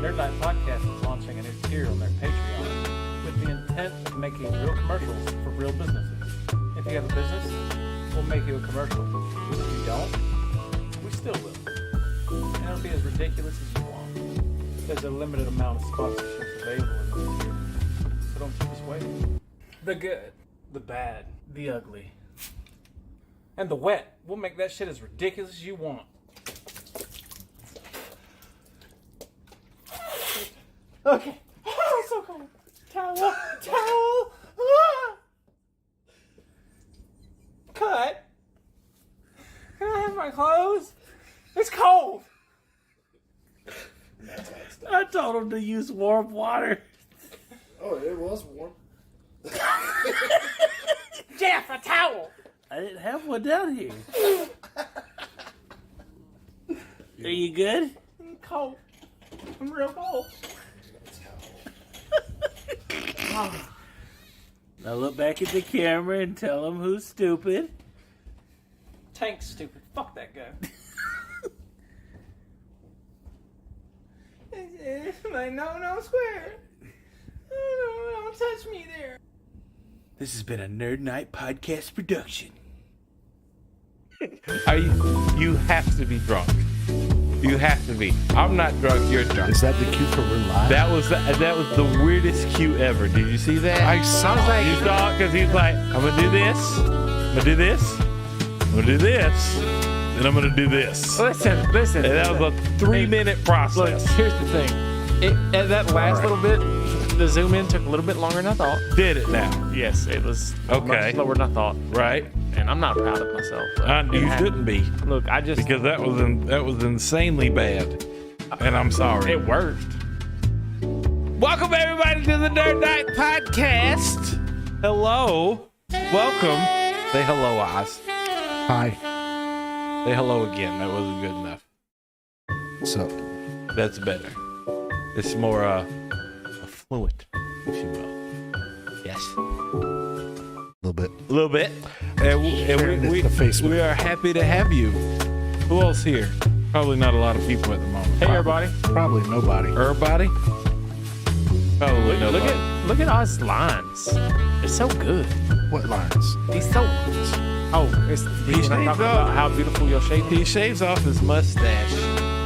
NerdNightPodcast is launching a new tier on their Patreon with the intent of making real commercials for real businesses. If you have a business, we'll make you a commercial. If you don't, we still will. And it'll be as ridiculous as you want. There's a limited amount of sponsorships available in this tier, so don't keep us waiting. The good, the bad, the ugly, and the wet. We'll make that shit as ridiculous as you want. Okay. Oh, it's so cold. Towel. Ah. Cut. Can I have my clothes? It's cold. I told him to use warm water. Oh, it was warm. Jeff, a towel. I didn't have one down here. Are you good? I'm cold. I'm real cold. Now look back at the camera and tell him who's stupid. Tank's stupid. Fuck that guy. Like, no, square. No, don't touch me there. This has been a Nerd Night Podcast production. You have to be drunk. You have to be. I'm not drunk. You're drunk. Is that the cue for we're live? That was the weirdest cue ever. Did you see that? I saw it. You saw it because he's like, I'm gonna do this. I'm gonna do this. I'm gonna do this. And I'm gonna do this. Listen. And that was a 3-minute process. Look, here's the thing. At that last little bit, the zoom in took a little bit longer than I thought. Did it now? Yes, it was Okay. much slower than I thought. Right? And I'm not proud of myself. You shouldn't be. Look, I just Because that was insanely bad. And I'm sorry. it worked. Welcome everybody to the Nerd Night Podcast. Hello. Welcome. Say hello, Oz. Hi. Say hello again. That wasn't good enough. So, That's better. It's more affluent, if you will. Yes. a little bit. A little bit. And we The face we are happy to have you. Who else here? Probably not a lot of people at the moment. Hey, everybody. Probably nobody. Everybody? Probably nobody. Look at Oz's lines. They're so good. What lines? He's so. Oh, it's He when I shaves talk off. about how beautiful your shape He is. shaves off his mustache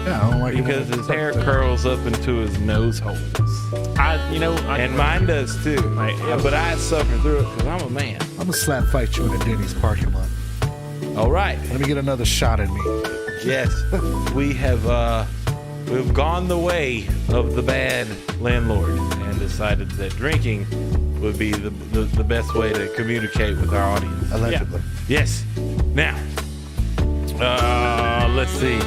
Yeah, I don't like because his hair curls up into his nose holes. And mine does too. But I suffer through it because I'm a man. I'm gonna slap fight you in a Denny's parking lot. All right. Let me get another shot at me. Yes, we've gone the way of the bad landlord and decided that drinking would be the best way to communicate with our audience. Allegedly. Yes. Now, let's see.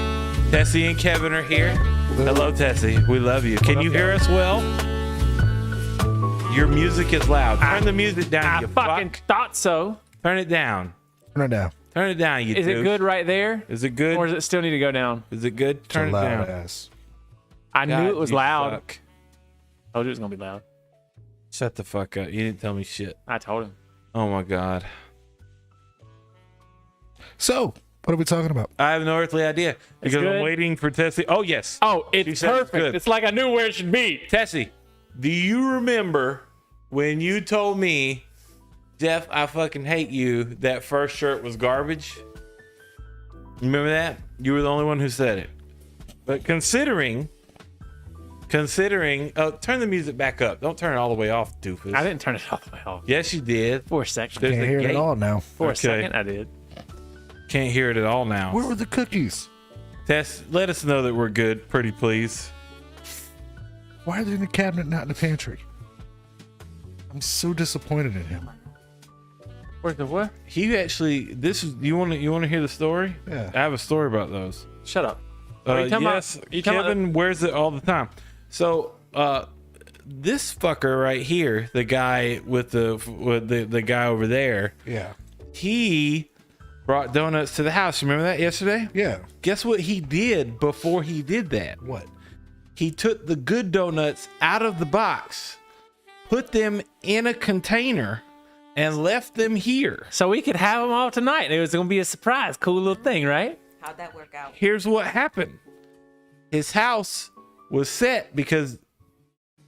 Tessie and Kevin are here. Hello, Tessie. We love you. Can you hear us well? Your music is loud. Turn the music down. I You fucking fuck. thought so. Turn it down. Turn it down. Turn it down. You Is it douche. good right there? Is it good? Or does it still need to go down? Is it good? It's Turn a it loud down. ass. I knew God, it was you loud. suck. I told you it was gonna be loud. Shut the fuck up. You didn't tell me shit. I told him. Oh my God. So, what are we talking about? I have no earthly idea because I'm good. waiting for Tessie. Oh, yes. Oh, She it's said it's perfect. good. It's like I knew where it should be. Tessie, do you remember when you told me, Jeff, I fucking hate you, that first shirt was garbage? Remember that? You were the only one who said it. But considering, turn the music back up. Don't turn it all the way off, doofus. I didn't turn it all the way off. Yes, you did. For a second. There's Can't a hear it gate. at all now. For a Okay. second, I did. Can't hear it at all now. Where were the cookies? Tess, let us know that we're good, pretty please. Why are they in the cabinet, not in the pantry? I'm so disappointed in him. Where's the what? He actually, you want to hear the story? Yeah. I have a story about those. Shut up. Are you talking Yes, about- you talking Kevin wears it all the time. So, this fucker right here, the guy with the guy over there, Yeah. he brought donuts to the house. Remember that yesterday? Yeah. Guess what he did before he did that? What? He took the good donuts out of the box, put them in a container, and left them here. So we could have them all tonight. It was going to be a surprise. Cool little thing, right? How'd that work out? Here's what happened. His house was set because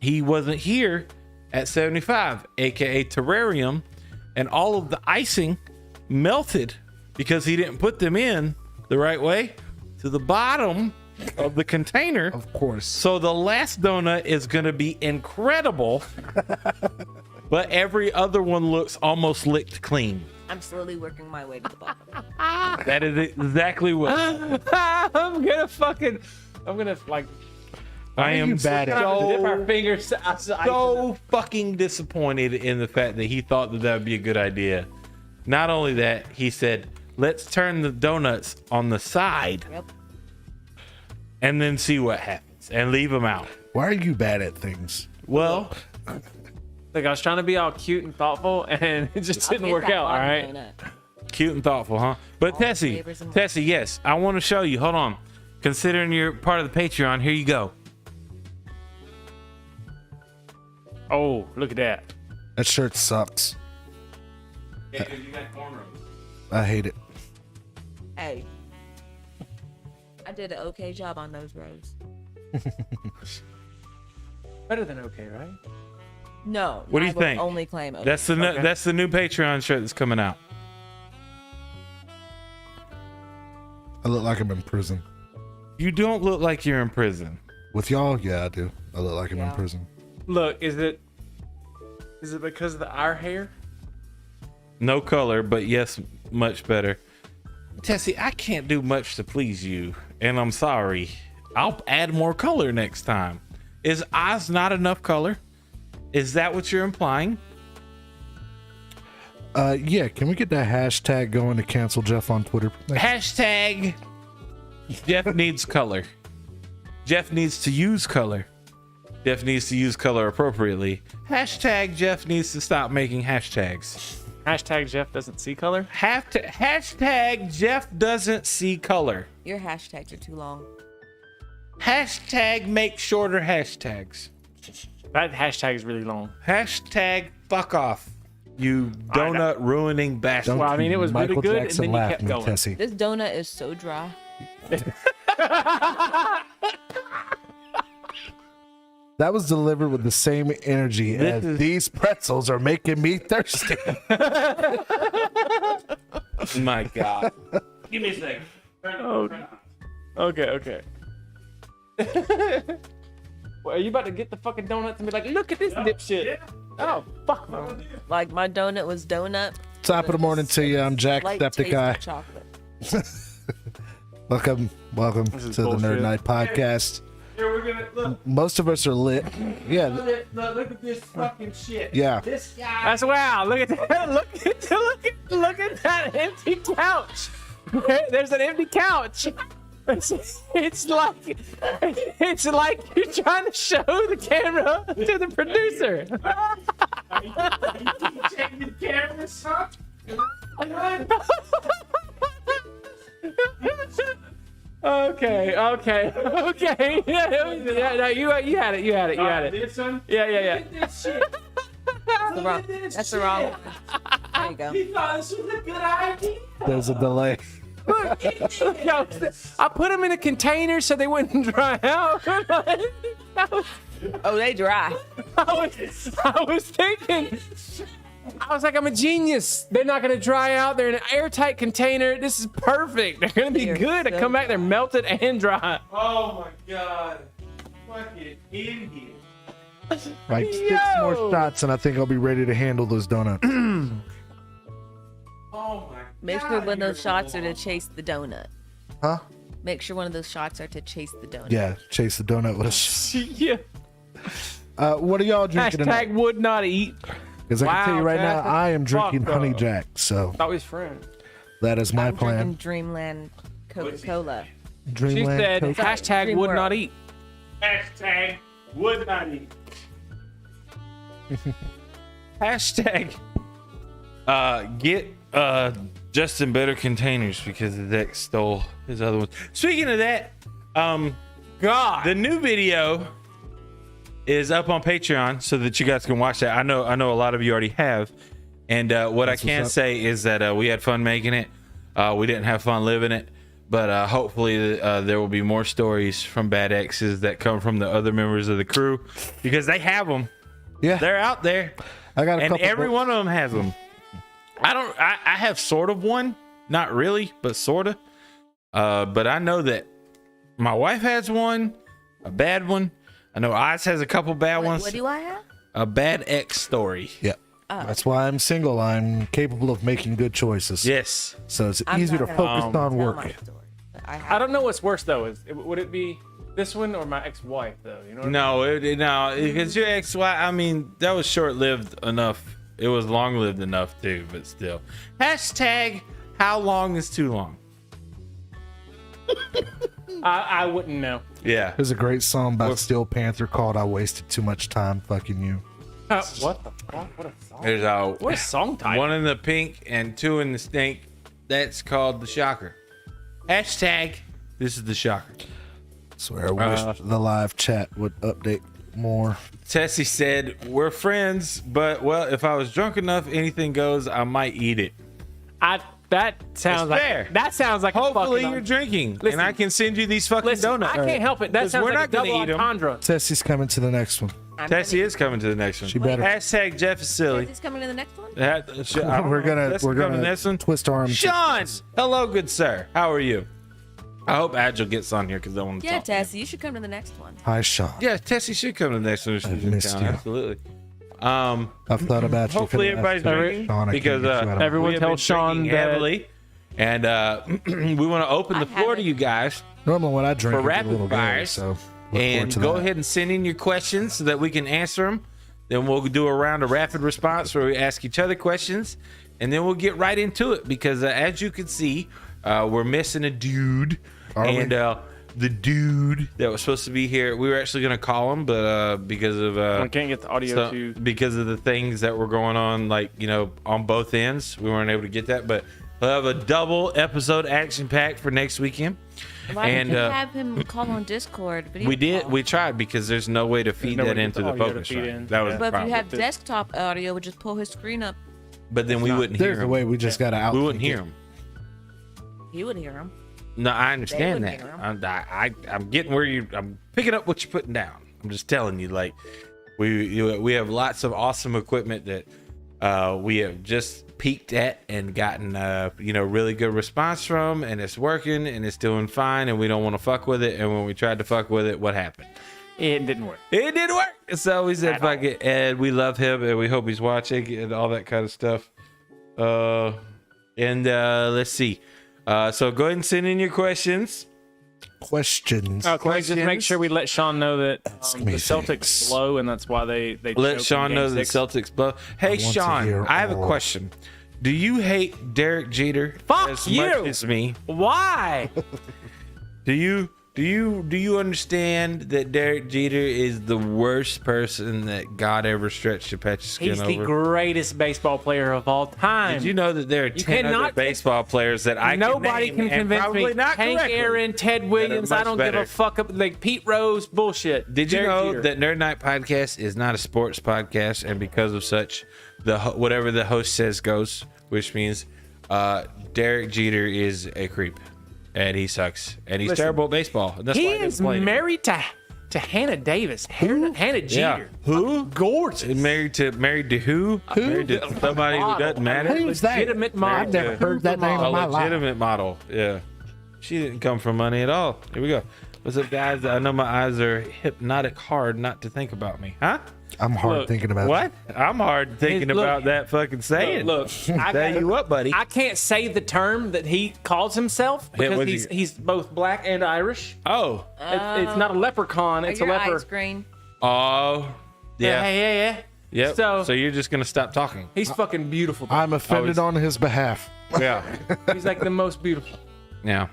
he wasn't here at 75, aka terrarium, and all of the icing melted because he didn't put them in the right way to the bottom of the container. Of course. So the last donut is going to be incredible, but every other one looks almost licked clean. I'm slowly working my way to the bottom. That is exactly what I'm gonna like I am. you bad at? dip our fingers. So fucking disappointed in the fact that he thought that would be a good idea. Not only that, he said, let's turn the donuts on the side Yep. and then see what happens and leave them out. Why are you bad at things? Well, Like I was trying to be all cute and thoughtful, and it just I'll didn't get work that out. All bottom right. donut. cute and thoughtful, huh? But All the Tessie, flavors and- Tessie, yes, I want to show you. Hold on. Considering you're part of the Patreon, here you go. Oh, look at that. That shirt sucks. I hate it. Hey. I did an okay job on those rows. Better than okay, right? No. What do you I will think? Only claim okay. That's the new Patreon shirt that's coming out. I look like I'm in prison. You don't look like you're in prison. With y'all, yeah, I do. I look like I'm in Yeah. prison. Look, is it because of our hair? No color, but yes, much better. Tessie, I can't do much to please you, and I'm sorry. I'll add more color next time. Is Oz not enough color? Is that what you're implying? Yeah, can we get that hashtag going to cancel Jeff on Twitter? Hashtag Jeff needs color. Jeff needs to use color. Jeff needs to use color appropriately. Hashtag Jeff needs to stop making hashtags. Hashtag Jeff doesn't see color. Hashtag Jeff doesn't see color. Your hashtags are too long. Hashtag make shorter hashtags. That hashtag is really long. Hashtag fuck off. You donut ruining bastard. Well, I mean, it was really Michael good, and Jackson then you laughed kept me, going. Tessie. This donut is so dry. That was delivered with the same energy as these pretzels are making me thirsty. My God. Give me a second. Okay. Well, are you about to get the fucking donuts and be like, look at this dipshit? Oh, fuck no. Like my donut was donut. Top of the morning to you. I'm Jack Light taste Decepticeye. of chocolate. Welcome to is the bullshit. Nerd Night Podcast. Here, we're gonna look. Most of us are lit. Yeah, Look at this fucking shit. yeah. This guy. That's wow. Look at that. Look at that empty couch. There's an empty couch. It's like you're trying to show the camera to the producer. Check the camera, son. Okay. Yeah, no, you had it. This one. Yeah. This shit. That's the wrong one. There you go. He thought this was a good idea. There's a delay. Yo, I put them in a container so they wouldn't dry out. Oh, they dry. I was thinking, I was like, I'm a genius. They're not gonna dry out. They're in an airtight container. This is perfect. They're gonna be You're good. I so come back, they're melted and dry. Oh my God. Fucking idiot. Like 6 more shots, and I think I'll be ready to handle those donuts. Oh my Make God. sure one of those you're shots are to wrong. chase the donut. Huh? Make sure one of those shots are to chase the donut. Yeah, chase the donut with us. Yeah. What are y'all drinking tonight? Hashtag would not eat. Because I can tell you right now, Wow, I am drinking fuck Honey up. Jack. So Thought we was friends. that is my I'm plan. drinking Dreamland Coca-Cola. She Dreamland said Coke. hashtag Dream would World. not eat. Hashtag would not eat. Hashtag get Justin better containers because the deck stole his other ones. Speaking of that, God. the new video is up on Patreon so that you guys can watch that. I know a lot of you already have. And what I can what's up. say is that we had fun making it. We didn't have fun living it. But hopefully there will be more stories from bad exes that come from the other members of the crew, because they have them. Yeah, They're out there. I got a And couple. every one of them has them. I have sort of one. Not really, but sort of. But I know that my wife has one, a bad one. I know Oz has a couple bad ones. What do I have? A bad ex story. Yeah. That's why I'm single. I'm capable of making good choices. Yes. So it's I'm easier to not focus gonna on tell work. my story, but I don't know what's worse though. Would it be this one or my ex-wife though? You know? No, because your ex-wife, I mean, that was short-lived enough. It was long-lived enough too, but still. Hashtag, how long is too long? I wouldn't know. Yeah. There's a great song by Steel Panther called "I Wasted Too Much Time Fucking You." What the fuck? What a song! There's What a song title! one in the pink and two in the stink. That's called the shocker. Hashtag, this is the shocker. Swear, I wish the live chat would update more. Tessie said, we're friends, but well, if I was drunk enough, anything goes, I might eat it. That sounds like fair. that sounds like Hopefully a fucking, you're drinking, Listen, and I can send you these fucking Listen, donuts. I can't help it. That 'Cause sounds we're like not a gonna double eat 'em. entendre. Tessie's coming to the next one. Tessie is coming to the next one. She better. Hashtag Jeff is silly. Is this coming to the next one? We're gonna come to this one. twist our arms. Sean, hello, good sir. How are you? I hope Agile gets on here because I want to Yeah, talk. to him. Tessie, you should come to the next one. Hi, Sean. Yeah, Tessie should come to the next one. if she's I've in missed town. you. Absolutely. I've thought about you. Hopefully If I everybody's asked drinking Sean, I can't because get you out of everyone we have tell been Sean drinking that- heavily, and we want to open the I floor to haven't. you guys Normally when I drink, for it's a little rapid gay, fires, so look forward and to go that. ahead and send in your questions so that we can answer them. Then we'll do a round of rapid response where we ask each other questions, and then we'll get right into it because as you can see, we're missing a dude, Are we? and the dude that was supposed to be here, we were actually going to call him, but because of We can't get the audio to. because of the things that were going on, like, you know, on both ends, we weren't able to get that. But we'll have a double episode action pack for next weekend. Why And, didn't you have him call on Discord? Video call? We tried because there's no way to feed no way that to into get the the audio to focus feed right. in. That was Yeah. the But if problem. you have desktop audio, we just pull his screen up. But then we wouldn't There's hear a him. way we just gotta out. We wouldn't hear him. He would hear him. No, I understand They that. wouldn't I'm getting where I'm picking up what you're putting down. I'm just telling you, like, we have lots of awesome equipment that we have just peeked at and gotten really good response from, and it's working and it's doing fine, and we don't want to fuck with it. And when we tried to fuck with it, what happened? It didn't work. It didn't work. So we said, fuck it. And we love him and we hope he's watching and all that kind of stuff. Let's see. So go ahead and send in your questions. Questions. Can we just make sure we let Sean know that the me Celtics things. blow, and that's why they Let choked Sean in know Game that 6? Celtics blow. Hey, want to Sean, hear I have a all. question. Do you hate Derek Jeter Fuck as you. much as me? Why? Do you understand that Derek Jeter is the worst person that God ever stretched a patch of skin He's over? the greatest baseball player of all time. Did you know that there are 10 other cannot- baseball players that I Nobody can can name and convince probably me. not Hank correctly Aaron, Ted Williams. I much don't give better. a fuck. Like Pete Rose, bullshit. Did you Derek know Jeter. that Nerd Night Podcast is not a sports podcast, and because of such, whatever the host says goes, which means Derek Jeter is a creep, and he sucks, and he's Listen, terrible at baseball. And that's he why I is didn't play him. married to Hannah Davis. Hannah Yeah. Jeter. Who? Gorgeous. Married to who? Married to somebody who doesn't matter. Who's that? Legitimate model. I've never heard that name A in my life. legitimate model. Yeah. She didn't come from money at all. Here we go. What's up, guys? I know my eyes are hypnotic hard not to think about me. Huh? I'm hard Look, thinking about What? I'm hard thinking Look, about that fucking saying. Look, I, Tell you what, buddy. I can't say the term that he calls himself Yeah, because what'd he's you- he's both black and Irish. Oh. It's not a leprechaun. Are It's a your leper. eyes green? Oh. Yeah. Yeah. Yep. So- So you're just gonna stop talking. He's fucking beautiful. I'm offended on his behalf. Yeah. He's like the most beautiful. Yeah.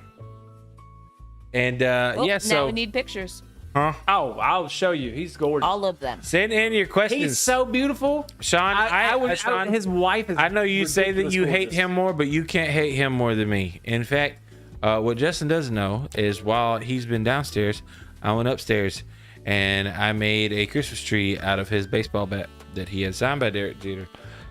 And Well, yeah, now so we need pictures. Oh, I'll show you. He's gorgeous. All of them. send in your questions. He's so beautiful. Sean, Sean, his wife is. I know you say that ridiculous you hate gorgeous. him more, but you can't hate him more than me. In fact, what Justin doesn't know is while he's been downstairs, I went upstairs and I made a Christmas tree out of his baseball bat that he had signed by Derek Jeter.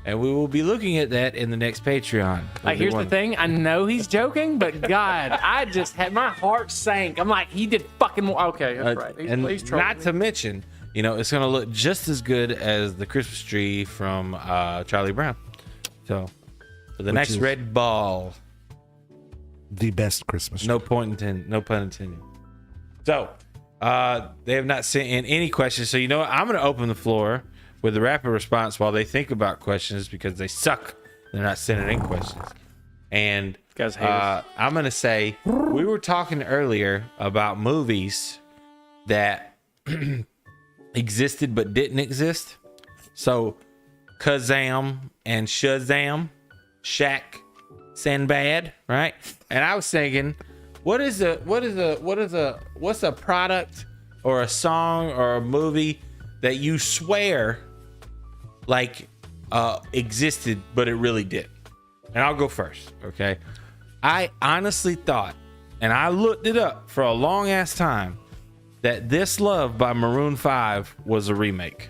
and we will be looking at that in the next Patreon. Like, here's the thing. I know he's joking, but God, I just had my heart sank. I'm like, he did fucking more. Okay, that's right. He's trolling not me. to mention, you know, it's gonna look just as good as the Christmas tree from Charlie Brown. So, for the next is- red ball. The best Christmas tree. No pun intended. So, they have not sent in any questions. So, you know what? I'm going to open the floor with the rapid response while they think about questions because they suck. They're not sending in questions. And Guys hate us. I'm going to say, we were talking earlier about movies that existed but didn't exist. So, Kazam and Shazam, Shaq, Sinbad, right? And I was thinking, what's a product or a song or a movie that you swear like existed but it really didn't? And I'll go first, okay? I honestly thought, and I looked it up for a long ass time, that This Love by Maroon 5 was a remake.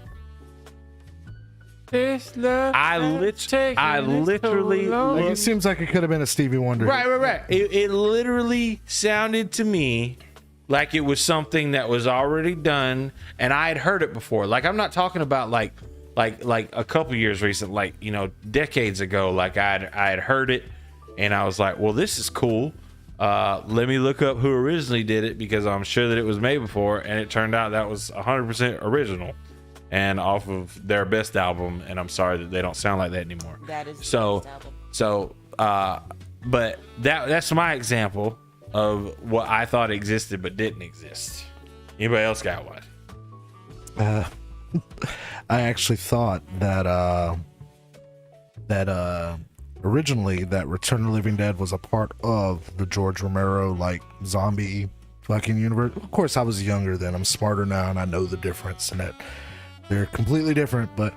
I literally Like, it seems like it could have been a Stevie Wonder. Right. It literally sounded to me like it was something that was already done, and I had heard it before. Like, I'm not talking about like a couple years recent, like, you know, decades ago. Like I had heard it, and I was like, well, this is cool. Let me look up who originally did it because I'm sure that it was made before, and it turned out that was 100% original and off of their best album. And I'm sorry that they don't sound like that anymore. That is the so best album. so but that's my example of what I thought existed but didn't exist. Anybody else got one? I actually thought that originally that Return of the Living Dead was a part of the George Romero like zombie fucking universe. Of course, I was younger then. I'm smarter now, and I know the difference, and that they're completely different. But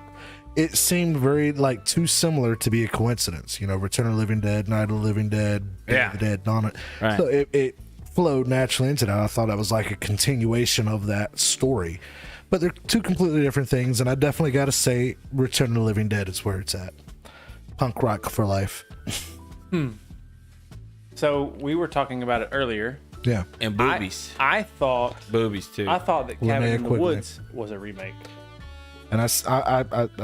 it seemed very like too similar to be a coincidence. You know, Return of the Living Dead, Night of the Living Dead, Day of the Dead, on it. Right. So it flowed naturally into that. I thought that was like a continuation of that story. But they're two completely different things, and I definitely got to say Return of the Living Dead is where it's at. Punk rock for life. So we were talking about it earlier. Yeah. And boobies. I thought Boobies too. that Cabin in the Quigley. Woods was a remake. And I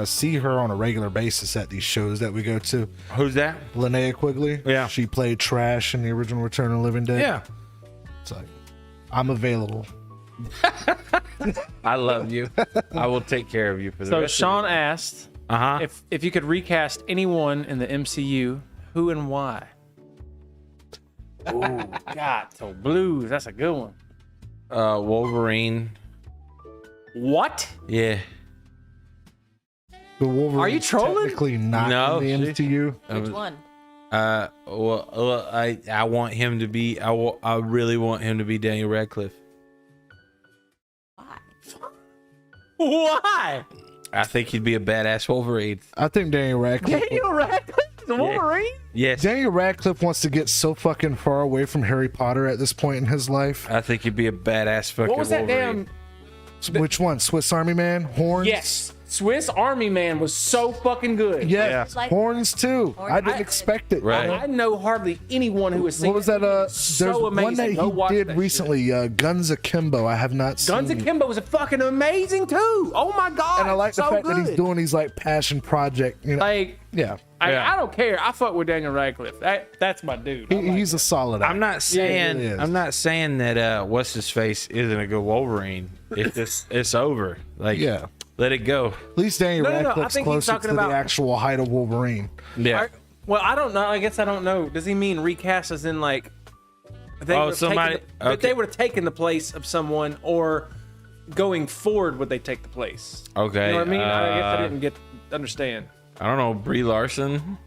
see her on a regular basis at these shows that we go to. Who's that? Linnea Quigley. Yeah. She played Trash in the original Return of the Living Dead. Yeah. It's like, I'm available. I love you. I will take care of you for the So rest Sean asked if you could recast anyone in the MCU, who and why? Ooh, God, so Blues. That's a good one. Wolverine. What? Yeah. The Wolverine. Are you trolling? Technically not No, in the MCU. Which one? Well, I want him to be. I really want him to be Daniel Radcliffe. Why? I think he'd be a badass Wolverine. I think Daniel Radcliffe. Daniel Radcliffe, the Wolverine. Yes. Daniel Radcliffe wants to get so fucking far away from Harry Potter at this point in his life. I think he'd be a badass fucking What was that Wolverine. Which one? Swiss Army Man? Horns? Yes, Swiss Army Man was so fucking good. Yes. Like- Horns too. Horns. I didn't expect it. Right. I know hardly anyone who has seen. What was that? So There's amazing. one that Go watch he did that recently. Guns Akimbo. I have not seen. Guns Akimbo was a fucking amazing too. Oh my god! And I like the so fact good. that he's doing these like passion project. You know, like. yeah. I don't care. I fuck with Daniel Radcliffe. That's my dude. He's a solid. I'm not saying. he is. I'm not saying that. What's his face isn't a good Wolverine. It's over. Like, Yeah. let it go. At least Daniel No, I Radcliffe's think he's closer talking to about- the actual height of Wolverine. Yeah. Well, I don't know. I guess I don't know. Does he mean recast as in like? They Oh, would have somebody- taken that okay. they would have taken the place of someone, or going forward would they take the place? Okay. You know what I mean? I guess I didn't understand. I don't know. Brie Larson.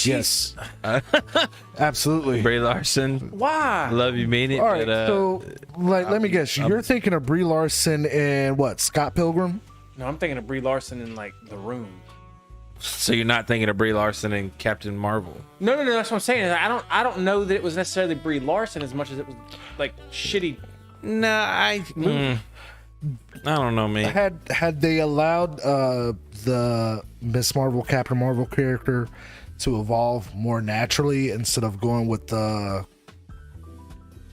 Yes. Absolutely. Brie Larson. Why? Love you, mean it. All right. but, So, like, let me guess. You're thinking of Brie Larson and what? Scott Pilgrim? No, I'm thinking of Brie Larson in like The Room. so you're not thinking of Brie Larson and Captain Marvel. No. That's what I'm saying. I don't know that it was necessarily Brie Larson as much as it was like shitty. No, I don't know, man. Had they allowed the Miss Marvel, Captain Marvel character to evolve more naturally instead of going with the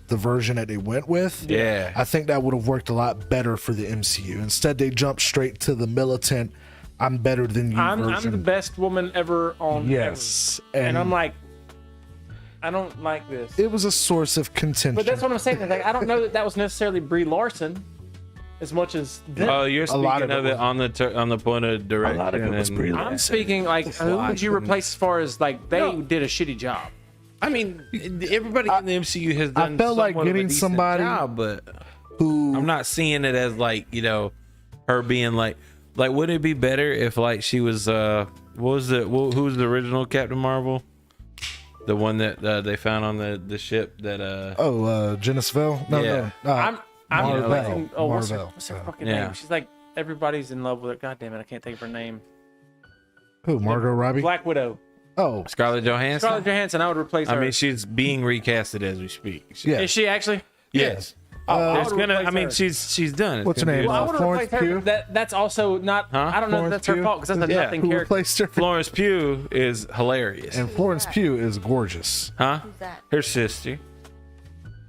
version that they went with, Yeah. I think that would have worked a lot better for the MCU. Instead, they jumped straight to the militant, I'm better than you I'm version. the best woman ever on Yes. ever. And I'm like, I don't like this. It was a source of contention. But that's what I'm saying. Like, I don't know that was necessarily Brie Larson as much as them. Oh, you're A lot speaking of of it it on the point of direction. lot of it was and- Brie I'm speaking like, who would you replace as far as like they did a shitty job? I mean, everybody in the MCU has done. felt like somewhat of a getting decent somebody job, but who I'm not seeing it as like, you know, her being like wouldn't it be better if like she was who was the original Captain Marvel, the one that they found on the ship that Janice Vale? No, Yeah. no. I'm Marvel. replacing. Oh, what's her Marvel. fucking Yeah. name? She's like everybody's in love with her. God damn it, I can't think of her name. Who? Margot Robbie? Black Widow. Oh, Scarlett Johansson. Scarlett Johansson. I would replace her. I mean, she's being recasted as we speak. yeah. Is she actually? Yes. I There's would gonna. I replace mean, her. she's done. It's What's her gonna be- name? Well, I would Florence replace her. Pugh? That's also not. Huh? I don't know if Florence that's her Pugh? fault because that's a Yeah. nothing Who character. replaced her? Florence Pugh is hilarious. And Florence Pugh is gorgeous. Huh? Who's that? Her sister.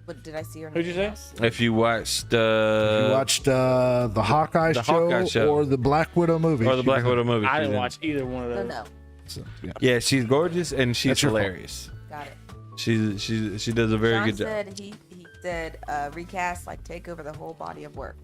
What did I see her? Who'd you name say? else? If you watched You watched the Hawkeye, The show, Hawkeye show. or the Black Widow movie? or the Black Widow movie, I she's didn't in. watch either one of No, those. no. So, yeah. Yeah, she's gorgeous and she's That's your fault. hilarious. Got it. She does a very John good job. said he said recast, like take over the whole body of work.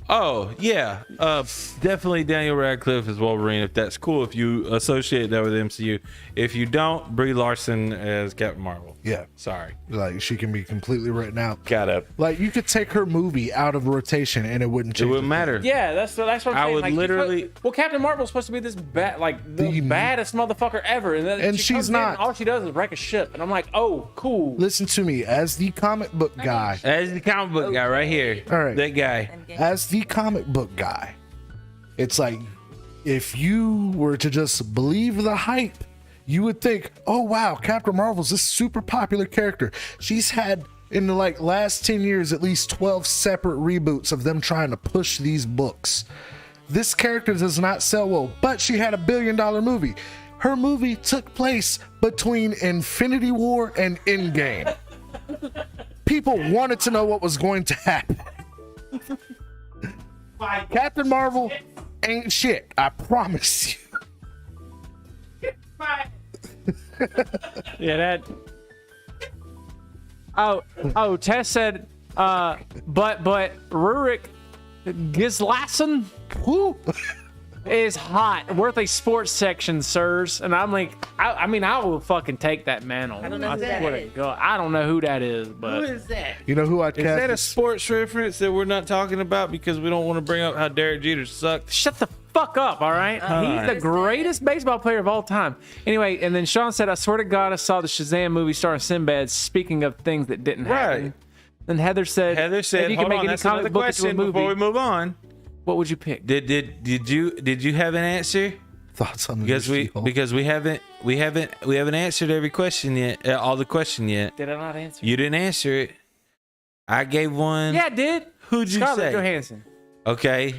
Oh yeah, definitely Daniel Radcliffe as Wolverine. If that's cool, if you associate that with MCU. If you don't, Brie Larson as Captain Marvel. Yeah. Sorry, Like, she can be completely written out. got up. Like, you could take her movie out of rotation and it wouldn't It change. wouldn't matter. Yeah, that's what I'm saying. I would Like, she's literally- supposed- well, Captain Marvel's supposed to be this bad, like the baddest motherfucker ever, and then And she she's comes in, not. all she does is wreck a ship, and I'm like, oh, cool. Listen to me, as the comic book guy, As the comic book guy right here. All right. That guy. Endgame. as the comic book guy, it's like, if you were to just believe the hype, you would think, oh wow, Captain Marvel's this super popular character. She's had in the like last 10 years at least 12 separate reboots of them trying to push these books. This character does not sell well, but she had $1 billion movie. Her movie took place between Infinity War and Endgame. People wanted to know what was going to happen. Captain Marvel ain't shit, I promise you. Yeah, that. Oh, Tess said, but Rurik Gislason Who? is hot, worth a sports section, sirs. And I'm like, I mean, I will fucking take that mantle. I don't know who that swear to is. God, I don't know who that is, but that? You know who I'd Is cast? that a sports reference that we're not talking about because we don't want to bring up how Derek Jeter sucked? shut the fuck up, all right? He's the greatest baseball player of all time. Anyway, and then Sean said, I swear to God, I saw the Shazam movie starring Sinbad. Speaking of things that didn't happen. Right. And Heather said, Heather said, if you hold can make on, any that's another comic book into a question before we movie, move on. what would you pick? Did you have an answer? Thoughts on the Because new we She-Hulk? we haven't answered every question yet, all the question yet. Did I not answer? You didn't answer it. I gave one. Yeah, I did. Who'd you Scarlett say? Johansson. Okay.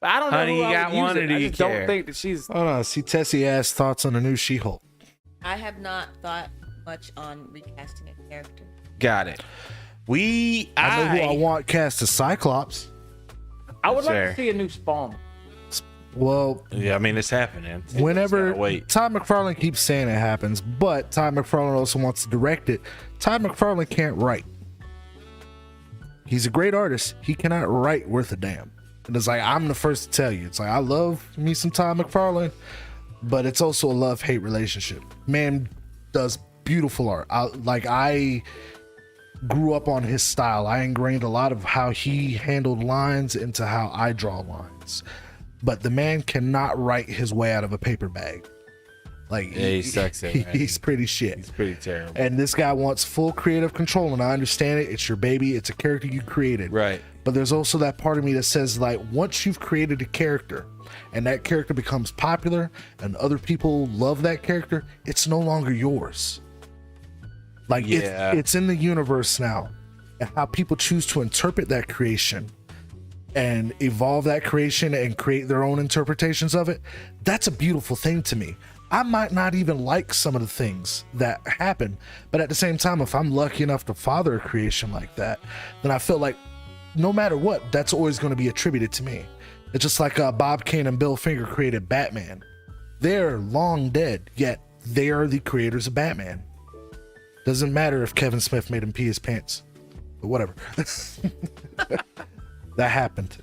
But I don't know Honey, who you I got would use one it. or do I you just care? don't think that she's. Oh no, see Tessie asked thoughts on the new She-Hulk. I have not thought much on recasting a character. Got it. I know who I want cast as Cyclops. I would like Fair. to see a new Spawn. Well, Yeah, I mean it's happening. whenever Just gotta wait. Todd McFarlane keeps saying it happens, but Todd McFarlane also wants to direct it. Todd McFarlane can't write. He's a great artist. He cannot write worth a damn. And it's like, I'm the first to tell you. It's like, I love me some Todd McFarlane, but it's also a love-hate relationship. Man does beautiful art. I grew up on his style. I ingrained a lot of how he handled lines into how I draw lines. But the man cannot write his way out of a paper bag. Like, Yeah, he sucks at it. He's pretty shit. It's pretty terrible. And this guy wants full creative control, and I understand it. It's your baby. It's a character you created. Right. But there's also that part of me that says, like, once you've created a character and that character becomes popular and other people love that character, it's no longer yours. Like, Yeah. it's in the universe now. And how people choose to interpret that creation and evolve that creation and create their own interpretations of it, that's a beautiful thing to me. I might not even like some of the things that happen, but at the same time, if I'm lucky enough to father a creation like that, then I feel like no matter what, that's always going to be attributed to me. It's just like Bob Kane and Bill Finger created Batman. They're long dead, yet they are the creators of Batman. Doesn't matter if Kevin Smith made him pee his pants, but whatever. That happened.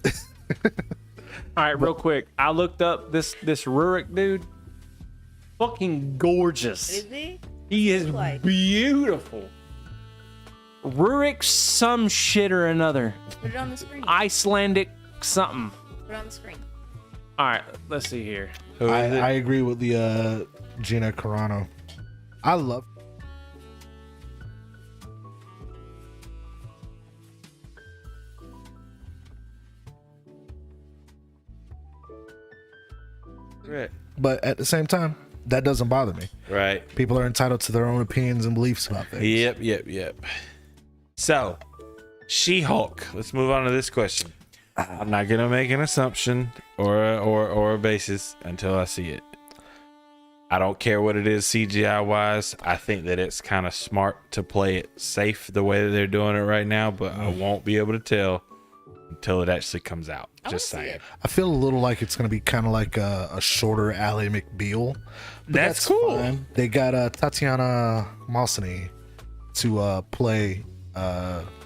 All right, real quick. I looked up this Rurik dude. Fucking gorgeous. Is he? He is Like- beautiful. Rurik some shit or another. Put it on the screen. Icelandic something. Put it on the screen. All right, let's see here. Who is it? I agree with the Gina Carano. I love. Right. But at the same time, that doesn't bother me. Right. People are entitled to their own opinions and beliefs about things. Yep. So, She-Hulk. Let's move on to this question. I'm not gonna make an assumption or a basis until I see it. I don't care what it is CGI wise. I think that it's kind of smart to play it safe the way that they're doing it right now, but I won't be able to tell until it actually comes out. Just wanna see saying. it. I feel a little like it's going to be kind of like a shorter Ally McBeal. But That's cool. fine. They got Tatiana Maslany to play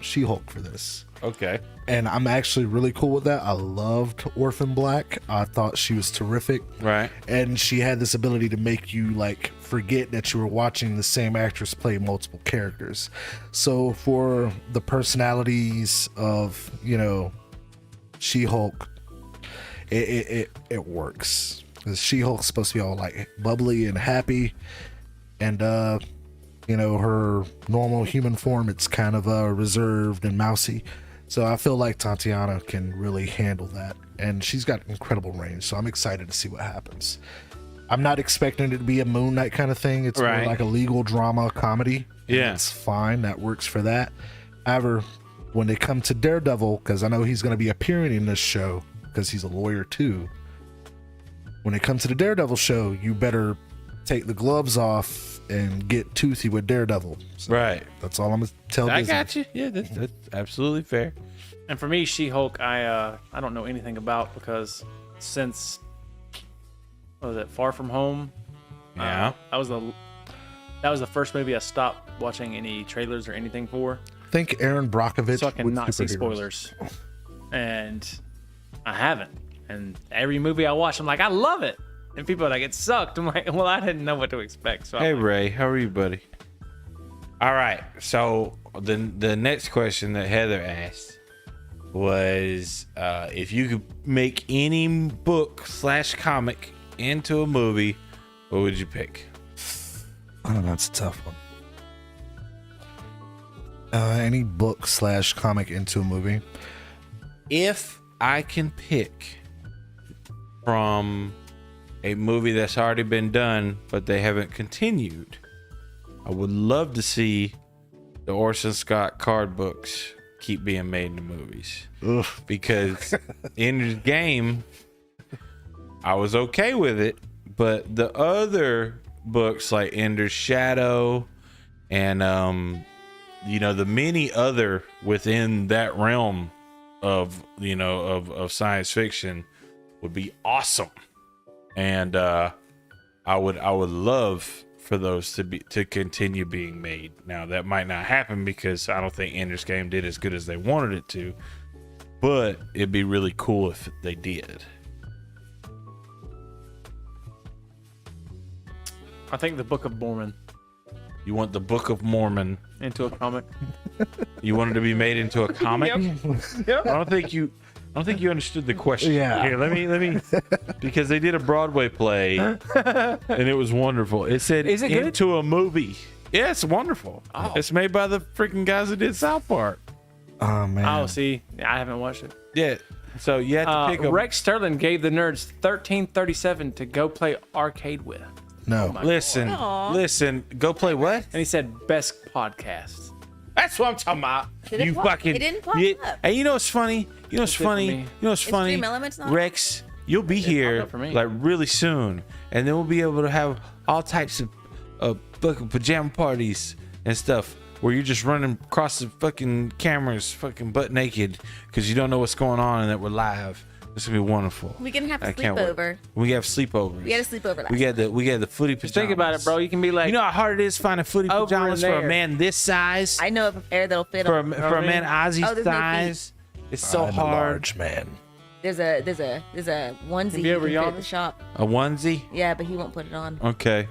She-Hulk for this. Okay. And I'm actually really cool with that. I loved Orphan Black. I thought she was terrific. Right. And she had this ability to make you like forget that you were watching the same actress play multiple characters. So for the personalities of, She-Hulk, it works. 'Cause She-Hulk's supposed to be all like bubbly and happy, and her normal human form, it's kind of reserved and mousy. So I feel like Tatiana can really handle that, and she's got incredible range. So I'm excited to see what happens. I'm not expecting it to be a Moon Knight kind of thing. It's more Right. like a legal drama comedy. and Yeah. it's fine. That works for that. However, when they come to Daredevil, because I know he's going to be appearing in this show because he's a lawyer too. When it comes to the Daredevil show, you better take the gloves off and get toothy with Daredevil. So Right. that's all I'm going to tell I Disney. got you. Yeah, that's absolutely fair. And for me, She-Hulk, I don't know anything about because since what was it, Far From Home? Yeah. That was the first movie I stopped watching any trailers or anything for, I think Aaron Brockovich so I can with not see superheroes. spoilers. And I haven't. And every movie I watch, I'm like, I love it. And people are like, it sucked. I'm like, well, I didn't know what to expect. So Hey I'm like, Ray, how are you, buddy? All right. So the next question that Heather asked was if you could make any book/comic into a movie, what would you pick? Oh, that's a tough one. Any book/comic into a movie? If I can pick from a movie that's already been done, but they haven't continued, I would love to see the Orson Scott card books keep being made into movies. Ugh. Because Ender's Game, I was okay with it, but the other books like Ender's Shadow and the many other within that realm of science fiction would be awesome. And I would love for those to continue being made. Now that might not happen because I don't think Ender's Game did as good as they wanted it to, but it'd be really cool if they did. I think the Book of Mormon You want the Book of Mormon? into a comic. You want it to be made into a comic? Yep. I don't think you understood the question. Yeah. Here, let me because they did a Broadway play and it was wonderful. It said Is it good? into a movie. Yeah, it's wonderful. Oh. It's made by the freaking guys that did South Park. Oh man. Oh, see, I haven't watched it. Yeah. So you have to pick a Rex Sterling gave the nerds 1337 to go play arcade with. No. Listen, Aw. listen. Go play what? And he said, best podcast. That's what I'm talking about. Did it You pop- fucking. it didn't pop up. And you know what's funny? You know what's That's it for funny? me. You know what's Is funny? Dream Elements not? Rex, you'll be not here for me. like really soon, and then we'll be able to have all types of fucking pajama parties and stuff where you're just running across the fucking cameras, fucking butt naked, because you don't know what's going on and that we're live. This will be wonderful. We can have a I can't wait. sleepover. We have sleepovers. We had a sleepover last We got the footy pajamas. Think about it, bro. You can be like, You know how hard it is finding footy Over pajamas for a there. man this size? I know of a pair that'll fit For on. a man Ozzy's Oh, there's no feet. size? It's so I'm a hard. large man. There's a onesie you ever you can fit in yawned? the shop. A onesie? Yeah, but he won't put it on. Okay.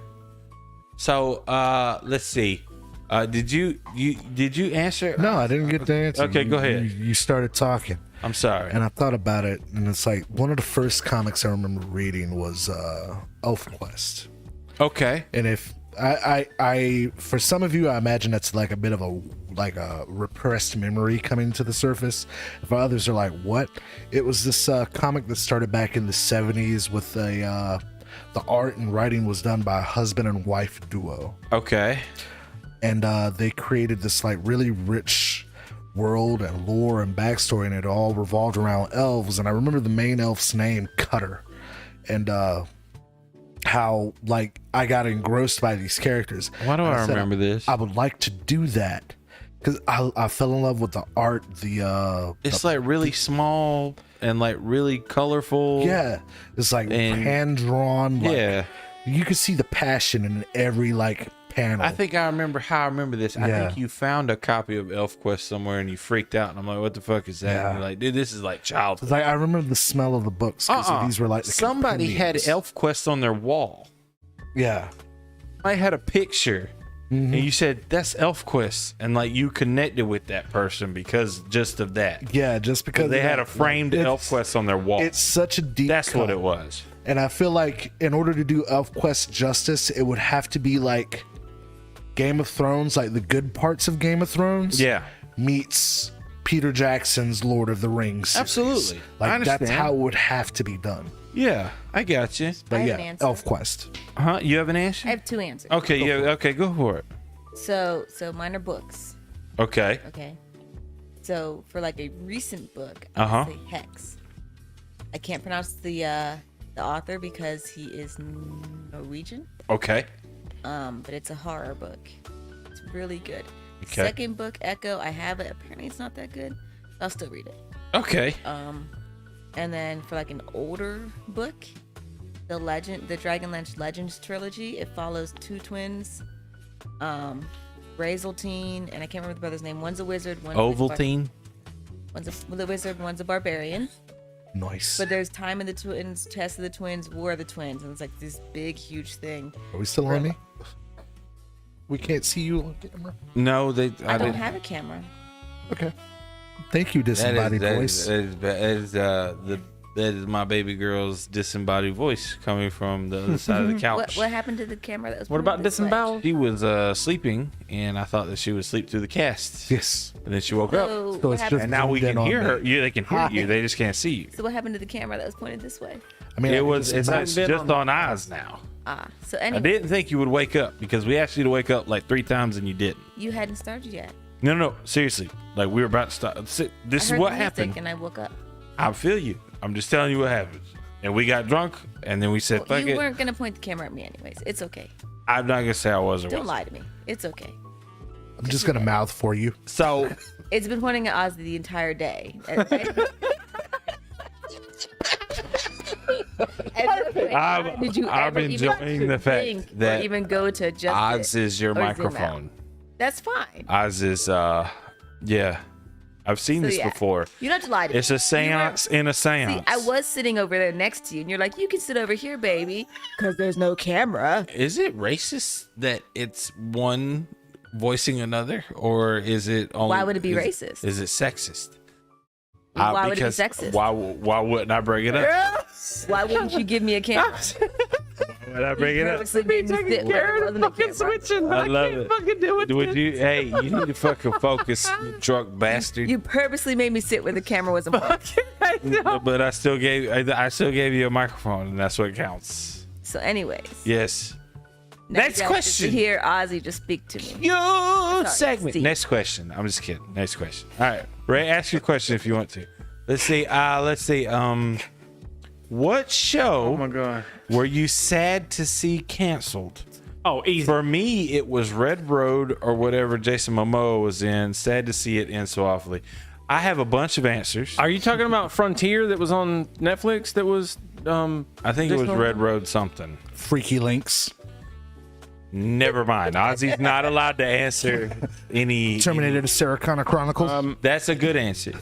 So let's see. Did you answer? No, I didn't get the answer. Okay, go ahead. You started talking, I'm sorry. and I thought about it, and it's like one of the first comics I remember reading was ElfQuest. Okay. And if I for some of you, I imagine that's like a bit of a repressed memory coming to the surface. For others, are like, what? It was this comic that started back in the 70s with the art and writing was done by a husband and wife duo. Okay. And they created this like really rich world and lore and backstory, and it all revolved around elves. And I remember the main elf's name, Cutter, and how like I got engrossed by these characters. Why do And I said, remember this? I would like to do that because I fell in love with the art. It's like really small and like really colorful. Yeah, it's like And- hand drawn. Like, Yeah. you could see the passion in every like panel. I think I remember how I remember this. I Yeah. think you found a copy of ElfQuest somewhere and you freaked out. And I'm like, what the fuck is that? Yeah. And you're like, dude, this is like childhood. It's like I remember the smell of the books because these were like the Somebody had compendiums. ElfQuest on their wall. Yeah. I had a picture. Mm-hmm. And you said that's ElfQuest, and like you connected with that person because just of that. Yeah, just because They of had that. a framed It's- ElfQuest on their wall. It's such a deep That's what cut. it was. And I feel like in order to do ElfQuest justice, it would have to be like Game of Thrones, like the good parts of Game of Thrones. Yeah. Meets Peter Jackson's Lord of the Rings. series. Absolutely. Like I that's understand. how it would have to be done. Yeah, I got you. But have yeah, an answer. ElfQuest. Huh? You have an answer? I have two answers. Okay, yeah, okay, go for it. So mine are books. Okay. Okay. So for like a recent book, Uh-huh. I say Hex. I can't pronounce the author because he is Norwegian. Okay. But it's a horror book. It's really good. Okay. Second book, Echo. I have it. Apparently, it's not that good. I'll still read it. Okay. And then for like an older book, the Dragonlance Legends trilogy. It follows two twins, Brazeltine, and I can't remember the brother's name. One's a wizard. Ovaltine. One's a wizard. One's a barbarian. Nice. But there's Time of the Twins, Test of the Twins, War of the Twins, and it's like this big, huge thing. Are we still on me? We can't see you on camera. No, I don't didn't. have a camera. Okay. Thank you, disembodied voice. That is my baby girl's disembodied voice coming from the other side of the couch. What happened to the camera that was what pointed about this way? disemboweled? She was sleeping, and I thought that she would sleep through the cast. Yes. And then she woke up, So, So what it's happened, just- and now we zoomed can in hear on her. me. Yeah, they can hear you. They just can't see you. so what happened to the camera that was pointed this way? I mean, I It can was. It's imagine- just on eyes now. So I anyway, didn't think you would wake up because we asked you to wake up like 3 times and you didn't. you hadn't started yet. No, seriously. Like we were about to start. This I is heard what the music happened. and I woke up. I feel you. I'm just telling you what happened. And we got drunk, and then we said, Well, "Fuck you it." weren't gonna point the camera at me anyways. It's okay. I'm not gonna say I was or Don't wasn't. lie to me. It's okay. I'm just gonna mouth for you. So It's been pointing at Ozzy the entire day. Did you I'm ever even enjoying the fact think or that even go to adjust Oz it is your or zoom out? microphone. That's fine. Oz is yeah. I've seen So, this yeah. before. You don't have to lie to me. It's a seance in a seance. See, I was sitting over there next to you, and you're like, "You can sit over here, baby, because there's no camera." Is it racist that it's one voicing another, or is it only? Why would it be racist? Is it sexist? Why would it be because sexist? Why wouldn't I bring it up? Why wouldn't you give me a camera? Would I bring it up? Purposely made me sit where there wasn't a camera. switching. I love can't it. fucking do it. Would you? Hey, you need to fucking focus, you drunk bastard. You purposely made me sit where the camera wasn't. I know. But I still gave you a microphone, and that's what counts. So, anyways, Yes. now Next you guys question. get to hear Ozzy just speak to me. Your Sorry, segment. Steve. Next question. I'm just kidding. Next question. All right, Ray, ask your question if you want to. Let's see. What show Oh my god. were you sad to see canceled? Oh, easy. For me, it was Red Road or whatever Jason Momoa was in. Sad to see it end so awfully. I have a bunch of answers. Are you talking about Frontier that was on Netflix? That was I think it was Jason Red Momoa? Road something. Freaky Links. Never mind. Ozzy's not allowed to answer any. Terminator Sarah Connor Chronicles. That's a good answer.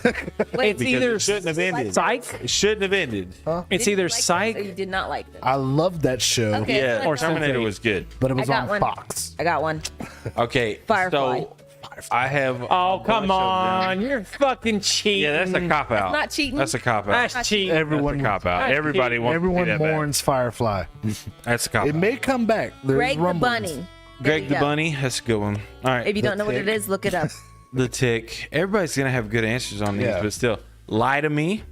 Wait, It's Because either it shouldn't have ended. Psych. It shouldn't have ended. It's did you either like this or Psych. you did not like this. I loved that show, Okay. Yeah, Or Terminator something. was good. but it was got on one. Fox. I got one. Okay, Firefly. so I have. Oh, a come bunch of them. on. You're fucking cheating. Yeah, that's a cop out. Not cheating. That's a cop out. That's cheating. Everyone, That's a cop out. That's Everybody wants everyone to see that back. mourns Firefly. That's a cop It out. may come back. There's Greg the rumblings. Bunny. Greg There the you go. Bunny. That's a good one. All right. If you don't know what it Tick. is, look it up. The Tick. Everybody's gonna have good answers on these, Yeah. but still, Lie to Me.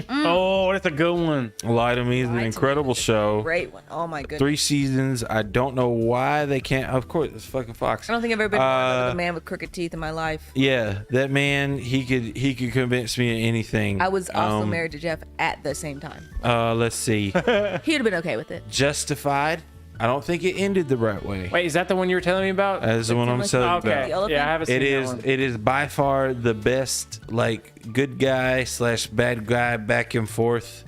Oh, that's a good one. Lie to Me is an Lie to Me incredible is a show. Great one. Oh my goodness. 3 seasons. I don't know why they can't. Of course, it's fucking Fox. I don't think I've ever been with a man with crooked teeth in my life. Yeah, that man. He could convince me of anything. I was also married to Jeff at the same time. Let's see. He'd have been okay with it. Justified. I don't think it ended the right way. Wait, is that the one you were telling me about? That's the one I'm telling you Okay. about. The Yeah, I haven't seen It that is. one. It is by far the best, like, good guy / bad guy back and forth.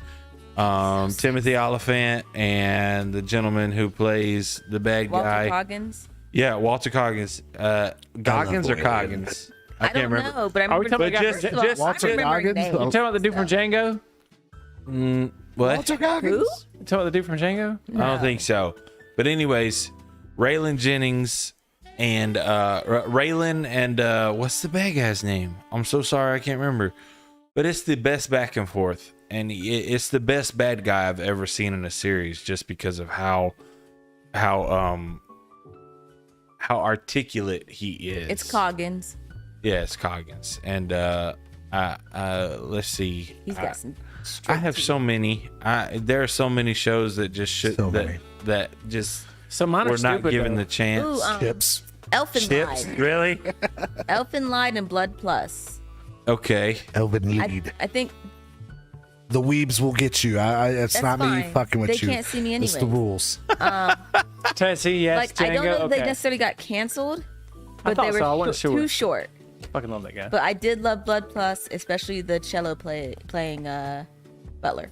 Timothy Oliphant and the gentleman who plays the bad Walter guy. Coggins. Yeah, Walter Coggins. Goggins or Walter. Coggins? I don't know, but I Are we remember. talking about just- First of all, just- I'm Walter remembering Goggins? names. You talking about the dude from Django? What? Walter Goggins? Who? You talking about the dude from Django? I don't think so. But anyways, Raylan Jennings and Raylan and what's the bad guy's name? I'm so sorry, I can't remember. But it's the best back and forth, and it's the best bad guy I've ever seen in a series, just because of how articulate he is. It's Coggins. Yeah, it's Coggins, and let's see. He's got some. I have so many. There are so many shows that just should So many. that just So mine are we're not stupid, given though. the chance. Ooh, Chips. Elfin Chips, Lied. really? Elfin Lied and Blood Plus. Okay. Elvin Lead. I think The weebs will get you. It's That's not me fine. fucking with They you. can't see me It's the anyways. rules. Tennessee, yes. like Django, I don't know if okay. they necessarily got canceled, but thought they were so. I wasn't sure. too short. Fucking love that guy. But I did love Blood Plus, especially the cello playing Butler.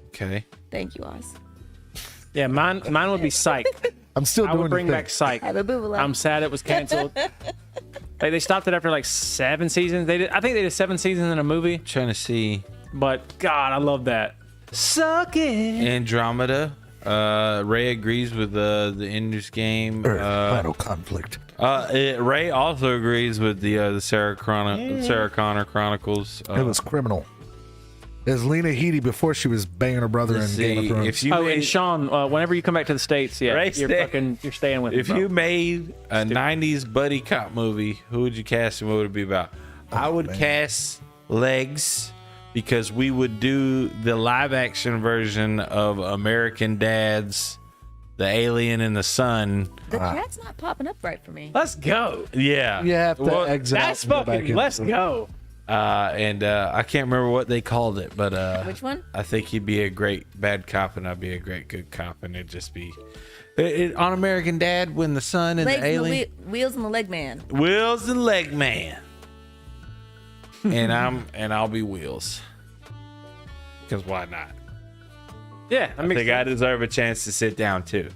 Okay. Thank you, Oz. Yeah, mine would be Psych. I'm still I doing would bring the back thing. Psych. Have a boo I'm sad it was canceled. Like they stopped it after like 7 seasons. I think they did 7 seasons in a movie. Trying to see But God, I love that. Suck it. Andromeda. Ray agrees with the Ender's Game. Earth, final conflict. Ray also agrees with the Sarah Connor Chronicles. It was criminal. It was Lena Headey before she was banging her brother in let's Game of see, Thrones. if you Oh, made, and Sean, whenever you come back to the States, yeah, Right you're there. you're staying with me, if bro. you made a 90s buddy cop movie, who would you cast and what would it be about? I would cast Legs, because we would do the live action version of American Dad's The Alien in the Sun. The chat's not popping up right for me. Let's go. Yeah. you have to Well, exit That's out and go back fucking. in. Let's go. and I can't remember what they called it, but Which one? I think he'd be a great bad cop and I'd be a great good cop, and it'd just be on American Dad when the son and Legs the and the alien wheels and the leg man. Wheels and Leg Man. and I'll be Wheels. Because why not? Yeah, I think I deserve a chance to sit down too.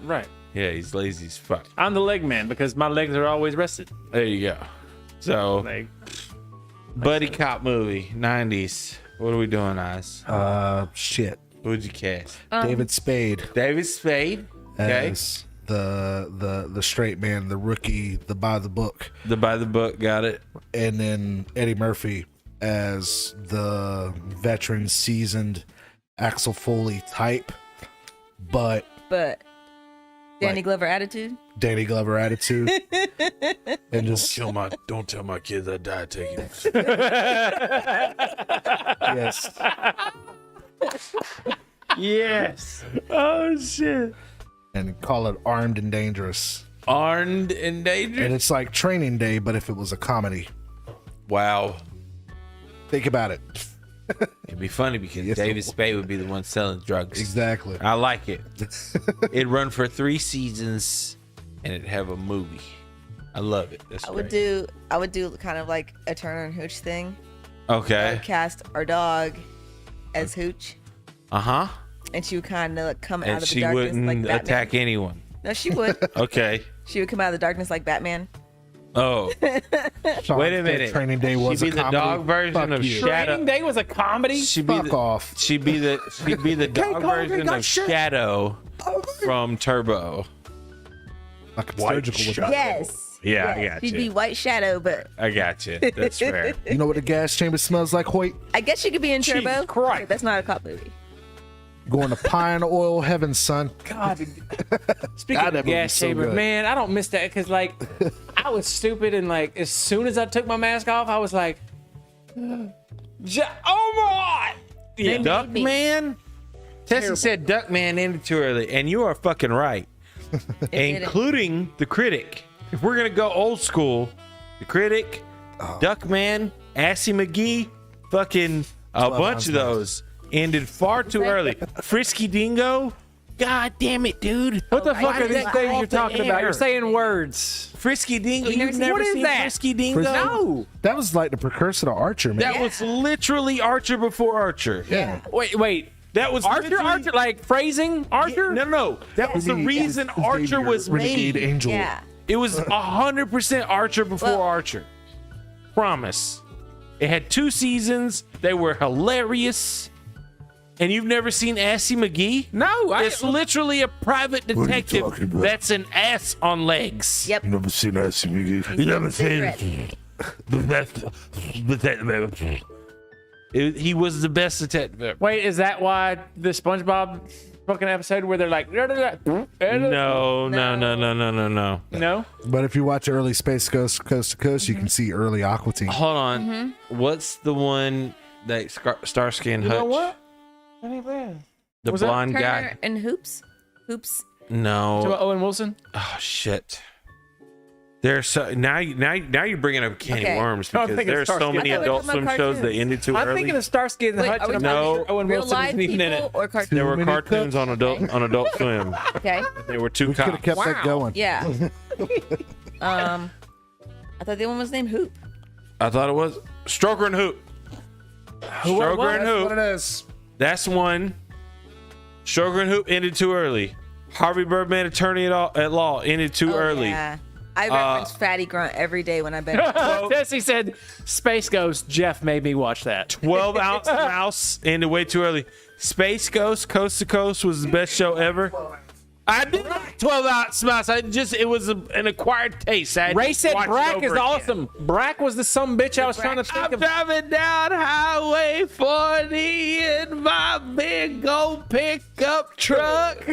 right. Yeah, he's lazy as fuck. I'm the leg man because my legs are always rested. There you go. So, Like, buddy cop movie, 90s. What are we doing, Oz? Shit. Who'd you cast? David Spade David Spade. Okay. as the straight man, the rookie, the by the book, The by the book, got it. and then Eddie Murphy as the veteran, seasoned Axel Foley type, but But Danny Like- Glover attitude. Danny Glover attitude, and just Don't tell my kids I died taking it. yes, yes. Oh shit. and call it Armed and Dangerous, Armed and and dangerous. it's like Training Day, but if it was a comedy. Wow. Think about it. It'd be funny because Yes, David it Spade would be the one selling drugs. Exactly. I like it. It'd run for 3 seasons and it'd have a movie. I love it. That's I would great. do kind of like a Turner and Hooch thing. I Okay. would cast our dog as Hooch, Uh-huh. and she would kind of come out And of the she darkness wouldn't like Batman. attack anyone. No, she would. Okay. She would come out of the darkness like Batman. Oh. Sean Wait a said minute. Training Day was She'd be a the comedy. dog version Fuck of you. Shadow. Training Day was a comedy. She'd be Fuck the, off. She'd be the dog version of Shadow from Turbo. Like White surgical with shot. that. Yes. Yeah, I yes. got She'd you. be White Shadow, but I got you. That's fair. You know what a gas chamber smells like, Hoyt? I guess she could be in Jesus Turbo. Christ. Okay, that's not a cop movie. Going to pine oil heaven, son. God. Speaking God, of that movie's gas so chamber, good. man, I don't miss that because like I was stupid and like as soon as I took my mask off, I was like, oh my! Yeah. Duckman? Tessie said Duckman ended too early, and you are fucking right. didn't. Including the Critic. If we're gonna go old school, the Critic, Duckman, Assy McGee, fucking a bunch of those ended far too early. Frisky Dingo, god damn it, dude. What the I fuck are did these that things off you're the talking about? air. You're saying words. Frisky Dingo, never you've seen- never What is seen that? Frisky Dingo? Frisky- No. That was like the precursor to Archer, man. That was literally Archer before Archer. Yeah. Wait. That was Archer, literally- Archer, like phrasing Archer? No. That was the He- reason his Archer Xavier was Renegade made. Angel. Yeah. It was 100% Archer before Well- Archer. Promise. It had 2 seasons. They were hilarious. And you've never seen Assy McGee? No, It's literally a private are you detective talking about? that's an ass on legs. Yep. You never seen that, McGee? You never Cigarette. seen the best detective. He was the best detective ever. Wait, is that why the SpongeBob fucking episode where they're like, No. No? But if you watch early Space Ghost Coast to Coast, you can see early Aqua Teen. Hold on. What's the one that Starsky and You Hutch? know what? That ain't bad. The Was that blonde Turner guy? and Hoops. Hoops. To No. Owen Wilson? Oh shit. There's so now you're bringing up candy Okay. worms I'm because thinking there's so Starsky. many I thought we Adult were Swim talking shows that cartoons. ended too I'm early. thinking of Starsky and the Wait, Hutch. are we and No. talking Owen real Wilson live wasn't even in people it. or cartoons? There were many cartoons on Adult Swim. Okay. They were 2 We could have cops. kept that going. Yeah. I thought the one was named Hoop. I thought it was Stroker and Hoop. Stroker and That's Hoop. what it is. That's one. Stroker and Hoop ended too early. Harvey Birdman, Attorney at Law, ended too early. Yeah. I reference Fatty Grunt every day when I bet. Tessie said, Space Ghost. Jeff made me watch that. 12-ounce mouse ended way too early. Space Ghost, Coast to Coast was the best show ever. I did like 12-ounce mouse. It was an acquired taste. I had Ray to said watch it Brack over is again. awesome. Brack was the some bitch I was trying to think I'm of. driving down Highway 40 in my big old pickup truck.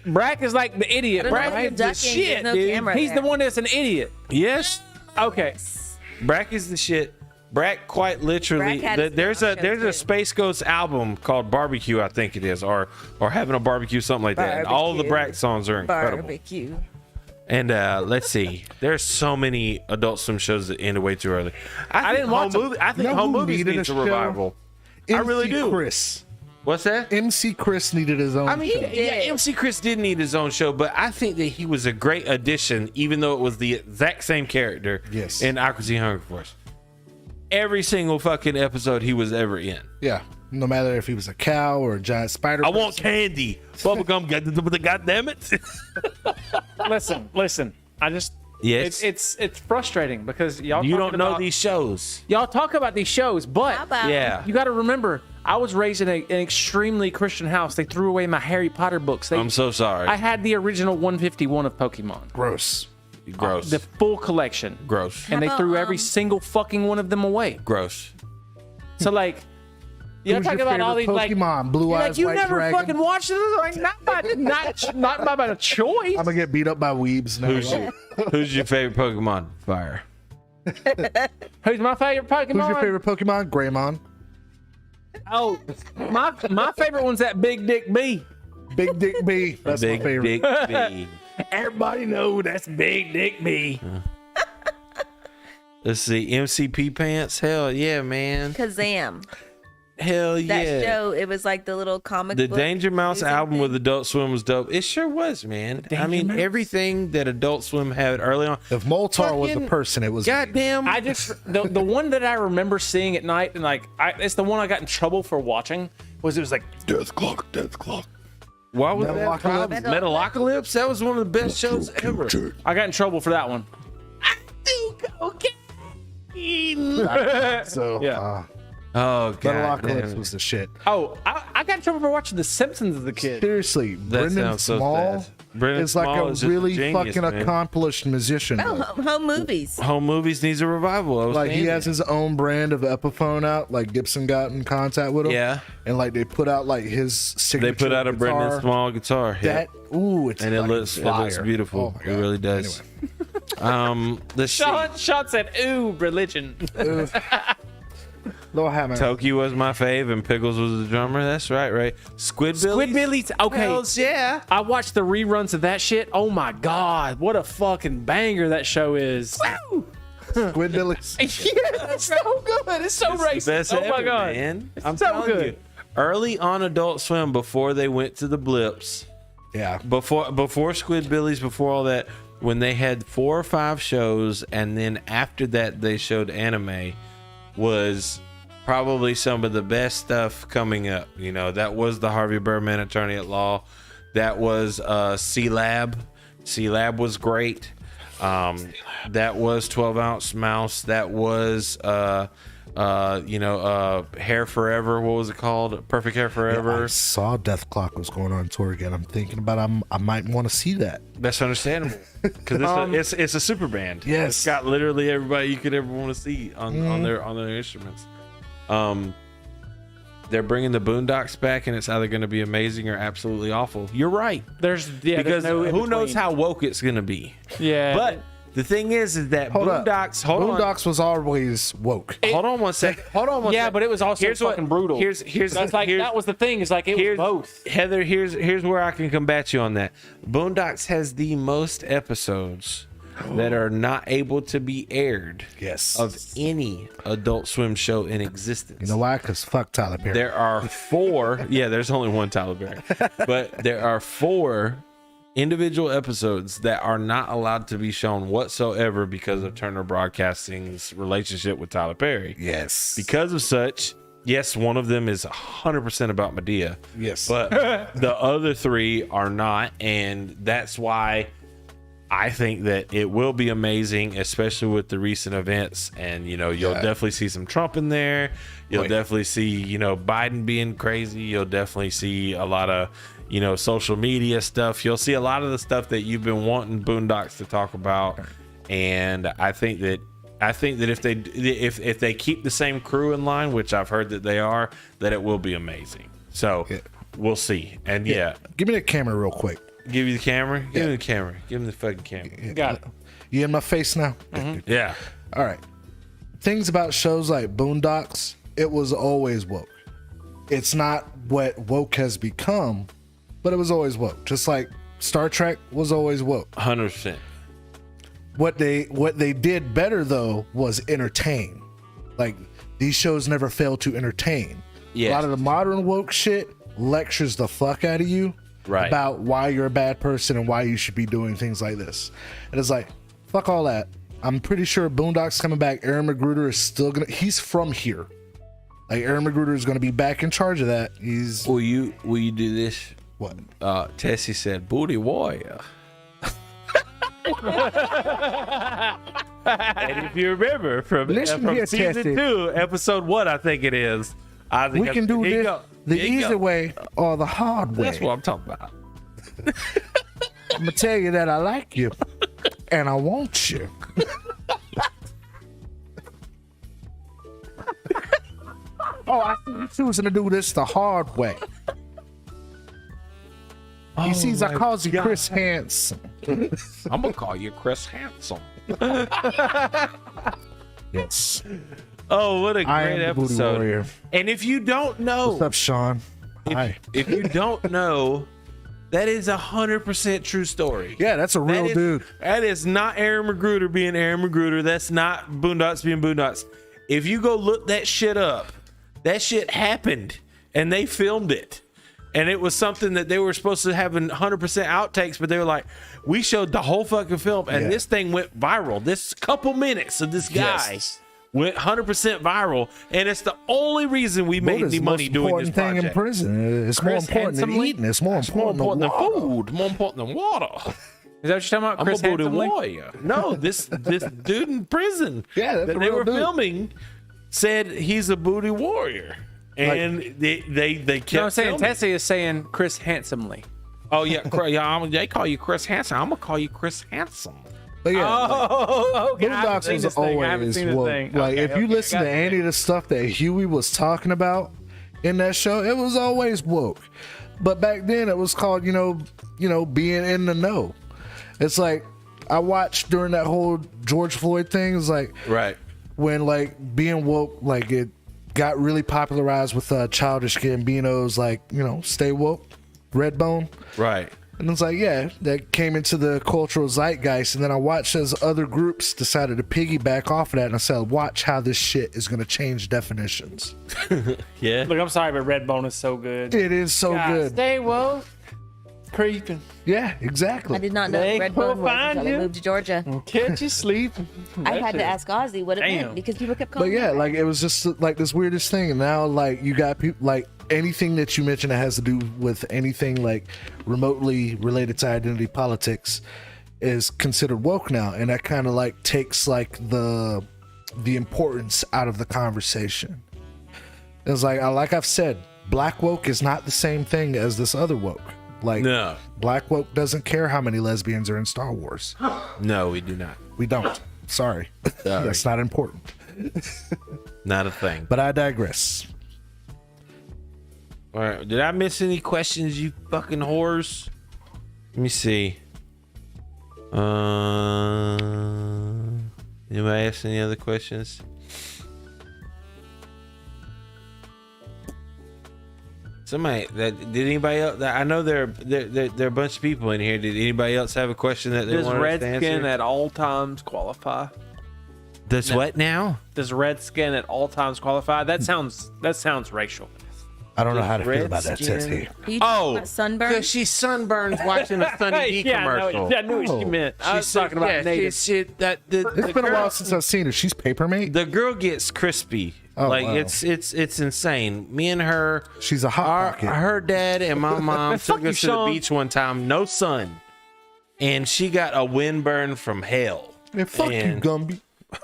Brack is like the idiot. I don't know Brack why is you're the ducking, shit, there's no dude. camera He's there. the one that's an idiot. Yes, Okay. Brack is the shit. Brack quite literally. Brack had his There's own a show, there's too. a Space Ghost album called Barbecue, I think it is, or having a barbecue, something like that. And all of the Barbecue. Brack songs are incredible. Barbecue. And let's see, there's so many Adult Swim shows that ended way too early. I didn't watch them. I think You know home who movies needed needs a a show? revival. I really MC do. Chris. What's that? MC Chris needed his own. I mean, show. yeah, MC Chris did need his own show, but I think that he was a great addition, even though it was the exact same character Yes. in Aqua Teen Hunger Force. Every single fucking episode he was ever in. Yeah. No matter if he was a cow or a giant spider. I want candy. Bubblegum, goddamn it. Listen. I just Yes. it's frustrating because y'all You talking don't know about- these shows. Y'all talk about these shows, but How about Yeah. you got to remember, I was raised in an extremely Christian house. They threw away my Harry Potter books. I'm so sorry. I had the original 151 of Pokemon, Gross. Gross. the full collection, Gross. and they How threw about, every single fucking one of them away. Gross. So like, y'all Who's talking your about all these favorite like, Pokemon? Blue you're Eyes like you White never Dragon? fucking watched this, like not by a choice. I'm gonna get beat up by weebs now. Who's your favorite Pokemon? Fire. Who's my favorite Pokemon? Who's your favorite Pokemon? Greymon. Oh, my favorite one's that Big Dick B. Big Dick B. That's Big my favorite. Dick B. Everybody know that's Big Dick B. Let's see, MCP pants. Hell yeah, man. Kazam. Hell That yeah. show, it was like the little comic The book Danger Mouse using album thing. with Adult Swim was dope. It sure was, man. I mean, everything that Adult Swim had early on. If Moltar was a Fucking person, it was Goddamn. I just the one that I remember seeing at night, and like it's the one I got in trouble for watching. Was it was like Death Clock, Death Clock. Why was that? Metalocalypse? Metalocalypse? That was one of the best shows ever. I got in trouble for that one. So Yeah. Oh, God. Metalocalypse damn. was the shit. Oh, I got in trouble for watching The Simpsons as a kid. Seriously, That Brendan sounds so Small sad. Brendan is like Small a is just a really genius, fucking man. accomplished musician. Oh, though. home movies. Home Movies needs a revival. I was Like he saying has that. his own brand of Epiphone out. Like Gibson got in contact with him. Yeah. And like they put out like his signature. They put out a guitar. Brendan Small guitar. Yeah. That it's And it fucking looks fire. beautiful. Oh my It God. really does. Let's see. Sean said, "Ooh, religion." Lord have mercy. Toki was my fave, and Pickles was the drummer. That's right. Squidbillies. Squidbillies. Okay. Hells yeah. I watched the reruns of that shit. Oh my god, what a fucking banger that show is. Squidbillies. Yeah, it's so good. It's so racist. Best Oh my ever, god. man. It's I'm so telling good. you. Early on Adult Swim, before they went to the blips, Yeah. before Squidbillies, before all that, when they had 4 or 5 shows, and then after that they showed anime, was probably some of the best stuff coming up. You know, that was the Harvey Birdman Attorney at Law. That was C-Lab. C-Lab was great. That was 12 Ounce Mouse. That was Hair Forever. What was it called? Perfect Hair Forever. I saw Death Clock was going on tour again. I'm thinking about I might want to see that. That's understandable because it's a super band. Yes. It's got literally everybody you could ever want to see on their instruments. They're bringing the Boondocks back, and it's either going to be amazing or absolutely awful. You're right, There's because no in who knows between. how woke it's going to be. Yeah, But the thing is that Hold up. Boondocks. Hold on. Boondocks was always woke. Hold on one second. Hold on one yeah, second. but it was also fucking brutal. Here's That's like here's- that was the thing. Is like it was here's both. Heather. Here's where I can combat you on that. Boondocks has the most episodes that are not able to be aired Yes. of any Adult Swim show in existence. You know why? Because fuck Tyler Perry. There are 4. Yeah, there's only one Tyler Perry, but there are 4 individual episodes that are not allowed to be shown whatsoever because of Turner Broadcasting's relationship with Tyler Perry. Yes. Because of such, yes, one of them is 100% about Medea. Yes. But the other 3 are not, and that's why I think that it will be amazing, especially with the recent events. And you'll definitely see some Trump in there. You'll definitely see Biden being crazy. You'll definitely see a lot of social media stuff. You'll see a lot of the stuff that you've been wanting Boondocks to talk about. And I think that if they keep the same crew in line, which I've heard that they are, that it will be amazing. So we'll see. And Give me the camera real quick. give you the camera. Give me the camera. Give me the fucking camera. Got it. You in my face now? Yeah. All right. Things about shows like Boondocks, it was always woke. It's not what woke has become, but it was always woke. Just like Star Trek was always woke. 100%. What they did better though was entertain. Like these shows never fail to entertain. Yes. A lot of the modern woke shit lectures the fuck out of you Right. about why you're a bad person and why you should be doing things like this. And it's like, fuck all that. I'm pretty sure Boondocks coming back. Aaron Magruder is still he's from here. Like Aaron Magruder is gonna be back in charge of that. He's Will you do this? what? Tessie said, "Booty warrior." And if you remember from Listen here, season Tessie. 2, episode 1, I think it is. I think We can do here you this go. the Here you easy go. way or the hard way. That's what I'm talking about. I'm gonna tell you that I like you and I want you. Oh, I see you choosing to do this the hard way. He sees I calls you Chris Hansen. I'm gonna call you Chris Handsome. Yes. Oh, what a I am great the booty episode! warrior. And if you don't know, What's up, Sean? Hi. if you don't know That is 100% true story. Yeah, that's a real dude. That is not Aaron Magruder being Aaron Magruder. That's not Boondocks being Boondocks. If you go look that shit up, that shit happened and they filmed it. And it was something that they were supposed to have 100% outtakes, but they were like, we showed the whole fucking film and this thing went viral. This couple minutes of this guy went 100% viral, and it's the only reason we made any money doing this project. Thing in prison. It's more important than eating. It's more important than food. More important than water. Is that what you're talking about, Chris I'm a booty Handsomely? warrior. No, this dude in prison that's that a they real were dude. filming said he's a booty warrior, and they kept. No, I'm saying filming. Tessie is saying Chris Handsomely. Oh yeah, they call you Chris Handsome. I'm gonna call you Chris Handsome. But yeah, Oh, okay. I haven't Boondocks seen was this thing. I haven't always seen this woke. thing. Like Okay, if you okay, listen to gotcha. any of the stuff that Huey was talking about in that show, it was always woke. But back then it was called, you know, being in the know. It's like I watched during that whole George Floyd thing. It's like Right. when like being woke, like it got really popularized with Childish Gambino's like, you know, stay woke, Redbone. Right. And it's like, yeah, that came into the cultural zeitgeist. And then I watched as other groups decided to piggyback off of that. And I said, watch how this shit is going to change definitions. Yeah. Look, I'm sorry, but Redbone is so good. It is so good. Stay woke. Creeping. Yeah, exactly. I did not know They Redbone will was find until I you. moved to Georgia. Catch you sleeping. I had to ask Ozzy what it Damn. meant because people kept But calling yeah, me. like it was just like this weirdest thing. And now like you got people like anything that you mention that has to do with anything like remotely related to identity politics is considered woke now. And that kind of like takes like the importance out of the conversation. It's like I've said, black woke is not the same thing as this other woke. Like No. black woke doesn't care how many lesbians are in Star Wars. No, we do not. We don't. Sorry. That's not important. Not a thing. But I digress. All right. Did I miss any questions, you fucking whores? Let me see. Anybody ask any other questions? Somebody did anybody else? I know there are a bunch of people in here. Did anybody else have a question that they Does wanted us to Redskin answer? at all times qualify? Does what now? Does Redskin at all times qualify? That sounds racial. I don't know how to feel about that, Redskin. Tetsy. Are you talking Oh, about sunburn? because she sunburns watching a Sunny D commercial. I knew what she meant. I was talking about native. It's been a while since I've seen her. She's Papermate. The girl gets crispy. Oh, like wow. it's insane. Me and her, She's a hot pocket. her dad and my mom Fuck took you, us to the Sean. beach one time, no sun, and she got a windburn from hell. Hey, fuck you, And Gumby.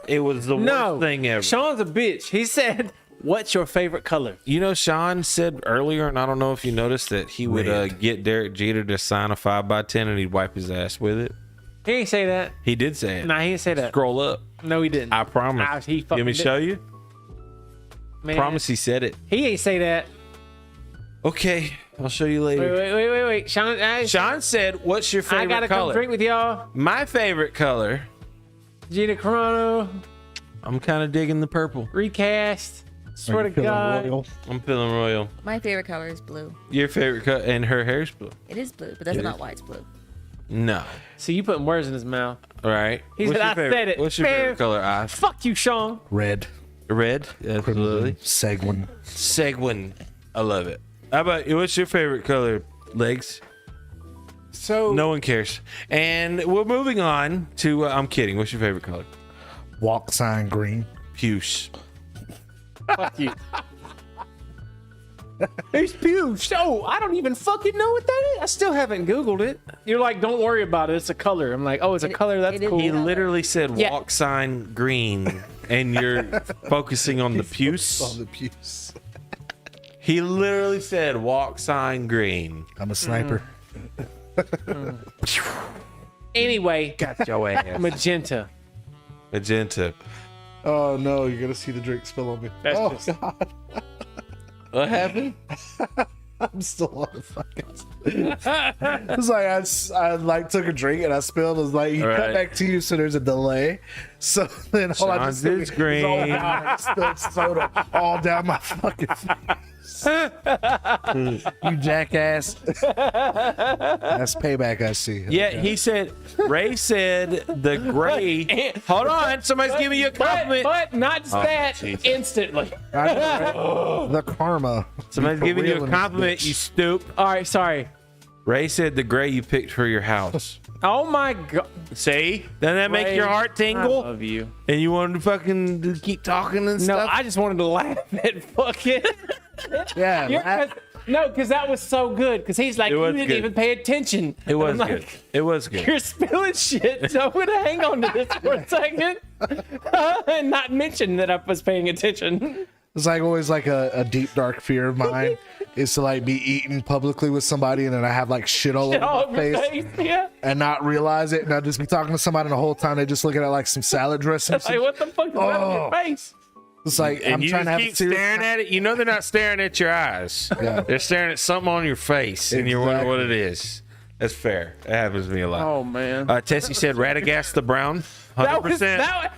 It was the No, worst thing ever. Sean's a bitch. He said, "What's your favorite color?" You know, Sean said earlier, and I don't know if you noticed that he would get Derek Jeter to sign a 5x10 and he'd wipe his ass with it. He ain't say that. He did say it. Nah, he didn't say that. Scroll up. No, he didn't. I promise. Ah, he You want me to fucking show you? Man, Promise he said it. He ain't say that. Okay, I'll show you later. Wait. Sean, Sean said, "What's your I favorite gotta color?" come drink with y'all. My favorite color. Gina Carano, I'm kind of digging the purple. recast. Swear Are to you feeling God. royal? I'm feeling royal. My favorite color is blue. Your favorite color, and her hair's blue. It is blue, but that's not why it's blue. No. See, you putting words in his mouth. All right. He What's said, your "I favorite- said it." What's your Man. favorite color? I Fuck you, Sean. Red. red. Absolutely. Seguin. Seguin. I love it. How about you? What's your favorite color? Legs. So No one cares. And we're moving on to. I'm kidding. What's your favorite color? Walk sign green. Puce. fuck you. It's pews. So I don't even fucking know what that is. I still haven't Googled it. You're like, don't worry about it. It's a color. I'm like, oh, it's a color. That's it is cool. He color. literally said Yeah. walk sign green, and you're focusing on the puce. On the pews. He literally said walk sign green. I'm a sniper. Anyway, Got your ass. magenta. Magenta. Oh no, you're gonna see the drink spill on me. That's oh just- god, What happened? I'm still on the fucking. It's like I like took a drink and I spilled. It was like you cut Right. back to you, so there's a delay. So then all I just Sean's is green. I spilled soda all down my fucking face. You jackass. That's payback, I see. Yeah, he said, Ray said the gray. Hold on, somebody's giving you a compliment. But not just that, Jesus. instantly. I know, right? The karma. Somebody's Be for giving you real a in this compliment, bitch. you stoop. All right, sorry. Ray said the gray you picked for your house. Oh my god. See? Doesn't that make Ray, your heart I tingle? love you. And you wanted to fucking keep talking and No, stuff? I just wanted to laugh at fucking. Yeah. No, because that was so good. Because he's like, It you was didn't good. even pay attention. It was And I'm good. like, It was good. You're spilling shit, so I'm gonna hang on to this for a second and not mention that I was paying attention. It's like always like a deep dark fear of mine is to like be eaten publicly with somebody and then I have like shit all over All my your face face, yeah. and not realize it, and I'll just be talking to somebody and the whole time they just looking at like some salad dressing. Like, what the fuck is that on your face? It's like And I'm you trying just to have keep a serious staring at it. You know they're not staring at your eyes. Yeah. They're staring at something on your face, and you're wondering what it Exactly. is. That's fair. That happens to me a lot. Oh man. Tessie said Radagast the Brown. 100%. That was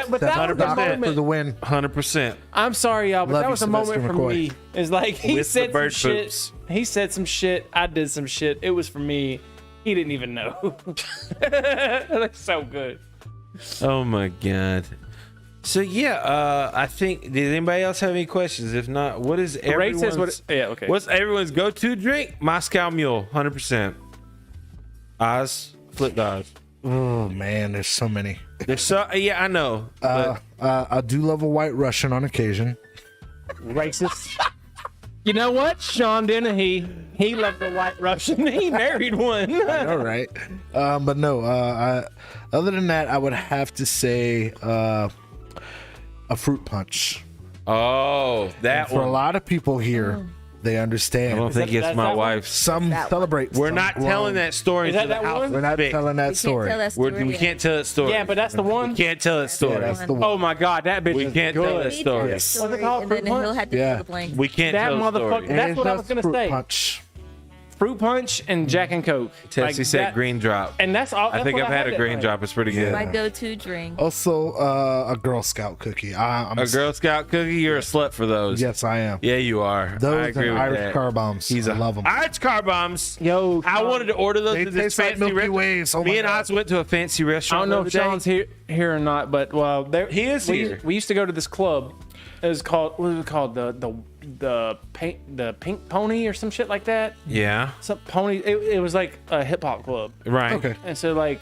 but that was a 100% for the moment. win. 100%. I'm sorry, y'all, but Love that you, was a moment Sylvester for McCoy. me. It's like he With the said some bird shit. poops. He said some shit. I did some shit. It was for me. He didn't even know. That's so good. Oh my god. So yeah, I think. Did anybody else have any questions? If not, what is Ray everyone's? says what? Yeah, okay. What's everyone's go-to drink? Moscow Mule, 100%. Oz, flip Oz. Oh man, there's so many. There's so yeah, I know. But I do love a white Russian on occasion. Racist. You know what? Sean Dennehy, he loved a white Russian. He married one. All right, but no. Other than that, I would have to say a fruit punch. oh, that For a one. lot of people here, they I understand. don't think that- it's my that one? wife's. Some That one. celebrate. We're some not grow. telling that story. Is that until the that house one? is We're not big. telling that We story. can't tell that story. We yet. can't tell that story. Yeah, but that's the we one. can't tell that Yeah, story. that's the one. Oh my god, that bitch We is can't tell good. that story. Yes. What's it called? And then Fruit punch? he'll have to Yeah. fill the blank. We can't That tell the story. motherfucker- That's It's what I was just gonna fruit say. Punch. Fruit punch and Jack and Coke. Tessie Like said that- green drop. And that's all. I think I've had a green drop. It's pretty good. My go-to drink. Also, a Girl Scout cookie. I'm A Girl Scout cookie. You're a slut for those. Yes, I am. Yeah, you are. Those I agree and with Irish that. car bombs. He's I a love them. Irish car bombs. Yo, I wanted to order those They at this taste like fancy Milky restaurant. Ways. Oh Me my and God. Oz went to a fancy I restaurant. don't know if the other Sean's day. here or not, but well, there He is we, here. We used to go to this club. It was called what was it called? The Pink Pony or some shit like that. Yeah. Some pony. It was like a hip hop club, Right. Okay. and so like,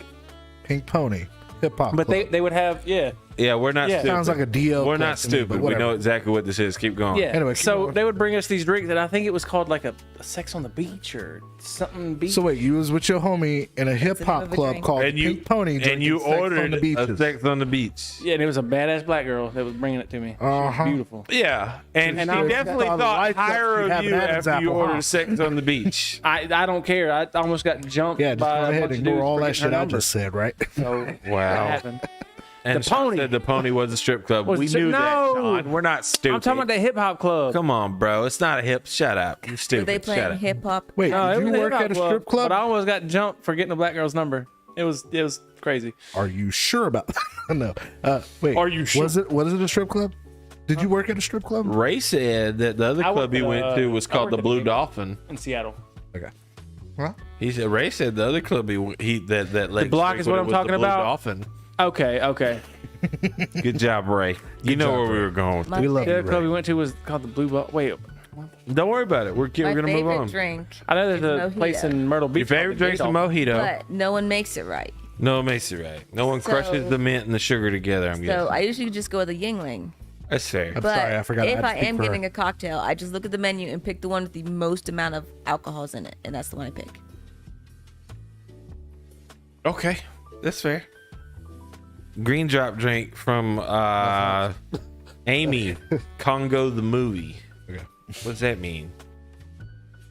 Pink Pony. Hip hop. but club. they would have Yeah, we're not Yeah. stupid. Sounds like a DL. We're club not to me, but stupid. We whatever. know exactly what this is. Keep going. yeah. Anyway, keep so going. they would bring us these drinks, and I think it was called like a sex on the beach or something. Beach. So wait, you was with your homie in a hip the name hop of a club drink. called And you Pink Pony, and you drinking sex ordered on the a beaches. sex on the beach. yeah, and it was a badass black girl that was bringing it to me. She was Uh-huh. beautiful. Yeah, and And she I was- definitely all the thought life that higher you of have you in Adam's after you apple, ordered huh? sex on the beach. I don't care. I almost got jumped Yeah, just by go a ahead bunch and of dudes ignore all for that getting her shit I number. just said, right? So that Wow. happened. And The Sean Pony. said the pony was a strip club. Was We it strip- knew No. that, Sean. We're not stupid. I'm talking about the hip hop club. Come on, bro. It's not a hip. Shut up. You're Were stupid. they Shut playing up. hip hop? Wait, No, it did was you a work hip-hop at a strip club? But I almost got jumped for getting a black girl's number. It was crazy. Are you sure about that? No. Wait. Are you sure? Was it a strip club? Did you work at a strip club? Ray said that the other I club worked he at, went to was I called worked the at Blue Big- Dolphin. In Seattle. Okay. Well, He said Ray said the other club that Lake block Street is what was I'm the talking Blue about? Dolphin. Okay. Good job, Ray. You know job, where we Ray. were going. with My we love The you, other club Ray. we went to was called the Blue Ball. Wait, it. Don't worry about it. We're My gonna move favorite on. drink, I know there's It's a mojito. place in Myrtle Beach. Your favorite called the drink's a Gay Dolphin. mojito. but no one makes it right. No, it makes it right. No one crushes So- the mint and the sugar together. I'm So guessing. I usually just go with a Yingling. That's fair. I'm But sorry, I forgot. if had to I speak am for her. getting a cocktail, I just look at the menu and pick the one with the most amount of alcohols in it, and that's the one I pick. Okay, that's fair. Green drop drink from Amy Congo the movie. Okay. What does that mean?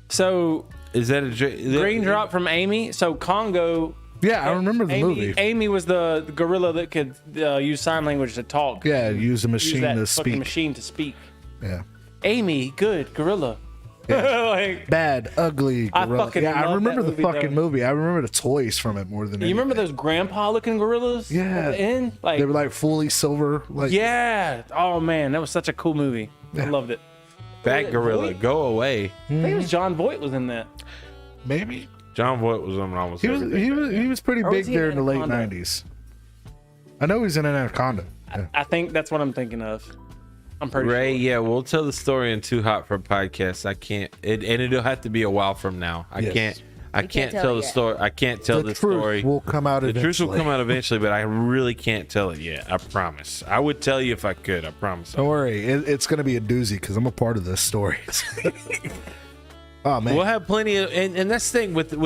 So Is that a drink? green drop from Amy. So Congo. Yeah, I remember the movie. Amy was the gorilla that could use sign language to talk. Yeah, use a Use machine that to fucking speak. machine to speak. Yeah. Amy, good gorilla. Like, Bad, ugly. I Gorilla. fucking Yeah, I love remember that the movie, fucking though. movie. I remember the toys from it more than you anything. remember those grandpa-looking gorillas? Yeah. At the end? Like, They were like fully silver. Like yeah. Oh man, that was such a cool movie. I loved it. Fat gorilla, go away. I think it was John Voight was in that. maybe John Voight was on almost he was everything. he was pretty Or was big he in there in the late Anaconda? '90s. I know he's in an Anaconda. Yeah. I think that's what I'm thinking of. I'm pretty Ray, sure. yeah, we'll tell the story in Too Hot for a Podcast. I can't, and it'll have to be a while from now. I Yes. can't tell tell it the yet. story. I can't tell The the truth story. will come out The eventually. truth will come out eventually, but I really can't tell it yet. I promise. I would tell you if I could. I promise. Don't worry, it's going to be a doozy because I'm a part of this story. Oh man, We'll have plenty of, and that's the thing with the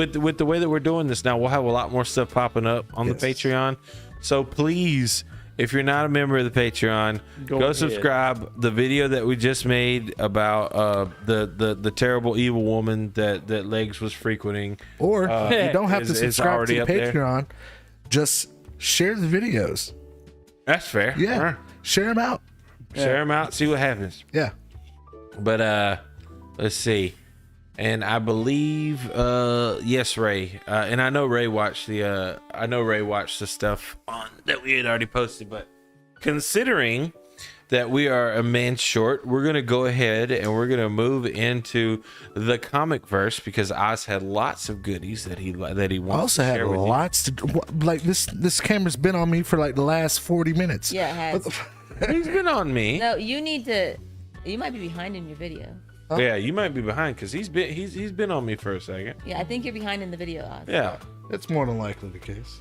way that we're doing this now. We'll have a lot more stuff popping up on Yes. the Patreon. So please, if you're not a member of the Patreon, Go go ahead. subscribe. The video that we just made about the terrible evil woman that Legs was frequenting. or you don't have to is subscribe to already the up there. Patreon. Just share the videos. That's fair. Yeah, share them out. Share them out. See what happens. Yeah, But let's see. And I believe yes, Ray. And I know Ray watched the stuff on that we had already posted, but considering that we are a man short, we're gonna go ahead and we're gonna move into the comic verse because Oz had lots of goodies that he I wants also to had share with you. lots to do. Like this camera's been on me for like the last 40 minutes. Yeah, it has. He's been on me. No, you need to. You might be behind in your video. Yeah, you might be behind because he's been on me for a second. Yeah, I think you're behind in the video, Oz. Yeah. It's more than likely the case.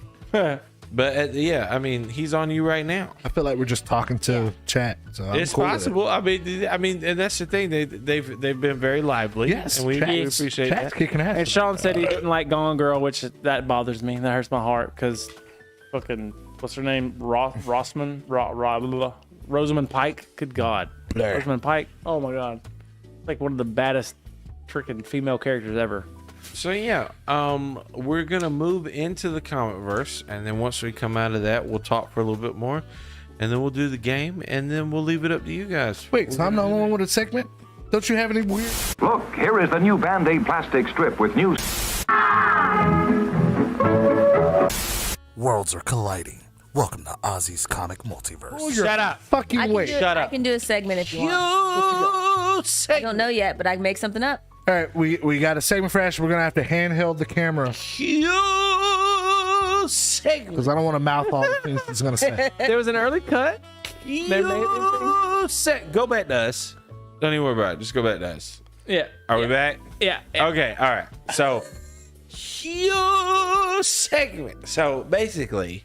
But yeah, I mean, he's on you right now. I feel like we're just talking to chat. So I'm It's cool with it. possible. I mean, and that's the thing. They've been very lively. Yes, and we chat's- appreciate chat's that. kicking ass. And Sean said he didn't like Gone Girl, which that bothers me. That hurts my heart because fucking what's her name? Rosamund Pike. Good God, Blair. Rosamund Pike. Oh my God, like one of the baddest freaking female characters ever. So yeah, we're gonna move into the comic verse, and then once we come out of that, we'll talk for a little bit more, and then we'll do the game, and then we'll leave it up to you guys. Wait, so I'm the only one with a segment? Don't you have any weird? Look, here is the new Band-Aid plastic strip with new... Worlds are colliding. Welcome to Ozzy's Comic Multiverse. Shut up! Fucking I can wait. do it. Shut I up. can do a segment if you want. I don't know yet, but I can make something up. All right, we got a segment for Ash. We're gonna have to handheld the camera Segment. because I don't want to mouth all the things he's gonna say. There was an early cut. Go back to us. Don't even worry about it. Just go back to us. Yeah. Are we back? Yeah. Okay, all right. So, huge segment. So basically,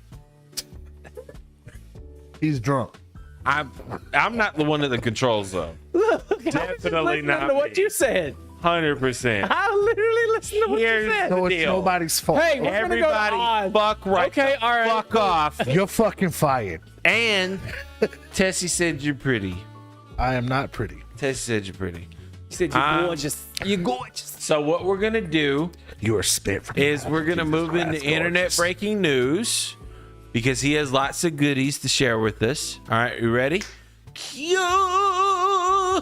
He's drunk. I'm not the one that controls though. Definitely Listen not. to what me. you said. 100%. I literally listened to what Here's you said. So it's deal. nobody's fault. Hey, we're gonna go Everybody, on. fuck right. Okay, the all right. Fuck off. You're fucking fired. And Tessie said you're pretty. I am not pretty. Tessie said you're pretty. You said you're Ah. gorgeous. You're gorgeous. So what we're gonna do You are spit from is we're gonna move into Christ, internet gorgeous. breaking news because he has lots of goodies to share with us. All right, you ready? Q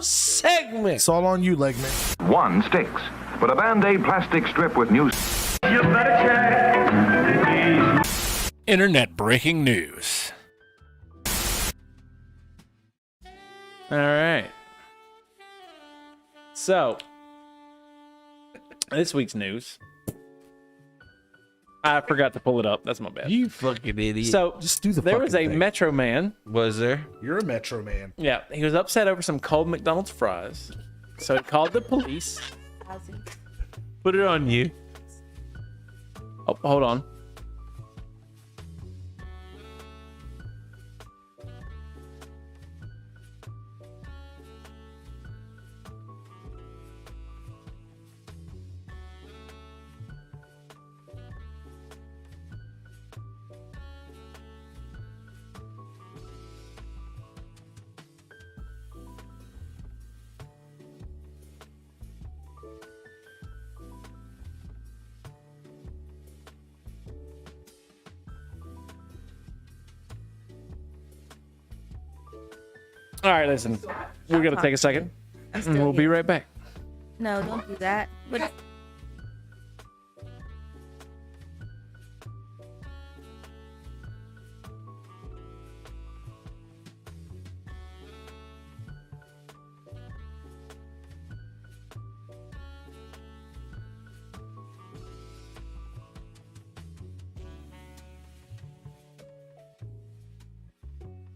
segment. It's all on you, Legman. One sticks, but a Band-Aid plastic strip with new... Internet breaking news. All right. So, this week's news. I forgot to pull it up. That's my bad. You fucking idiot. So, Just do the there was a fucking thing. Metro Man. Was there? You're a Metro man. Yeah, he was upset over some cold McDonald's fries. So he called the police. Put it on you. Oh, hold on. All right, listen. We're going to take a second. And we'll be right back. No, don't do that. But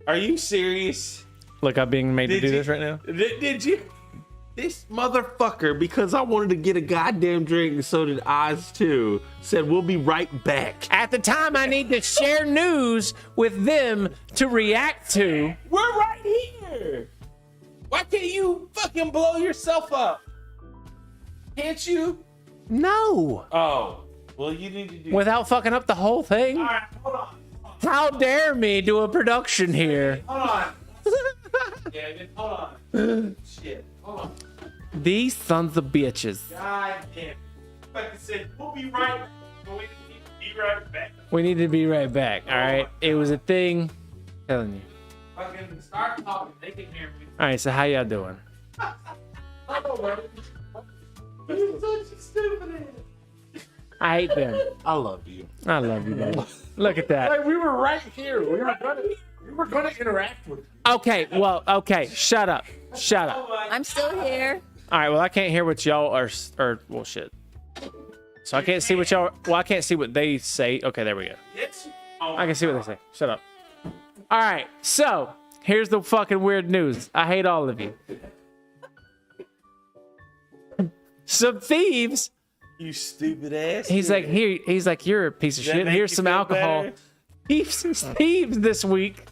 Are you serious? Look, I'm being made to do this right now. Did you? This motherfucker, because I wanted to get a goddamn drink, and so did Oz too, said we'll be right back. At the time, I need to share news with them to react to. We're right here. Why can't you fucking blow yourself up? Can't you? No. Oh, well, you need to do. Without fucking up the whole thing. All right, hold on. How dare me do a production here? Hold on. Yeah, hold on. Shit. Hold on. These sons of bitches. God damn. Like I said, we'll be right back. We need to be right back. We need to be right back. All right. It was a thing. Telling you. Fucking start talking. They can hear me. All right. So how y'all doing? You're such a stupid ass. I hate them. I love you. I love you, baby. Look at that. Like we were right here. We were gonna interact with you. Okay. Well. Okay. Shut up. Shut up. I'm still here. All right. Well, I can't hear what y'all are. Well, shit. So I can't see what y'all. Well, I can't see what they say. Okay. There we go. I can see what they say. Shut up. All right. So here's the fucking weird news. I hate all of you. Some thieves. You stupid ass. He's like, here. He's like, you're a piece of shit. Here's some alcohol. Thieves this week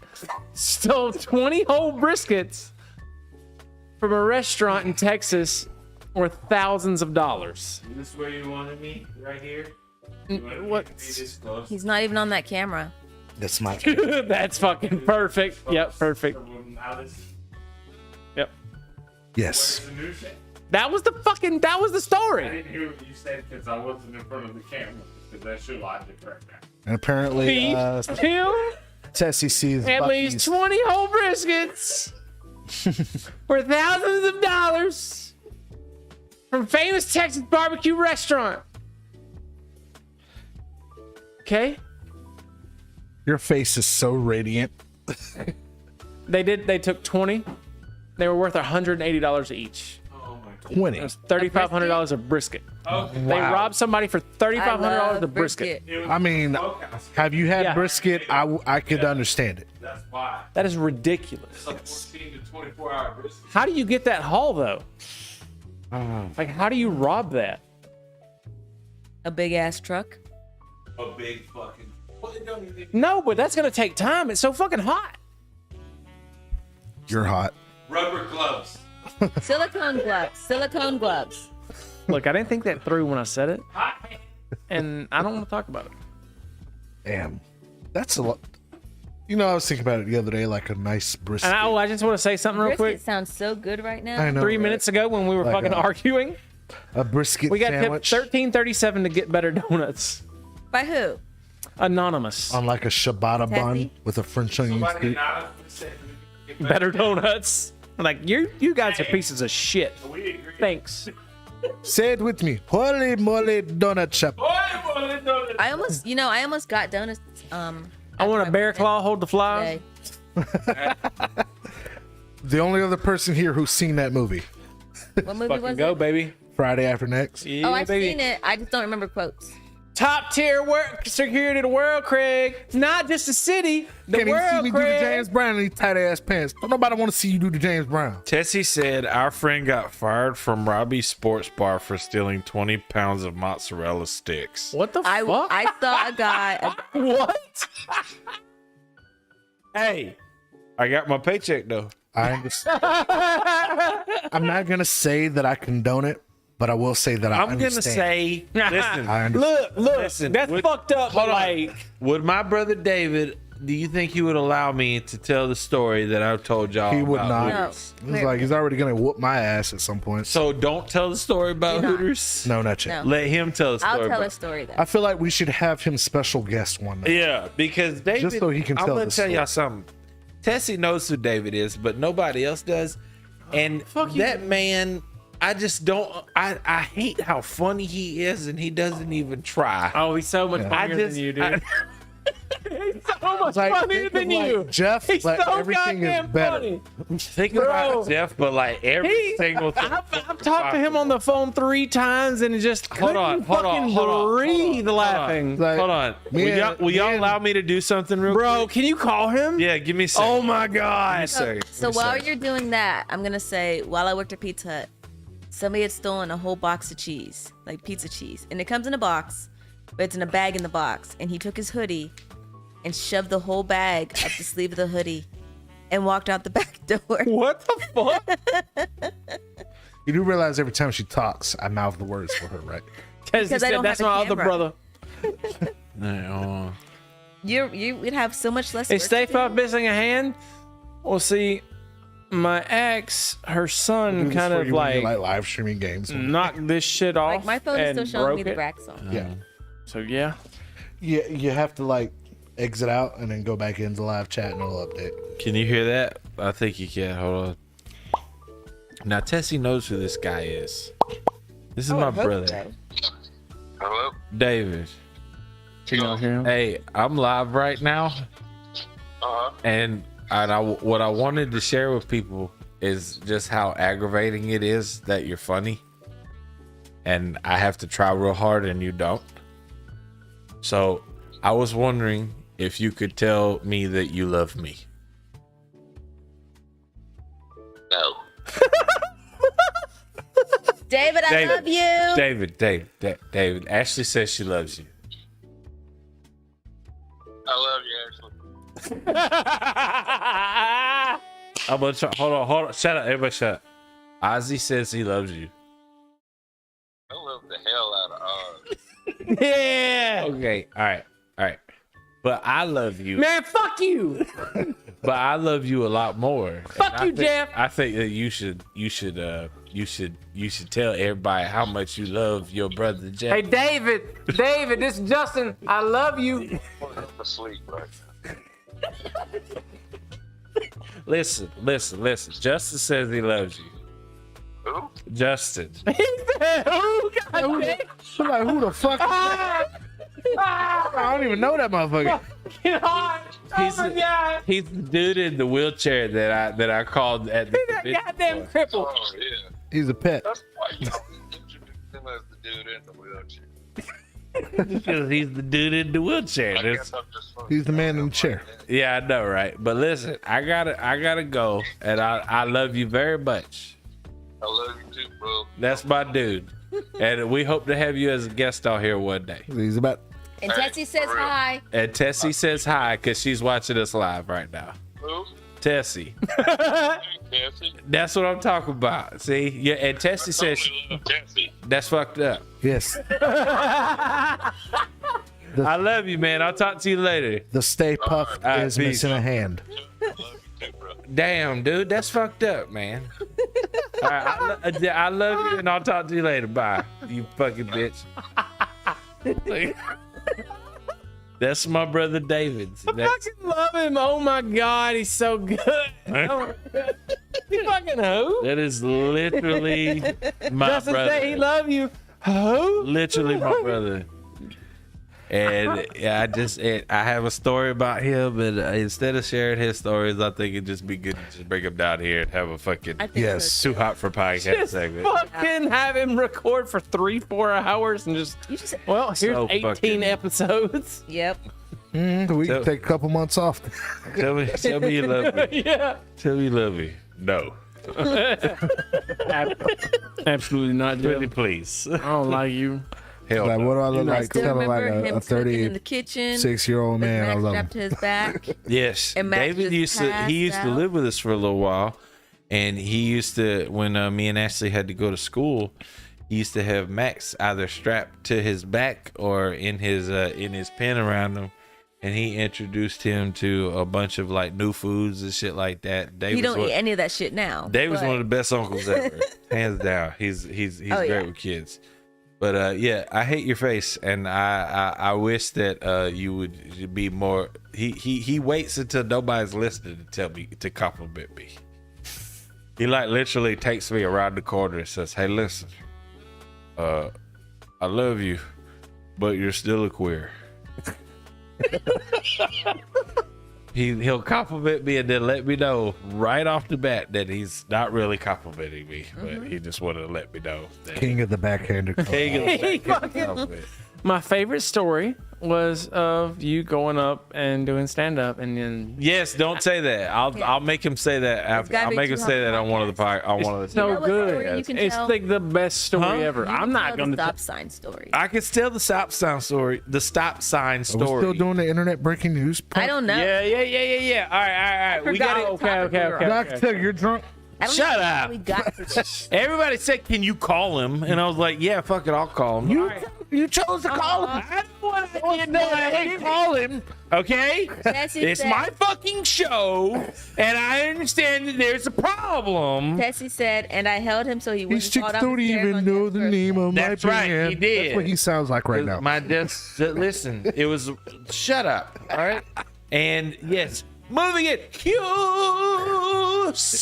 stole 20 whole briskets from a restaurant in Texas worth thousands of dollars. Is this where you wanted me? Right here? What? He's not even on that camera. That's my. That's fucking perfect. Yep, perfect. Yep. Yes. That was the I story. didn't hear what you said because I wasn't in front of the camera. Because that should logic right now. And apparently, Thief Tim Tessie sees at least 20 whole briskets for thousands of dollars from famous Texas barbecue restaurant. Okay. Your face is so radiant. They took 20. They were worth $180 each. 20. It was $3,500 a brisket. They robbed somebody for $3,500 a brisket. I mean, have you had brisket? I could understand it. That's why. That is ridiculous. It's like 14 to 24 hour brisket. How do you get that haul though? Like, how do you rob that? A big ass truck. A big fucking. Well, it don't even. No, but that's gonna take time. It's so fucking hot. You're hot. Rubber gloves. Silicone gloves. Silicone gloves. Look, I didn't think that through when I said it, and I don't want to talk about it. Damn. That's a lot. You know, I was thinking about it the other day, like a nice brisket. And I just want to say something real Brisket quick. sounds so good right now. I know. 3 right? minutes ago when we were Like fucking arguing, A brisket we got sandwich tipped $13.37 to get better donuts. By who? Anonymous. on like a ciabatta bun Tessie? with a French onion Somebody scoop. not said Better donuts. Like, you guys are pieces of shit. we agree. Thanks. Say it with me. Holy moly donut shop. I almost got donuts. I want a bear claw hold the fly. Today. The only other person here who's seen that movie. What movie Fucking was go, it? baby. Friday After Next. Yeah, Oh, I've baby. seen it. I just don't remember quotes. Top tier security of the world, Craig. Not just the city, the Can't even see world, me do the Craig. James Brown in these tight ass pants. Don't nobody want to see you do the James Brown. Tessie said our friend got fired from Robbie's Sports Bar for stealing 20 pounds of mozzarella sticks. What the fuck? I saw a guy. What? Hey, I got my paycheck though. I understand. I'm not gonna say that I condone it, but I will say that I I'm understand. gonna say, listen, I understand. Look, Listen, that's would- fucked up. hold But on. like, would my brother David? Do you think he would allow me to tell the story that I told y'all? He would about not. No. Hooters? He's like he's already gonna whoop my ass at some point. So don't tell the story about Do not. Hooters. No, not yet. No. Let him tell the story. I'll tell about a story though. I feel like we should have him special guest one night. Yeah, because David. so he can I'm tell gonna the tell story. y'all something. Tessie knows who David is, but nobody else does. And Fuck you. that man I just don't. I hate how funny he is, and he doesn't even try. Oh, he's so much funnier than you, dude. He's so much funnier than you. Jeff, He's like, so everything is goddamn better. funny. Think Bro. about it, Jeff, but like every single thing. I've talked to him on the phone 3 times and it just Hold on, hold on, fucking hold on, breathe laughing. Like, Hold on. Will y'all allow me to do something real Bro, quick? can you call him? Yeah, give me a second. Oh my God. So while you're doing that, I'm gonna say while I worked at Pizza Hut, somebody had stolen a whole box of cheese, like pizza cheese, and it comes in a box, but it's in a bag in the box. And he took his hoodie and shoved the whole bag up the sleeve of the hoodie and walked out the back door. What the fuck? You do realize every time she talks, I mouth the words for her, right? Because I don't that's have a my other camera. brother. You would have so much less. Is work Stay to do. Puft missing a hand? Well, see, my ex, her son, kind of like live streaming games. knocked this shit off. Like my phone is and still showing me broke the it. Brack song. Yeah. So yeah. You have to like exit out and then go back into live chat and it'll update. Can you hear that? I think you can. Hold on. Now Tessie knows who this guy is. This is my brother, Hello? David. Can y'all hear him? Hey, I'm live right now, Uh-huh. and what I wanted to share with people is just how aggravating it is that you're funny, and I have to try real hard and you don't. So I was wondering if you could tell me that you love me. No. David, I love you. David. Ashley says she loves you. I love you, Ashley. I'm gonna try. Hold on. Shut up, everybody. Shut up. Ozzy says he loves you. I love the hell out of Oz. Yeah. Okay. All right. But I love you. Man, fuck you. But I love you a lot more. Fuck And you, Jeff. I think that you should tell everybody how much you love your brother Jeff. Hey, David, this is Justin. I love you. I'm asleep right now. Listen. Justin says he loves you. Who? Justin. He said, "Who? Goddamn. I'm like, who the fuck? I don't even know that motherfucker. God. Oh my God. He's the dude in the wheelchair that I called at the He's that goddamn cripple. Oh, yeah. He's a pet. That's why you introduced him as the dude in the wheelchair. because he's the dude in the wheelchair. I There's- guess I'm just fucking He's the man in the chair. Yeah, I know, right? But listen, I gotta go, and I love you very much. I love you too, bro. That's my dude, and we hope to have you as a guest on here one day. He's about. And Tessie says for real. hi. And Tessie says hi because she's watching us live right now. Who? Tessie, Cassie? that's what I'm talking about. See, yeah, and Tessie says Totally love Cassie. that's fucked up. Yes. I love you, man. I'll talk to you later. The Stay Puft Alright, is peace. missing a hand. I love you too, bro. Damn, dude, that's fucked up, man. All right, I love you, and I'll talk to you later. Bye, you fucking bitch. That's my brother David. I fucking love him. Oh my God, he's so good. Oh, you fucking who? That is literally my Justin brother. say he love you. Who? Literally my brother. And yeah, I have a story about him, and instead of sharing his stories, I think it'd just be good to just bring him down here and have a fucking I think Yes. so. too hot for podcast Just segment. fucking have him record for 3-4 hours and just. You just, Well, here's So 18 fucking- episodes. yep. We So- can take a couple months off. Tell me you love me. Yeah. Tell me you love me. No. Absolutely not, Pretty Jeff. please. I don't like you. Hell Like, no. what do I look I like? still Kind of like remember him a cooking in the kitchen. 36-year-old with man. I Max love strapped him. to his back. Yes, And Max David just used to. passed He used to out. live with us for a little while, and he used to when me and Ashley had to go to school. He used to have Max either strapped to his back or in his pen around him, and he introduced him to a bunch of like new foods and shit like that. You David's don't one, eat any of that shit now. David's but- one of the best uncles ever, hands down. He's Oh, great yeah. with kids. But yeah, I hate your face, and I wish that you would be more. He waits until nobody's listening to tell me to compliment me. He like literally takes me around the corner and says, "Hey, listen, I love you, but you're still a queer." He'll compliment me and then let me know right off the bat that he's not really complimenting me, but he just wanted to let me know. That King of the backhanded compliment. My favorite story was of you going up and doing stand up, and then Yes, don't say that. I'll make him say that after. gotta I'll be make him too say hot that on one of the on one of the. so know what story you good. can It's tell? like the best story ever. You I'm can not tell going the to. stop sign story. I can tell the stop sign story. The stop sign Are we story. still doing the internet breaking news? I don't know. Yeah. All right. We got it. Okay. You're drunk. I don't Shut know how up. we got to this. Everybody said, "Can you call him?" And I was like, "Yeah, fuck it, I'll call him." You chose to call him. I don't want to call him. Okay, Tessie it's said- my fucking show, and I understand that there's a problem. Tessie said, and I held him so he wouldn't These fall chicks down the don't stairs even on know Jeff's the birthday. name of That's my right, band. he did. That's what he sounds like right now. My listen, it was shut up, all right. And yes, moving it.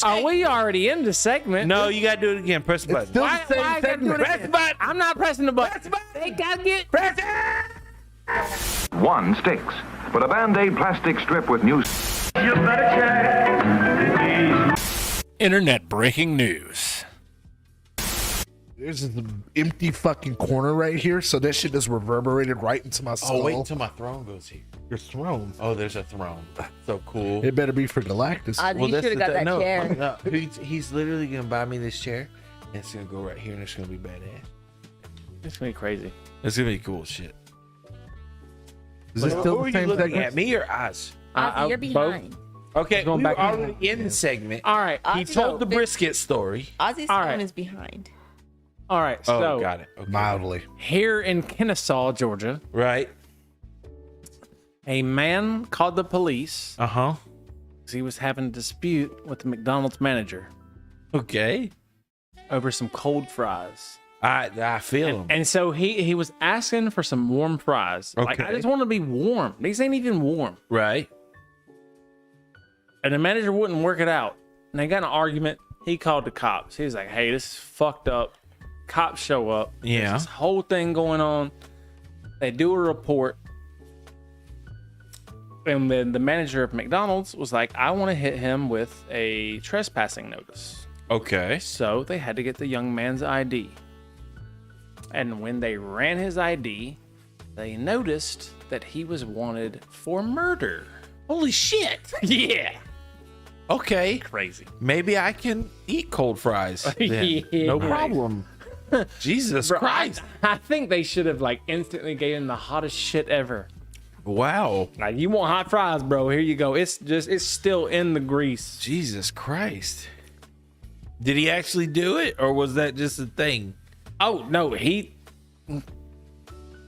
Are we already in the segment? No, you gotta do it again. Press the button. still Why, the same why I gotta do it segment. again? I'm not pressing the button. They gotta get. Press it. One sticks, but a Band-Aid plastic strip with new... Internet breaking news. There's an empty fucking corner right here, so that shit just reverberated right into my skull. Oh, wait until my throne goes here. Your throne. Oh, there's a throne. So cool. It better be for Galactus. You should have got that no, chair. No, he's literally gonna buy me this chair, and it's gonna go right here, and it's gonna be badass. It's gonna be crazy. It's gonna be cool shit. Is this Who still are the you same looking segment? at, me or us? Ozzy, you're both. behind. Okay, going we back were and already in the segment. All right. He Ozzy, told the no, brisket story. Ozzy's All phone right. is behind. All right. Oh, So got it. Okay. Mildly. here in Kennesaw, Georgia, Right. a man called the police Uh huh. because he was having a dispute with the McDonald's manager Okay. over some cold fries. I feel him. And so he was asking for some warm fries. Like, I Okay. just want to be warm. These ain't even warm. Right. And the manager wouldn't work it out. And they got in an argument. He called the cops. He was like, hey, this is fucked up. Cops show up. Yeah. There's this whole thing going on. They do a report. And then the manager of McDonald's was like, I want to hit him with a trespassing notice. Okay. So they had to get the young man's ID. And when they ran his ID, they noticed that he was wanted for murder. Holy shit. Yeah. Okay. Crazy. Maybe I can eat cold fries. Then. Yeah. No problem. Jesus Bro, Christ. I think they should have like instantly gave him the hottest shit ever. Wow. Like, you want hot fries, bro? Here you go. It's still in the grease. Jesus Christ. Did he actually do it, or was that just a thing? Oh no, he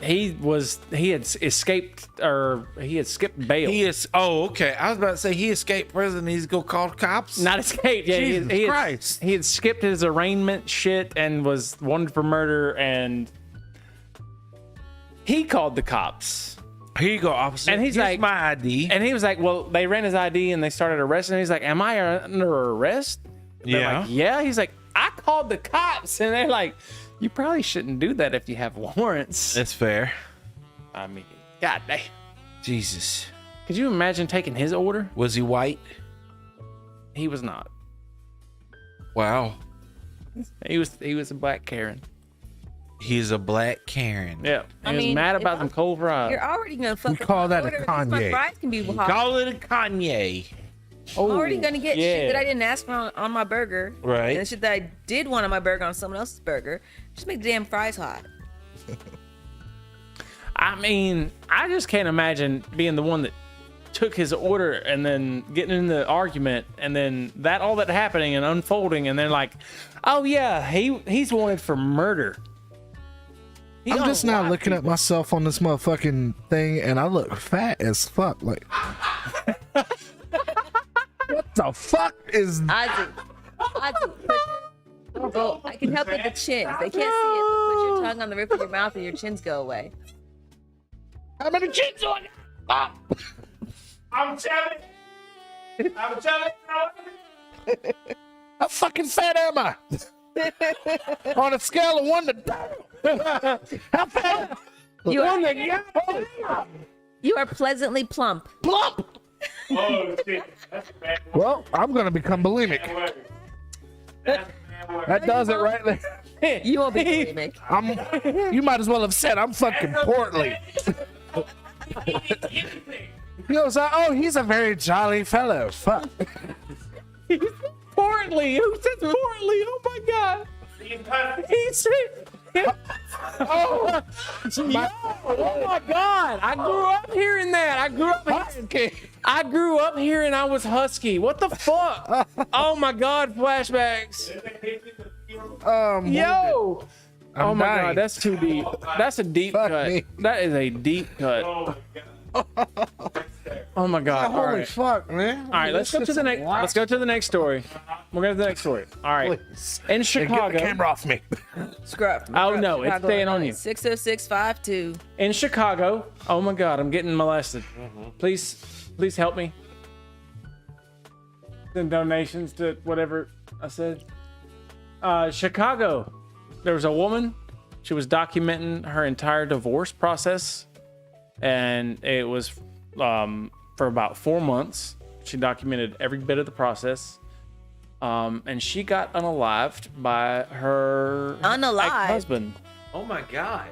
had escaped, or he had skipped bail. He is. Oh, okay. I was about to say he escaped prison. He's gonna call the cops. Not escaped. Yeah, Jesus he Christ. he had skipped his arraignment shit and was wanted for murder, and he called the cops. Here you go, officer. And he's Here's like- my ID. And he was like, well, they ran his ID and they started arresting him. He's like, am I under arrest? They're Yeah. like, yeah. He's like, I called the cops. And they're like, you probably shouldn't do that if you have warrants. That's fair. I mean, God damn. Jesus. Could you imagine taking his order? Was he white? He was not. Wow. He was a black Karen. He's a black Karen. Yeah. I He was mean, mad if about I'm- them cold fries. You're already gonna fuck. We call that a order. At least my Kanye. fries can be hot. Call it a Kanye. I'm already gonna get yeah. shit that I didn't ask for on my burger. Right. And the shit that I did want on my burger on someone else's burger. Just make the damn fries hot. I mean, I just can't imagine being the one that took his order and then getting in the argument and then all that happening and unfolding and then like, oh yeah, he's wanted for murder. He I'm just now unlocked looking at people. myself on this motherfucking thing, and I look fat as fuck. Like, what the fuck is? Ozzy, well, I can help with the chins. They can't see it, but put your tongue on the roof of your mouth and your chins go away. How many chins on? I'm telling. How fucking fat am I? On a scale of 1 to 10. How fat? You are pleasantly plump. Plump. Oh shit, that's a bad word. Well, I'm gonna become bulimic. That's a bad word. That does it right there. You won't be bulimic. You might as well have said I'm fucking portly. He goes, oh, he's a very jolly fellow. Fuck. Portly. Who says portly? Oh my god. He said. Oh my god. I grew up hearing that. I grew up hearing I was husky. What the fuck? Oh my god, flashbacks. Yo. Oh my dying. god, that's too deep. That's a deep Fuck cut. me. That is a deep cut. Oh my god. All Holy right. fuck, man. All right, let's go to the next. Let's go to the next story. We're going to the next story. All right. Please. In Hey, get the Chicago. camera off me. Scrub. Oh no, it's staying on you. 60652. In Chicago. Oh my god, I'm getting molested. Please help me. Send donations to whatever I said. Chicago. There was a woman. She was documenting her entire divorce process, and it was for about 4 months. She documented every bit of the process. And she got unalived by her Unalived? husband. Oh my god.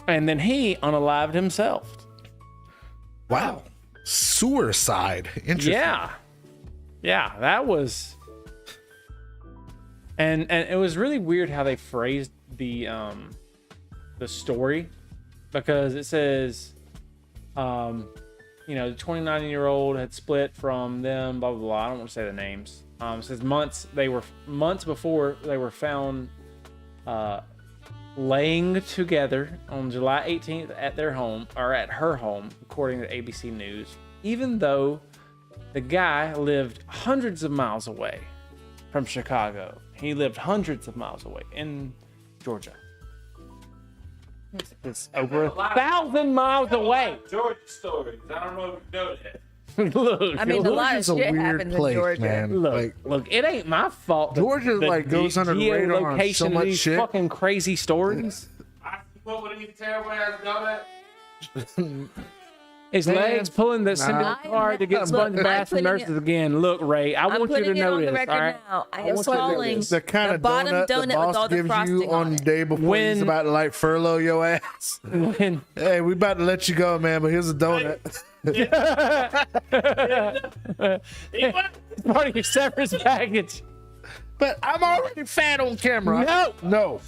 And then he unalived himself. Wow. Suicide. Interesting. Yeah, that was. And it was really weird how they phrased the story, because it says, the 29-year-old had split from them, blah blah blah. I don't want to say the names. It says months before they were found laying together on July 18th at their home, or at her home, according to ABC News, even though the guy lived hundreds of miles away from Chicago. He lived hundreds of miles away in Georgia. It's over 1,000 miles away. Georgia stories. I don't know if you know that. Look, I mean, a lot of Georgia's a shit weird happens place, in Georgia. man. look, it ain't my fault. that Georgia, the like, goes under the radar on geolocation so of much these shit. fucking crazy stories. I support what these terrible ass donuts. His Man, legs pulling the symbol card to get Look, sponge I'm bath from putting nurses again. Look, Ray, I I'm want you putting to it know on the this. record All right. now. I am want you to know calling this. The kind the of bottom donut the donut with boss all the gives frosting you on the it. day before he's When- about to like furlough your ass. When- Hey, we about to let you go, man, but here's a donut. Part of your severance package. But I'm already fat on camera. No.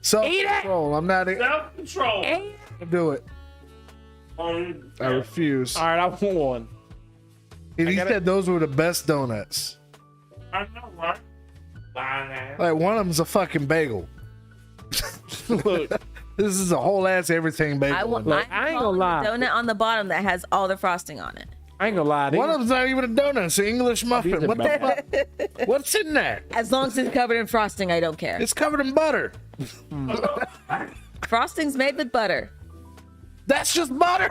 Self-control. I'm not Self-control. gonna do it. I refuse. All right, I want one. And he said those were the best donuts. I know, right? Lying ass. Like, one of them's a fucking bagel. Look, This is a whole ass everything bagel. I want Look, I ain't gonna lie. donut on the bottom that has all the frosting on it. I ain't gonna lie. One of them's not even a donut. It's an English muffin. are What the fuck? What's in there? As long as it's covered in frosting, I don't care. It's covered in butter. Frosting's made with butter. That's just butter.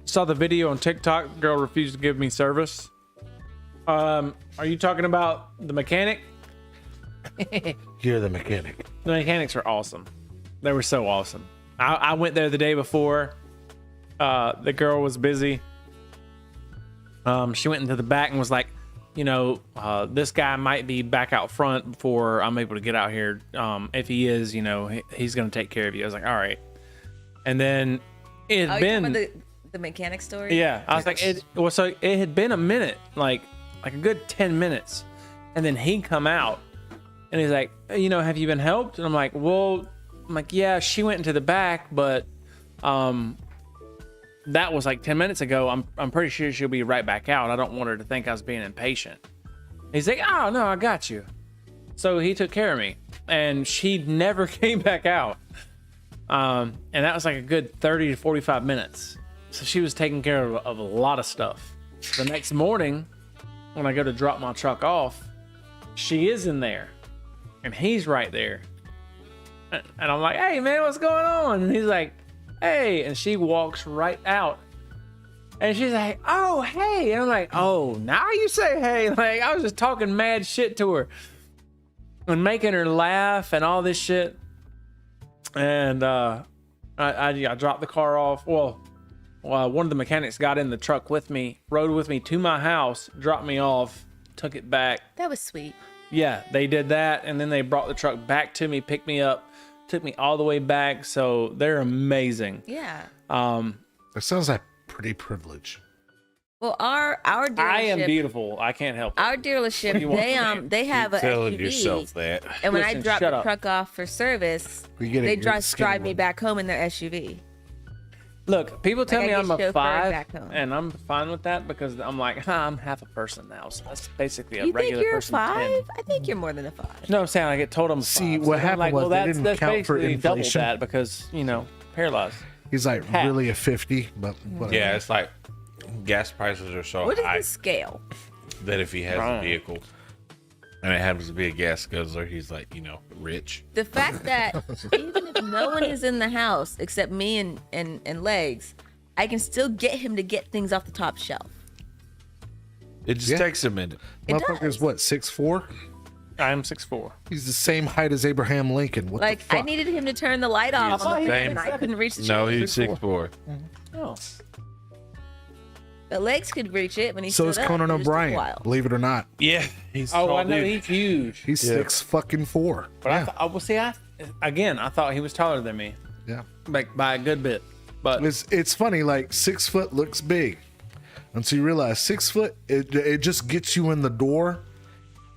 Saw the video on TikTok. Girl refused to give me service. Are you talking about the mechanic? You're the mechanic. The mechanics are awesome. They were so awesome. I went there the day before. The girl was busy. She went into the back and was like, this guy might be back out front before I'm able to get out here. If he is, he's going to take care of you. I was like, all right. And then it had been the mechanic story. Yeah, I was like, so it had been a minute, like a good 10 minutes, and then he come out, and he's like, have you been helped? And I'm like, yeah, she went into the back, but that was like 10 minutes ago. I'm pretty sure she'll be right back out. I don't want her to think I was being impatient. He's like, oh no, I got you. So he took care of me, and she never came back out. And that was like a good 30 to 45 minutes. So she was taking care of a lot of stuff. The next morning, when I go to drop my truck off, she is in there, and he's right there. And I'm like, hey man, what's going on? And he's like, hey, and she walks right out. And she's like, oh, hey. And I'm like, oh, now you say hey. Like, I was just talking mad shit to her and making her laugh and all this shit. And I dropped the car off. Well, one of the mechanics got in the truck with me, rode with me to my house, dropped me off, took it back. That was sweet. Yeah, they did that. And then they brought the truck back to me, picked me up, took me all the way back. So they're amazing. Yeah. That sounds like pretty privilege. Well, our dealership. I am beautiful. I can't help it. Our dealership, they have a Telling SUV. yourself that. And when I Listen, drop shut the up. truck off for service, We get it, they you're just the skinny drive me one. back home in their SUV. Look, people tell Like, me I I'm get a chauffeured 5, back home. and I'm fine with that because I'm like, I'm half a person now. So that's basically a You think regular you're a person. 5? 10. I think you're more than a 5. No, I'm saying I get told I'm a 5. See, So what I'm happened like, was well, they that's didn't count for basically double inflation. that because, paralyzed. He's like Half. really a 50, but whatever. Yeah, it's like gas prices are so What is high the scale? that if he has Right. a vehicle and it happens to be a gas guzzler, he's like, rich. The fact that even if no one is in the house except me and Legs, I can still get him to get things off the top shelf. It just Yeah. takes a minute. It Motherfucker's does. what, 6'4"? I'm 6'4". He's the same height as Abraham Lincoln. What Like, the fuck? I needed him to turn the light off on the the fan same. and I couldn't reach the No, chair. he's 6'4". Oh. But Legs could reach it when he So stood is up. Conan It just took a O'Brien. while. Believe it or not, Yeah, he's Oh, tall I know dude. he's huge. he's Yeah. 6'4". But I thought, I thought he was taller than me, Yeah. like by a good bit. But It's funny, like 6 foot looks big until you realize 6 foot, it just gets you in the door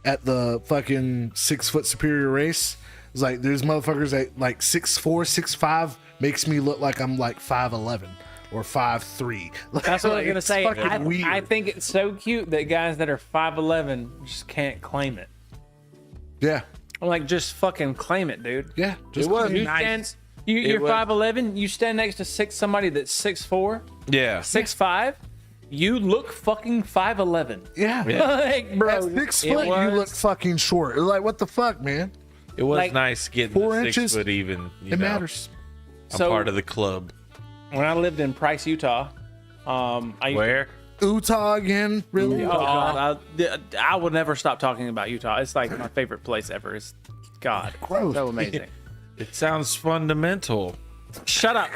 at the fucking 6 foot superior race. It's like there's motherfuckers that like 6'4", 6'5" makes me look like I'm like 5'11" or 5'3". that's what I was gonna It's say. fucking weird. I think it's so cute that guys that are 5'11" just can't claim it. Yeah, I'm like, just fucking claim it, dude. yeah. Just It was claim it. nice. Stand, you're was- 5'11", you stand next to somebody that's 6'4", Yeah. 6'5", you look fucking 5'11". Yeah. Like, bro, At 6 it foot, you was- look fucking short. Like, what the fuck, man? It was Like, nice getting 4 the 6 inches, foot even. It matters. I'm So- part of the club. When I lived in Price, Utah, I used Where? Utah again, really? Oh God, I will never stop talking about Utah. It's like my favorite place ever. It's God, Gross. so amazing. It sounds fundamental. Shut up.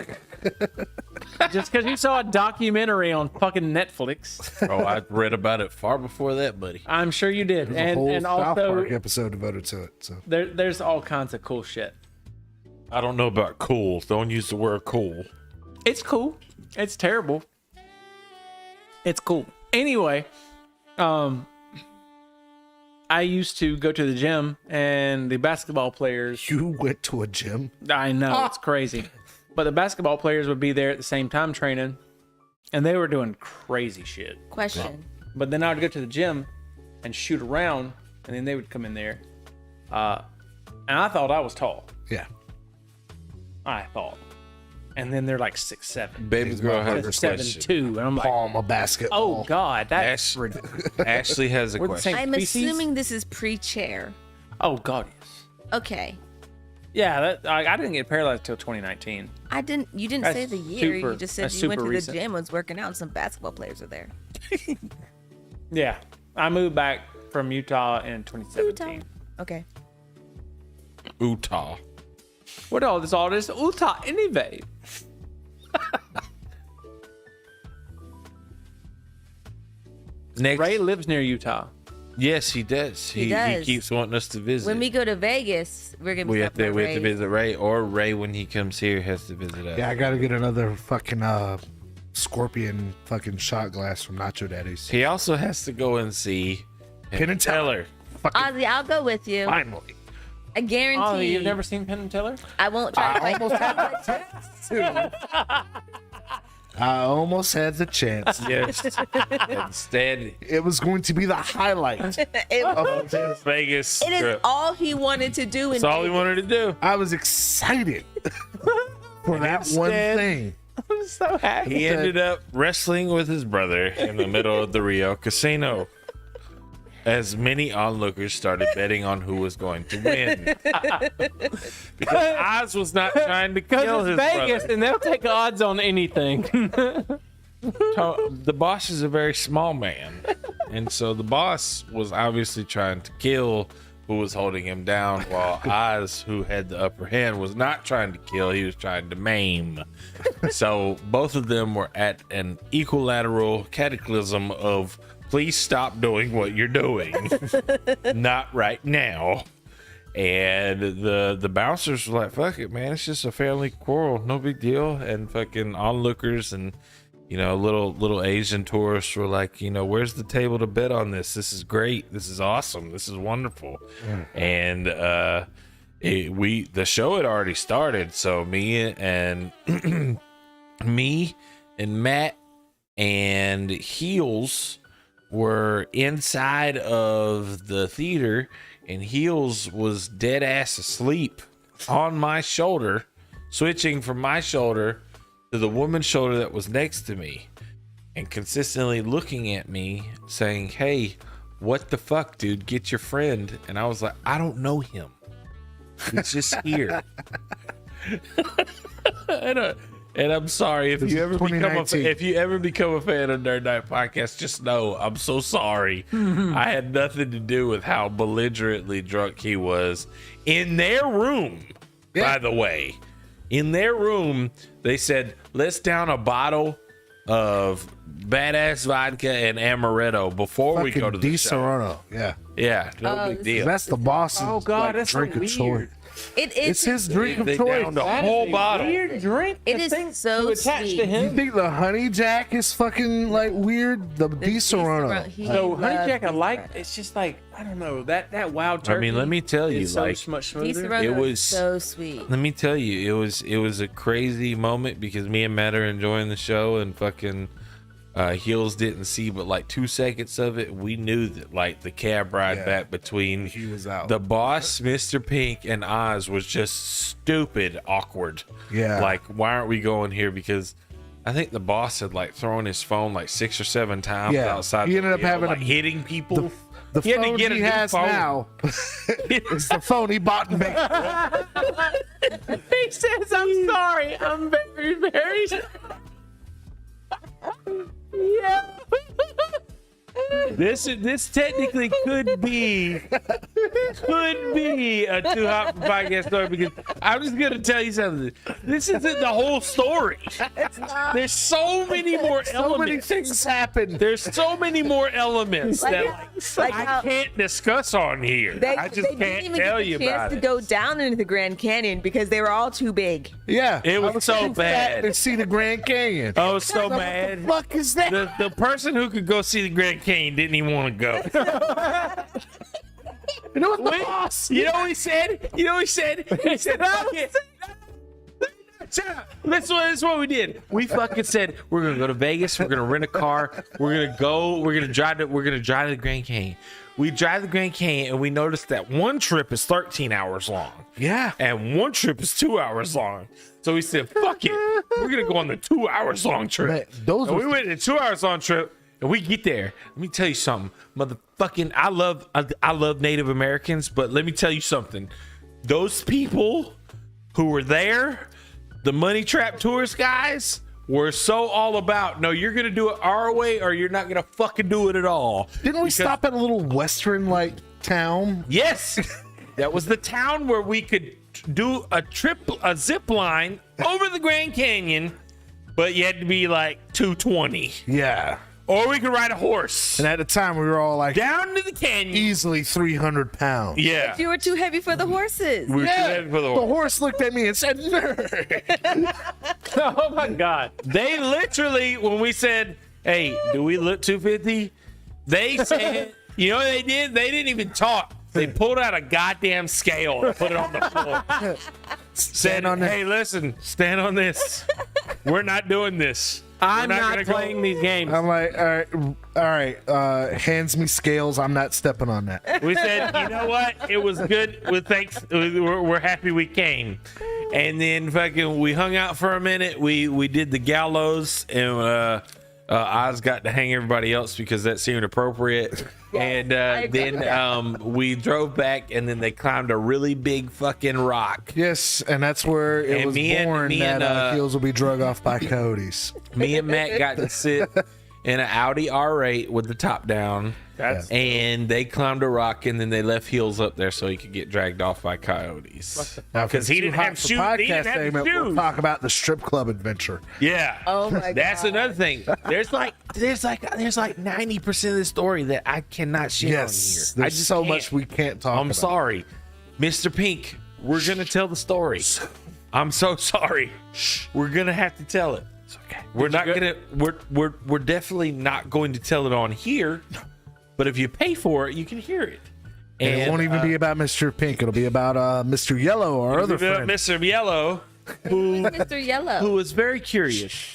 Just because you saw a documentary on fucking Netflix, Oh, I read about it far before that, buddy. I'm sure you did. There's a whole And South Park also, episode devoted to it. So there's all kinds of cool shit. I don't know about cool. Don't use the word cool. It's cool. It's terrible. It's cool. Anyway, I used to go to the gym, and the basketball players. you went to a gym? I know, it's crazy. But the basketball players would be there at the same time training, and they were doing crazy shit. Question. But then I would go to the gym and shoot around, and then they would come in there. And I thought I was tall. Yeah. I thought. And then they're like 6'7". Baby girl has a question. 7'2", and I'm like, Palm a basketball. oh God, that's Ash- Ashley has a We're the question. same I'm species? assuming this is pre-chair. Oh God, yes. Okay. Yeah, I didn't get paralyzed till 2019. You didn't That's say the year. super- You just said that's you went super to recent. the gym, was working out, and some basketball players were there. Yeah, I moved back from Utah in 2017. Okay. Utah. What all this Utah anyway? Next. Ray lives near Utah. Yes, he does. He He does. keeps wanting us to visit. When we go to Vegas, we're gonna be we have stopping to at Ray's. visit Ray, or Ray when he comes here has to visit us. Yeah, I gotta get another fucking scorpion fucking shot glass from Nacho Daddy's. He also has to go and see Penn and Teller. Fucking Ozzy, I'll go with you. finally. I guarantee. Oh, you've never seen Penn and Teller? I won't try. I almost had the chance. Yes. Instead, It was going to be the highlight it, of this. Vegas. it is trip. all he wanted to do. That's all he wanted to do. I was excited for that one Instead- thing. I'm so happy. He ended up wrestling with his brother in the middle of the Rio casino. As many onlookers started betting on who was going to win. Because Oz was not trying to kill Because his it's Vegas brother. and they'll take odds on anything. The boss is a very small man, and so the boss was obviously trying to kill who was holding him down, while Oz, who had the upper hand, was not trying to kill, he was trying to maim. So both of them were at an equilateral cataclysm of please stop doing what you're doing. Not right now. And the bouncers were like, fuck it, man, it's just a family quarrel, no big deal. And fucking onlookers and little Asian tourists were like, where's the table to bet on this? This is great. This is awesome. This is wonderful. And the show had already started. So me and Matt and Heels were inside of the theater, and Heels was dead ass asleep on my shoulder, switching from my shoulder to the woman's shoulder that was next to me, and consistently looking at me saying, hey, what the fuck, dude, get your friend. And I was like, I don't know him, he's just here. And I'm sorry if you ever become a fan of Nerd Night Podcast, just know I'm so sorry. I had nothing to do with how belligerently drunk he was in their room. By the way, in their room, they said, let's down a bottle of badass vodka and amaretto before we go to the show. Serrano. Yeah. No big deal. That's the boss's that's drink so of choice. weird. It's his drink of They choice. downed a whole bottle. Weird drink. It to is think so to attach sweet. to You him. think the honey jack is fucking like weird? The Di Serrano. So honey jack, I like. It's just like I don't know that wild turkey. I mean, let me tell you, is so like, much Di smoother. Serrano It was- is so sweet. let me tell you, it was a crazy moment because me and Matt are enjoying the show, and fucking Heels didn't see but like 2 seconds of it. We knew that like the cab ride back between He was out. the boss, Mr. Pink, and Oz was just stupid awkward. Yeah. Like, why aren't we going here? Because I think the boss had like thrown his phone like 6 or 7 times outside. He ended up having like hitting people. The He had to phone get a he new has phone. now is the phone he bought in Vegas. He says, "I'm sorry. I'm very, very." Yeah. This technically could be a too hot for podcast story, because I'm just gonna tell you something. This isn't the whole story. There's so many more elements. So many things happen. There's so many more elements that like I how- can't discuss on here. I just they can't didn't even tell get you the chance about to it. go down into the Grand Canyon because they were all too big. Yeah. It was I so too fat bad. to see the Grand Canyon. I was so mad. What the fuck is that? The person who could go see the Grand Canyon didn't even want to go. You know what the Wait, boss? you know what he said? He said, fuck it. Shut up. That's what we did. We fucking said we're gonna go to Vegas. We're gonna rent a car. We're gonna drive to the Grand Canyon. We drive the Grand Canyon, and we noticed that one trip is 13 hours long. Yeah. And one trip is 2 hours long. So we said, fuck it. We're gonna go on the 2 hours long trip. Man, those And were- we went on a 2 hours long trip. And we get there. Let me tell you something, motherfucking. I love Native Americans, but let me tell you something. Those people who were there, the Money Trap tourist guys, were so all about, no, you're gonna do it our way, or you're not gonna fucking do it at all. Didn't we stop at a little western like town? Yes, that was the town where we could do a zip line over the Grand Canyon, but you had to be like 220. Yeah. Or we could ride a horse And at the time we were all like down to the canyon. easily 300 pounds. Yeah. You were too heavy for the horses. We were too Yeah. heavy for the The horse. horse looked at me and said, "Nerd." Oh my God. They literally, when we said, hey, do we look 250? They said, you know what they did? They didn't even talk. They pulled out a goddamn scale and put it on the floor. Said, on that. hey, listen, stand on this. We're not doing this. I'm We're not gonna go- playing these games. I'm like, all right, hands me scales. I'm not stepping on that. We said, you know what? It was good. With thanks, we're happy we came. And then fucking, we hung out for a minute. We did the gallows, and Oz got to hang everybody else because that seemed appropriate. And then we drove back, and then they climbed a really big fucking rock. Yes, and that's where it was born that Heels will be drug off by coyotes. Me and Matt got to sit in an Audi R8 with the top down. And they climbed a rock, and then they left Heels up there so he could get dragged off by coyotes. Because he didn't have shoes. We'll talk about the strip club adventure. Yeah. Oh my god. That's another thing. There's like 90% of the story that I cannot share on here. There's so much we can't talk about. I'm sorry. Mr. Pink, we're gonna tell the story. I'm so sorry. We're gonna have to tell it. It's okay. We're definitely not going to tell it on here. But if you pay for it, you can hear it. And it won't even be about Mr. Pink. It'll be about Mr. Yellow, our other friend. Mr. Yellow, Mr. Yellow. who was very curious.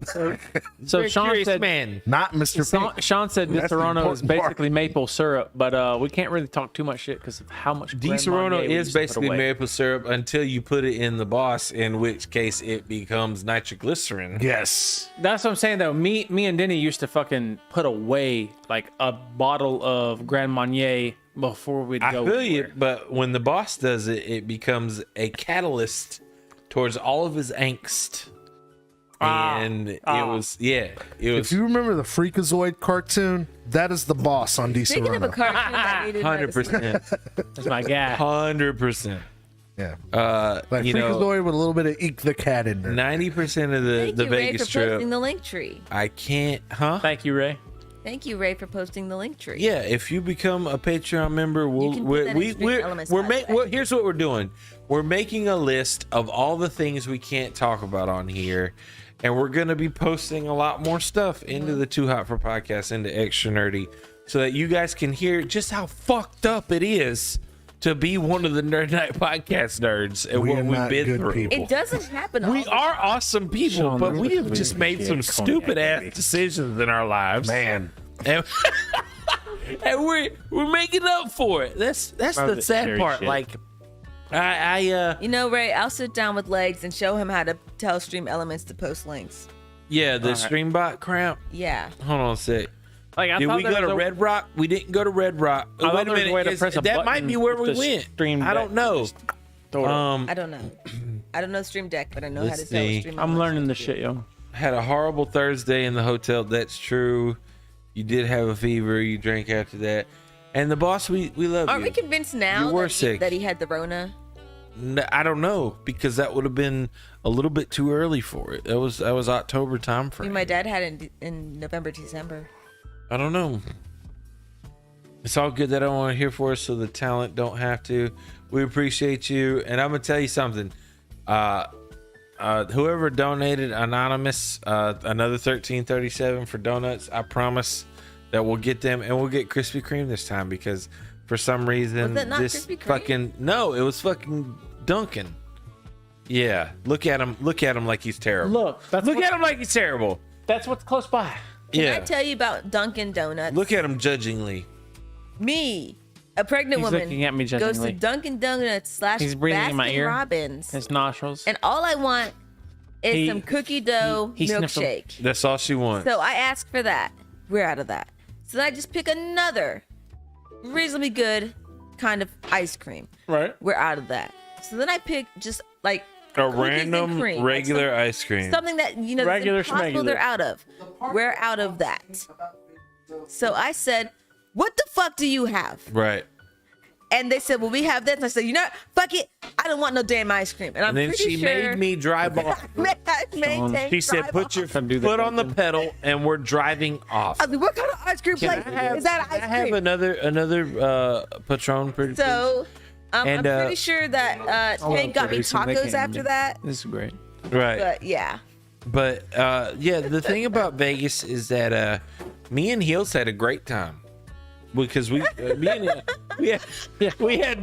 So Very Sean curious said, man. Not Mr. Pink. Sean said That's the Di Serono is important part. basically maple syrup, but we can't really talk too much shit because of how much Di Grand Serono Marnier we is used to put basically away. maple syrup until you put it in the Boss, in which case it becomes nitroglycerin. Yes. That's what I'm saying though. Me and Denny used to fucking put away like a bottle of Grand Marnier before we'd I go. feel you, anywhere. but when the Boss does it, it becomes a catalyst towards all of his angst. And it was. If you remember the Freakazoid cartoon, that is the Boss on Di Speaking of a Serono. cartoon that needed medicine. 100%. That's my guy. 100%. Yeah. Like Freakazoid with a little bit of Eek the Cat in there. 90% of Thank the you, Ray, Vegas for trip, posting the link tree. I can't, Thank you, Ray. Thank you, Ray, for posting the link tree. Yeah, if you become a Patreon member, You can put that in Extreme Elements Highway. here's what we're doing. We're making a list of all the things we can't talk about on here, and we're gonna be posting a lot more stuff into the Too Hot for Podcast, into Extra Nerdy, so that you guys can hear just how fucked up it is to be one of the Nerd Night podcast nerds and We what are we've not been good through. people. It doesn't happen all We the are awesome people, Sean, but we have look, just we made can't some cognac, stupid ass baby. decisions in our lives. Man. And, and we're making up for it. That's Love the it, sad Sherry part. shit. Like I You know, Ray, I'll sit down with Legs and show him how to tell Stream Elements to post links. yeah, the All right. Streambot crap. Yeah. Hold on a sec. Like I Did thought we there go was to a- Red Rock? We didn't go to Red Rock. I thought Wait a there was a minute. way to press a that might button be where we with the went. Stream I don't Deck. know. Just throw it up. I don't know. I don't know Stream Deck, but I know how to Let's tell see. Stream I'm Elements learning what this to shit, do. yo. Had a horrible Thursday in the hotel. That's true. You did have a fever. You drank after that. And the Boss, we love Aren't you. we convinced now You were that, sick. that he had the Rona? I don't know, because that would have been a little bit too early for it. That was October time I frame. mean, my dad had it in November, December. I don't know. It's all good that I want to hear for us, so the talent don't have to. We appreciate you, and I'm gonna tell you something. Whoever donated anonymous another $13.37 for donuts, I promise that we'll get them, and we'll get Krispy Kreme this time, because for some reason Was it not this Krispy Kreme? fucking no, it was fucking Dunkin'. Yeah, look at him like he's terrible. Look, Look at him like he's terrible. That's what's close by. Can Yeah, I tell you about Dunkin' Donuts? look at him judgingly. Me, a pregnant He's woman, looking at me goes to judgingly. Dunkin' Donuts / He's breathing in my Baskin ear. Robbins, His nostrils. and all I want is He- some cookie dough he sniffed 'em. milkshake. That's all she wants. So I ask for that. We're out of that. So then I just pick another reasonably good kind of ice cream. Right. We're out of that. So then I pick just like A cookies and random cream, like regular ice cream. something that that's Regular impossible schmegular. they're out of. We're out of that. So I said, "What the fuck do you have?" Right. And they said, "Well, we have this." And I said, "You know what? Fuck it. I don't want no damn ice cream." And I'm And then pretty she sure made me drive off. She said, "Put your Don't do that, foot on the Duncan. pedal, and we're driving off." I was like, "What kind of ice cream place is that Can ice I have cream?" another Patron, pretty So I'm And, pretty sure that Tank got me producing, they tacos can't after do- that. This is great. please. Right. But yeah. But yeah, the thing about Vegas is that me and Heels had a great time, because we had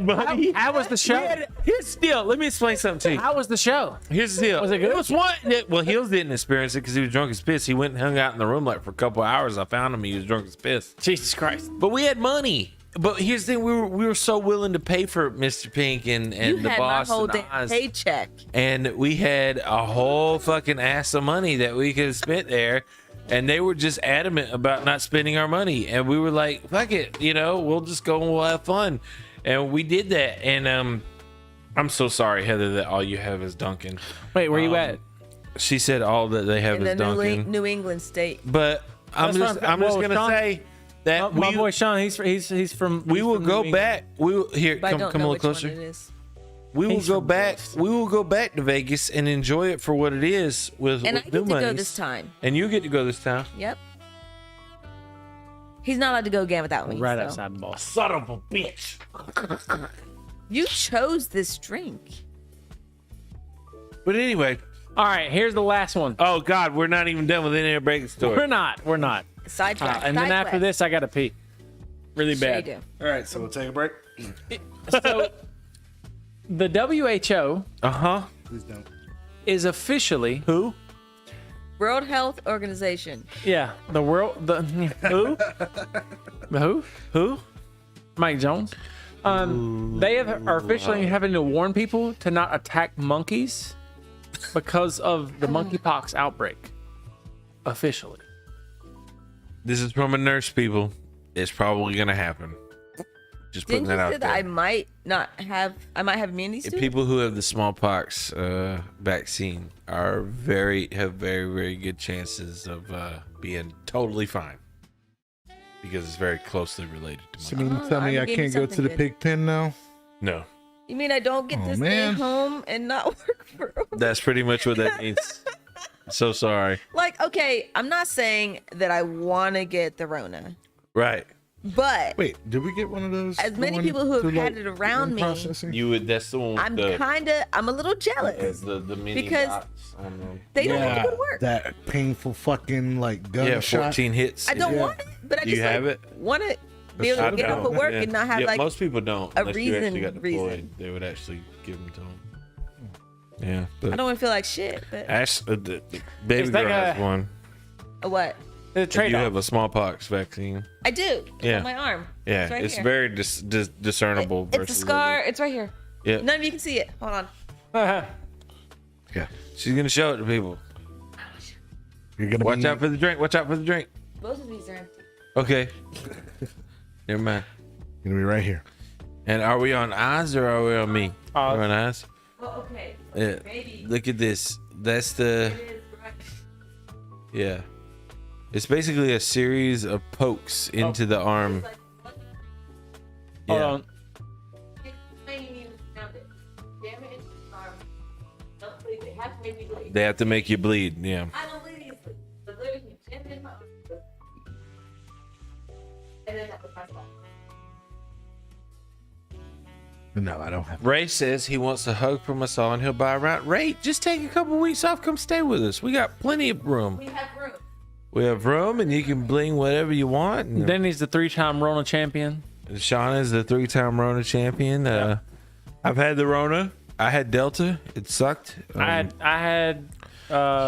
money. How was the show? Here's the deal. Let me explain something to you. How was the show? Here's the deal. Was it good? It was one. Well, Heels didn't experience it because he was drunk as piss. He went and hung out in the room like for a couple of hours. I found him. He was drunk as piss. Jesus Christ. But we had money. But here's the thing: we were so willing to pay for Mr. Pink and You the had Boss my whole and damn Oz. paycheck. And we had a whole fucking ass of money that we could have spent there. and they were just adamant about not spending our money, and we were like, fuck it, we'll just go and we'll have fun. And we did that. And I'm so sorry, Heather, that all you have is Dunkin'. Wait, where you at? She said all that they have In is the Dunkin'. New England state. But I'm just gonna Sean, say that my boy Sean, he's from. we will go back. We will But I come don't a know little which one closer. it is. We will He's go from back. Boston. We will go back to Vegas and enjoy it for what it is with And I new get to go monies. this time. And you get to go this time. Yep. He's not allowed to go again without me. Right so. outside the boss. Son of a bitch. You chose this drink. But anyway, All right, here's the last one. oh God, we're not even done with any of breaking story. We're not. Sidetrack. And then after this, I gotta pee. Really Sure you bad. do. All right, so we'll take a break. So, the WHO Please don't. is officially Who? World Health Organization. the world who the who Mike Jones. They are officially having to warn people to not attack monkeys because of the monkeypox outbreak. Officially. This is from a nurse, people. It's probably gonna happen. Just putting Didn't you that say out that there. I might have immunity to it? People who have the smallpox vaccine have very, very good chances of being totally fine because it's very closely related to So monkey. you mean tell me I I gave can't you go to the something pig pen now? No, You mean I don't get Oh, to stay man. home and not work for that's pretty much what that means. So sorry. Like, okay, I'm not saying that I want to get the Rona, Right. but Wait, did we get one of those? As many going people who have through, had it around me, processing? You would. That's the one. With I'm a little jealous. the mini because dots on them. they don't have to Yeah, go to work. that painful fucking like gunshot. Yeah, 14 hits. I don't Yeah. want it, but I Do just you have like, it? want to be able I to get don't. off of work Yeah. and not have Yeah, like most people don't. a Unless you actually got reason. deployed, they would actually give them to them. Yeah, I but don't want to feel like shit. But Ash, the baby Is that girl has a- one. what? The You trade have off. a smallpox vaccine. I do. It's Yeah. on my arm. Yeah, it's, right it's here. very discernible. It's a versus scar. It's right here. Yeah. None of you can see it. Hold on. Yeah, She's gonna show it to people. you're gonna Watch be, out for the drink. Watch out for the drink. Both of these are empty. Okay. Never mind. You're gonna be right here. And are we on eyes or are we on me? Oz. We're on eyes. Well, okay. Yeah. Maybe. Look at this. That's the. It is right. Yeah. It's basically a series of pokes into the arm. Hold Yeah. on. They have to make you bleed. Yeah. I don't believe you. The lyrics you jammed in my arm. And then that's the first one. No, I don't have. Ray says he wants a hug from us all and he'll buy a round. Ray, just take a couple weeks off. Come stay with us. We got plenty of room. We have room. We have room and you can bling whatever you want. And Denny's the 3-time Rona champion. Shauna's the 3-time Rona champion. I've had the Rona. I had Delta. It sucked. I had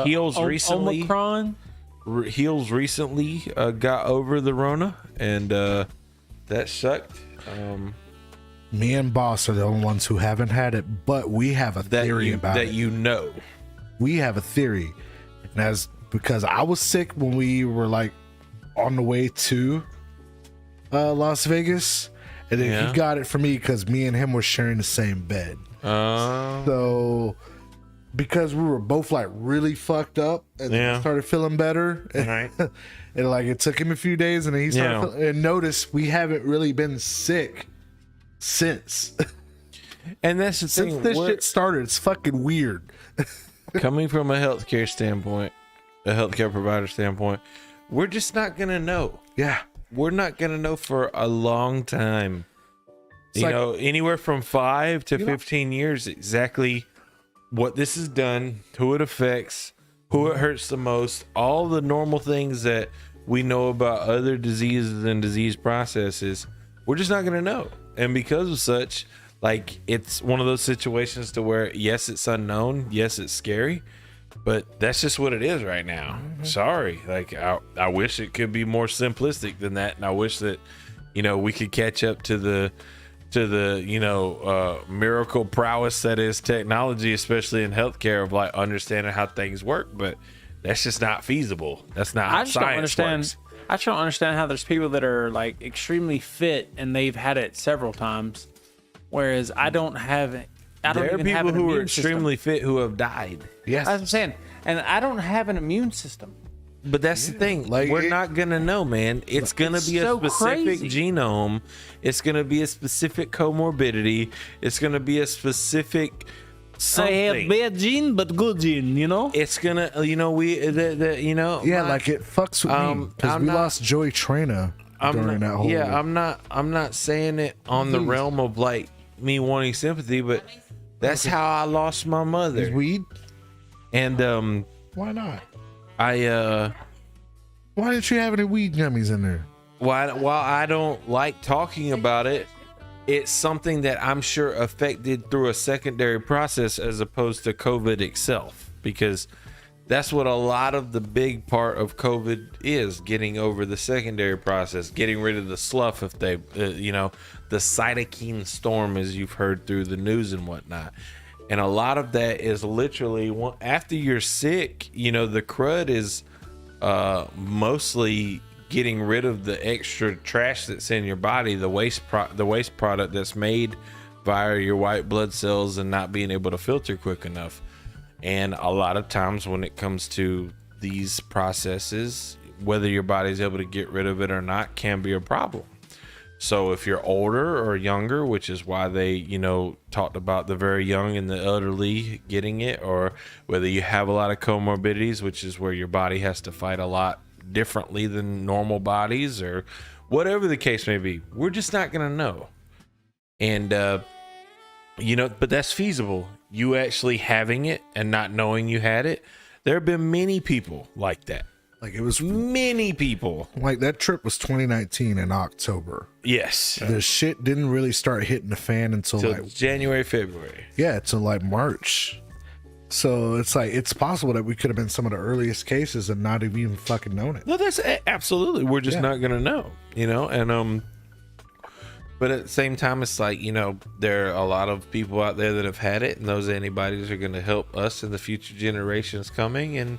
Heels recently. Omicron. Heels recently got over the Rona and that sucked. Me and Boss are the only ones who haven't had it, but we have a That theory you, about that it. you know. We have a theory, and that's because I was sick when we were like on the way to Las Vegas, and then Yeah. he got it for me because me and him were sharing the same bed. So because we were both like really fucked up and then Yeah. started feeling better, Right. and like it took him a few days, and then he started Yeah. feeling, and notice we haven't really been sick since And that's the since thing. this we're- shit started. It's fucking weird. coming from a healthcare standpoint, a healthcare provider standpoint, we're just not gonna know. Yeah. We're not gonna know for a long time. It's you like- know, anywhere from 5 to 15 years, exactly what this has done, who it affects, who it hurts the most, all the normal things that we know about other diseases and disease processes. We're just not gonna know, and because of such, like, it's one of those situations to where yes, it's unknown, yes, it's scary, but that's just what it is right now. Sorry, like I wish it could be more simplistic than that, and I wish that we could catch up to the miracle prowess that is technology, especially in healthcare, of like understanding how things work. But That's just not feasible. That's not I how just don't science understand. works. I just don't understand how there's people that are like extremely fit and they've had it several times, whereas I don't have it. I don't There are even have people an who are immune system. extremely fit who have died. Yes. That's what I'm saying, and I don't have an immune system. But that's the thing. like, We're it- not going to know, man. It's going to be a so specific crazy. genome. It's going to be a specific comorbidity. It's going to be a specific something. bad gene, but good gene, you know? It's going to, you know, Yeah, like it fucks with me because I'm we not- lost Joey Traina during that whole. Yeah, I'm not saying it on the realm of like me wanting sympathy, but that's how I lost my Is mother. weed? And Why not? I Why didn't you have any weed gummies in there? while I don't like talking about it, it's something that I'm sure affected through a secondary process as opposed to COVID itself, because that's what a lot of the big part of COVID is, getting over the secondary process, getting rid of the slough, if they, the cytokine storm, as you've heard through the news and whatnot. And a lot of that is literally after you're sick, the crud is mostly getting rid of the extra trash that's in your body, the waste product that's made via your white blood cells and not being able to filter quick enough. And a lot of times when it comes to these processes, whether your body's able to get rid of it or not can be a problem. So if you're older or younger, which is why they, talked about the very young and the elderly getting it, or whether you have a lot of comorbidities, which is where your body has to fight a lot differently than normal bodies, or whatever the case may be, we're just not going to know. And, but that's feasible. You actually having it and not knowing you had it. There have been many people like that. Like it was Many people. like that trip was 2019 in October. Yes. The shit didn't really start hitting the fan until Till like January, February. till like March. So it's like it's possible that we could have been some of the earliest cases and not have even fucking known it. No, that's absolutely. We're just Yeah. not gonna know, and but at the same time, it's like, there are a lot of people out there that have had it, and those antibodies are gonna help us and the future generations coming, and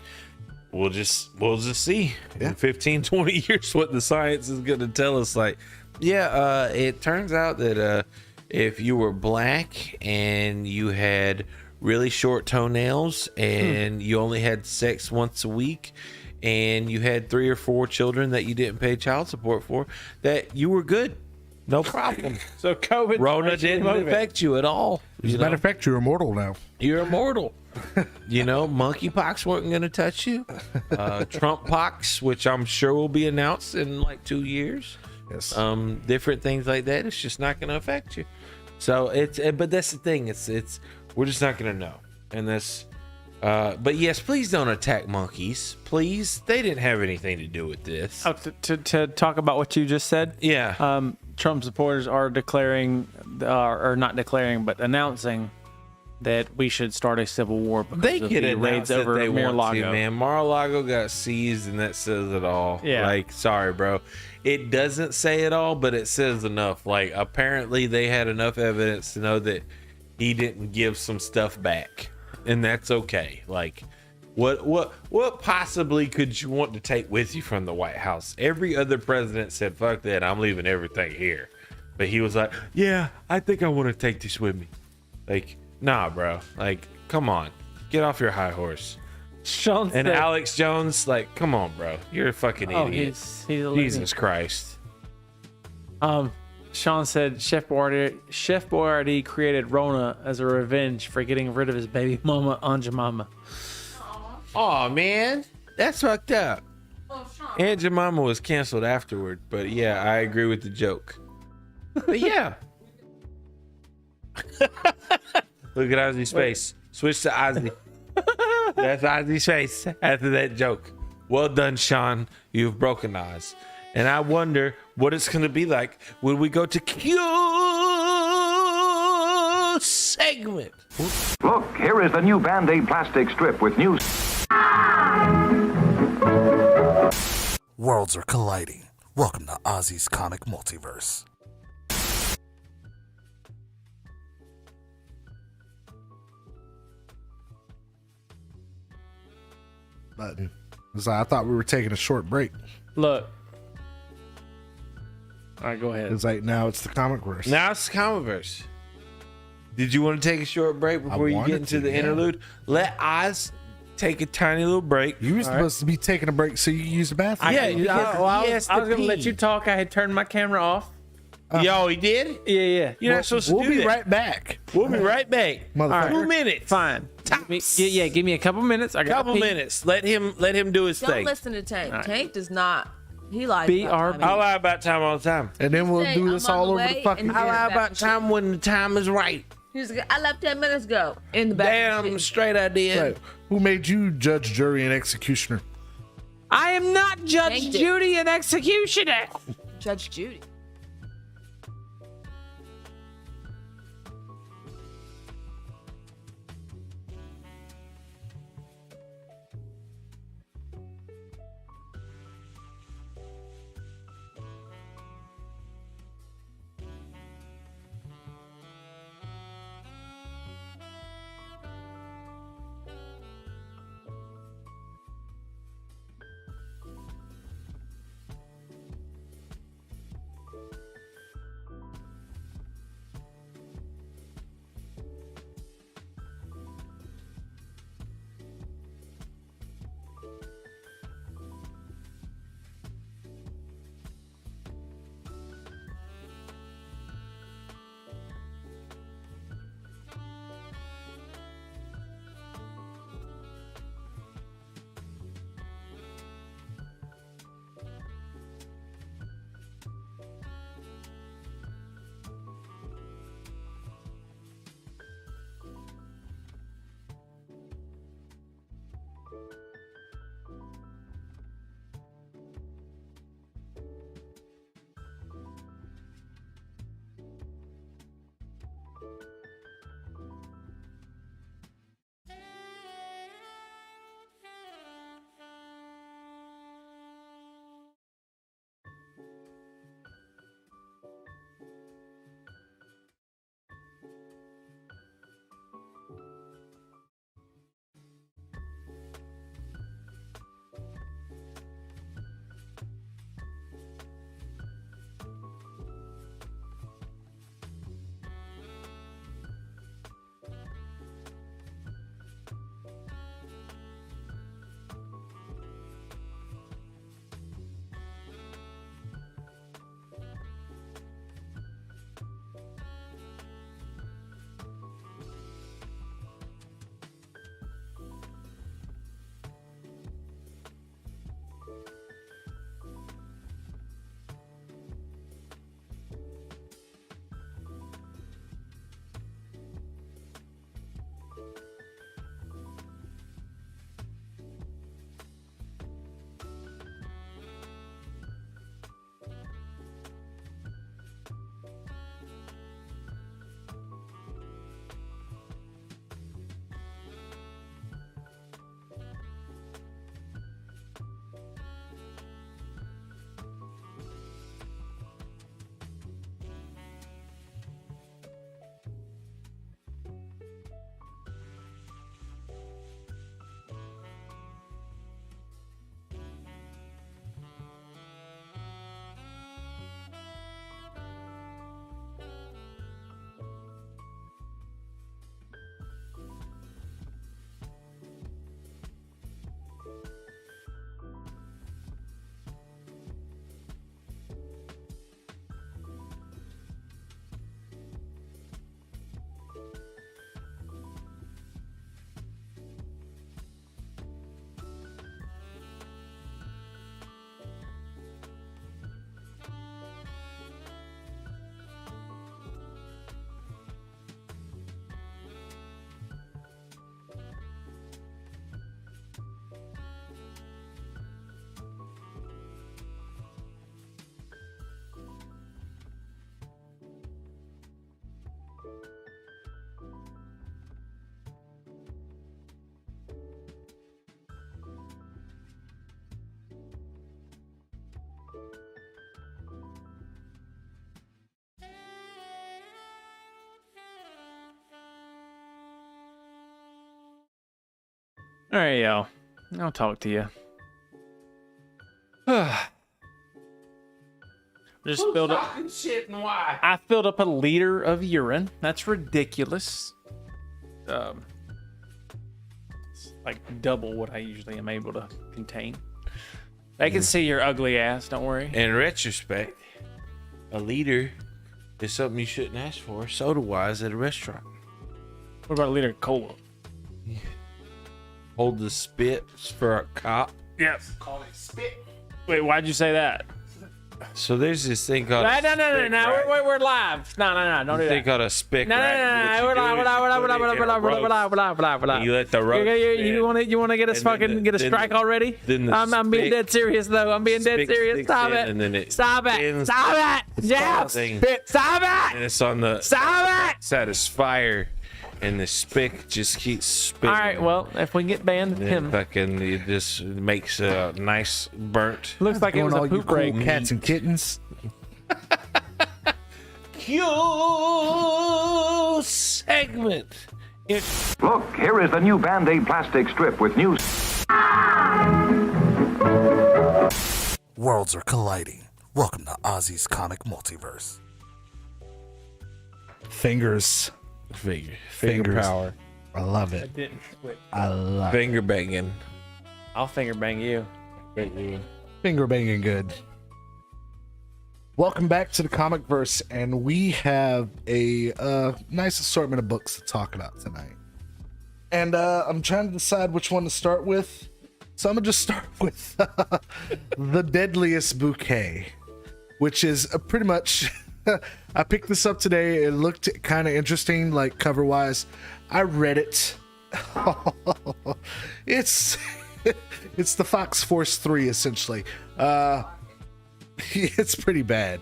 we'll just see in 15, 20 years what the science is gonna tell us. Like, it turns out that if you were black and you had really short toenails and you only had sex once a week and you had 3 or 4 children that you didn't pay child support for, that you were good. No problem. So COVID Rona didn't affect you at all. As a matter of fact, you're immortal now. You're immortal. Monkeypox wasn't going to touch you. Trump pox, which I'm sure will be announced in like 2 years. Yes. Different things like that. It's just not going to affect you. So but that's the thing. It's we're just not going to know. And that's, but yes, please don't attack monkeys. Please. They didn't have anything to do with this. Oh, to talk about what you just said. Yeah. Trump supporters are declaring, or not declaring, but announcing that we should start a civil war because They of could the announce raids that over they want to, Mar-a-Lago. man. Mar-a-Lago got seized, and that says it all. Yeah. Like, sorry, bro. It doesn't say it all, but it says enough. Like, apparently they had enough evidence to know that he didn't give some stuff back, and that's okay. Like, what possibly could you want to take with you from the White House? Every other president said, fuck that, I'm leaving everything here. But he was like, yeah, I think I want to take this with me. Like, nah, bro. Like, come on. Get off your high horse. Sean And said, Alex Jones, like, come on, bro. You're a fucking idiot. he's a Jesus Christ. Sean said Chef Boyardee created Rona as a revenge for getting rid of his baby mama, Aunt Jemima. Oh, man. That's fucked up. Aunt Jemima was canceled afterward, but yeah, I agree with the joke. But yeah. Look at Ozzy's face. Switch to Ozzy. That's Ozzy's face after that joke. Well done, Sean. You've broken Oz. And I wonder what it's going to be like when we go to Q segment. Look, here is the new Band-Aid plastic strip with new... Worlds are colliding. Welcome to Ozzy's Comic Multiverse. button. I thought we were taking a short break. Look. All right, go ahead. It's like now it's the comic verse. Now it's the comic verse. Did you want to take a short break before you get into the interlude? Let Oz take a tiny little break. You were supposed to be taking a break so you could use the bathroom. I was going to let you talk. I had turned my camera off. Yo, he did? Yeah. You're not supposed to do that. We'll be right back. We'll be right back. Motherfucker. 2 minutes. Fine. Give me a couple minutes. I got Couple minutes. Let him do his Don't thing. listen to Tank. Tank does not. He lies. BRB. about timing. I lie about time all the time. And then we'll Say, do I'm this on all the over way, the fucking. and I Yeah. lie about time when the time is right. He was like, I left 10 minutes ago in the back. of the Damn shit. straight I did. Right. Who made you judge, jury, and executioner? I am not Judge Thank you. Judy and executioner. Judge Judy. All right, y'all. I'll talk to you. Just Who's filled up. talking shit and why? I filled up a liter of urine. That's ridiculous. It's like double what I usually am able to contain. They can see your ugly ass. Don't worry. In retrospect, a liter is something you shouldn't ask for soda-wise at a restaurant. What about a liter of cola? Hold the spits for a cop. Yes. Wait, why'd you say that? So there's this thing called No. We're live. No. Don't do thing that. called a spick. No. We're live. You let the rope. You want to get us fucking get a strike already? I'm being dead serious though. I'm being dead serious. Stop it. Stop it. Jeff. Stop it. And it's on the Stop it. satisfier, and the spick just keeps spitting. All right. Well, if we can get banned, And then him. fucking it just makes a nice burnt. Looks like it was Going a all you poop break. cool cats and kittens. Q segment. Look, here is the new Band-Aid plastic strip with new... Worlds are colliding. Welcome to Ozzy's Comic Multiverse. Fingers. Finger power. I love I it. didn't quit. I love it. Finger banging. I'll finger bang you. Finger banging good. Welcome back to the Comic Verse, and we have a nice assortment of books to talk about tonight. And I'm trying to decide which one to start with. So I'm gonna just start with The Deadliest Bouquet, which is pretty much I picked this up today. It looked kind of interesting, like cover wise. I read it. It's the Fox Force 3 essentially. It's pretty bad.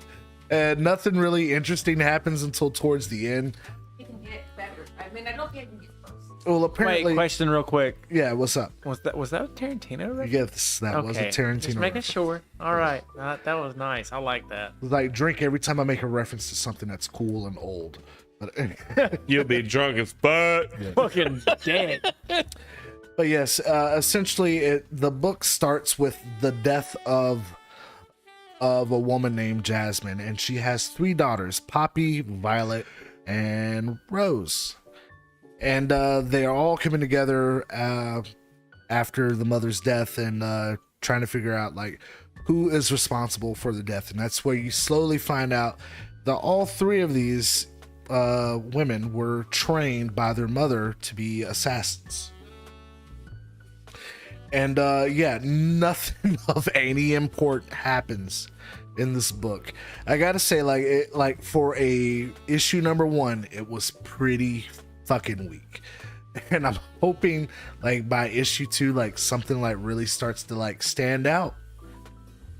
Nothing really interesting happens until towards the end. You can get better. I mean, I don't think I can get close. Well, apparently, Wait, question real quick. yeah. What's up? Was that Tarantino? Right? Yes, that was a Tarantino. Just making reference. sure. All right, that was nice. I like that. Like drink every time I make a reference to something that's cool and old. But, You'll be drunk as fuck. Fucking dead. but yes, essentially, the book starts with the death of a woman named Jasmine, and she has 3 daughters: Poppy, Violet, and Rose. And they are all coming together after the mother's death and trying to figure out like who is responsible for the death. And that's where you slowly find out that all 3 of these women were trained by their mother to be assassins. And yeah, nothing of any import happens in this book. I gotta say, like for a issue number 1, it was pretty fucking weak. And I'm hoping like by issue 2, like something like really starts to like stand out.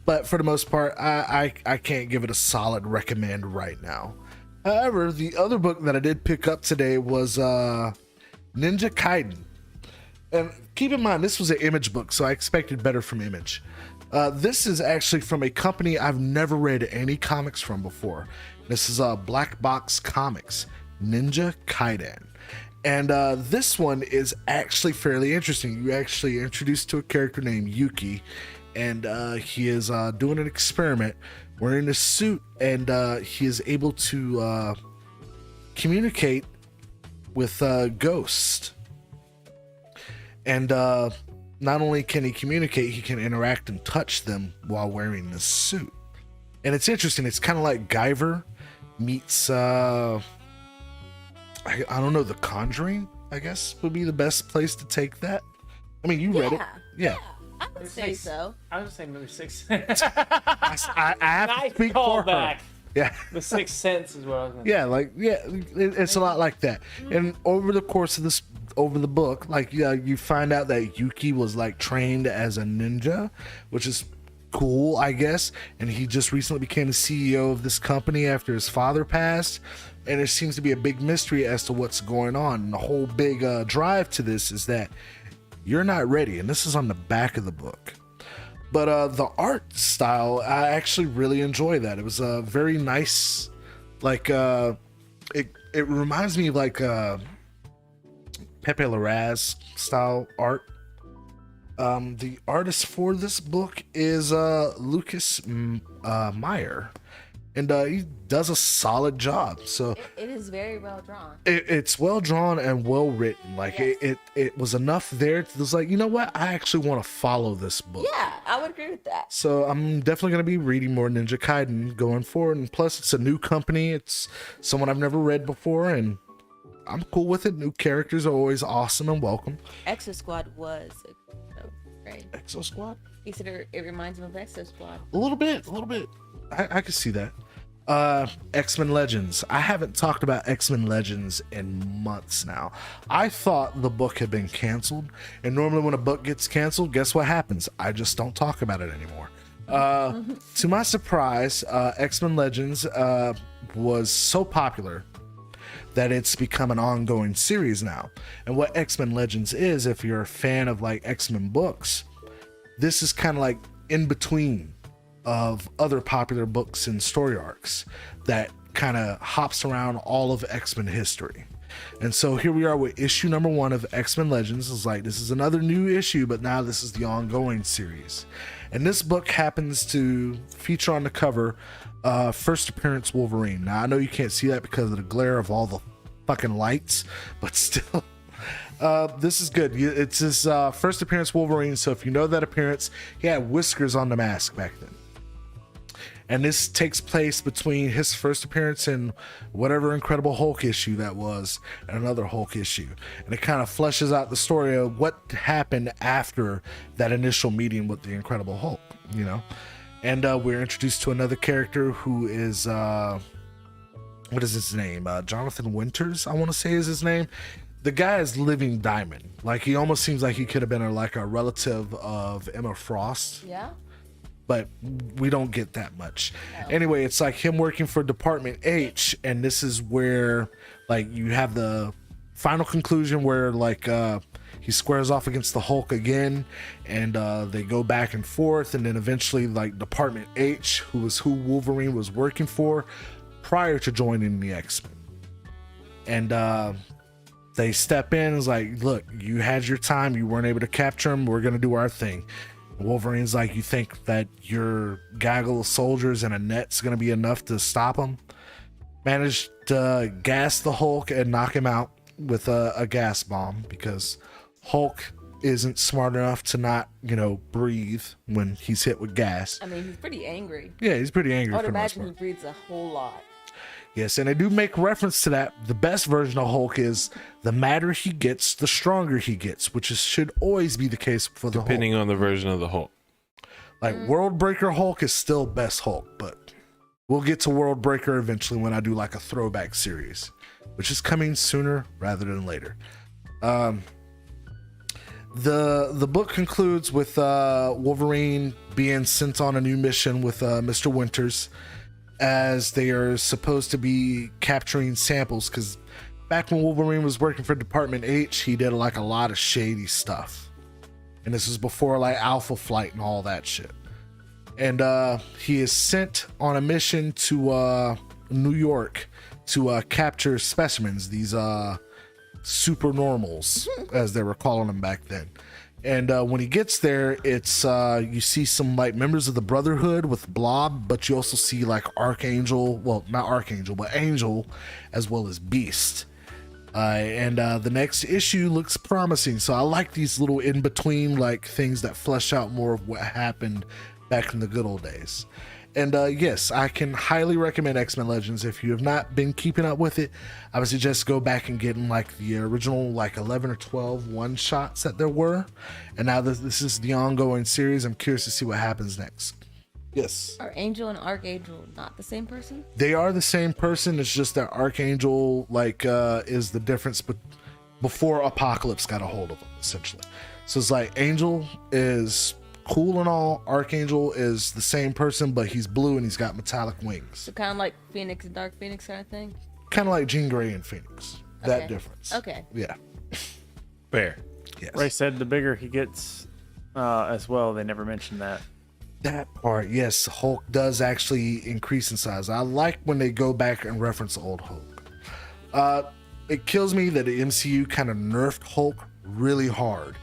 But for the most part, I can't give it a solid recommend right now. However, the other book that I did pick up today was Ninja Gaiden. And keep in mind, this was an Image book, so I expected better from Image. This is actually from a company I've never read any comics from before. This is Black Box Comics, Ninja Gaiden. And this one is actually fairly interesting. You actually introduced to a character named Yuki, and he is doing an experiment wearing a suit, and he is able to communicate with ghosts. And not only can he communicate, he can interact and touch them while wearing this suit. And it's interesting. It's kind of like Guyver meets, I don't know, The Conjuring, I guess, would be the best place to take that. I mean, you read it. Yeah. I would say so. I was saying maybe 6. I have Nice to speak for her. callback. Yeah. The 6th Sense is what I was going to Yeah, like it's a lot like that. And over the course of this, over the book, like you find out that Yuki was like trained as a ninja, which is cool, I guess. And he just recently became the CEO of this company after his father passed. And there seems to be a big mystery as to what's going on. And the whole big drive to this is that you're not ready, and this is on the back of the book. But the art style, I actually really enjoy that. It was a very nice, like it reminds me of like Pepe Larraz style art. The artist for this book is Lucas Meyer, and he does a solid job. So It is very well drawn. it's well drawn and well written. Like Yes. it was enough there. It was like, you know what? I actually want to follow this book. Yeah, I would agree with that. So I'm definitely going to be reading more Ninja Gaiden going forward. And plus, it's a new company. It's someone I've never read before, and I'm cool with it. New characters are always awesome and welcome. Exo Squad was great. Exo Squad? He said it reminds him of Exo Squad. A little bit. I can see that. X-Men Legends. I haven't talked about X-Men Legends in months now. I thought the book had been canceled, and normally when a book gets canceled, guess what happens? I just don't talk about it anymore. To my surprise, X-Men Legends was so popular that it's become an ongoing series now. And what X-Men Legends is, if you're a fan of like X-Men books, this is kind of like in between of other popular books and story arcs that kind of hops around all of X-Men history. And so here we are with issue number 1 of X-Men Legends. It's like, this is another new issue, but now this is the ongoing series. And this book happens to feature on the cover first appearance Wolverine. Now I know you can't see that because of the glare of all the fucking lights, but still, this is good. It's his first appearance Wolverine. So if you know that appearance, he had whiskers on the mask back then. And this takes place between his first appearance in whatever Incredible Hulk issue that was, and another Hulk issue. And it kind of fleshes out the story of what happened after that initial meeting with the Incredible Hulk, you know? And we're introduced to another character who is, what is his name? Jonathan Winters, I want to say is his name. The guy is Living Diamond. Like, he almost seems like he could have been a relative of Emma Frost. Yeah. But we don't get that much. Anyway, it's like him working for Department H, and this is where like you have the final conclusion where like he squares off against the Hulk again, and they go back and forth, and then eventually like Department H, who Wolverine was working for prior to joining the X-Men, and they step in. It's like, look, you had your time, you weren't able to capture him, we're gonna do our thing. Wolverine's like, you think that your gaggle of soldiers and a net's gonna be enough to stop him? Managed to gas the Hulk and knock him out with a gas bomb, because Hulk isn't smart enough to not, breathe when he's hit with gas. I mean, he's pretty angry. Yeah, he's pretty angry. I would for the most imagine he part. breathes a whole lot. Yes, and I do make reference to that. The best version of Hulk is the madder he gets, the stronger he gets, which should always be the case for the Hulk. Depending on the version of the Hulk. Like, World Breaker Hulk is still best Hulk, but we'll get to World Breaker eventually when I do like a throwback series, which is coming sooner rather than later. The book concludes with Wolverine being sent on a new mission with Mr. Winters, as they are supposed to be capturing samples, because back when Wolverine was working for Department H, he did like a lot of shady stuff, and this was before like Alpha Flight and all that shit. And he is sent on a mission to New York to capture specimens, these super normals as they were calling them back then. And when he gets there, it's you see some like members of the Brotherhood with Blob, but you also see like Archangel, well, not Archangel, but Angel, as well as Beast. And the next issue looks promising, so I like these little in between like things that flesh out more of what happened back in the good old days. And yes, I can highly recommend X-Men Legends. If you have not been keeping up with it, I would suggest go back and getting like the original like 11 or 12 one-shots that there were. And now this is the ongoing series. I'm curious to see what happens next. Yes. Are Angel and Archangel not the same person? They are the same person. It's just that Archangel like is the difference before Apocalypse got a hold of him, essentially. So it's like Angel is cool and all. Archangel is the same person, but he's blue and he's got metallic wings. So kind of like Phoenix and Dark Phoenix kind of thing? Kind of like Jean Grey and Phoenix. That Okay. difference. Okay. Yeah. Fair. Yes. Ray said the bigger he gets as well. They never mentioned that. That part, yes. Hulk does actually increase in size. I like when they go back and reference the old Hulk. It kills me that the MCU kind of nerfed Hulk really hard.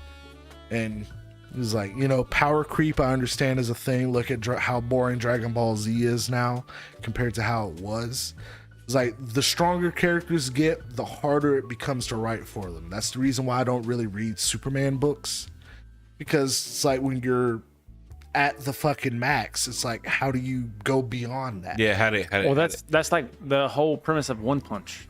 And It's like, you know, power creep, I understand, is a thing. Look at how boring Dragon Ball Z is now compared to how it was. It's like the stronger characters get, the harder it becomes to write for them. That's the reason why I don't really read Superman books, because it's like when you're at the fucking max, it's like, how do you go beyond that? Yeah, how do Well, that's like the whole premise of One Punch.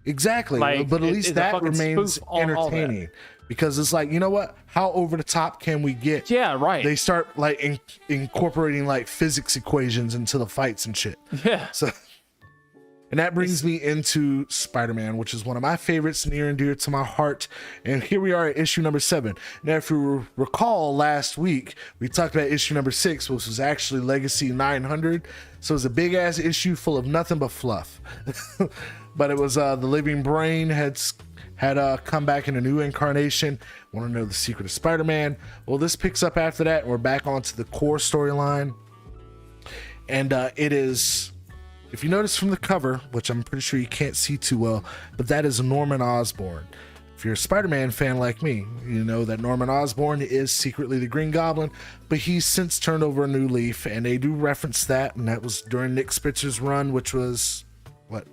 Exactly. Like, but at least it's a that fucking remains spoof on all that. entertaining, because it's like, you know what? How over the top can we get? Yeah, right. They start like incorporating like physics equations into the fights and shit. Yeah. So, and that brings me into Spider-Man, which is one of my favorites, near and dear to my heart. And here we are at issue number 7. Now, if you recall last week, we talked about issue number 6, which was actually Legacy 900. So it was a big ass issue full of nothing but fluff. But it was the Living Brain had come back in a new incarnation. Want to know the secret of Spider-Man? Well, this picks up after that, and we're back onto the core storyline. And it is, if you notice from the cover, which I'm pretty sure you can't see too well, but that is Norman Osborn. If you're a Spider-Man fan like me, you know that Norman Osborn is secretly the Green Goblin, but he's since turned over a new leaf, and they do reference that, and that was during Nick Spitzer's run, which was, what,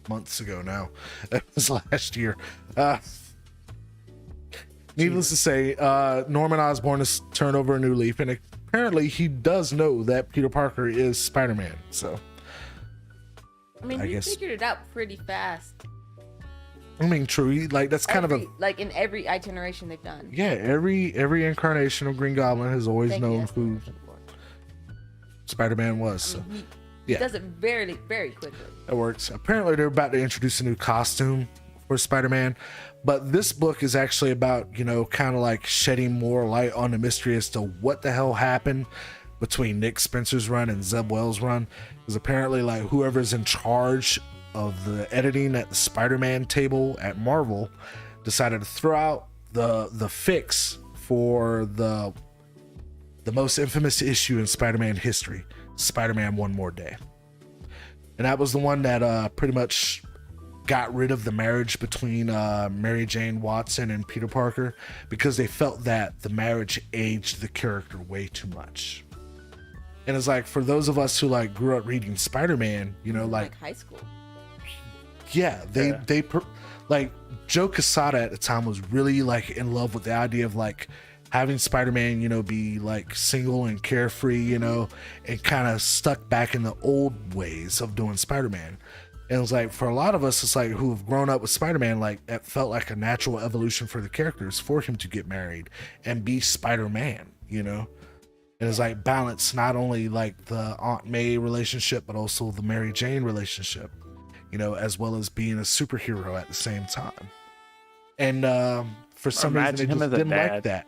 months ago now. It was last year. Needless to say, Norman Osborn has turned over a new leaf, and apparently he does know that Peter Parker is Spider-Man, so... I mean, I he guess- figured it out pretty fast. I mean, true. Like, that's kind of a... Like in every iteration they've done. Yeah, every incarnation of Green Goblin has always Thank you, known that's what I'm who looking for. Spider-Man was. I So mean, yeah. he does it very, very quickly. that works. Apparently, they're about to introduce a new costume for Spider-Man, but this book is actually about, you know, kind of like shedding more light on the mystery as to what the hell happened between Nick Spencer's run and Zeb Wells' run. Because apparently, like, whoever's in charge of the editing at the Spider-Man table at Marvel decided to throw out the fix for the most infamous issue in Spider-Man history, Spider-Man One More Day. And that was the one that pretty much got rid of the marriage between Mary Jane Watson and Peter Parker, because they felt that the marriage aged the character way too much. And it's like, for those of us who like grew up reading Spider-Man, you know, like high school. yeah, like Joe Quesada at the time was really like in love with the idea of like having Spider-Man, you know, be like single and carefree, you know, and kind of stuck back in the old ways of doing Spider-Man. And it was like, for a lot of us, it's like, who have grown up with Spider-Man, like it felt like a natural evolution for the characters for him to get married and be Spider-Man, you know. And it's like balance not only like the Aunt May relationship, but also the Mary Jane relationship, you know, as well as being a superhero at the same time. And for some reason, they Imagine him just as a didn't like dad. that.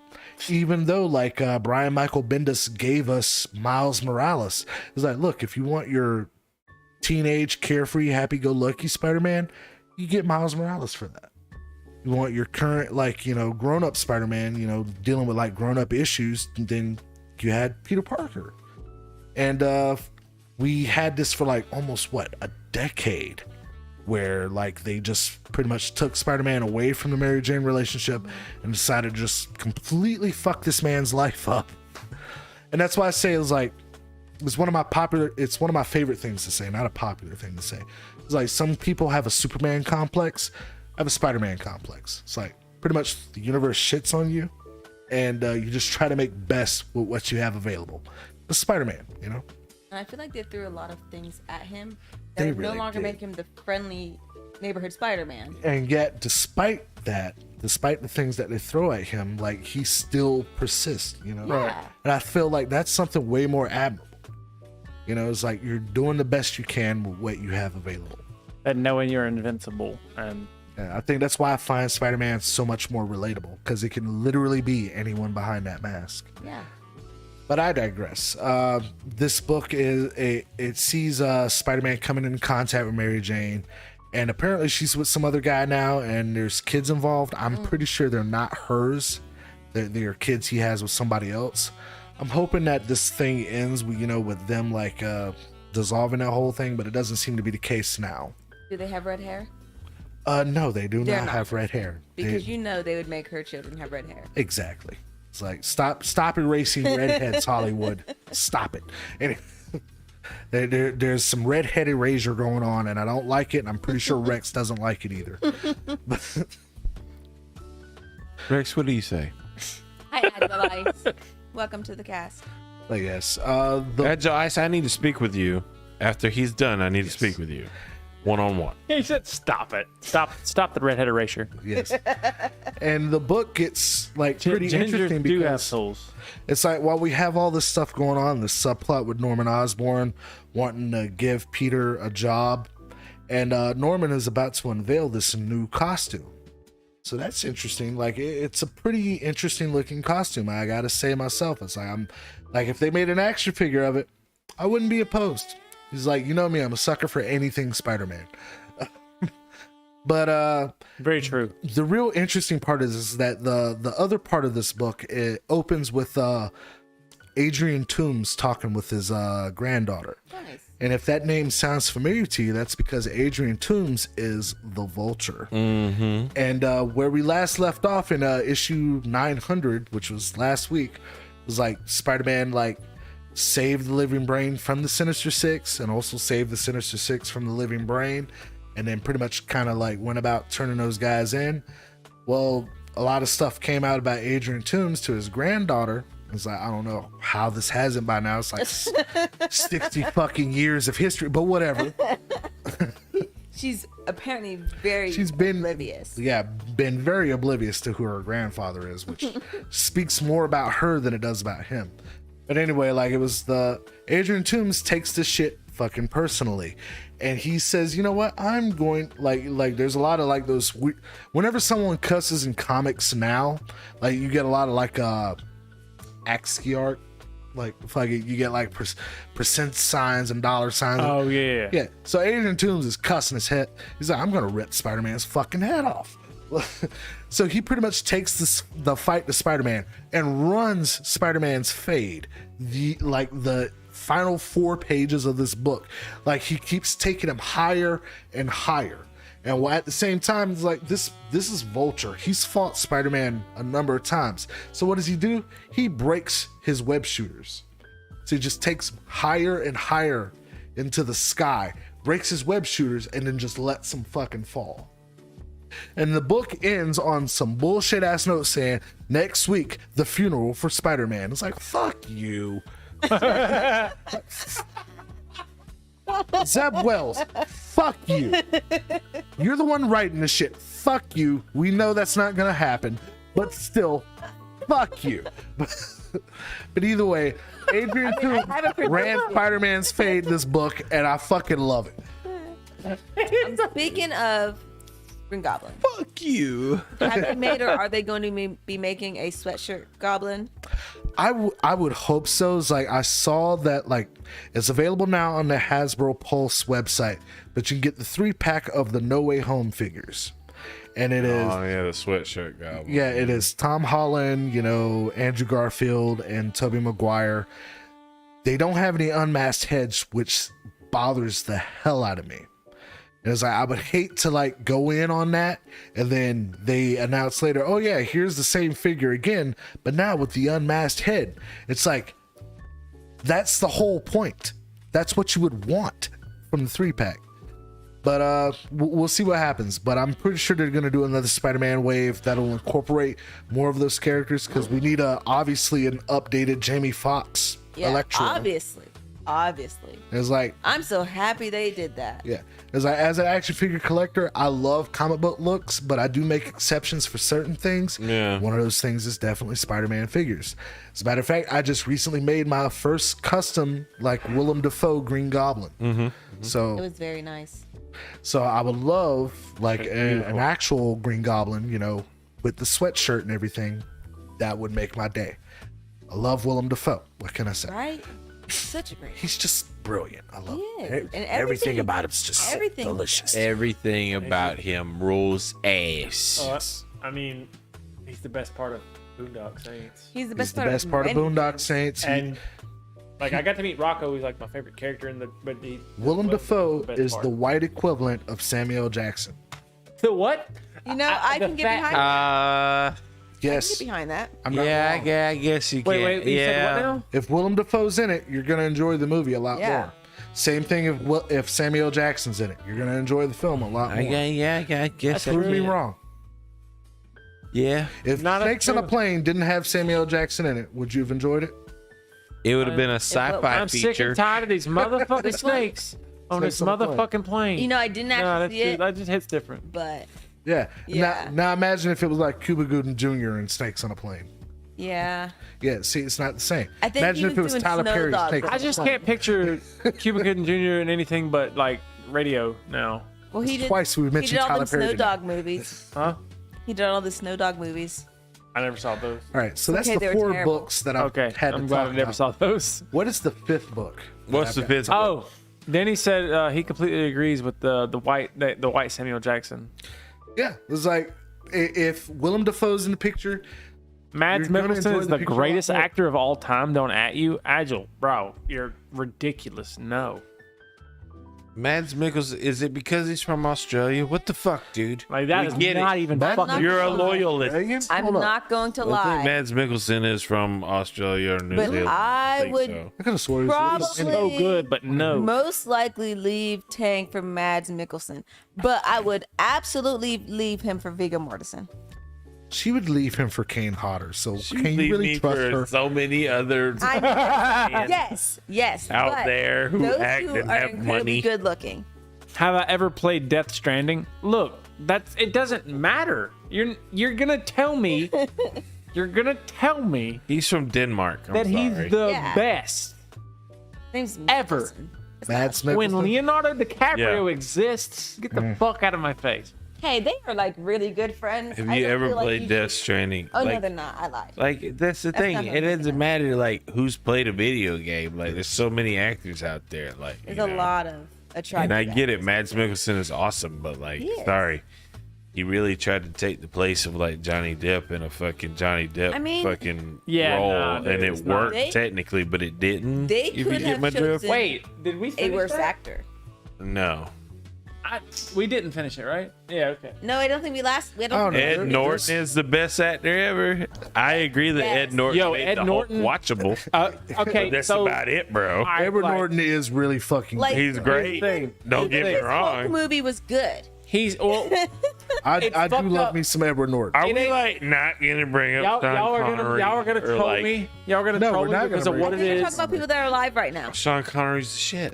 Even though like Brian Michael Bendis gave us Miles Morales. It's like, look, if you want your teenage, carefree, happy-go-lucky Spider-Man, you get Miles Morales for that. You want your current, like, you know, grown-up Spider-Man, you know, dealing with like grown-up issues, and then you had Peter Parker. And we had this for like almost a decade, where like they just pretty much took Spider-Man away from the Mary Jane relationship and decided to just completely fuck this man's life up. And that's why I say it's one of my favorite things to say, not a popular thing to say. It's like, some people have a Superman complex, I have a Spider-Man complex. It's like pretty much the universe shits on you, and you just try to make best with what you have available. The Spider-Man, you know? And I feel like they threw a lot of things at him They that would really no longer did. make him the friendly neighborhood Spider-Man. And yet, despite the things that they throw at him, like, he still persists, you know? Yeah. And I feel like that's something way more admirable. You know, it's like you're doing the best you can with what you have available. And knowing you're invincible. And And I think that's why I find Spider-Man so much more relatable, because it can literally be anyone behind that mask. Yeah. But I digress. This book it sees Spider-Man coming in contact with Mary Jane, and apparently she's with some other guy now, and there's kids involved. I'm pretty sure they're not hers. They're kids he has with somebody else. I'm hoping that this thing ends with, you know, with them like dissolving that whole thing, but it doesn't seem to be the case now. Do they have red hair? No, they do They're not not. have red hair. Because you know they would make her children have red hair. Exactly. It's like stop erasing redheads, Hollywood. Stop it. Anyway, there's some redhead erasure going on, and I don't like it. And I'm pretty sure Rex doesn't like it either. Rex, what do you say? Hi, Agile Ice. Welcome to the cast. I guess. Agile Ice, I need to speak with you. After he's done, I need to speak with you. One-on-one. He said, "Stop it! Stop the redhead erasure." Yes. And the book gets like pretty Gingers interesting do have because souls. it's like while we have all this stuff going on, this subplot with Norman Osborn wanting to give Peter a job, and Norman is about to unveil this new costume. So that's interesting. Like it's a pretty interesting looking costume. I gotta say myself, it's like I'm like if they made an action figure of it, I wouldn't be opposed. He's like, you know me, I'm a sucker for anything Spider-Man. But Very true. the real interesting part is that the other part of this book, it opens with Adrian Toomes talking with his granddaughter. Nice. And if that name sounds familiar to you, that's because Adrian Toomes is the Vulture. Mm-hmm. And where we last left off in issue 900, which was last week, was like Spider-Man like saved the Living Brain from the Sinister Six and also saved the Sinister Six from the Living Brain, and then pretty much kind of like went about turning those guys in. Well, a lot of stuff came out about Adrian Toomes to his granddaughter. It's like, I don't know how this hasn't by now. It's like 60 fucking years of history, but whatever. She's apparently very She's been oblivious. Yeah, been very oblivious to who her grandfather is, which speaks more about her than it does about him. But anyway, like it was the Adrian Toomes takes this shit fucking personally, and he says, you know what, I'm going like there's a lot of like those whenever someone cusses in comics now, like you get a lot of like ASCII art, like fucking you get like percent signs and dollar signs. Oh yeah. Yeah. So Adrian Toomes is cussing his head. He's like, I'm gonna rip Spider-Man's fucking head off. So he pretty much takes the fight to Spider-Man and runs Spider-Man's fade. The final 4 pages of this book. Like he keeps taking him higher and higher. And at the same time, it's like this is Vulture. He's fought Spider-Man a number of times. So what does he do? He breaks his web shooters. So he just takes him higher and higher into the sky, breaks his web shooters, and then just lets them fucking fall. And the book ends on some bullshit ass note saying, next week, the funeral for Spider-Man. It's like, fuck you. Zeb Wells, fuck you. You're the one writing this shit. Fuck you. We know that's not gonna happen, but still, fuck you. But either way, Adrian Toomes ran Spider-Man's fade in this book, and I fucking love it. Speaking of Green Goblin, Fuck you. have they made or are they going to be making a sweatshirt Goblin? I would hope so. It's like I saw that like it's available now on the Hasbro Pulse website, but you can get the 3-pack of the No Way Home figures, and it is Oh yeah, the sweatshirt guy. yeah, it is Tom Holland, you know, Andrew Garfield, and Tobey Maguire. They don't have any unmasked heads, which bothers the hell out of me. And it's like, I would hate to like go in on that and then they announce later, oh yeah, here's the same figure again, but now with the unmasked head. It's like, that's the whole point. That's what you would want from the 3-pack. But we'll see what happens. But I'm pretty sure they're going to do another Spider-Man wave that'll incorporate more of those characters, because we need obviously an updated Jamie Foxx Electro. Obviously. It's like, I'm so happy they did that. yeah. As an action figure collector, I love comic book looks, but I do make exceptions for certain things. Yeah. One of those things is definitely Spider-Man figures. As a matter of fact, I just recently made my first custom like Willem Dafoe Green Goblin. It So was very nice. I would love like an actual Green Goblin, you know, with the sweatshirt and everything. That would make my day. I love Willem Dafoe. What can I say? Right? Such a great. He's just brilliant. I love He is. it. And Everything about him's just everything. delicious. Everything about him rules ass. I mean, he's the best part of Boondock Saints. He's the He's best the part best part of many Boondock things. Saints. And like, I got to meet Rocco. He's like my favorite character in the. But Willem Dafoe best is part. the white equivalent of Samuel Jackson. The what? You know, I the can get fact- behind that. Yes. Get behind that. I'm not Yeah, wrong. I guess you can. Wait, you said what now? If Willem Dafoe's in it, you're gonna enjoy the movie a lot Yeah. more. Same thing if Samuel Jackson's in it, you're gonna enjoy the film a lot more. I guess. Prove me wrong. Yeah, If Not Snakes on a true. Plane didn't have Samuel Jackson in it, would you have enjoyed it? it would have been a sci-fi I'm sick feature. and tired of these motherfucking snakes on this Snakes on a plane. motherfucking plane. You know, I didn't actually see it, that just hits different. but Yeah. Yeah. Now imagine if it was like Cuba Gooding Jr. and Snakes on a Plane. yeah. Yeah, see, it's not the same. I think Imagine he if it was was doing Tyler Snow Perry's Dog. Snakes on I a just Plane. can't picture Cuba Gooding Jr. in anything but like radio now. Well, he did. Twice we've He mentioned did all Tyler the Perry. Snow didn't we? Dog movies. Huh? He did all the Snow Dog movies. I never saw those. All right, so that's Okay, the they were 4 terrible. books that I've Okay, had to I'm glad talk I never about. saw those. What is the 5th book? What's the fifth? Oh, then he said he completely agrees with the white Samuel Jackson. Yeah, it was like if Willem Dafoe's in the picture, Mads You're gonna Mikkelsen enjoy is the the picture a lot greatest more. actor of all time. Don't at you, Agile, bro. You're ridiculous. No, Mads Mikkelsen. Is it because he's from Australia? What the fuck, dude? like that We is get not it. even Mads fucking. You're a Hold on. loyalist. I'm Hold up. not going to I think lie, Mads Mikkelsen is from Australia or New but Zealand. I think would so. I could have swore he was probably so good, but no. most likely leave Tang for Mads Mikkelsen, but I would absolutely leave him for Viggo Mortensen. She would leave him for Kane Hodder. So She can you leave really me trust for her? so many other I know. yes, out but there who those act two and are have incredibly money. good looking. Have I ever played Death Stranding? Look, it doesn't matter. You're gonna tell me. You're gonna tell me He's from Denmark. I'm that he's sorry. the Yeah. best Name's ever. Mikkelsen. It's Mads not- When Mikkelsen? Leonardo DiCaprio Yeah. exists, get the fuck out of my face. Hey, they are like really good friends. Have I you don't ever feel like played you Death should- Stranding? Oh no, like, they're not. I lied. like that's the That's thing. not It what I'm doesn't matter like who's played a video game. Like there's so many actors out there. Like There's you a know. lot of attractive. And I get it. actors. Mads Mikkelsen is awesome, but like, He is. sorry, he really tried to take the place of like Johnny Depp in a fucking Johnny Depp I mean- fucking Yeah, role, nah, and dude, it it's not. worked They- technically, but it didn't. they if you could get have my drift. chosen- Wait, did we A finish worse that? actor. No, We didn't finish it, right? Yeah, okay. No, I don't think we last. We Oh, don't. no. Ed There- Norton is the best actor ever. I agree that Yes. Ed Norton Yo, made Ed the Norton- Hulk watchable. Okay, That's so about it, bro. Edward Norton is really fucking. Like- He's great. thing. Don't get me His Hulk wrong. movie was good. He's well. I it's do fucked love up. me some Edward Norton. Are It we ain't- like not gonna bring up Sean Connery? y'all are gonna or, troll like, me. Y'all are gonna No, troll we're me not gonna because of bring what I it think we're is. talking about people that are alive right now. Sean Connery's the shit.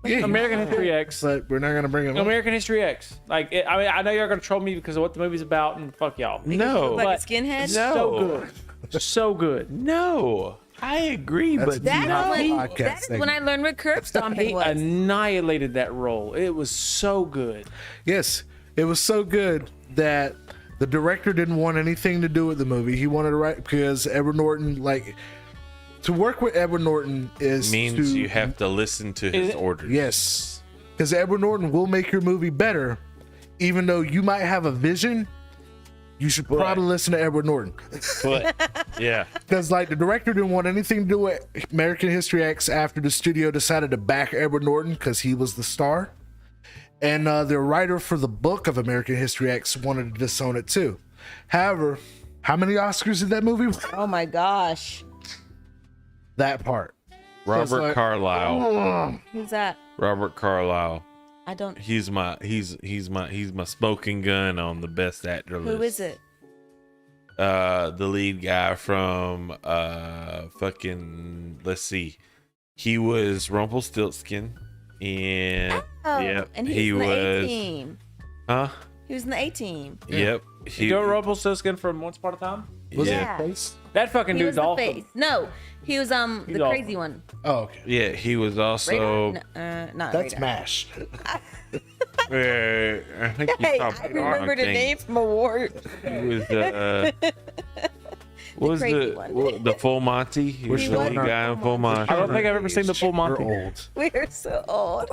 Yeah, American History X. but we're not gonna bring him up. American History X. Like, I mean, I know y'all are gonna troll me because of what the movie's about, and fuck y'all. No, Like But- a skinhead. No. So good, so good. no, I agree, That's but That not is a when, podcast that is when segment. I learned what curb stomping He was. annihilated that role. It was so good. Yes, it was so good that the director didn't want anything to do with the movie. He wanted to write because Edward Norton, like, to work with Edward Norton is means to, you have to listen to his it- orders. yes, because Edward Norton will make your movie better, even though you might have a vision. You should probably listen to Edward Norton But yeah, because, like, the director didn't want anything to do with American History X after the studio decided to back Edward Norton because he was the star. And the writer for the book of American History X wanted to disown it too. However, how many Oscars did that movie win? Oh my gosh. That part. Robert like- Carlyle. Who's that? Robert Carlyle. I don't. He's my smoking gun on the best actor list. Who is it? The lead guy from fucking let's see. He was Rumpelstiltskin and Oh, yep, and he he's in the A was team. huh? He was in the A team. Yep. He, Joe Rumpelstiltskin from Once Upon a Time. Was yeah. it face? That fucking He was dude's the awesome. face. No, he was the He's crazy awesome. one. Oh, okay. Yeah, he was also Radar? No, not That's Radar. MASH. I think he Hey, called I the wrong remember the thing. name from award. He was what was crazy the one. what, the Full Monty? He was Which the one? lead guy in Full Monty. I don't think I've ever seen the full Monty. You're old. We're so old.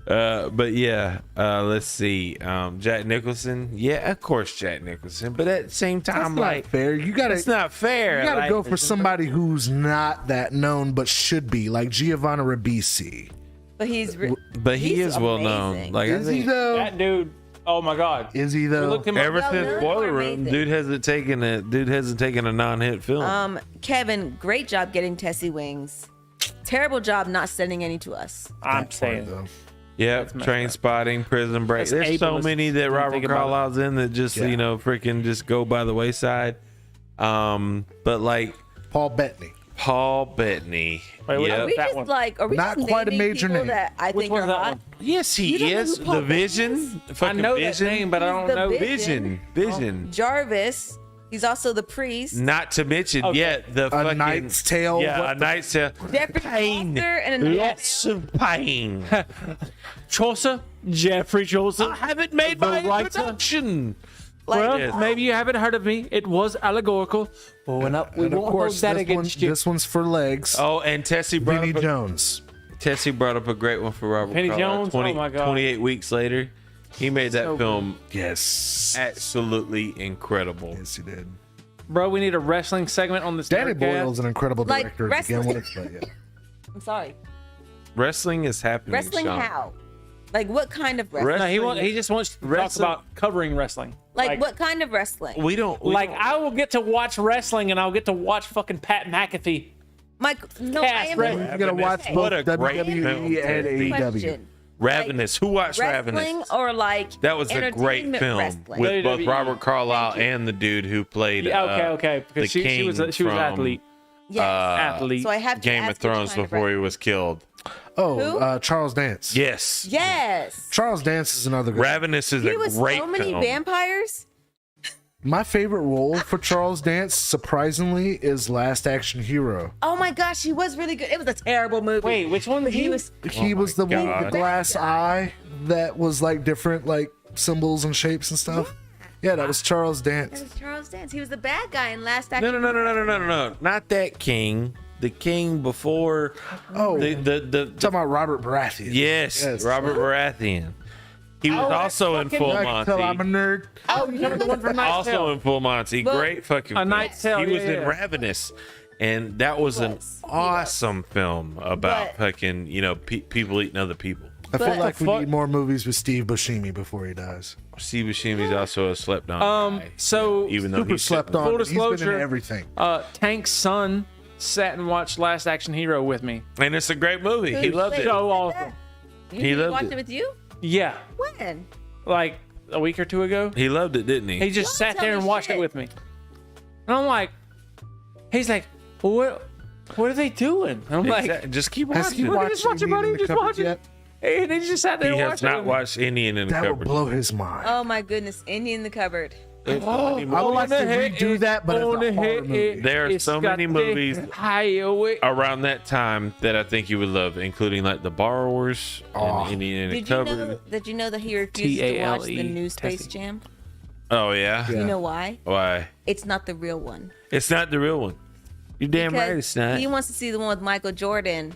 But yeah, let's see. Jack Nicholson. Yeah, of course Jack Nicholson. But at the same That's time, not like fair. You gotta. it's not fair. You gotta like, go for somebody who's not that known but should be, like Giovanni Ribisi. But he's. But he He's is well known. amazing. Like I Is he think, though? That dude. Oh my God. Is he We though? looked him up. Ever No, since those Boiler are Room, amazing. dude hasn't taken a non-hit film. Kevin, great job getting Tessie wings. Terrible job not sending any to us. I'm saying. Though. Yep, messed Train up. Spotting, Prison Break. That's There's so ableist. many that Didn't Robert think about it. Carlyle's in that just Yeah. freaking just go by the wayside. But like Paul Bettany. Paul Bettany. Wait, what- Are Yep. we That just one. like, are we Not just quite a naming major people name. that I Which think one's are that hot? one? Yes, he You don't know is. who Paul The Bettany Vision. is? Fucking I know Vision. that name, but I He's don't the know. Vision. Vision. Jarvis. He's also the priest. Not to mention, Okay. yet the fucking Knight's Tale. Yeah, What A Knight's Tale. Jeffrey Pain. Foster and a Lots of pain. Chaucer, Jeffrey Chaucer. I haven't made my The writer. introduction. Well, Yes. maybe you haven't heard of me. It was allegorical. Oh, and we And of won't course, hold that this, one, against you. this one's for legs. Oh, and Tessie brought Vinnie up a, Jones. Tessie brought up a great one for Robert Vinnie Carlyle. Jones? Oh my God. 28 weeks later, he made that So film Yes. absolutely incredible. Yes, he did. Bro, we need a wrestling segment on this. Danny Nerdcast. Boyle's an incredible Like director to wrestling. begin with. But yeah. I'm sorry. Wrestling is happening. Wrestling Sean. how? Like what kind of wrestling? No, he just wants to talk Wrestling- about covering wrestling. Like what kind of wrestling? We don't. I will get to watch wrestling and I'll get to watch fucking Pat McAfee. Mike, no, Cast, I am. right? You're gonna watch Okay. both What a great WWE film, and Timothy. AEW. Question. Ravenous. Who watched Wrestling Ravenous? or like That was a great entertainment film wrestling? with both WWE. Robert Carlyle Thank you. and the dude who played. Yeah, okay. the Because she was king she was from, athlete. Yes. Athlete. So I have to Game ask of Thrones which kind of before he wrestling. was killed. Oh, Who? Charles Dance. Yes. Yes. Charles Dance is another good. Ravenous is He a was great so many film. vampires. My favorite role for Charles Dance, surprisingly, is Last Action Hero. Oh my gosh, he was really good. It was a terrible movie. Wait, which one? But he was. He was the one with God. the glass eye that was like different, like symbols and shapes and stuff. Yeah, that was Charles That Dance. was Charles Dance. He was the bad guy in Last Action. No. Not that king. The king before. Oh, The talking about Robert Baratheon. yes, Robert Baratheon. He was also in Full I can tell I'm a Monty. nerd. Oh, you remember the one from Knight's Also Tale? in Full Monty. Well, Great fucking A film. Knight's Tale, He was yeah, in yeah. Ravenous. And that was an was. He awesome film about But- fucking, people eating other people. I feel But- like we Fuck. need more movies with Steve Buscemi before he dies. Steve Buscemi's also a slept on guy. So even though Super he's slept on. Full but He's been disclosure, in everything. Tank's son sat and watched Last Action Hero with me. And it's a great movie. He loved Wait, it. So who said awesome. that? You He loved watched it. it with you? Yeah, When? like a week or two ago. He loved it, didn't he? He just Don't sat tell there me and watched shit. it with me. And I'm like, he's like, well, what are they doing? And I'm like, Exactly. Just keep Has watching. he Look at watched this, watch it, Indian buddy, in the just Cupboard watch it. yet? and he just sat there He and has watched not it. watched Indian in the That would Cupboard. blow his mind. Oh my goodness, Indian in the cupboard. It's a funny I movie. would like to redo that, but it's a horror movie. There are so many movies Highway. around that time that I think you would love, including like The Borrowers and Indian in the Did you Cupboard. know that he refused to watch the TALE new Space testing. Jam? Oh yeah? Yeah. You know why? Why? It's not the real one. It's not the real one. You're damn right. Because It's not. he wants to see the one with Michael Jordan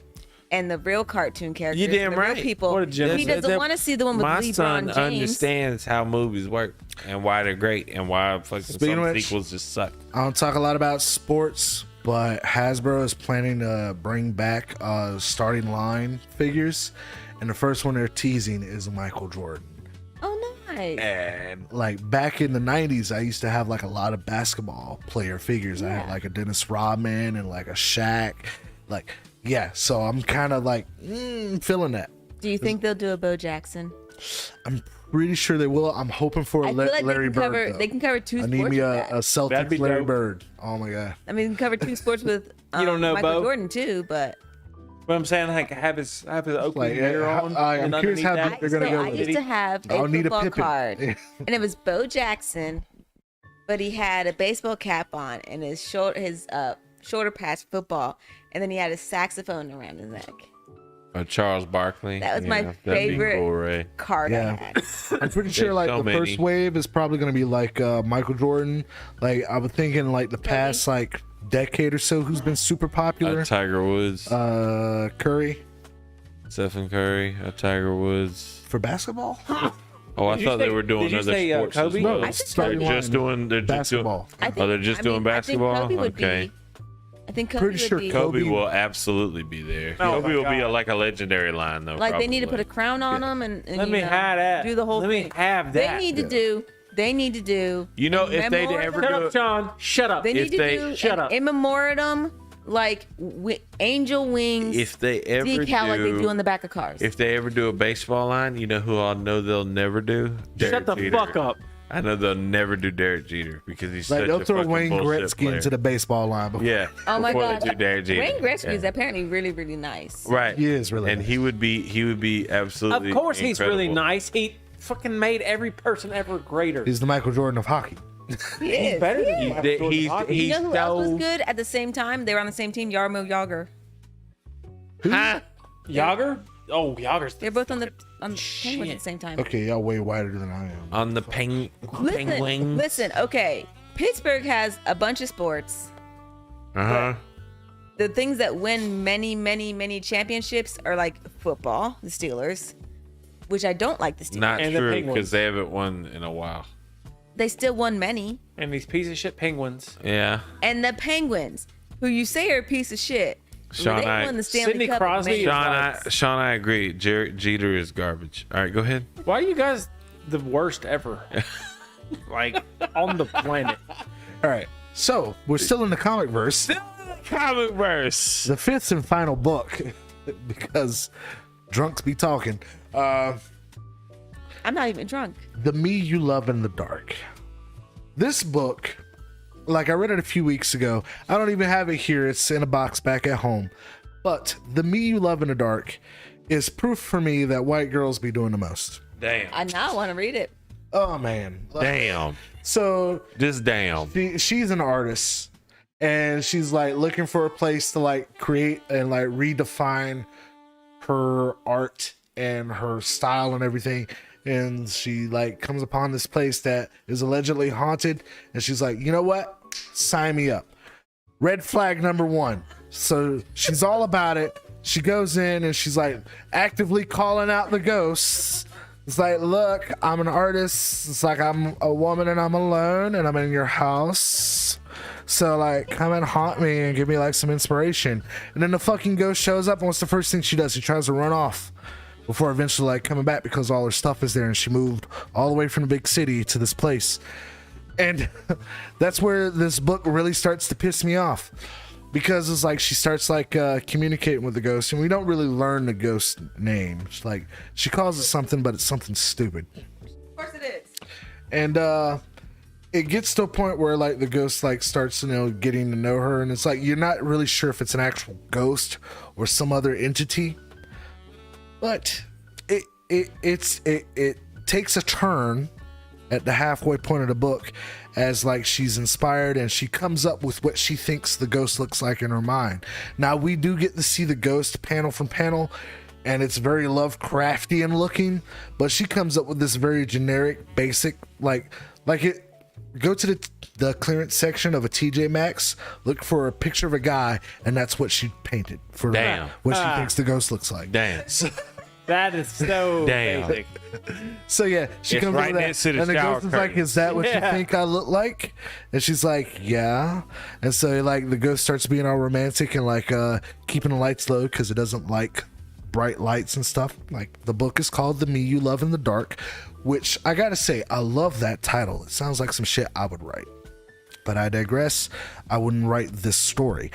and the real cartoon characters. You're damn the real right. people. What a genius. He doesn't want to see the one with My LeBron son James. understands how movies work and why they're great and why fucking Speaking some of which- sequels just suck. I don't talk a lot about sports, but Hasbro is planning to bring back starting line figures, and the first one they're teasing is Michael Jordan. Oh, nice. And Like back in the 90s, I used to have like a lot of basketball player figures. I had Yeah. like a Dennis Rodman and like a Shaq. Like, yeah, so I'm kind of like feeling that. Do you think they'll do a Bo Jackson? I'm pretty sure they will. I'm hoping for I a feel like Larry they can Bird. cover. though. They can cover two I sports. need me with a that. That'd be Celtics Larry dope. Bird. Oh my god. I mean, you can cover two sports with You don't know Michael Bo? Jordan too, but But I'm saying, like, have his Oakley Like, hair yeah, on. I'm and curious how underneath deep that- they're gonna go I with used it. to have a I'll need a football Pippin. card, and it was Bo Jackson, but he had a baseball cap on and his shoulder pads football, and then he had a saxophone around his neck. Charles Barkley. That was my that'd be favorite cool, Ray. Card Yeah. I had. I'm pretty sure There's like so the many. first wave is probably gonna be like Michael Jordan. Like I was thinking like the past like decade or so who's been super popular. Tiger Woods, Curry Stephen Curry, Tiger Woods. for basketball. Oh, I Did you thought they say- were doing did you other say, sports Kobe? as well. I No, think starting They're just line, doing. They're just doing. basketball. I think, Oh, they're just doing I think basketball? Kobe would Okay. be I think Kobe Pretty would sure be. Kobe will absolutely be there. Oh Kobe my will be God. like a legendary line though. Like they need to put probably. a crown on him and Let me have that. do the whole Let thing. me have They that. need to do. They need to do. You know, in if they'd memoriam- ever Shut do up, it, John. Shut up. They need if to they- do Shut an up. in memoriam like angel wings if they ever decal like they do on do, the back of cars. if they ever do a baseball line, you know who I know they'll never do? Shut the Jeter. fuck up. I know they'll never do Derek Jeter because he's Like such they'll a throw fucking Wayne bullshit Gretzky player. into the baseball line before. Yeah. Oh my before God. they do Derek Jeter. Wayne Gretzky is Yeah. apparently really, really nice. Right. He is really and nice. he would be absolutely. Of course he's really incredible. nice. He fucking made every person ever greater. He's the Michael Jordan of hockey. He is. better than He is. Michael Jordan He's hockey. You know who else was so. good at the same time? They were on the same team. Yarmo Yager. Huh? Yager? Oh, Yager's They're both on the Penguins at the same time. Okay, y'all way wider than I am. On the penguin. Listen. Okay, Pittsburgh has a bunch of sports. Uh huh. The things that win many, many, many championships are like football, the Steelers, which I don't like the Steelers. Not And the true Penguins. because they haven't won in a while. They still won many. And these piece of shit Penguins. Yeah. And the Penguins, who you say are a piece of shit, Sean, they I- won the Stanley Sidney Cup. Crosby many is times. Sean, I agree. Jeter is garbage. All right, go ahead. Why are you guys the worst ever? Like, on the planet. All right, so we're still in the comic verse. Comic verse. The fifth and final book, because drunks be talking. I'm not even drunk. The Me You Love in the Dark. This book, like I read it a few weeks ago. I don't even have it here. It's in a box back at home. But The Me You Love in the Dark is proof for me that white girls be doing the most. Damn. I now want to read it. Oh man. Damn. So Just damn. she's an artist and she's like looking for a place to like create and like redefine her art and her style and everything. And she like comes upon this place that is allegedly haunted, and she's like, you know what, sign me up. Red flag number one. So she's all about it. She goes in and she's like actively calling out the ghosts. It's like, look, I'm an artist. It's like I'm a woman and I'm alone and I'm in your house. So like, come and haunt me and give me like some inspiration. And then the fucking ghost shows up, and what's the first thing she does? She tries to run off before eventually like coming back because all her stuff is there, and she moved all the way from the big city to this place. And that's where this book really starts to piss me off, because it's like she starts like communicating with the ghost, and we don't really learn the ghost name. It's like she calls it something, but it's something stupid. Of course it is. And it gets to a point where like the ghost like starts, you know, getting to know her, and it's like you're not really sure if it's an actual ghost or some other entity. But it takes a turn at the halfway point of the book, as like she's inspired and she comes up with what she thinks the ghost looks like in her mind. Now we do get to see the ghost panel from panel, and it's very Lovecraftian looking, but she comes up with this very generic, basic, like it. Go to the clearance section of a TJ Maxx, look for a picture of a guy, and that's what she painted for Damn. what she thinks the ghost looks like. Damn. That is so Damn. basic. So yeah, she It's comes right over that, next to the and the shower ghost is like, curtain. "Is that what you think I look like?" And she's like, "Yeah." And so like the ghost starts being all romantic and like keeping the lights low because it doesn't like bright lights and stuff. Like the book is called "The Me You Love in the Dark," which I gotta say I love that title. It sounds like some shit I would write. But I digress. I wouldn't write this story.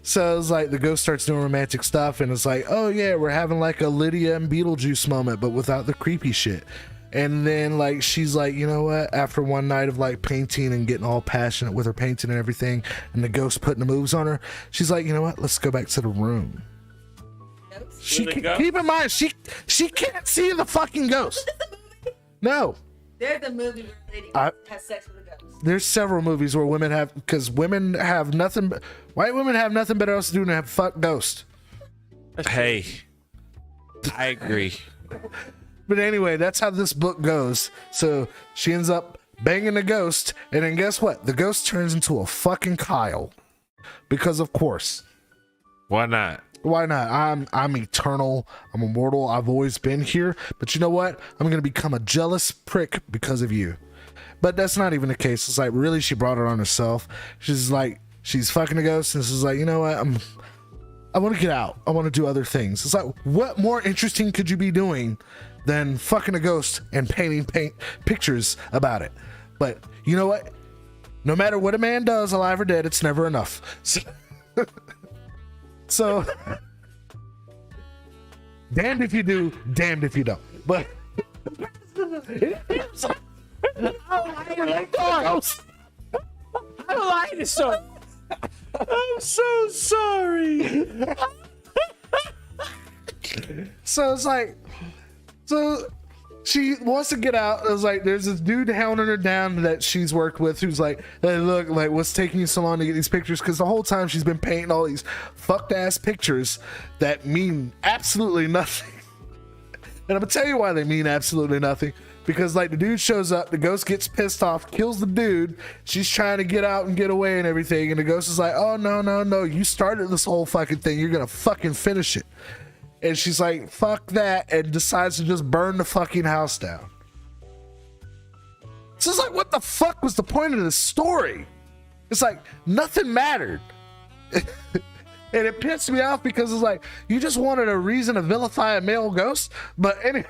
So it's like the ghost starts doing romantic stuff, and it's like, oh yeah, we're having like a Lydia and Beetlejuice moment, but without the creepy shit. And then like she's like, you know what? After one night of like painting and getting all passionate with her painting and everything, and the ghost putting the moves on her, she's like, you know what? Let's go back to the room. She With the can, ghost? keep in mind she can't see the fucking ghost. No. There's a movie where a lady has sex with a ghost. There's several movies where women have, because women have nothing, white women have nothing better else to do than have fuck ghost. Hey, I agree. But anyway, that's how this book goes. So she ends up banging the ghost, and then guess what? The ghost turns into a fucking Kyle. Because of course. Why not? Why not? I'm eternal. I'm immortal. I've always been here. But you know what? I'm gonna become a jealous prick because of you. But that's not even the case. It's like really she brought it on herself. She's like She's fucking a ghost, and she's like, you know what? I want to get out. I want to do other things. It's like, what more interesting could you be doing than fucking a ghost and painting pictures about it? But you know what? No matter what a man does, alive or dead, it's never enough. So damned if you do, damned if you don't. But I like this story. I'm so sorry. so it's like, so she wants to get out. It was like, there's this dude hounding her down that she's worked with who's like, hey, look, like, what's taking you so long to get these pictures? Because the whole time she's been painting all these fucked ass pictures that mean absolutely nothing. And I'm gonna tell you why they mean absolutely nothing. Because like the dude shows up, the ghost gets pissed off, kills the dude. She's trying to get out and get away and everything. And the ghost is like, oh, no. You started this whole fucking thing. You're gonna fucking finish it. And she's like, fuck that, and decides to just burn the fucking house down. So it's like, what the fuck was the point of this story? It's like, nothing mattered. And it pissed me off because it's like, you just wanted a reason to vilify a male ghost? But anyway.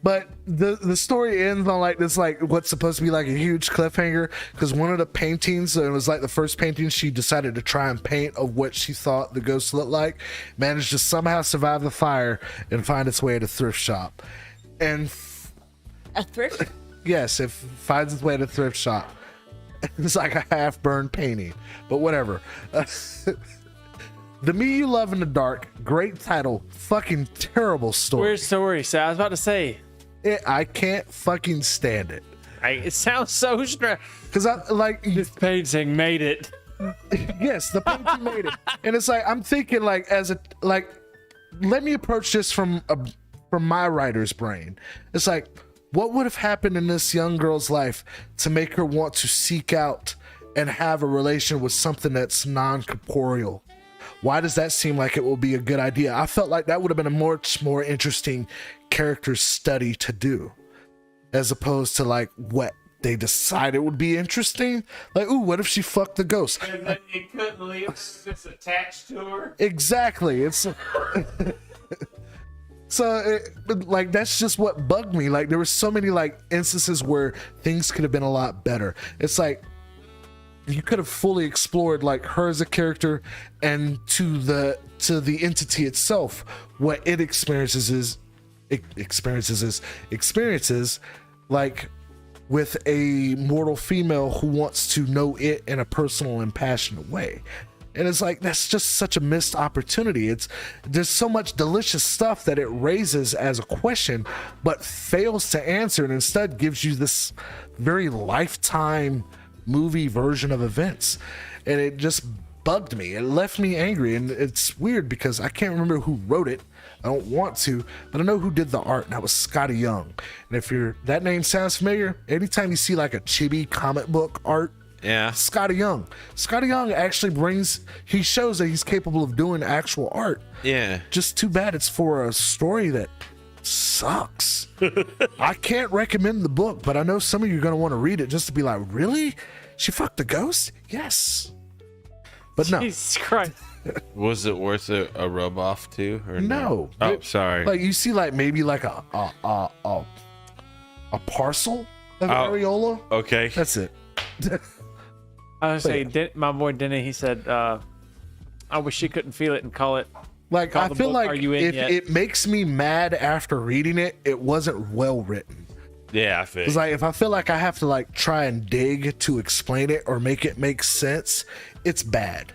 But the story ends on like this, like what's supposed to be like a huge cliffhanger, because one of the paintings, it was like the first painting she decided to try and paint of what she thought the ghost looked like, managed to somehow survive the fire and find its way at a thrift shop. And A thrift? yes, it finds its way at a thrift shop. It's like a half-burned painting, but whatever. The Me You Love in the Dark, great title, fucking terrible story. Weird story. So I was about to say, I can't fucking stand it. it sounds so strange. Because I like, This painting made it. yes, the painting made it. And it's like, I'm thinking like, let me approach this from my writer's brain. It's like, what would have happened in this young girl's life to make her want to seek out and have a relation with something that's non-corporeal? Why does that seem like it will be a good idea? I felt like that would have been a much more interesting character study to do, as opposed to like what they decided would be interesting. Like, ooh, what if she fucked the ghost? And then you couldn't leave this attached to her. Exactly. It's so like that's just what bugged me. Like there were so many like instances where things could have been a lot better. It's like you could have fully explored like her as a character, and to the entity itself, what it experiences like with a mortal female who wants to know it in a personal and passionate way. And it's like, that's just such a missed opportunity. There's so much delicious stuff that it raises as a question, but fails to answer, and instead gives you this very Lifetime movie version of events. And it just bugged me. It left me angry. And it's weird because I can't remember who wrote it. I don't want to, but I know who did the art, and that was Scotty Young. And if that name sounds familiar, anytime you see like a chibi comic book art, Yeah. Scotty Young actually he shows that he's capable of doing actual art. Yeah. Just too bad it's for a story that sucks. I can't recommend the book, but I know some of you are going to want to read it just to be like, really? She fucked a ghost? Yes. But no. Jesus Christ. Was it worth a rub off too? Or No. Oh, sorry. Like you see like maybe like a parcel of areola. Okay. That's it. I was gonna say, my boy Denny, he said, I wish she couldn't feel it and call it. Like Call I the feel book, like Are You In if Yet? it makes me mad after reading it, it wasn't well written. Yeah, I feel. It's like if I feel like I have to like try and dig to explain it or make it make sense, it's bad.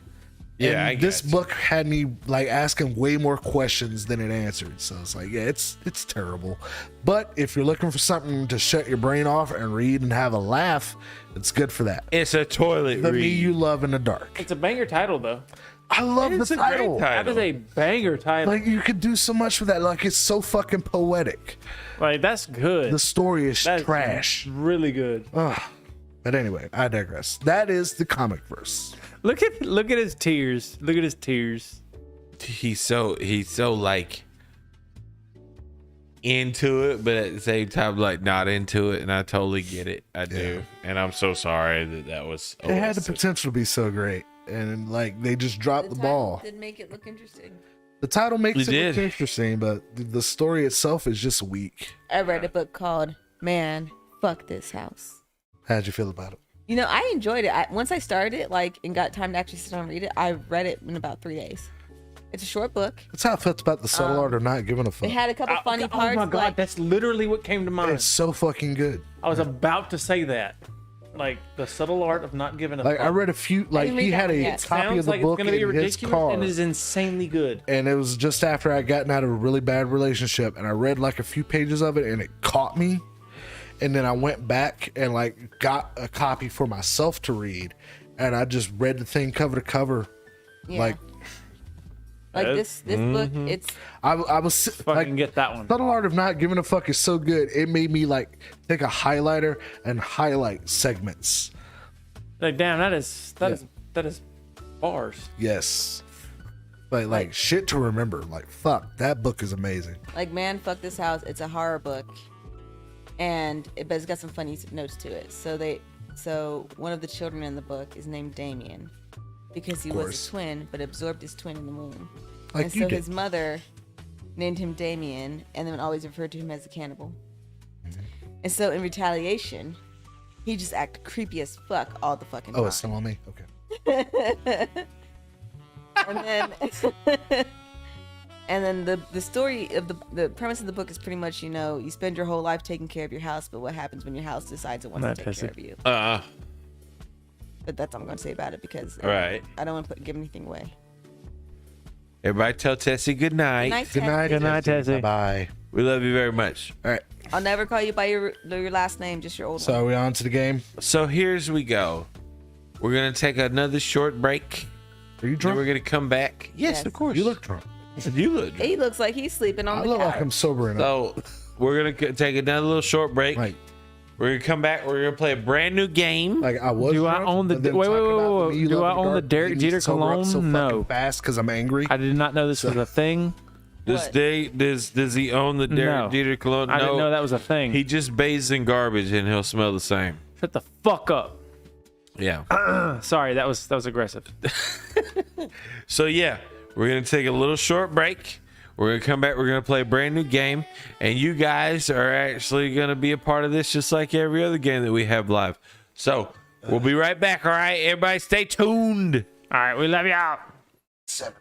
Yeah, And I this get you. book had me like asking way more questions than it answered. So it's like, yeah, it's terrible. But if you're looking for something to shut your brain off and read and have a laugh, it's good for that. It's a toilet The read. Me You Love in the Dark. It's a banger title, though. I love It's the a great title. That is a banger title. Like you could do so much with that. Like it's so fucking poetic. Like, that's good. The story is That's trash. really good. Ugh. But anyway, I digress. That is the comic verse. Look at his tears. Look at his tears. He's so like into it, but at the same time, like not into it. And I totally get it. I do. And I'm so sorry that was. It had the potential to be so great, and like they just dropped the ball. Did make it look interesting. The title makes It it look did. interesting, but the story itself is just weak. I read a book called "Man, Fuck This House." How'd you feel about it? You know, I enjoyed it. Once I started it, like, and got time to actually sit down and read it, I read it in about 3 days. It's a short book. That's how I felt about the subtle art of not giving a fuck. It had a couple funny parts. Oh my god, like, that's literally what came to mind. It's so fucking good. I was about to say that. Like the subtle art of not giving a Like fuck. I read a few. Like didn't read he that had one a yet. copy Sounds of the like book it's gonna be in his ridiculous car, and is insanely good. and it was just after I gotten out of a really bad relationship, and I read like a few pages of it, and it caught me. And then I went back and like got a copy for myself to read, and I just read the thing cover to cover, Yeah. like. this book, it's I was Fucking like, get that one. subtle art of not giving a fuck is so good. It made me like take a highlighter and highlight segments. Like, damn, that is bars. Yes, like shit to remember. Like fuck, that book is amazing. like Man, Fuck This House. It's a horror book, but it's got some funny notes to it. So one of the children in the book is named Damien because he was course. a twin, but absorbed his twin in the womb. Like And you so did. his mother named him Damien and then always referred to him as a cannibal. Mm-hmm. And so in retaliation, he just acted creepy as fuck all the fucking time. Oh, it's still on me. Okay. And then and then the story of the premise of the book is pretty much, you spend your whole life taking care of your house, but what happens when your house decides it wants Not to take Tessie. care of you? Uh, But that's all I'm going to say about it because all right. I don't want to give anything away. Everybody tell Tessie good night. Good night. Good night, Tessie. Bye. We love you very much. All right. I'll never call you by your last name, just your old So one. are we on to the game? So here's we go. We're gonna take another short break. Are you Then drunk? we're gonna come back. Yes, Yes. of course. You look drunk. You look. He looks like he's sleeping on I the look couch. like I'm sober enough. So we're gonna take another little short break. Like, We're gonna come back. We're gonna play a brand new game. like I was. Do I drunk, own the- but then wait, talking wait, about wait, the wait. me Do I loving own the dark Derek made me Jeter sober up cologne? So No. fucking fast because I'm angry. I did not know this was a thing. Does What? does he own the Derek No. Jeter cologne? I didn't know that was a thing. He just bathes in garbage and he'll smell the same. Shut the fuck up. Yeah. Sorry, that was aggressive. So yeah, we're gonna take a little short break. We're gonna come back. We're gonna play a brand new game, and you guys are actually gonna be a part of this, just like every other game that we have live. So we'll be right back. All right, everybody, stay tuned. All right, we love y'all. 7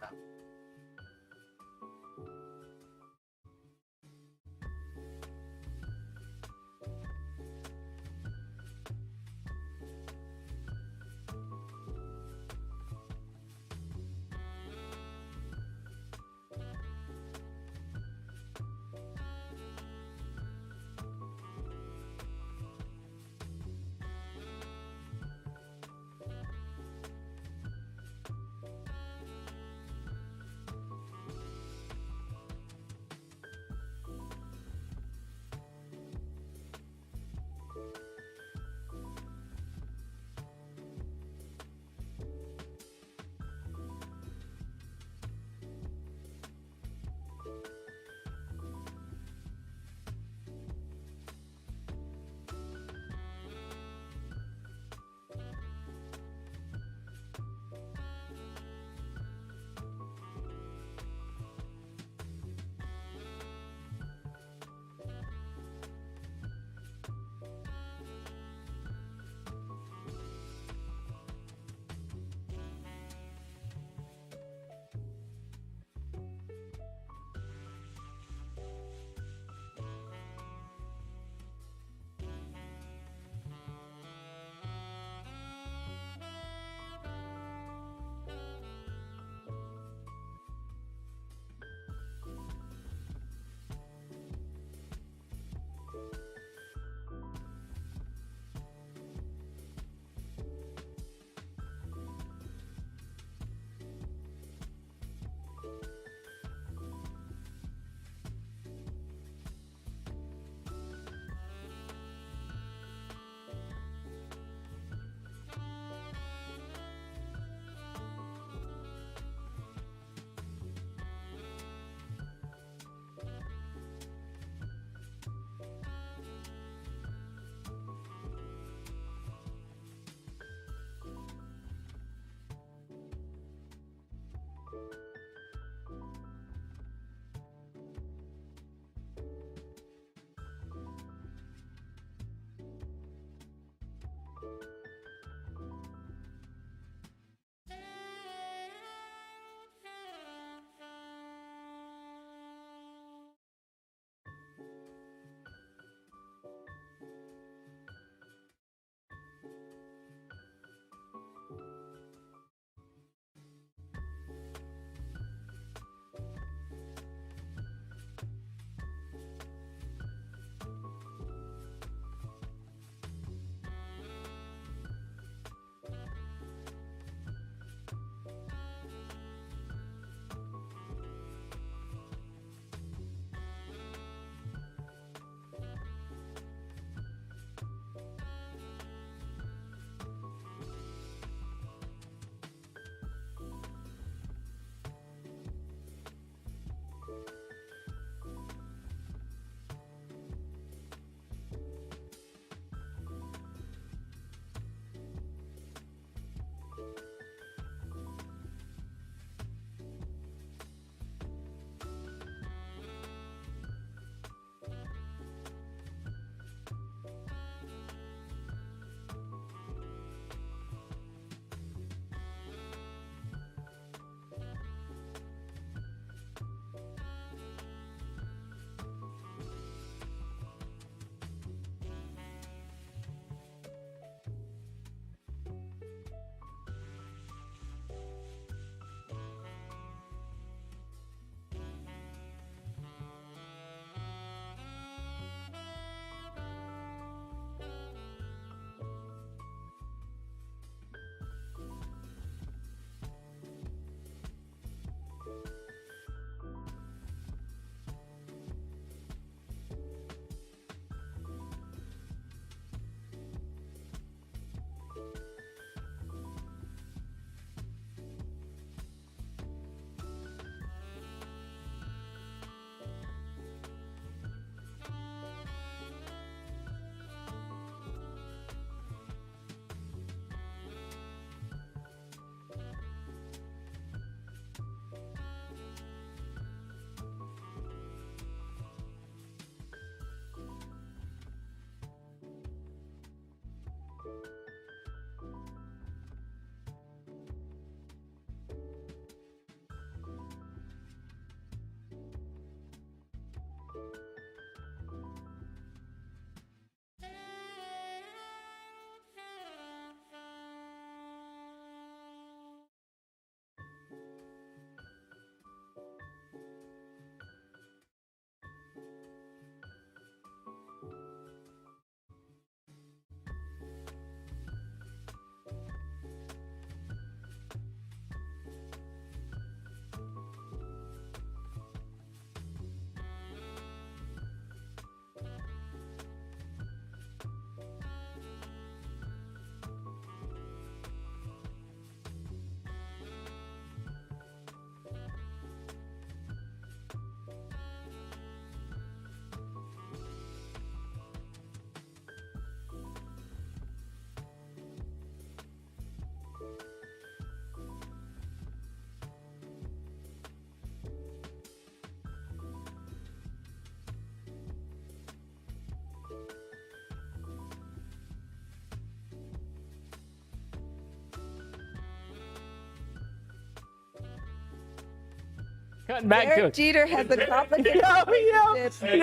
Cutting back to Derek it. Jeter has a complicated relationship.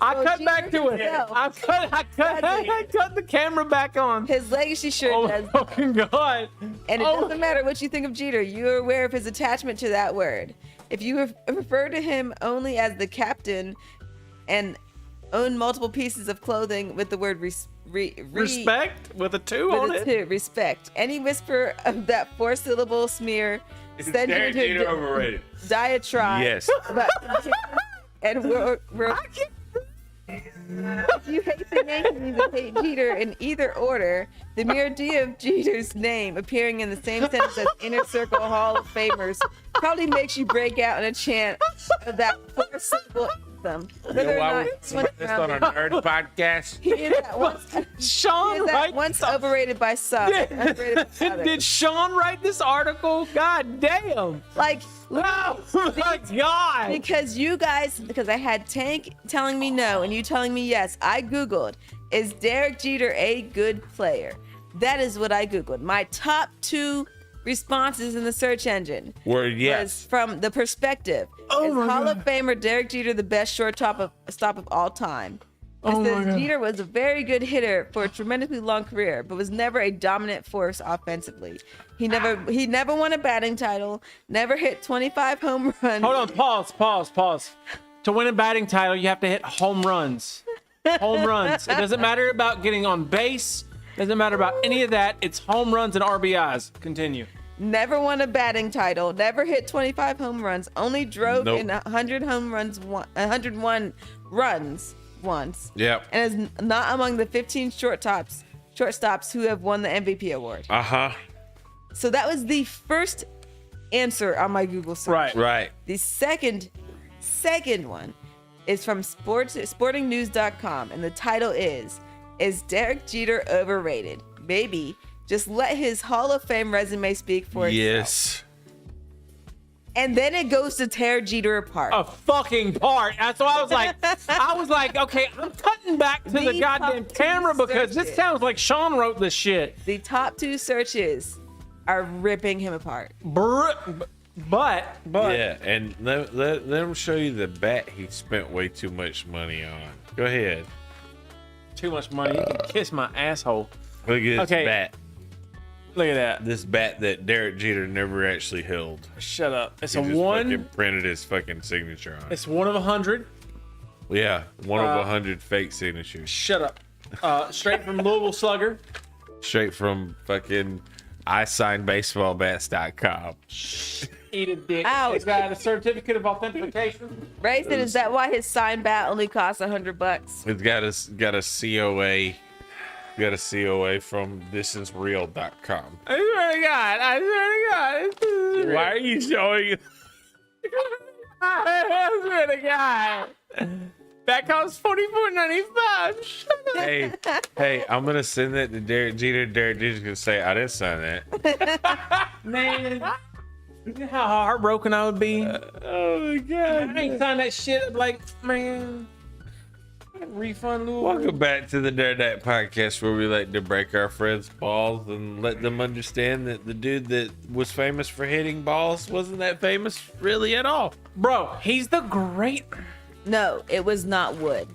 I So cut back Jeter to it. himself I cut the camera back on. His legacy shirt Oh does. fucking god! And it Oh. doesn't matter what you think of Jeter, you are aware of his attachment to that word. If you refer to him only as the captain and own multiple pieces of clothing with the word Respect with a 2 on it. respect. Any whisper of that 4-syllable smear send you Derek to Jeter overrated. diatribe. Yes. But, and we're if you hate the Yankees and hate Jeter in either order, the mere idea of Jeter's name appearing in the same sentence as Inner Circle Hall of Famers probably makes you break out in a chant of that 4-syllable anthem. Whether or not This on our Nerd podcast. he is at once, Sean he is at write once overrated by some. underrated by others. Did Sean write this article? God damn! Like, Oh my god! because I had Tank telling me no and you telling me yes. I Googled, is Derek Jeter a good player? That is what I Googled. My top 2 responses in the search engine Yes. was from The Perspective. Is Hall of Famer Derek Jeter the best shortstop of all time? It says Jeter was a very good hitter for a tremendously long career, but was never a dominant force offensively. He never won a batting title, never hit 25 home runs. Hold on, pause. To win a batting title, you have to hit home runs. Home runs. It doesn't matter about getting on base. Doesn't matter about any of that. It's home runs and RBIs. Continue. Never won a batting title, never hit 25 home runs, only drove in 100 home runs, 101 runs once. Yep. And is not among the 15 shortstops who have won the MVP award. Uh-huh. So that was the first answer on my Google search. Right. The second one is from sportingnews.com, and the title is Derek Jeter overrated? Maybe. Just let his Hall of Fame resume speak for itself. Yes. And then it goes to tear Jeter apart. A fucking part. That's why I was like, okay, I'm cutting back to the goddamn top camera two because this searches. sounds like Sean wrote this shit. The top 2 searches are ripping him apart. But Yeah, and let him show you the bat he spent way too much money on. Go ahead. too much money. You can kiss my asshole. Look at this Okay. bat. Look at that. This bat that Derek Jeter never actually held. Shut up. It's He a just one. fucking printed his fucking signature on it. It's 1 of 100. Yeah, one of 100 fake signatures. Shut up. Straight from Louisville Slugger. Straight from fucking ISignBaseballBats.com. Eat a dick. Ouch. It's got a certificate of authentication. Ray said, is that why his signed bat only costs $100? It's got a COA. Got a COA from thisisreal.com. I swear to God. Why are you showing? I swear to God. That costs $44.95. Hey, I'm gonna send that to Derek Jeter. Derek Jeter's gonna say I didn't sign that. Man. You know how heartbroken I would be? Oh my god. I ain't signed that shit. I'm like, man. Refund Louisville. Welcome back to the NerdNight podcast, where we like to break our friends' balls and let them understand that the dude that was famous for hitting balls wasn't that famous really at all. Bro, he's the great. No, it was not wood.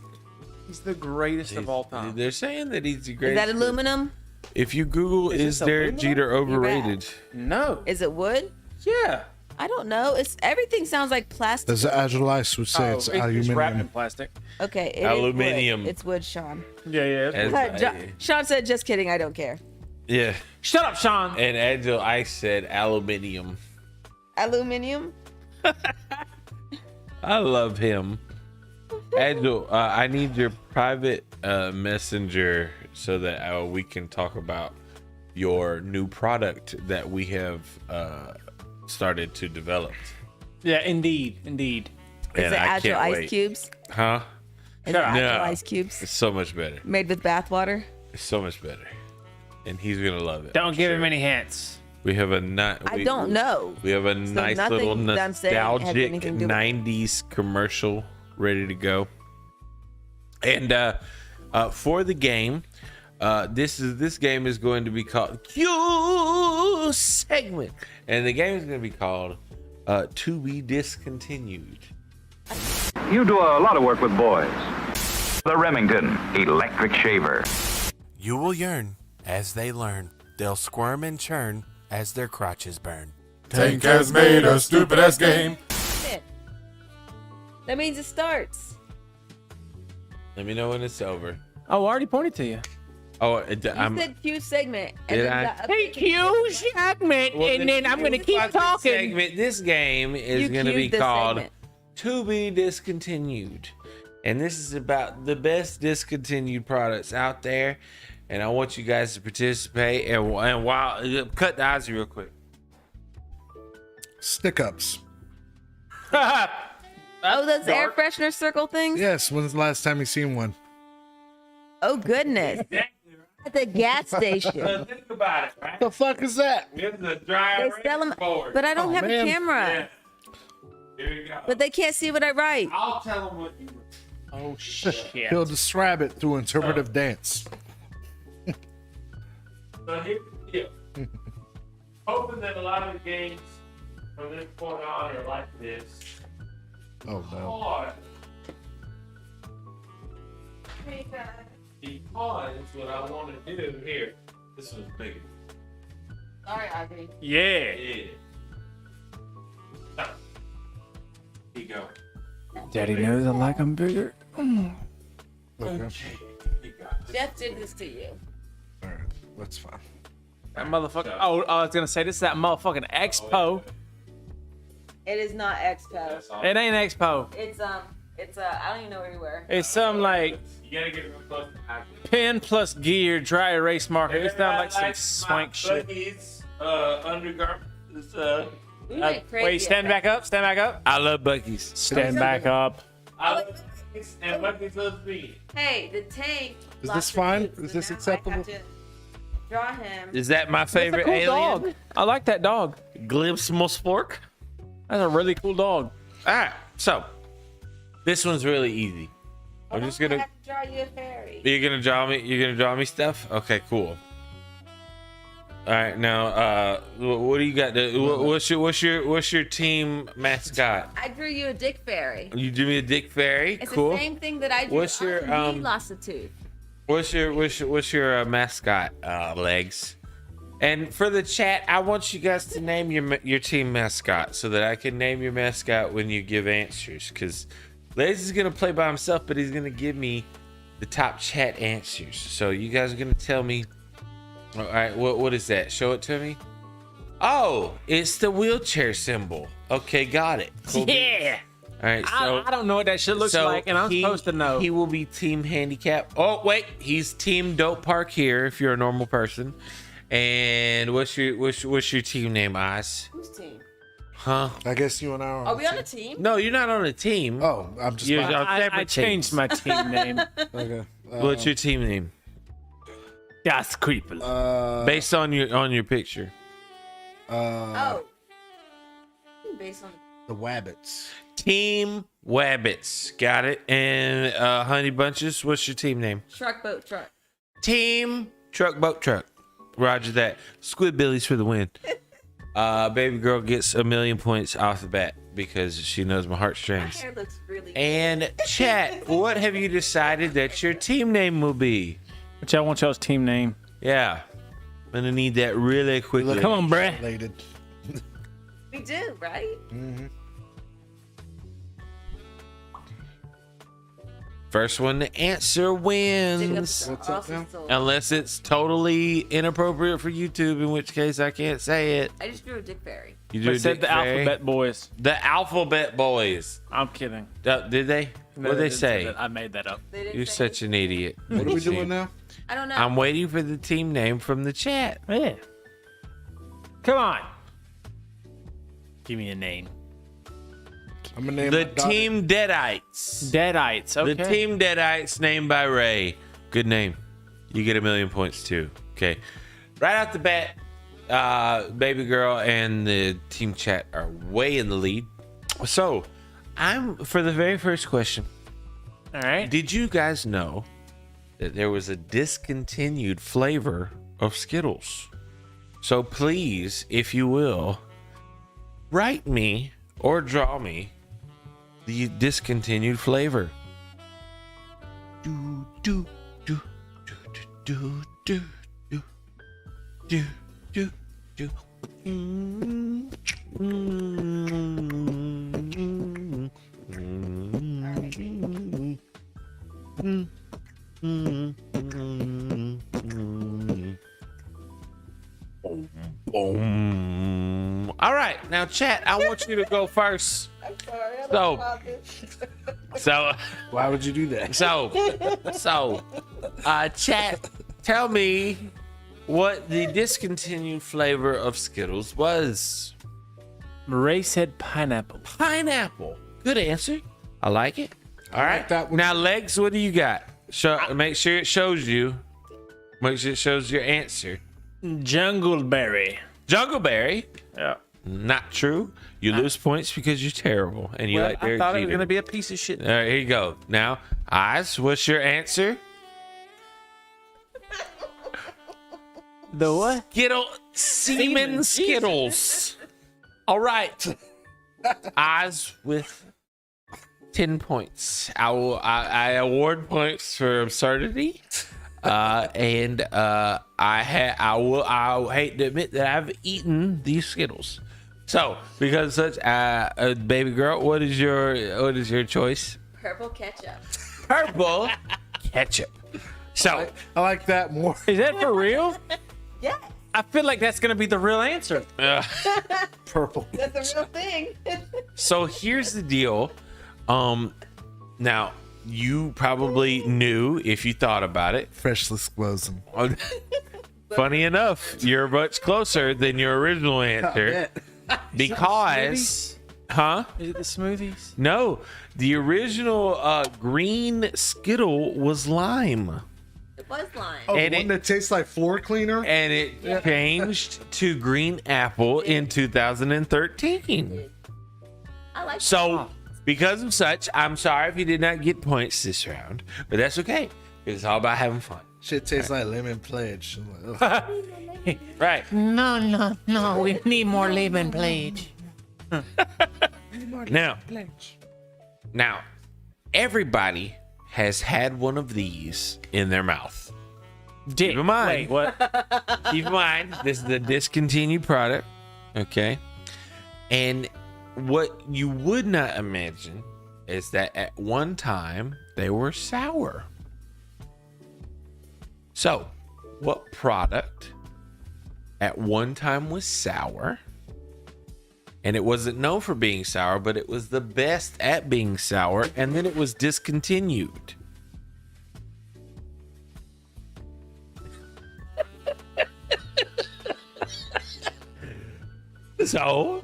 He's the greatest of all time. They're saying that he's the Is greatest. that aluminum? If you Google Is is this Derek aluminum? Jeter overrated? No. Is it wood? Yeah. I don't know. It's everything sounds like plastic. As the Agile Ice would say, it's it's wrapped in aluminum. plastic. Okay, it is Aluminium. wood. It's wood, Sean. Yeah. As- Sean said, just kidding. I don't care. yeah. Shut up, Sean. And Agile Ice said aluminium. Aluminium? I love him. Agile, I need your private messenger so that we can talk about your new product that we have started to develop. Yeah, indeed. Is And it I Agile can't Ice wait. Cubes? Huh? Is it Shut up. Agile No. Ice Cubes? It's so much better. Made with bathwater? It's so much better. And he's gonna love it. Don't I'm give him sure. any hints. We have a I don't know. We have a nice nothing little that I'm saying has nostalgic anything to do with it. 90s commercial ready to go. And for the game, This game is going to be called Q segment, and the game is going to be called To Be Discontinued. You do a lot of work with boys. The Remington Electric Shaver. You will yearn as they learn. They'll squirm and churn as their crotches burn. Tank has made a stupid ass game. That means it starts. Let me know when it's over. Oh, I already pointed to you. Oh, You said Q segment. And Did then I? the other Hey, Q segment, Well, and then I'm gonna keep talking. Segment. This game is You going to be cued the called segment. To Be Discontinued, and this is about the best discontinued products out there. And I want you guys to participate. And while cut the Ozzy real quick. Stick ups. Oh, those air freshener circle things? Yes. When's the last time you seen one? Oh, goodness. At the gas station. Think about it, right? The fuck is that? This is a dry They sell them, board. but I don't have man. a camera. Yeah. Here you go. But they can't see what I write. I'll tell them what you. Oh shit. He'll describe it through interpretive dance. So here's the deal. Hoping that a lot of the games from this point on are like this. Oh no. Or because what I want to do here, this one's bigger. Sorry, Audrey. Yeah. Yeah. So, here you go. Daddy knows I like them bigger. Okay. Here you go. Jeff did this to you. All right. That's fine. That motherfucker. Oh, I was gonna say this is that motherfucking Expo. It is not Expo. That's all. It ain't Expo. It's I don't even know where you were. It's some like You gotta get real close to action. pen plus gear dry erase marker. It's not like some my swank shit. Bucky's, undergarments. We went crazy. Wait, stand back up. Stand back up. I love Bucky's. Stand back up. I love Bucky's, and Bucky's loves me. Hey, the tank. Is lost this the fine? tooth, Is so this now I acceptable? have to draw him. Is that my That's a favorite cool alien? dog. I like that dog. Glimpsmospork. That's a really cool dog. All right, so this one's really easy. I'm just I gonna. have to draw you a fairy. You're gonna draw me. You're gonna draw me stuff. Okay, cool. All right, now, what do you got? What's your team mascot? I drew you a dick fairy. You do me a dick fairy. It's Cool. the same thing that I drew. What's your, he lost a tooth. What's your mascot? Legs. And for the chat, I want you guys to name your team mascot so that I can name your mascot when you give answers. Because Legs is gonna play by himself, but he's gonna give me the top chat answers. So you guys are gonna tell me. All right, what is that? Show it to me. Oh, it's the wheelchair symbol. Okay, got it. Cool. Yeah. All right, so I don't know what that shit looks like, and I'm supposed to know. He will be team handicap. Oh wait, he's team dope park here if you're a normal person. And what's your team name, Oz? Whose team? Huh? I guess you and I are. Are we on a team? No, you're not on a team. Oh, I'm just. You're fine. on separate I changed teams. my team name. Okay. What's your team name? That's creepy. Based on your picture. Oh. Based on. The Wabbits. Team Wabbits. Got it. And Honey Bunches, what's your team name? Truck, boat, truck. Team Truck Boat Truck. Roger that. Squidbillies for the win. Baby girl gets 1,000,000 points off the bat because she knows my My heartstrings. hair looks really good. And chat, what have you decided that your team name will be? What y'all want y'all's team name? Yeah. I'm gonna need that really quickly. Come on, bruh. Related. We do, right? First one to answer wins. What's up now? Unless it's totally inappropriate for YouTube, in which case I can't say it. I just drew a dick fairy. You do They said the Fairy? Alphabet Boys. The Alphabet Boys. I'm kidding. Did they? What did they say? I made that up. They didn't You're say such an idiot. What are we doing now? I don't know. I'm waiting for the team name from the chat. Yeah. Come on. Give me a name. I'm gonna name The my daughter- Team Deadites. Deadites. Okay. The Team Deadites, named by Ray. Good name. You get 1,000,000 points too. Okay. Right off the bat, Baby Girl and the team chat are way in the lead. So, I'm for the very first question. All right. Did you guys know that there was a discontinued flavor of Skittles. So please, if you will, write me or draw me the discontinued flavor. Do do do do do do do do do. Boom. All right, now chat, I want you to go first. So Why would you do that? Chat, tell me what the discontinued flavor of Skittles was. Ray said pineapple. Pineapple. Good answer. I like it. All right. that one. Now, Legs, what do you got? Make sure it shows you. Make sure it shows your answer. Jungleberry. Jungleberry. Yeah. Not true. You lose points because you're terrible and you like I Derek thought it was Jeter. gonna be a piece of shit. All right, here you go. Now, Eyes, what's your answer? The what? Semen Skittles. All right. Eyes with 10 points. I award points for absurdity. I hate to admit that I've eaten these Skittles. So, because of such, baby girl, what is your choice? Purple ketchup. Purple ketchup. So, I like that more. Is that for real? Yeah, I feel like that's gonna be the real answer. Purple. that's a real thing. so here's the deal. Now you probably knew if you thought about it. Freshly squozen. Funny enough, you're much closer than your original answer because, huh? Is it the smoothies? No, the original green Skittle was lime. It was lime. Oh, And the one that tastes like floor cleaner? And it changed to green apple in 2013. I like So, because of such, I'm sorry if you did not get points this round, but that's okay. It's all about having fun. Shit tastes like lemon pledge. I'm like, ugh. Right. No. We need more lemon, please. Now, everybody has had one of these in their mouth. Dick. Keep in mind. Wait, what? Keep in mind, this is a discontinued product, okay? And what you would not imagine is that at one time they were sour. So, what product at one time was sour? And it wasn't known for being sour, but it was the best at being sour, and then it was discontinued. So,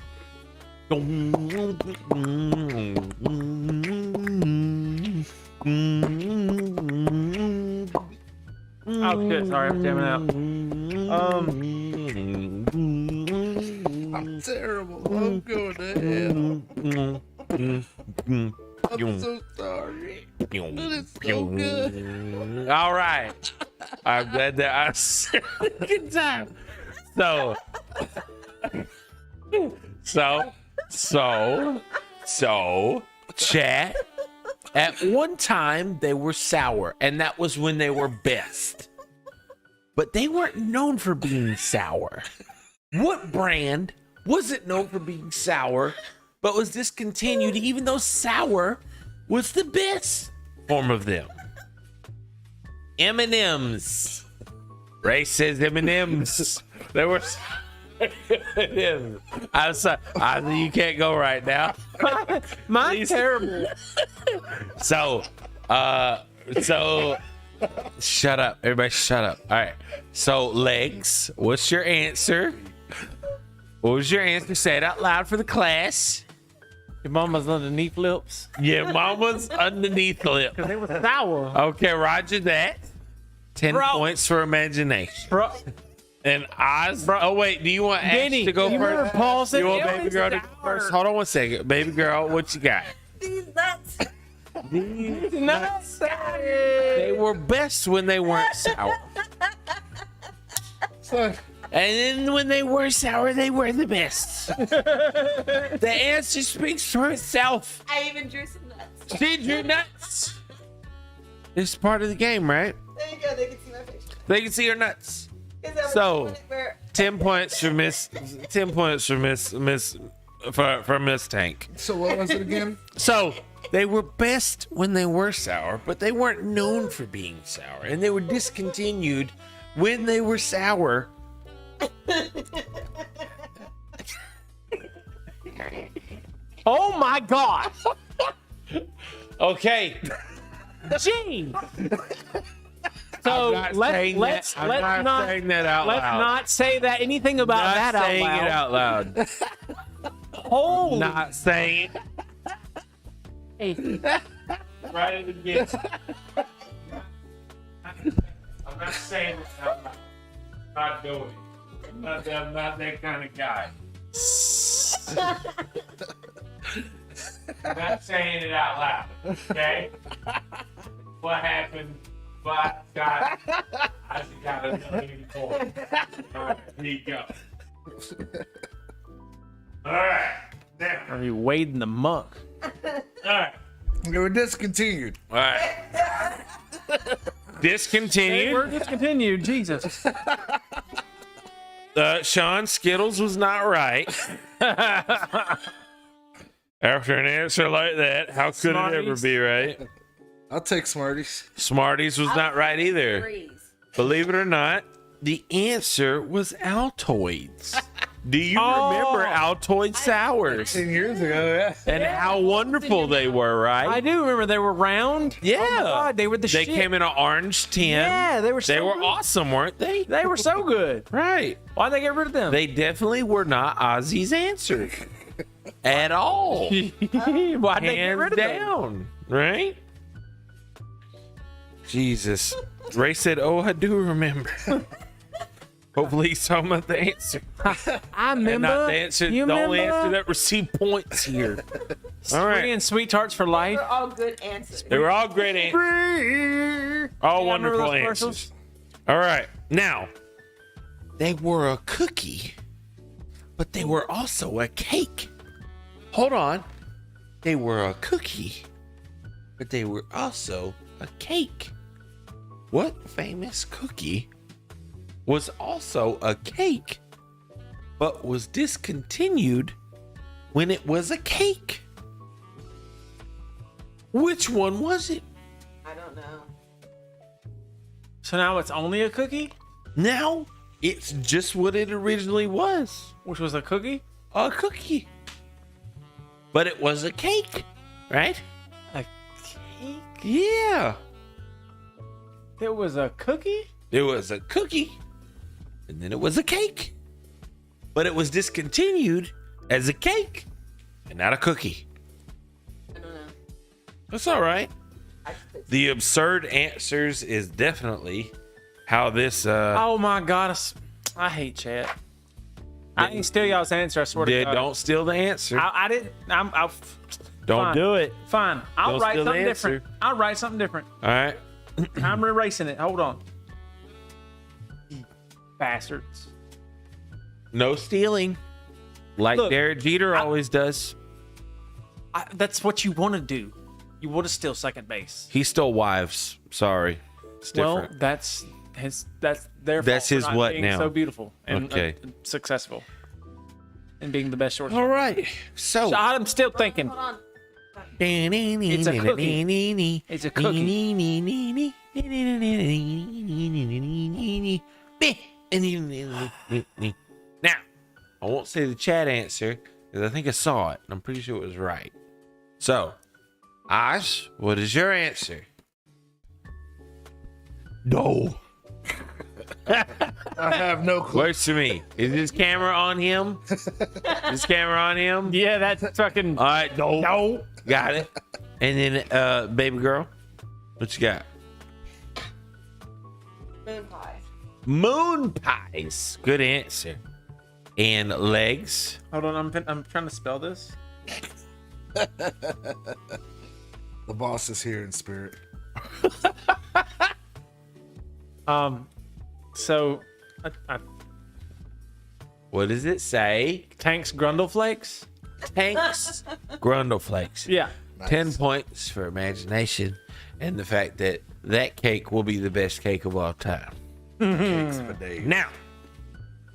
Oh shit! Sorry, I'm jamming out. I'm terrible. I'm going to hell. I'm so sorry. It's so good. all right. I'm glad that I said a good time. So, chat. At one time, they were sour, and that was when they were best. But they weren't known for being sour. What brand wasn't known for being sour, but was discontinued, even though sour was the best form of them? M&M's. Ray says M&M's. They were M&M's. I'm sorry. You can't go right now. Mine's terrible. So, shut up. Everybody shut up. All right. So, Legs, what's your answer? What was your answer? Say it out loud for the class. Your mama's underneath lips. Yeah, mama's underneath lip. Cause they were sour. Okay, roger that. 10 points for imagination. Bro, And Oz. Oh, wait. Do you want Ash Denny, to go you remember first? Paul said You want it baby was girl to go sour. first? Hold on one second. Baby girl, what you got? these nuts. These nuts. They were best when they weren't sour. And then when they were sour, they were the best. The answer speaks for itself. I even drew some nuts. She drew nuts. It's part of the game, right? There you go. They can see my picture. They can see her nuts. Is that So, what where 10 points for Miss. 10 points for Miss Tank. So what was it again? So they were best when they were sour, but they weren't known for being sour, and they were discontinued when they were sour. Oh my God. Okay. Gene. So I'm let's not saying that out let's loud. not say that anything about Not that out saying loud. it out loud. Holy. Not saying it. Write it again. I'm not saying it out loud. I'm not doing it. I'm not that kind of guy. I'm not saying it out loud. Okay? What happened? But I just got another before. All right, here you go. All right, now. Are you wading the muck? All right, They were discontinued. all right. They Discontinued. were discontinued. Jesus. Sean, Skittles was not right. After an answer like that, how could it ever Smarties. be right? I'll take Smarties. Smarties was not right either. Freeze. Believe it or not, the answer was Altoids. Do you remember Altoid sours 10 years ago, yeah. and how wonderful they were, right? I do remember they were round. Yeah. Oh my God, they were the They shit. came in an orange tin. Yeah, they were so They were good. awesome, weren't they? They were so good. Right. Why'd they get rid of them? They definitely were not Ozzy's answer at all. Why'd they get rid Hands of them? down, right? Jesus. Ray said, "Oh, I do remember." Hopefully he's talking about the answer. I remember. And not the answer, You the only remember? answer that received points here. All right. And sweet tarts for life. They're all good answers. They were all great answers. All Yeah, I remember wonderful those answers. commercials. All right. Now, they were a cookie, but they were also a cake. Hold on. They were a cookie, but they were also a cake. What famous cookie was also a cake, but was discontinued when it was a cake? Which one was it? I don't know. So now it's only a cookie, Now it's just what it originally was, which was a cookie. a cookie. But it was a cake, right? A cake. Yeah. It was a cookie. It was a cookie, and then it was a cake. But it was discontinued as a cake and not a cookie. I don't know. That's all right. I could The absurd answers is definitely how this Oh my God, I hate chat. I ain't steal y'all's answer. I swear to God. don't steal the answer. I didn't. I'll Don't fine. do it. Fine. I'll Don't write steal the something answer. different. I'll write something different. All right. I'm erasing it. Hold on. Bastards. No stealing. Like Look, Derek Jeter always does. That's what you want to do. You want to steal second base. He stole wives. Sorry. It's different. Well, that's his. That's their. That's fault his for not what being now? So beautiful and Okay. successful, and being the best shortstop. All right. So, So I'm still thinking. hold on. It's a cookie. It's a cookie. Now, I won't say the chat answer because I think I saw it and I'm pretty sure it was right. So, Osh, what is your answer? No. I have no clue. Works to me. Is this camera on him? This camera on him? Yeah, that's fucking. All right, no. Got it. And then, baby girl, what you got? Moon pie. Moon pies. Good answer. And legs. Hold on, I'm trying to spell this. The boss is here in spirit. So, What does it say? Tank's Grundle Flakes. Tanks Grundle Flakes. Yeah. 10 points for imagination and the fact that that cake will be the best cake of all time. Cakes for days. Now,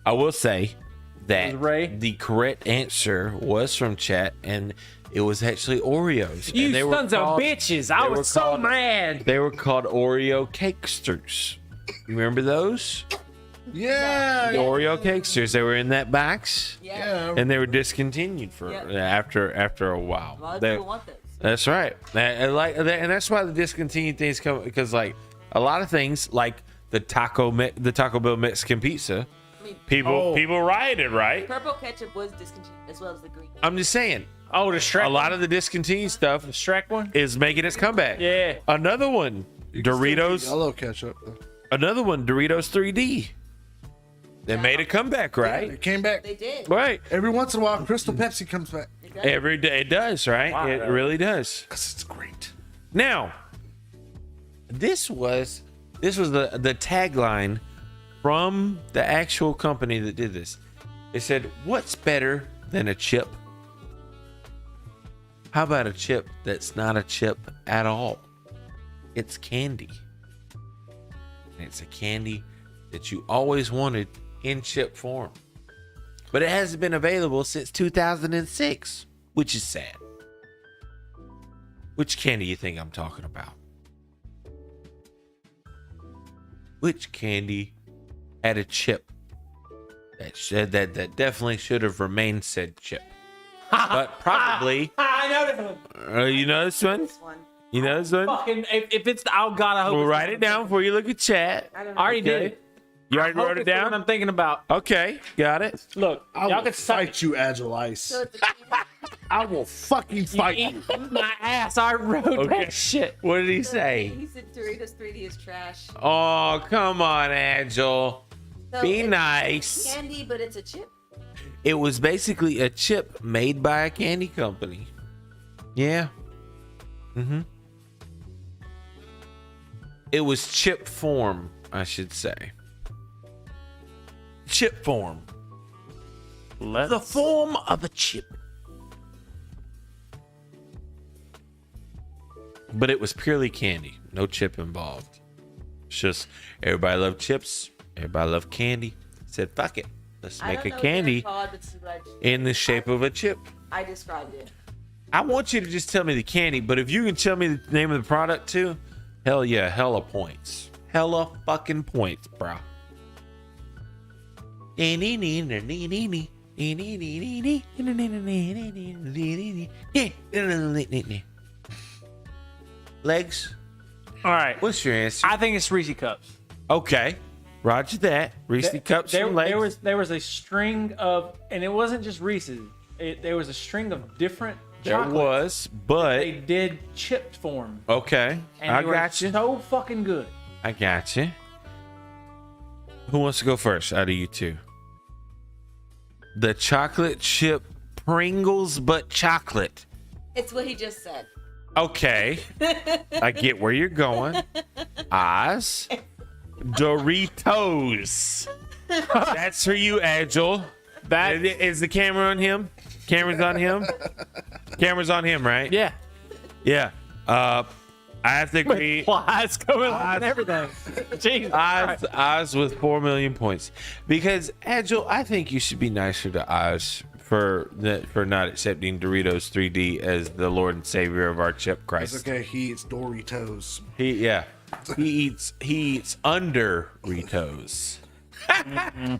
I will say that Was Ray? the correct answer was from chat, and it was actually Oreos. You And they were sons of called- bitches! I they were was so called- mad. They were called Oreo Cakesters. You remember those? Yeah. The Oreo Cakesters. They were in that box, Yeah. and they were discontinued for Yep. after a while. A lot of They- people want those. That's right. And that's why the discontinued things come, because like a lot of things like the Taco Bell Mexican pizza, people rioted, right? Purple ketchup was discontinued as well as the green. I'm just saying, Oh, the Shrek. a lot of the discontinued stuff the Shrek one. is making its comeback. Yeah. Another one, Doritos. Yellow ketchup. Though. Another one, Doritos 3D. They made a comeback, right? It came back. They did. Right. Every once in a while, Crystal Pepsi comes back. Every day it does, right? Wow. It really does. Because it's great. Now, this was the tagline from the actual company that did this. It said, "What's better than a chip? How about a chip that's not a chip at all? It's candy. And it's a candy that you always wanted in chip form. But it hasn't been available since 2006, which is sad." Which candy you think I'm talking about? Which candy had a chip that definitely should have remained said chip? But probably. I know this one. You know this one? One. You know this one? Fucking, if it's, oh God, I hope. We'll it's write it down before you look at chat. I don't I know. already Okay. did it. You already I hope wrote it it's the one down? I'm thinking about. Okay, got it. Look, I y'all will can suck fight you, Agile Ice. So it's a I will fucking fight you. Eat my ass. I wrote Okay. that shit. What did he say? He said Doritos 3D is trash. Oh, come on, Agile. So Be it's nice. Candy, but it's a chip. It was basically a chip made by a candy company. Yeah. Mm-hmm. It was chip form, I should say. Chip form. The form of a chip. But it was purely candy. No chip involved. It's just everybody loved chips. Everybody loved candy. Said, fuck it. Let's I make don't a know what candy they're called, but this is what in the shape of a chip. I described it. I want you to just tell me the candy, but if you can tell me the name of the product too, hell yeah, hella points. Hella fucking points, bro. Legs, All right. what's your answer? I think it's Reese Cups. Okay, roger that. Reese cups There, and legs. there was a string of, and it wasn't just Reese's. There was a string of different There chocolates. was, but They did chipped form, okay, and I they were got you. so fucking good. I got you. Who wants to go first out of you two? The chocolate chip Pringles, but chocolate. It's what he just said. Okay. I get where you're going. Oz. Doritos. That's for you, Agile. That is the camera on him? Camera's on him? Camera's on him, right? Yeah. Yeah. I have to agree. Flies coming on and everything. Jesus. Oz with 4 million points. Because Agile, I think you should be nicer to Oz for not accepting Doritos 3D as the Lord and Savior of our chip It's crisis. okay. He eats Doritos. He eats under Ritos.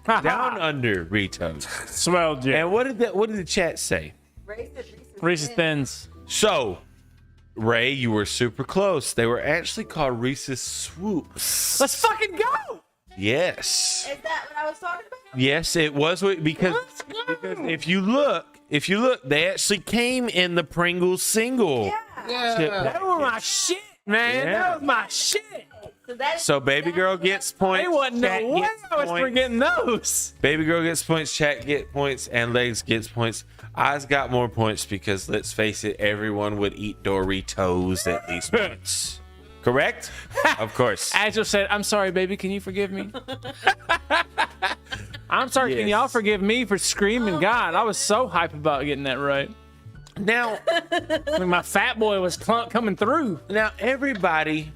Down under Ritos. Swell, Jim. And what did the chat say? Reese's Thins. So, Ray, you were super close. They were actually called Reese's Swoops. Let's fucking go. Is Yes. that what I was talking about? Yes, it was because if you look, they actually came in the Pringles single. Yeah. chip. That was my shit, man. Yeah. That was my shit. So baby girl gets points. There wasn't Chat no way gets I was points. forgetting those. Baby girl gets points, chat get points, and legs gets points. Eyes got more points because let's face it, everyone would eat Doritos at least once. Correct? Of course. Agile said, "I'm sorry, baby. Can you forgive me?" I'm sorry. Can Yes. y'all forgive me for screaming? God, I was so hype about getting that right. Now, When my fat boy was coming through. everybody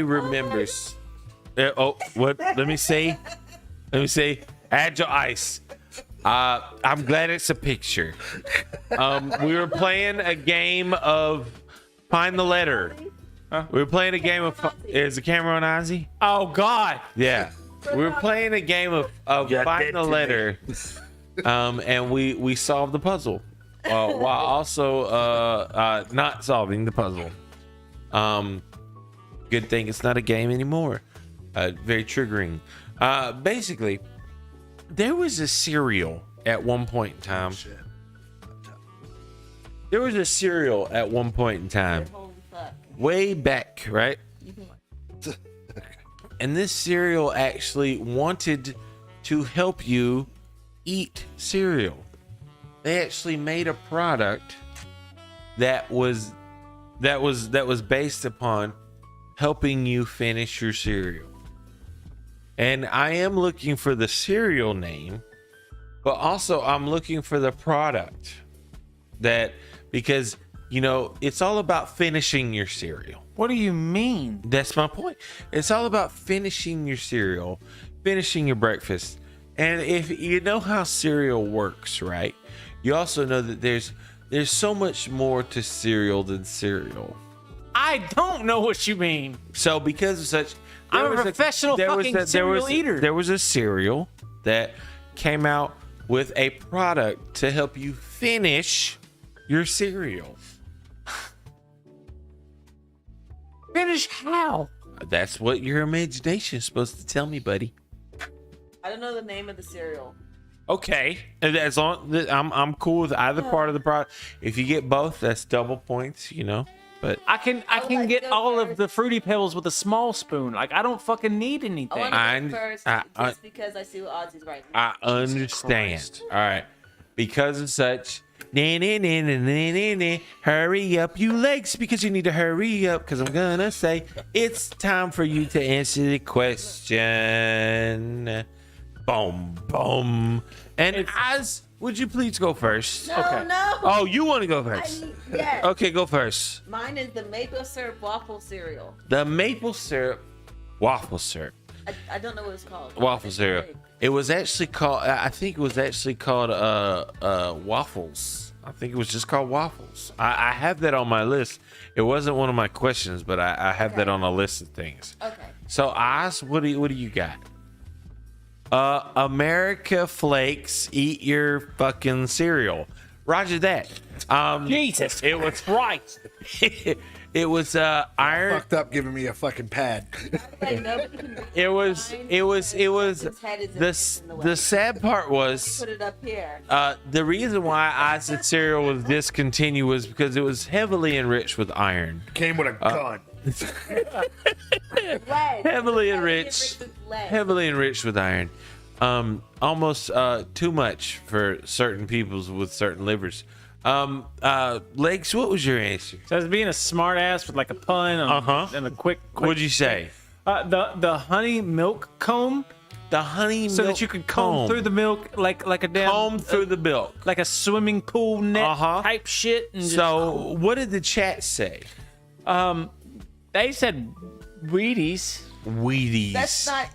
remembers. What? Let me see. Agile Ice. I'm glad it's a picture. We were playing a game of Find the Letter. We were playing a game of. Is the camera on Ozzy? Oh God. Yeah. We were playing a game of Find the Letter, and we solved the puzzle while also not solving the puzzle. Good thing it's not a game anymore. Very triggering. Basically, there was a cereal at one point in time. There was a cereal at one point in time. Way back, right? And this cereal actually wanted to help you eat cereal. They actually made a product that was based upon helping you finish your cereal. And I am looking for the cereal name, but also I'm looking for the product because it's all about finishing your cereal. What do you mean? That's my point. It's all about finishing your cereal, finishing your breakfast. And if you know how cereal works, right? You also know that there's so much more to cereal than cereal. I don't know what you mean. So because of such, I'm a professional fucking cereal eater. There was a cereal that came out with a product to help you finish your cereal. Finish how? That's what your imagination is supposed to tell me, buddy. I don't know the name of the cereal. Okay, as long I'm cool with either part of the product. If you get both, that's double points, But I can get all of the Fruity Pebbles with a small spoon. Like I don't fucking need anything. I want to go first just because I see what Ozzy's writing. I understand. All right, because of such. Hurry up, you legs, because you need to hurry up. Because I'm gonna say it's time for you to answer the question. Boom, boom. And Oz, would you please go first? No. Oh, you want to go first? Yes. Okay, go first. Mine is the maple syrup waffle cereal. The maple syrup waffle syrup. I don't know what it's called. Waffle syrup. It was actually called. I think it was actually called waffles. I think it was just called waffles. I have that on my list. It wasn't one of my questions, but I have that on a list of things. Okay. So, Oz, what do you got? America Flakes, eat your fucking cereal. Roger that. Jesus, it was right. It was iron. Fucked up giving me a fucking pad. It was the sad part was Put it up here. the reason why I said cereal was discontinued was because it was heavily enriched with iron. Came with a gun. Heavily enriched with iron. Almost too much for certain peoples with certain livers. Legs, what was your answer? So as being a smart ass with like a pun and a quick What'd you say? The honey milk comb. The honey milk So that you could comb through the milk like a damn comb through the milk. like a swimming pool net type shit. And So what did the chat say? they said Wheaties. Wheaties. That's not.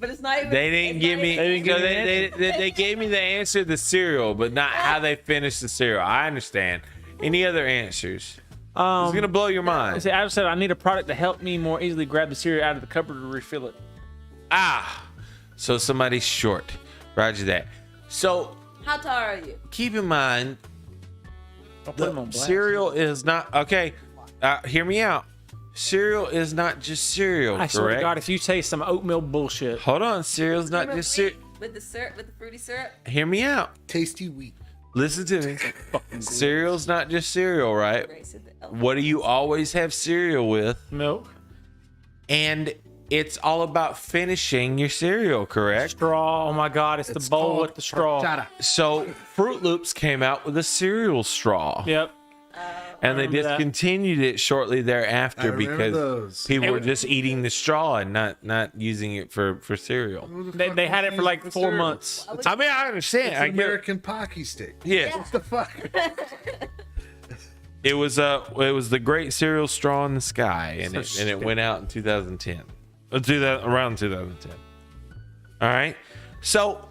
But it's not even. They didn't give me. They gave me the answer, the cereal, but not how they finished the cereal. I understand. Any other answers? It's gonna blow your mind. See, I just said I need a product to help me more easily grab the cereal out of the cupboard to refill it. So somebody's short. Roger that. So How tall are you? keep in mind, I'll put them on blast. cereal is not okay. Hear me out. Cereal is not just cereal, I swear to correct? God, if you say some oatmeal bullshit. Hold on, cereal's not just cereal. With the syrup, with the fruity syrup. Hear me out. Tasty wheat. Listen to me. Cereal's not just cereal, right? What do you always have cereal with? Milk. And it's all about finishing your cereal, correct? Straw. Oh my God, it's the bowl called with the straw. So Fruit Loops came out with a cereal straw. Yep. And they remember that. discontinued it shortly thereafter I remember because those. people were just eating the straw and not using it for cereal. They had it for like 4 months. I mean, I understand. It's I an get American Pocky Stick. Yeah. What the fuck? it was the Great Cereal Straw in the Sky, and it went out in 2010. Around 2010. All right. So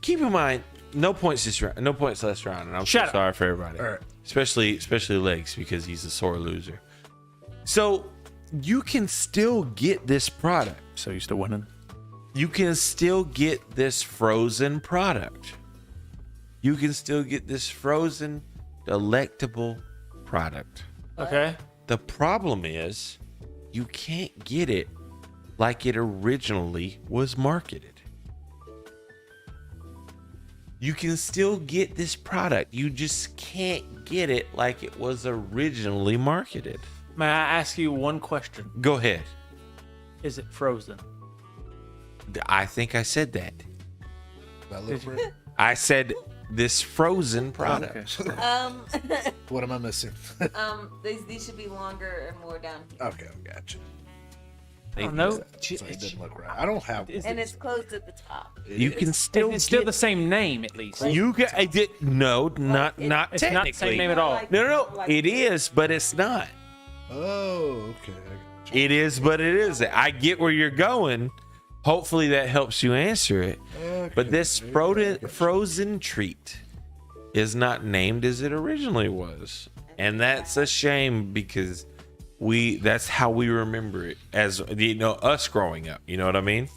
keep in mind, no points this round, no points last round, and I'm so sorry for everybody. All right. Especially Legs, because he's a sore loser. So you can still get this product. So you're still winning. You can still get this frozen product. You can still get this frozen, delectable product. Okay. The problem is you can't get it like it originally was marketed. You can still get this product. You just can't get it like it was originally marketed. May I ask you one question? Go ahead. Is it frozen? I think I said that. That look right? I said this frozen product. What am I missing? These should be longer and more down here. Okay, I got you. I don't know. So it didn't look right. I don't have one. And it's closed at the top. You can still It's still get- the same name, at least. You get I did not It's not technically. the same name at all. No, it is, but it's not. Oh, okay. I got you. It is, but it isn't. I get where you're going. Hopefully that helps you answer it. Okay. But this frozen treat is not named as it originally was. And that's a shame because that's how we remember it as, us growing up. You know what I mean?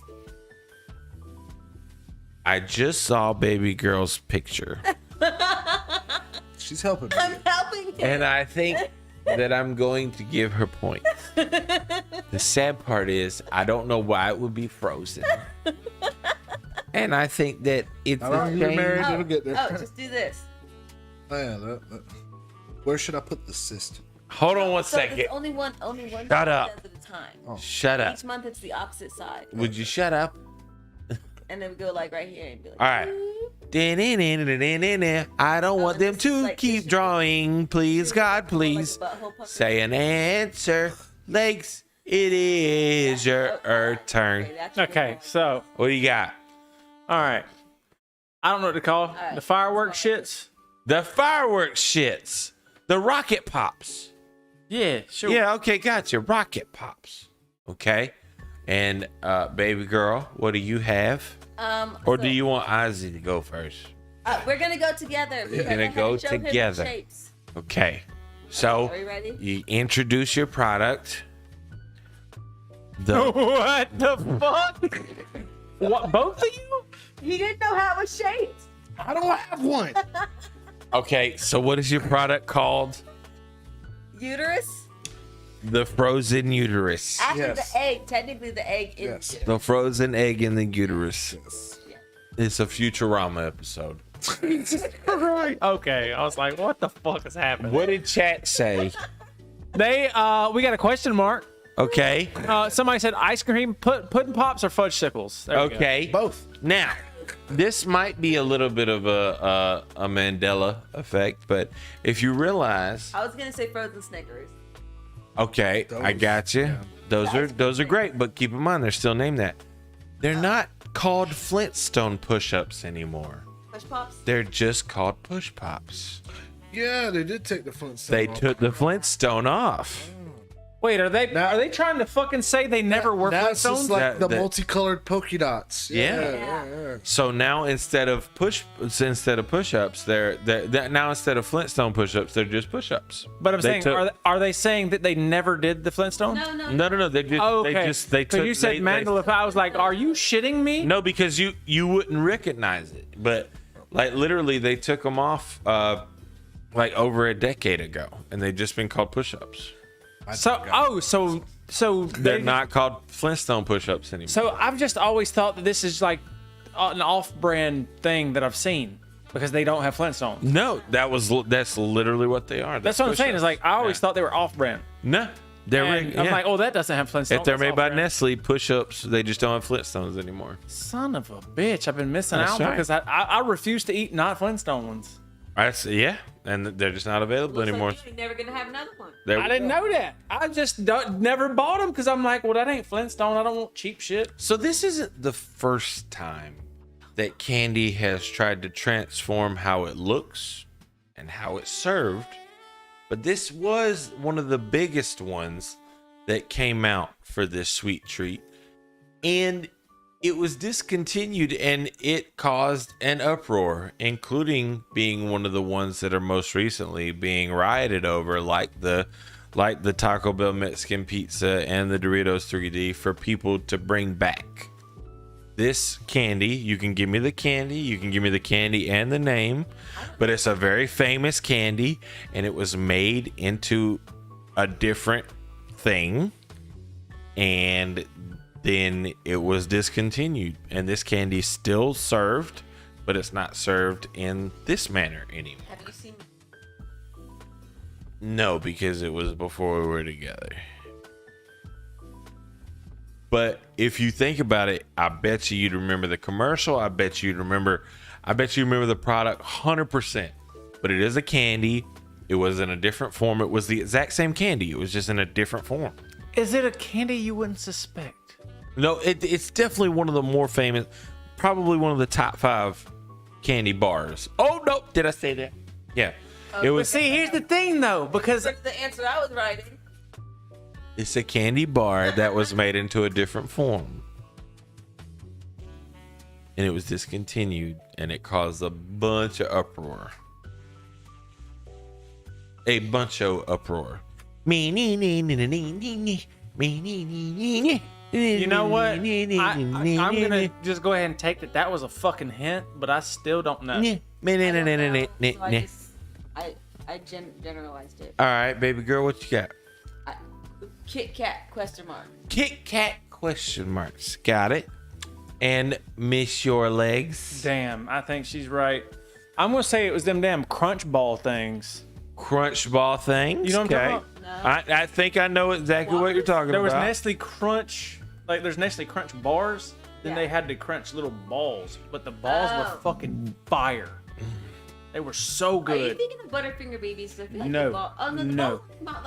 I just saw baby girl's picture. She's helping me. I'm helping you. And I think that I'm going to give her points. The sad part is I don't know why it would be frozen. And I think that it's How a long you been married? shame. It'll get there. Oh, just do this. Oh, yeah, where should I put the cyst? Hold on one So second. it's only one Shut side up. at a time. Oh. Shut up. Each month it's the opposite side. Would you shut up? And then we go like right here and be like, All right. I don't want them this is to like keep tissue. drawing. Please, God, please. Like a butthole pucker. Say an answer. Legs, it is your turn. Okay, that's your Okay, one. so, What do you got? all right. I don't know what to call right. the fireworks shits. The fireworks shits. The rocket pops. Yeah, sure. Yeah, okay, gotcha. Rocket pops. Okay. And baby girl, what do you have? Or do you want Ozzy to go first? We're gonna go together. because Gonna I had to go show him the together. shapes. Okay. So Are you ready? you introduce your product. What the fuck? What, both of you? He didn't know how it was shaped. I don't have one. Okay, so what is your product called? Uterus. The frozen uterus. After Yes. the egg, technically the egg is Yes. uterus. The frozen egg in the uterus. Yes. It's a Futurama episode. Okay, I was like, what the fuck is happening? What did chat say? We got a question mark. Okay. Somebody said ice cream, pudding pops, or fudge sickles. There we go. Okay. Both. Now, this might be a little bit of a Mandela effect, but if you realize, I was gonna say frozen Snickers. okay, I got you. Those are great, but keep in mind they're still named that. They're not called Flintstone push-ups anymore. Push pops. They're just called push pops. Yeah, they did take the Flintstone. They off. took the Flintstone off. Wait, are they trying to fucking say they never were Now it's Flintstones? just like the That- multicolored polka dots. Yeah. So now instead of push-ups, they're now instead of Flintstone push-ups, they're just push-ups. But I'm They saying, took- are they saying that they never did the Flintstones? No. They just Oh, okay. they so took. you said Mandela. I was like, are you shitting me? No, because you wouldn't recognize it. But like literally, they took them off like over a decade ago, and they've just been called push-ups. So They're not called Flintstone push-ups anymore. So I've just always thought that this is like an off-brand thing that I've seen because they don't have Flintstones. No, that's literally what they are. That's what I'm saying. Is like I always thought they were off-brand. No, I'm like, oh, that doesn't have Flintstones. If they're That's made all by fair. Nestle, push-ups, they just don't have Flintstones anymore. Son of a bitch! I've been missing That's out right. because I refuse to eat not Flintstone ones. Yeah, and they're just not available anymore. So you're never gonna have another one. There we I didn't go. know that. I just never bought them because I'm like, well, that ain't Flintstone. I don't want cheap shit. So this isn't the first time that candy has tried to transform how it looks and how it's served, but this was one of the biggest ones that came out for this sweet treat, and it was discontinued, and it caused an uproar, including being one of the ones that are most recently being rioted over, like the Taco Bell Mexican pizza and the Doritos 3D, for people to bring back this candy. You can give me the candy, you can give me the candy and the name, but it's a very famous candy, and it was made into a different thing, and then it was discontinued, and this candy is still served, but it's not served in this manner anymore. Have you seen? No, because it was before we were together. But if you think about it, I bet you'd remember the commercial. I bet you remember the product 100%. But it is a candy. It was in a different form. It was the exact same candy. It was just in a different form. Is it a candy you wouldn't suspect? No, it's definitely one of the more famous, probably one of the top 5 candy bars. Oh, no. Did I say that? Yeah. It But was. see, here's the thing, though, because That's the answer I was writing. It's a candy bar that was made into a different form. And it was discontinued, and it caused a bunch of uproar. You you know what? I'm gonna just go ahead and take that was a fucking hint, but I still don't know. I generalized it. All right, baby girl, what you got? Kit Kat question mark. Kit Kat question marks. Got it. And Miss Your Legs. Damn, I think she's right. I'm gonna say it was them damn crunch ball things. Crunch ball things. You know what I'm talking about? I think I know exactly what you're talking There was about. Nestle Crunch, like there's Nestle Crunch bars. Then Yeah. they had to crunch little balls, but the balls were fucking fire. They were so Are you good. thinking of Butterfinger BBs? I feel like No. the ball, oh, no, the No. balls I'm talking about,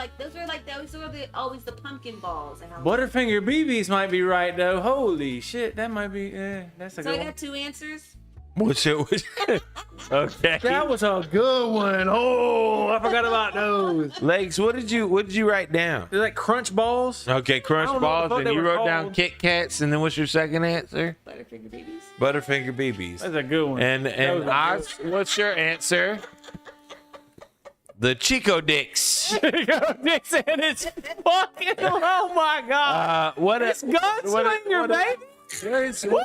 like those are always the pumpkin balls. And how Butterfinger BBs might be right though. Holy shit, that might be. That's a So I good one. got 2 answers. What's it? Okay. That was a good one. Oh, I forgot about those. Legs, what did you write down? They're like crunch balls. Okay, I crunch don't know what the balls, fuck and they you were wrote down called. Kit Kats, and then what's your second answer? Butterfinger BBs. Butterfinger BBs. That's a good one. And That was a Oz, what's your answer? The Chico Dicks. Dixon, it's fucking. Oh my god. What It's gunslinger, baby.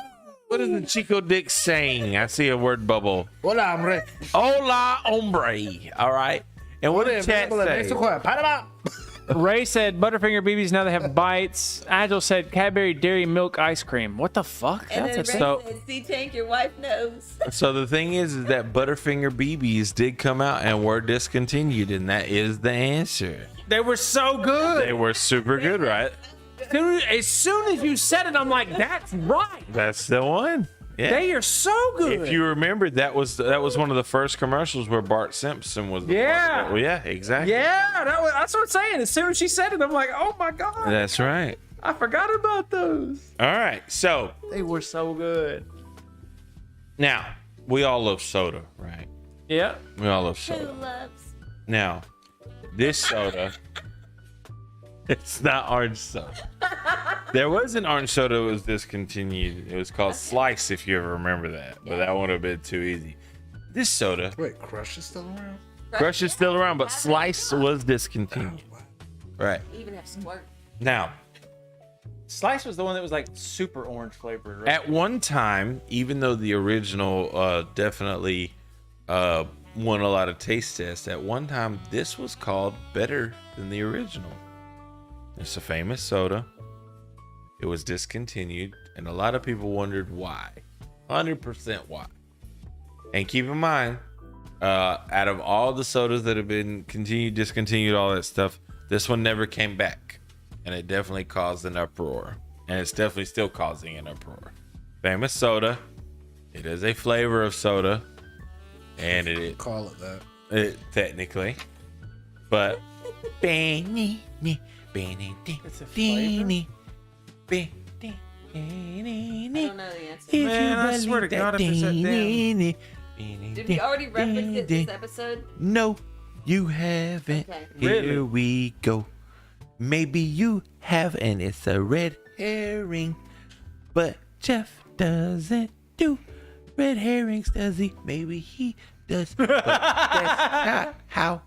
What is the Chico Dicks saying? I see a word bubble. Hola, hombre. Hola, hombre. All right. And what did chat say? Ray said Butterfinger BBs. Now they have bites. Agile said Cadbury Dairy Milk Ice Cream. What the fuck? And That's then a Ray said, "See, Tank, your wife knows." So the thing is that Butterfinger BBs did come out and were discontinued, and that is the answer. They were so good. They were super good, right? As soon as you said it, I'm like, that's right. That's the one. Yeah. They are so good. If you remember, that was one of the first commercials where Bart Simpson was. The Yeah. part of it. Well, yeah, exactly. Yeah, that's what I'm saying. As soon as she said it, I'm like, oh my god. That's right. I forgot about those. All right. So They were so good. now we all love soda, right? Yeah. We all love Who soda. loves? Now, this soda, it's not orange soda. There was an orange soda that was discontinued. It was called Slice, if you ever remember that. But that would have been too easy. This soda, Wait, Crush is still around? Crush is still around, but Slice was discontinued. Right. We even have Squirt. Now, Slice was the one that was like super orange flavored, right? at one time, even though the original definitely won a lot of taste tests, at one time, this was called better than the original. It's a famous soda. It was discontinued, and a lot of people wondered why. 100% why. And keep in mind, out of all the sodas that have been discontinued, all that stuff, this one never came back. and it definitely caused an uproar, and it's definitely still causing an uproar. Famous soda. It is a flavor of soda, and it Call it that. technically, but It's a flavor. I don't know the answer. Man, I swear to God, if it's that damn. Did we already reference it this episode? No, you haven't. Okay. Here Really? we go. Maybe you have, and it's a red herring. But Jeff doesn't do red herrings, does he? Maybe he does. But that's not how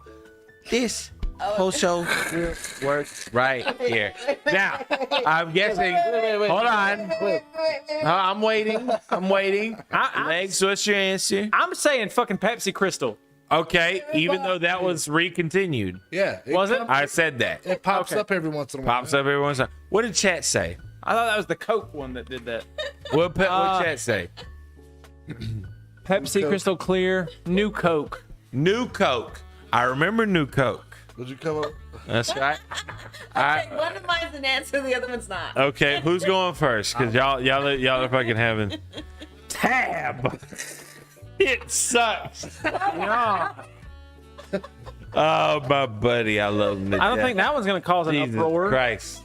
this whole show works right here. Now, I'm guessing. Hold on. I'm waiting. Legs, what's your answer? I'm saying fucking Pepsi Crystal. Okay, even though that was recontinued. Yeah. Was it? I said that. It pops Okay. up every once in a while. Pops up every once in a while. What did chat say? I thought that was the Coke one that did that. What chat say? Pepsi Crystal Clear, new Coke. New Coke. I remember New Coke. Would you come up? That's right. One of mine's an answer, the other one's not. Okay, who's going first? Because y'all are fucking having tab. It sucks. Yeah. Oh, my buddy, I love him. I don't think that one's gonna cause an Jesus uproar. Christ.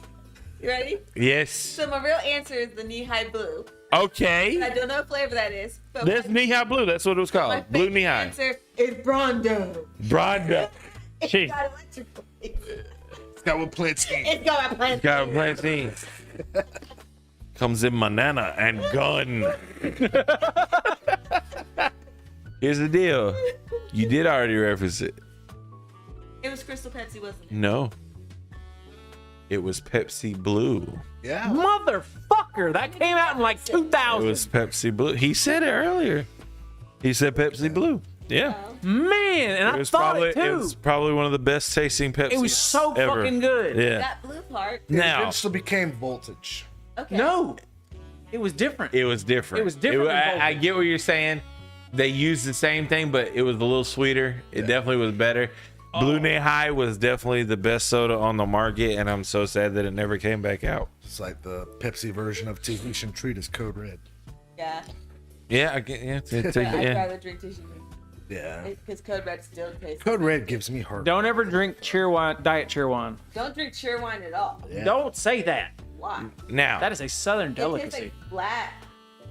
You ready? Yes. So my real answer is the knee-high blue. Okay. I don't know what flavor that is. But That's my- knee high blue. That's what it was my called. Blue favorite knee high. answer is Brondo. Bronda. It's Jeez. got electric flavor. It's got one plant seed. It's got a plant. Got a plantain. Comes in banana and gun. Here's the deal. You did already reference it. It was Crystal Pepsi, wasn't it? No. It was Pepsi Blue. Yeah. Motherfucker, that came out in like It 2000. was Pepsi Blue. He said it earlier. He said Pepsi Blue. Yeah. Man, and I It was thought probably it too. one of the best tasting Pepsi. It was so ever. fucking good. Yeah. That blue part. It Now eventually became voltage. Okay. No, it was different. it was different. It was different than I Voltage. get what you're saying. They used the same thing, but it was a little sweeter. It definitely was better. Blue Knee High was definitely the best soda on the market, and I'm so sad that it never came back out. It's like the Pepsi version of Tahitian Treat is Code Red. Yeah. Yeah, I get. Yeah, I'd yeah. rather drink tissue Yeah. because Code Red still tastes. Code Red gives me heart. Don't ever drink diet cheerwine. Don't drink cheerwine at all. Yeah. Don't say that. Why? Now That is a southern It tastes delicacy. like black.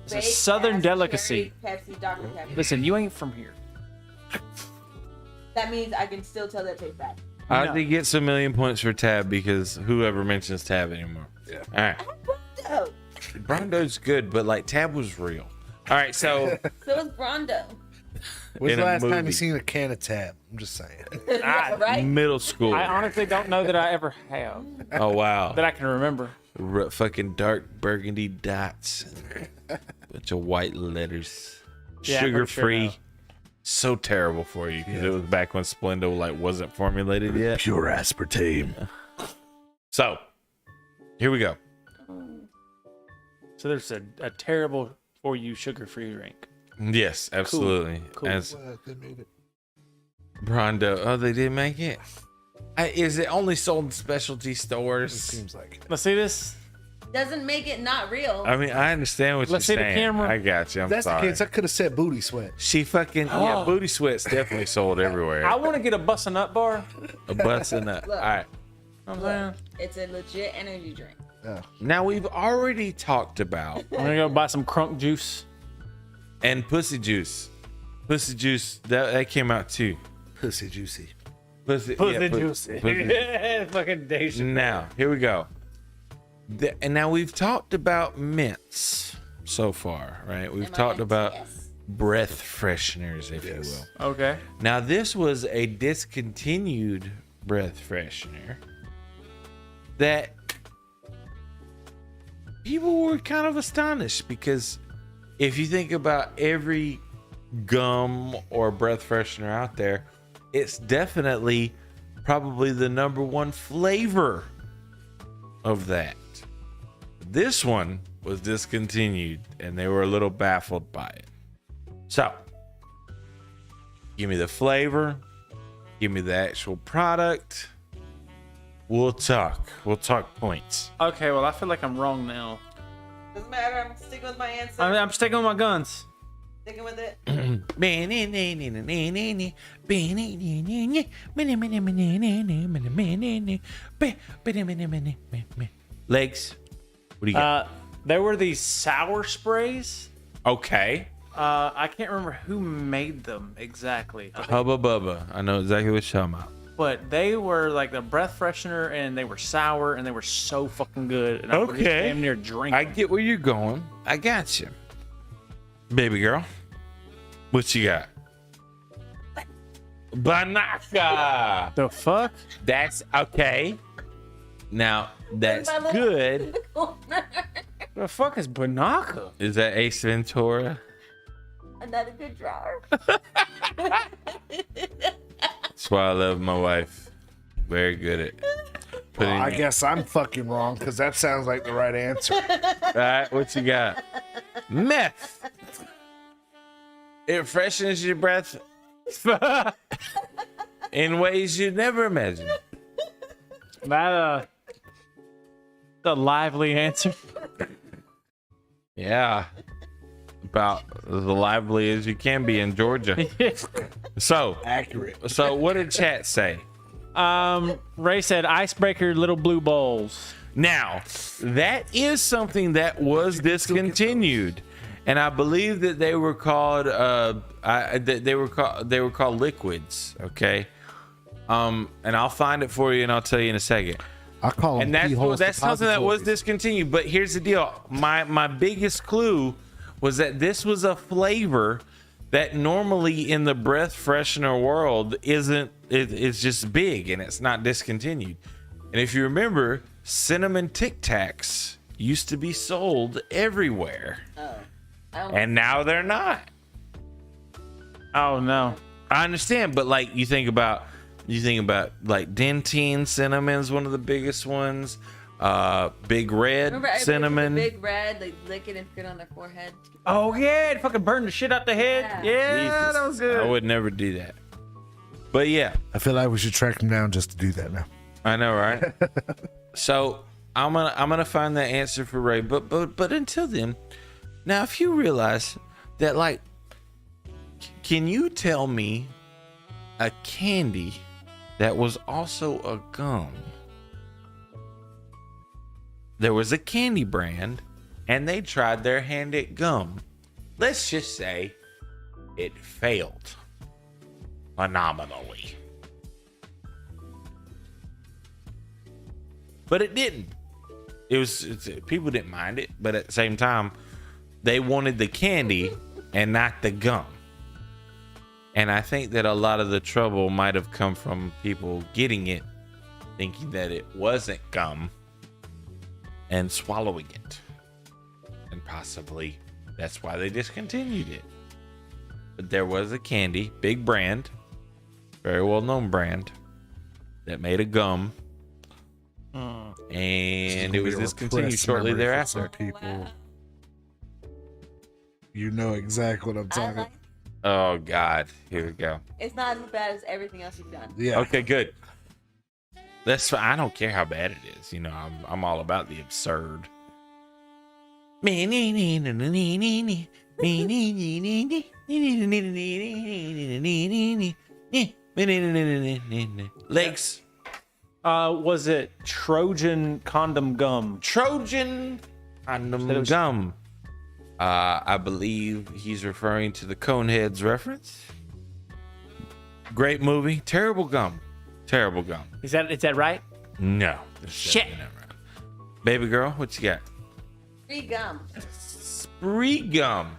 It's a southern baked-ass delicacy. cherry Pepsi, Dr. Pepper. Listen, you ain't from here. That means I can still tell that tastes bad. I No. think he gets a million points for Tab because whoever mentions Tab anymore. Yeah. All right. Oh, Brondo's good, but like Tab was real. All right, so so is Brondo. When's in the a last time movie. you seen a can of Tab? I'm just saying. Right? middle school. I honestly don't know that I ever have. Oh wow. That I can remember. Fucking dark burgundy dots, bunch of white letters, Yeah, I'm sugar pretty sure free. now. So terrible for you because it was back when Splenda like wasn't formulated yet. Pure aspartame. So here we go. So there's a terrible for you sugar-free drink. Yes, absolutely. Cool. As They made it. Brondo, oh, they did make it. Is it only sold in specialty stores? Seems like it. Let's see this. Doesn't make it not real. I mean, I understand what Let's you're see the saying. camera. I got you. I'm That's sorry. the case. I could have said booty sweat. She fucking yeah, booty sweats definitely sold everywhere. I want to get a bussin' up bar. A bus and a. All Look. right. I'm saying. Look, it's a legit energy drink. Now we've already talked about I'm gonna go buy some crunk juice. and pussy juice. Pussy juice that came out too. Pussy juicy. Pussy juice. pussy- Fucking Dacian. Now here we go. And now we've talked about mints so far, right? We've talked about breath fresheners, if you will. Okay. Now this was a discontinued breath freshener that people were kind of astonished because if you think about every gum or breath freshener out there, it's definitely probably the number one flavor of that. This one was discontinued and they were a little baffled by it. So, give me the flavor, give me the actual product. We'll talk. We'll talk points. Okay, well, I feel like I'm wrong now. Doesn't matter. I'm sticking with my answer. I'm sticking with my guns. Sticking with it. Legs. What do you got? There were these sour sprays. Okay. I can't remember who made them exactly, Hubba Bubba. I know exactly what you're talking about. but they were like the breath freshener, and they were sour, and they were so fucking good. And I would just Okay. damn near drink. I get where you're going. I got you. Baby girl. What you got? Banaka. The fuck? That's okay. Now, that's good. The fuck is Banaka? Is that Ace Ventura? Another good drawer. That's why I love my wife. Very good at putting. I guess I'm fucking wrong because that sounds like the right answer. All right, what you got? Meth. It freshens your breath in ways you'd never imagine. That the lively answer. Yeah. About as lively as you can be in Georgia. So Accurate. So what did chat say? Ray said icebreaker little blue bowls. Now, that is something that was discontinued, and I believe that they were called they were called liquids. Okay, and I'll find it for you, and I'll tell you in a second. I call them And that's something that was discontinued. But here's the deal: my biggest clue was that this was a flavor that normally in the breath freshener world it's just big and it's not discontinued. And if you remember, cinnamon Tic Tacs used to be sold everywhere. And now they're not. Oh no. I understand, but like you think about like Dentine cinnamon's one of the biggest ones. Big Red Remember everybody cinnamon. took the Big Red, they lick it and put it on their forehead. Oh yeah, it fucking burned the shit out the head. Yeah, Jesus, that was good. I would never do that. But yeah, I feel like we should track them down just to do that now. I know, right? So I'm gonna find that answer for Ray. But until then, now if you realize that, like, can you tell me a candy that was also a gum? There was a candy brand, and they tried their hand at gum. Let's just say it failed phenomenally. But it didn't. People didn't mind it, but at the same time, they wanted the candy and not the gum. And I think that a lot of the trouble might have come from people getting it, thinking that it wasn't gum, and swallowing it. And possibly that's why they discontinued it. But there was a candy, big brand, very well known brand, that made a gum. And it was discontinued shortly thereafter. People, you know exactly what I'm talking about. Oh God, here we go. It's not as bad as everything else you've done. Yeah. Okay, good. That's fine. I don't care how bad it is. You know, I'm all about the absurd. Legs. Was it Trojan condom gum? Trojan condom gum. I believe he's referring to the Coneheads reference. Great movie. Terrible gum. Terrible gum. Is that right? No. Shit. Baby girl, what you got? Free gum. Spree gum.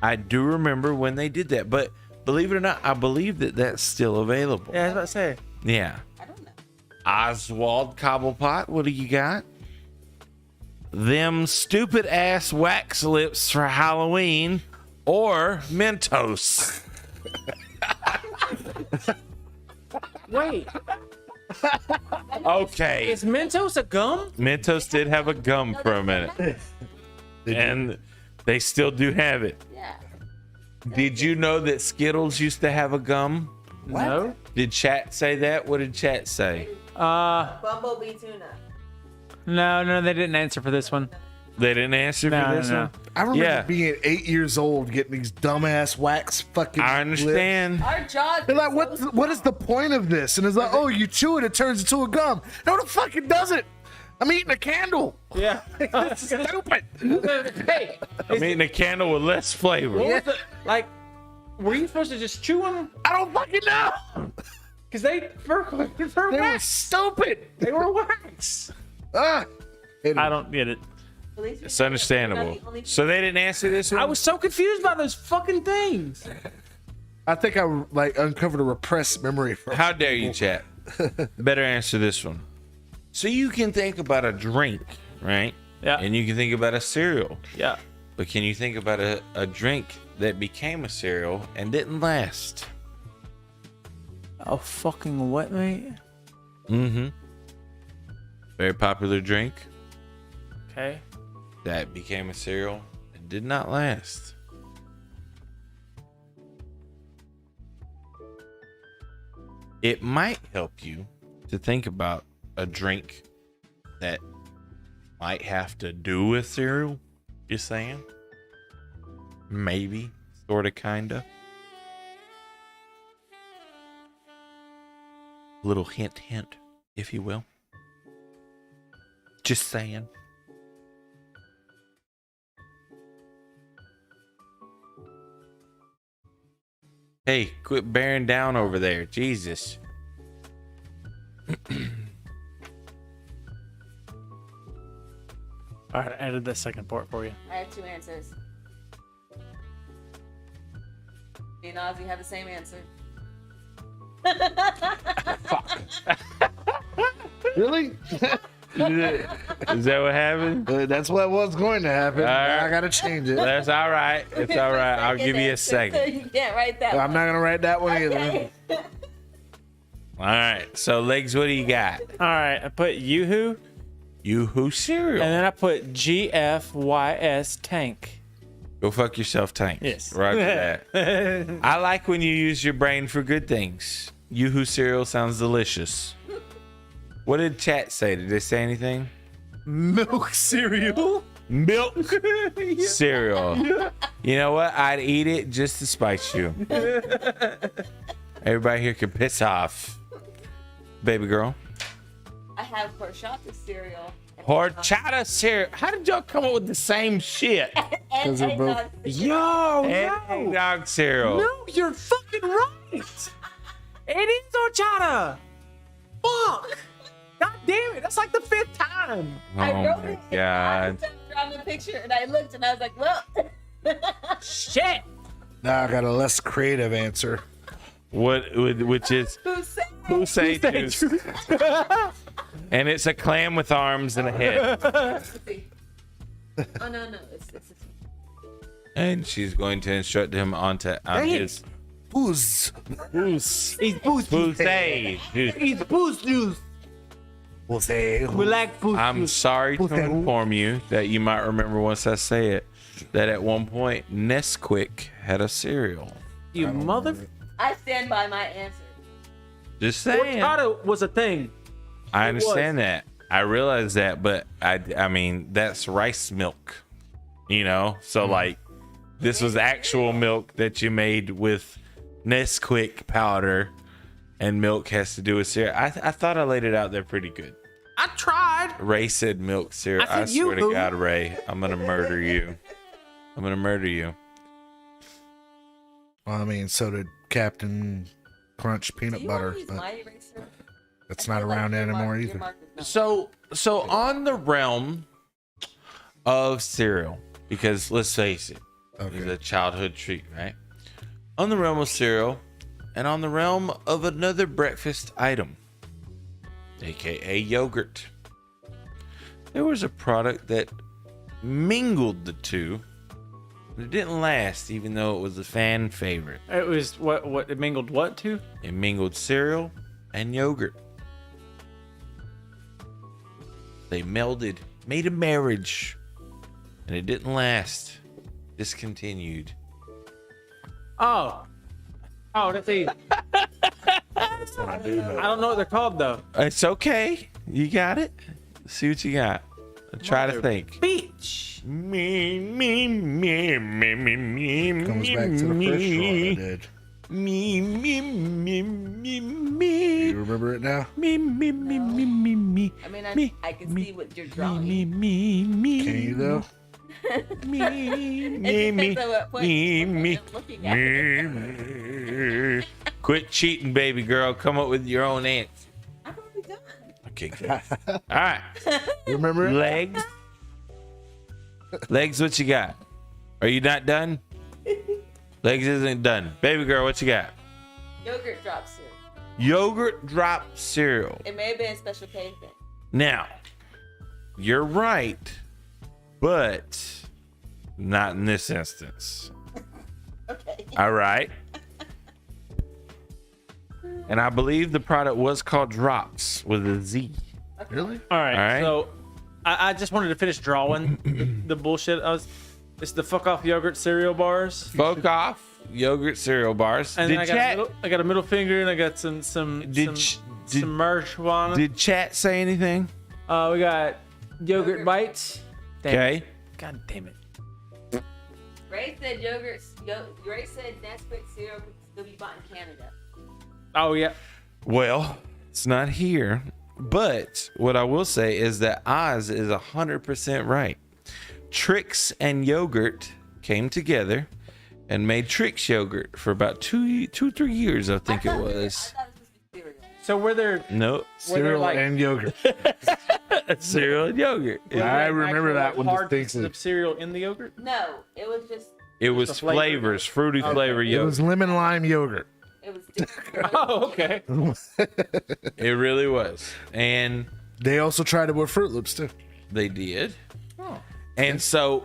I do remember when they did that, but believe it or not, I believe that that's still available. Yeah, I was about to say. Yeah. I don't know. Oswald Cobblepot, what do you got? Them stupid ass wax lips for Halloween or Mentos. Wait, Okay. is Mentos a gum? Mentos did have a gum for a minute. And they still do have it. Yeah. Did you know that Skittles used to have a gum? No. Did chat say that? What did chat say? Bumblebee tuna. No, they didn't answer for this one. They didn't answer for this one? I remember Yeah. being 8 years old getting these dumbass wax fucking. I understand. Our jaws. They're like, what is the point of this? And it's like, oh, you chew it, it turns into a gum. No, it fucking doesn't. I'm eating a candle. Yeah. It's stupid. Hey, I'm eating a candle with less flavor. what was the, like, were you supposed to just chew them? I don't fucking know. Because they were They were wax. stupid. They were wax. Ah. I don't get it. It's understandable. So they didn't answer this one? I was so confused by those fucking things. I think I like uncovered a repressed memory from. How dare you, chat? Better answer this one. So you can think about a drink, right? Yeah. And you can think about a cereal. Yeah. But can you think about a drink that became a cereal and didn't last? Oh, fucking what, mate? Mm-hmm. Very popular drink Okay. that became a cereal and did not last. It might help you to think about a drink that might have to do with cereal. Just saying. Maybe. Sorta, kinda. Little hint, if you will. Just saying. Hey, quit bearing down over there. Jesus. All right, I added the second part for you. I have two answers. Me and Ozzy have the same answer. Really? Is that what happened? That's what was going to happen. right. I gotta change it. That's all right. It's all right. I'll give you a second. You can't write that. I'm not gonna write that one either. Okay. All right. So, Legs, what do you got? All right, I put Yoo-Hoo, Yoo-Hoo cereal. and then I put GFYS Tank. Go fuck yourself, Tank. Yes. Roger that. I like when you use your brain for good things. Yoo-Hoo cereal sounds delicious. What did chat say? Did they say anything? Milk cereal. Milk cereal. You know what? I'd eat it just to spite you. Everybody here can piss off. Baby girl. I have horchata cereal. Horchata cereal. How did y'all come up with the same shit? And they're both- eggnog Yo, And no. dog cereal. No, you're fucking right. It is horchata. Fuck. God damn it. That's like the 5th time. I Oh wrote my it. god. I found the picture and I looked and I was like, well. Shit. Now I got a less creative answer. Which is Who said? who say juice? And it's a clam with arms and a head. Oh, no. It's And she's going to instruct him on his Booze. He's boost. buffet. He's boost juice. We'll say. We like boost I'm juice. sorry to inform you that you might remember once I say it, that at one point Nesquik had a cereal. You mother. I stand by my answer. Just saying. Horchata was a thing. I understand that. I realize that, but I mean that's rice milk, you know. So like, this was actual milk that you made with Nesquik powder, and milk has to do with cereal. I thought I laid it out there pretty good. I tried. Ray said milk cereal. I I said swear to Yoo-Hoo. God, Ray, I'm gonna murder you. I'm gonna murder you. Well, I mean, so did Captain Crunch Do peanut you butter, want to use but my eraser? that's I not feel like around your anymore your either. mark is So on the realm of cereal, because let's face it, it's Okay. a childhood treat, right? On the realm of cereal, and on the realm of another breakfast item, aka yogurt, there was a product that mingled the two. But it didn't last, even though it was a fan favorite. It was what it mingled what to? It mingled cereal and yogurt. They melded, made a marriage, and it didn't last. Discontinued. Oh, that's easy. That's what I do know. I don't know what they're called though. It's okay. You got it. See what you got. Try to think. Beach. Me. Comes back to the first one I did. Me. You remember it now? Me. I mean, I can see what you're drawing. Me. Can you though? It depends on what point you're looking at. Quit cheating, baby girl. Come up with your own answer. I've already done. Okay, good. All right. You remember it? Legs. Legs, what you got? Are you not done? Legs isn't done. Baby girl, what you got? Yogurt drop cereal. Yogurt drop cereal. It may have been a Special K thing. Now, you're right, but not in this instance. Okay. All right. And I believe the product was called Drops with a Z. Really? All right. All right. So I just wanted to finish drawing the bullshit. It's the fuck off yogurt cereal bars. Fuck off yogurt cereal bars. And Did then I got a middle finger and I got some Did marijuana. Did chat say anything? We got yogurt bites. Damn Okay. it. God damn it. Ray said Ray said Nesquik cereal could still be bought in Canada. Oh yeah. Well, it's not here. But what I will say is that Oz is 100% right. Trix and yogurt came together and made Trix yogurt for about 2-3 years, I think it was. I thought it was supposed to be cereal. So were there No, Cereal like- and yogurt. cereal and yogurt. I remember that one hard pieces distinctly. of cereal in the yogurt? No, it was just It was the flavor. flavors, fruity flavor It yogurt. was lemon lime yogurt. it was different. Oh, okay. It really was. And They also tried it with Fruit Loops too. they did. And so,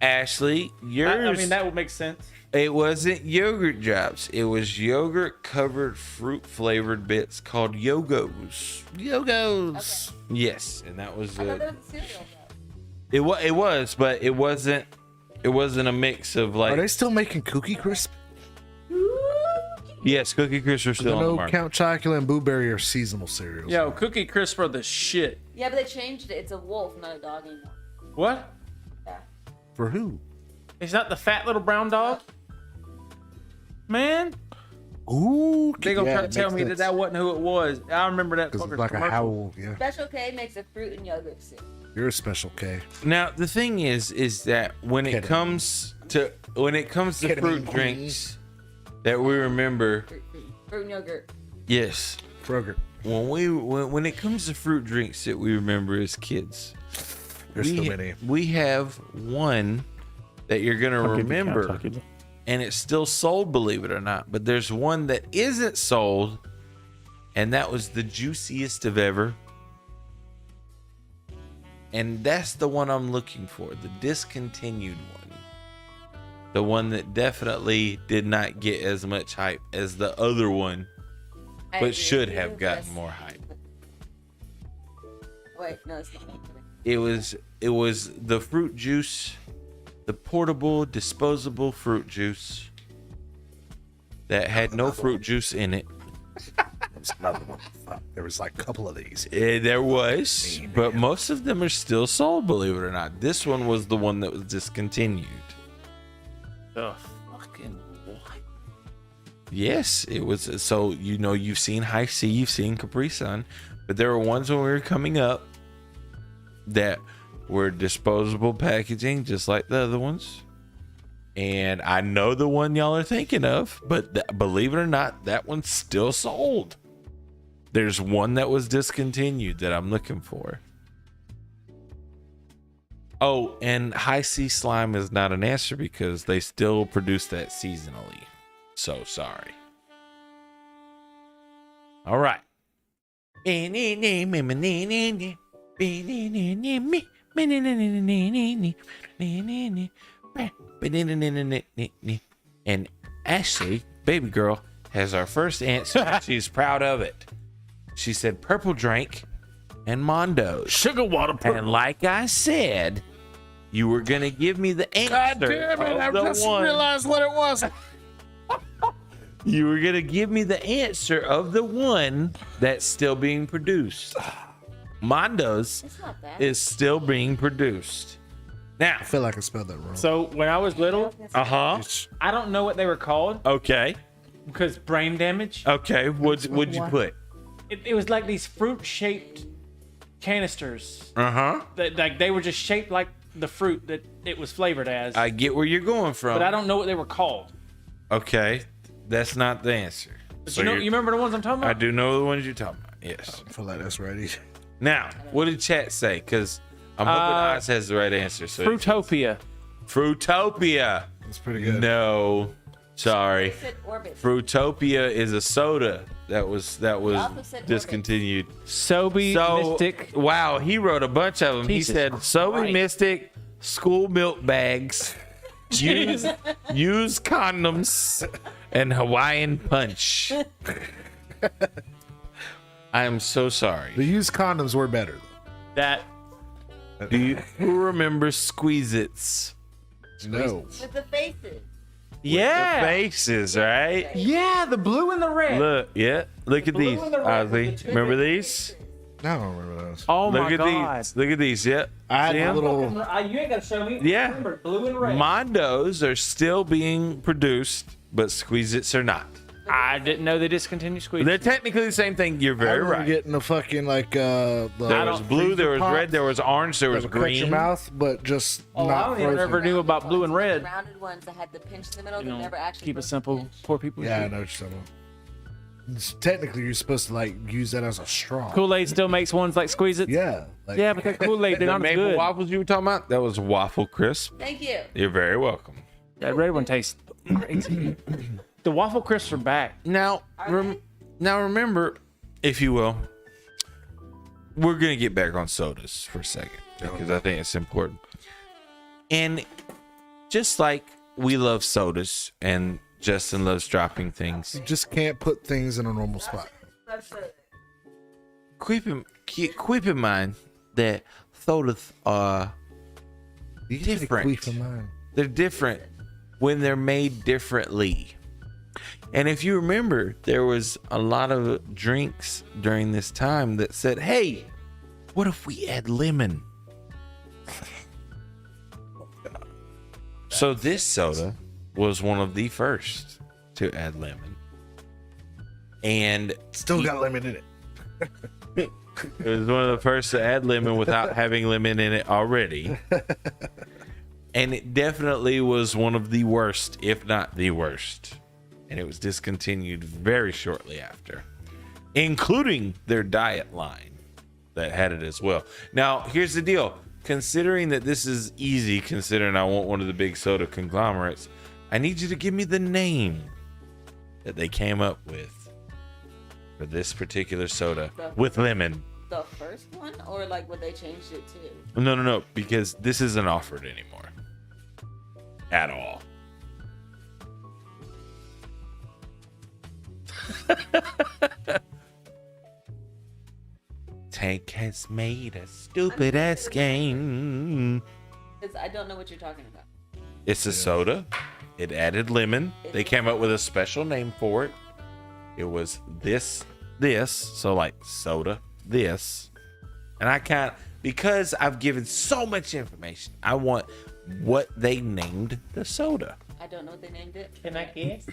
Ashley, yours, I mean, that would make sense. it wasn't yogurt drops. It was yogurt covered fruit flavored bits called Yogos. Yogos. Yes, and that was I thought that it. was cereal though. It was, but it wasn't a mix of Are like. they still making Cookie Crisp? Yes, Cookie Crisp are I still on the know market. Count Chocula and Blueberry are seasonal cereals. Yo, Cookie Crisp are the shit. Yeah, but they changed it. It's a wolf, not a dog anymore. What? Yeah. For who? Is that the fat little brown dog? Man, Ooh, they gonna yeah, try to it tell makes me sense. that wasn't who it was. I remember that Because fucker's it's like a commercial. howl. Yeah, Special K makes a fruit and yogurt cereal. you're a special K. Now the thing is that when it Ketamine. comes to Ketamine fruit queen. drinks that we remember, Fruit and yogurt. yes, Kroger. when it comes to fruit drinks that we remember as kids, There's so many. we have one that you're gonna remember, and it's still sold, believe it or not. But there's one that isn't sold, and that was the juiciest of ever. And that's the one I'm looking for, the discontinued one. The one that definitely did not get as much hype as the other one, I agree. but should It have was gotten just- more hype. Wait, no, it's not. It was the fruit juice, the portable, disposable fruit juice that had no fruit juice in it. There's another one. Fuck, there was like a couple of these. There was, but most of them are still sold, believe it or not. This one was the one that was discontinued. The fucking what? Yes, it was. So, you've seen High C, you've seen Capri Sun, but there were ones when we were coming up that were disposable packaging, just like the other ones. And I know the one y'all are thinking of, but believe it or not, that one's still sold. There's one that was discontinued that I'm looking for. Oh, and High C slime is not an answer because they still produce that seasonally. So sorry. All right. And Ashley, baby girl, has our first answer. She's proud of it. She said purple drink and Mondo's. Sugar water. And like I said, you were gonna give me the answer. God damn it! I of the just one. realized what it was. You were gonna give me the answer of the one that's still being produced. Mondo's It's not that. is still being produced. Now, I feel like I spelled that wrong. So when I was little, uh-huh. I don't know what they were called Okay. because brain damage. Okay. What'd you put? It was like these fruit-shaped canisters. Uh-huh. That like they were just shaped like the fruit that it was flavored as. I get where you're going from. but I don't know what they were called. Okay. That's not the answer. But you remember the ones I'm talking I about? do know the ones you're talking about. Yes. I feel like that's right. Now, what did chat say? Because I'm hoping Oz has the right answer. So Fruitopia. Fruitopia. That's pretty good. No. Sorry. Said Orbit. Fruitopia is a soda that was also said discontinued. Sobe Mystic. Wow, he wrote a bunch of them. Jesus He said Sobe Christ. Mystic, school milk bags, use condoms, and Hawaiian punch. I am so sorry. The used condoms were better. That Who remembers Squeeze-Its? No. With the faces. yeah. The faces, right? Yeah, the blue and the red. Look, yeah. Look at blue these, and the red with Ozzy. the two Remember big these? I don't remember those. Oh Look my at god. these. Look at these. Yep. I See had a 'em? little. You ain't gotta show me. Yeah. Remember, blue and red. Mondos are still being produced, but Squeeze-Its are not. I didn't know they discontinued squeeze. They're technically the same thing. You're I very remember right. getting the fucking like There was blue, there was red, there was orange, there was that would cut your green. mouth, but just Oh, I not don't even ever frozen. knew about blue and red. Rounded ones that had the pinch in the middle. You They know, never actually. keep it broke the simple. pinch. Poor people. Yeah, I know what you're talking about. Technically, you're supposed to like use that as a straw. Kool-Aid still makes ones like Squeeze It. Yeah. Like, Yeah, but that Kool-Aid, they're The not as maple good. waffles you were talking about, that was waffle crisp. Thank you. You're very welcome. That red one tastes crazy. The waffle crisps are back. Now, remember, if you will, we're gonna get back on sodas for a second because I think it's important. And just like we love sodas, and Justin loves dropping things, You just can't put things in a normal spot. keep in mind that sodas are You can take a different. queef of mine. They're different when they're made differently. And if you remember, there was a lot of drinks during this time that said, hey, what if we add lemon? So this soda was one of the first to add lemon. And Still got lemon in it. it was one of the first to add lemon without having lemon in it already. And it definitely was one of the worst, if not the worst. And it was discontinued very shortly after, including their diet line that had it as well. Now, here's the deal. Considering that this is easy, considering I want one of the big soda conglomerates, I need you to give me the name that they came up with for this particular soda with lemon. The first one, or like what they changed it to? No, because this isn't offered anymore. At all. Tank has made a stupid ass game. Because I don't know what you're talking about. It's a soda. It added lemon. They came up with a special name for it. It was this, so like soda, this. And I can't, because I've given so much information, I want what they named the soda. I don't know what they named it. Can I guess?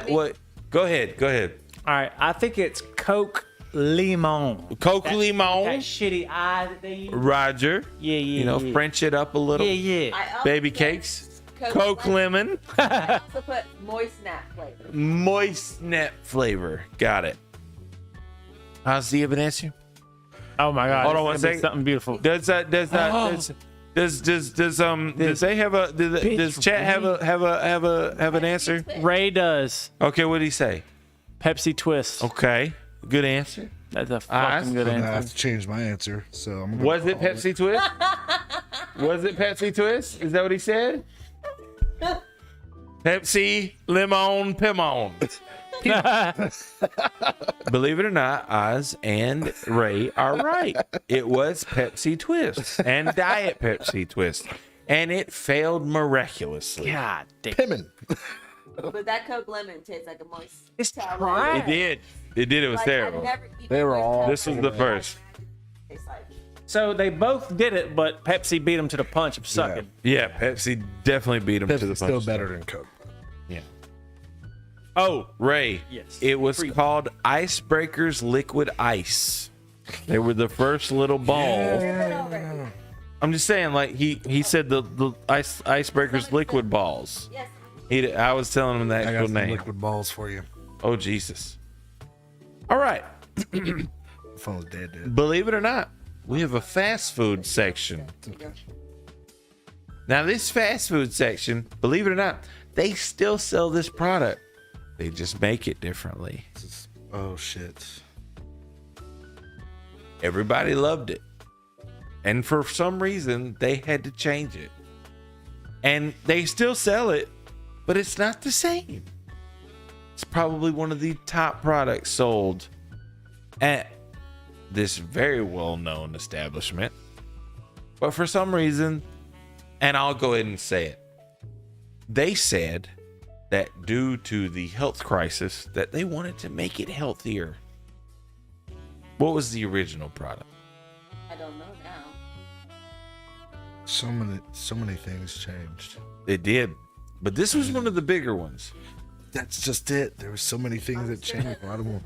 What? Go ahead. All right, I think it's Coke Limon. Coke That Limon, shitty eye that they use. Roger. Yeah. You know, yeah. French it up a little. Yeah. I also Baby put cakes, Coke lemon, I also put moist snap flavor. moist snap flavor. Got it. How's the an answer? Oh my God. Hold on it's one gonna be second. Something beautiful. Does they have a does chat have an answer? Ray does. Okay, what did he say? Pepsi Twist. Okay, good answer. That's a fucking good I have answer. to change my answer. So I'm gonna Was it call Pepsi Twist? Was it Pepsi Twist? Is that what he said? Pepsi Lemon Pimon. Believe it or not, Oz and Ray are right. It was Pepsi Twist and Diet Pepsi Twist. And it failed miraculously. God damn. Pimmon. But that Coke lemon tastes like a moist. It's towel. trash. It did. It was Like, terrible. I've never eaten They were moist all- towel This was the first. tastes like. So they both did it, but Pepsi beat them to the punch of sucking. Yeah, Pepsi definitely beat him to the Pepsi's punch. still better than Coke. Yeah. Oh, Ray. Yes. It was Free. called Icebreakers Liquid Ice. They were the first little balls. I'm just saying, like he said the Icebreakers Liquid Balls. Yes. I was telling him the I got actual some name. liquid balls for you. Oh Jesus! All right. The phone's dead, dude. Believe it or not, we have a fast food section. Now, this fast food section, believe it or not, they still sell this product. They just make it differently. Oh shit. Everybody loved it. And for some reason, they had to change it. And they still sell it, but it's not the same. It's probably one of the top products sold at this very well-known establishment. But for some reason, and I'll go ahead and say it, they said that due to the health crisis that they wanted to make it healthier. What was the original product? I don't know now. So many things changed. It did, but this was one of the bigger ones. That's just it. There were so many things that changed. A lot of them.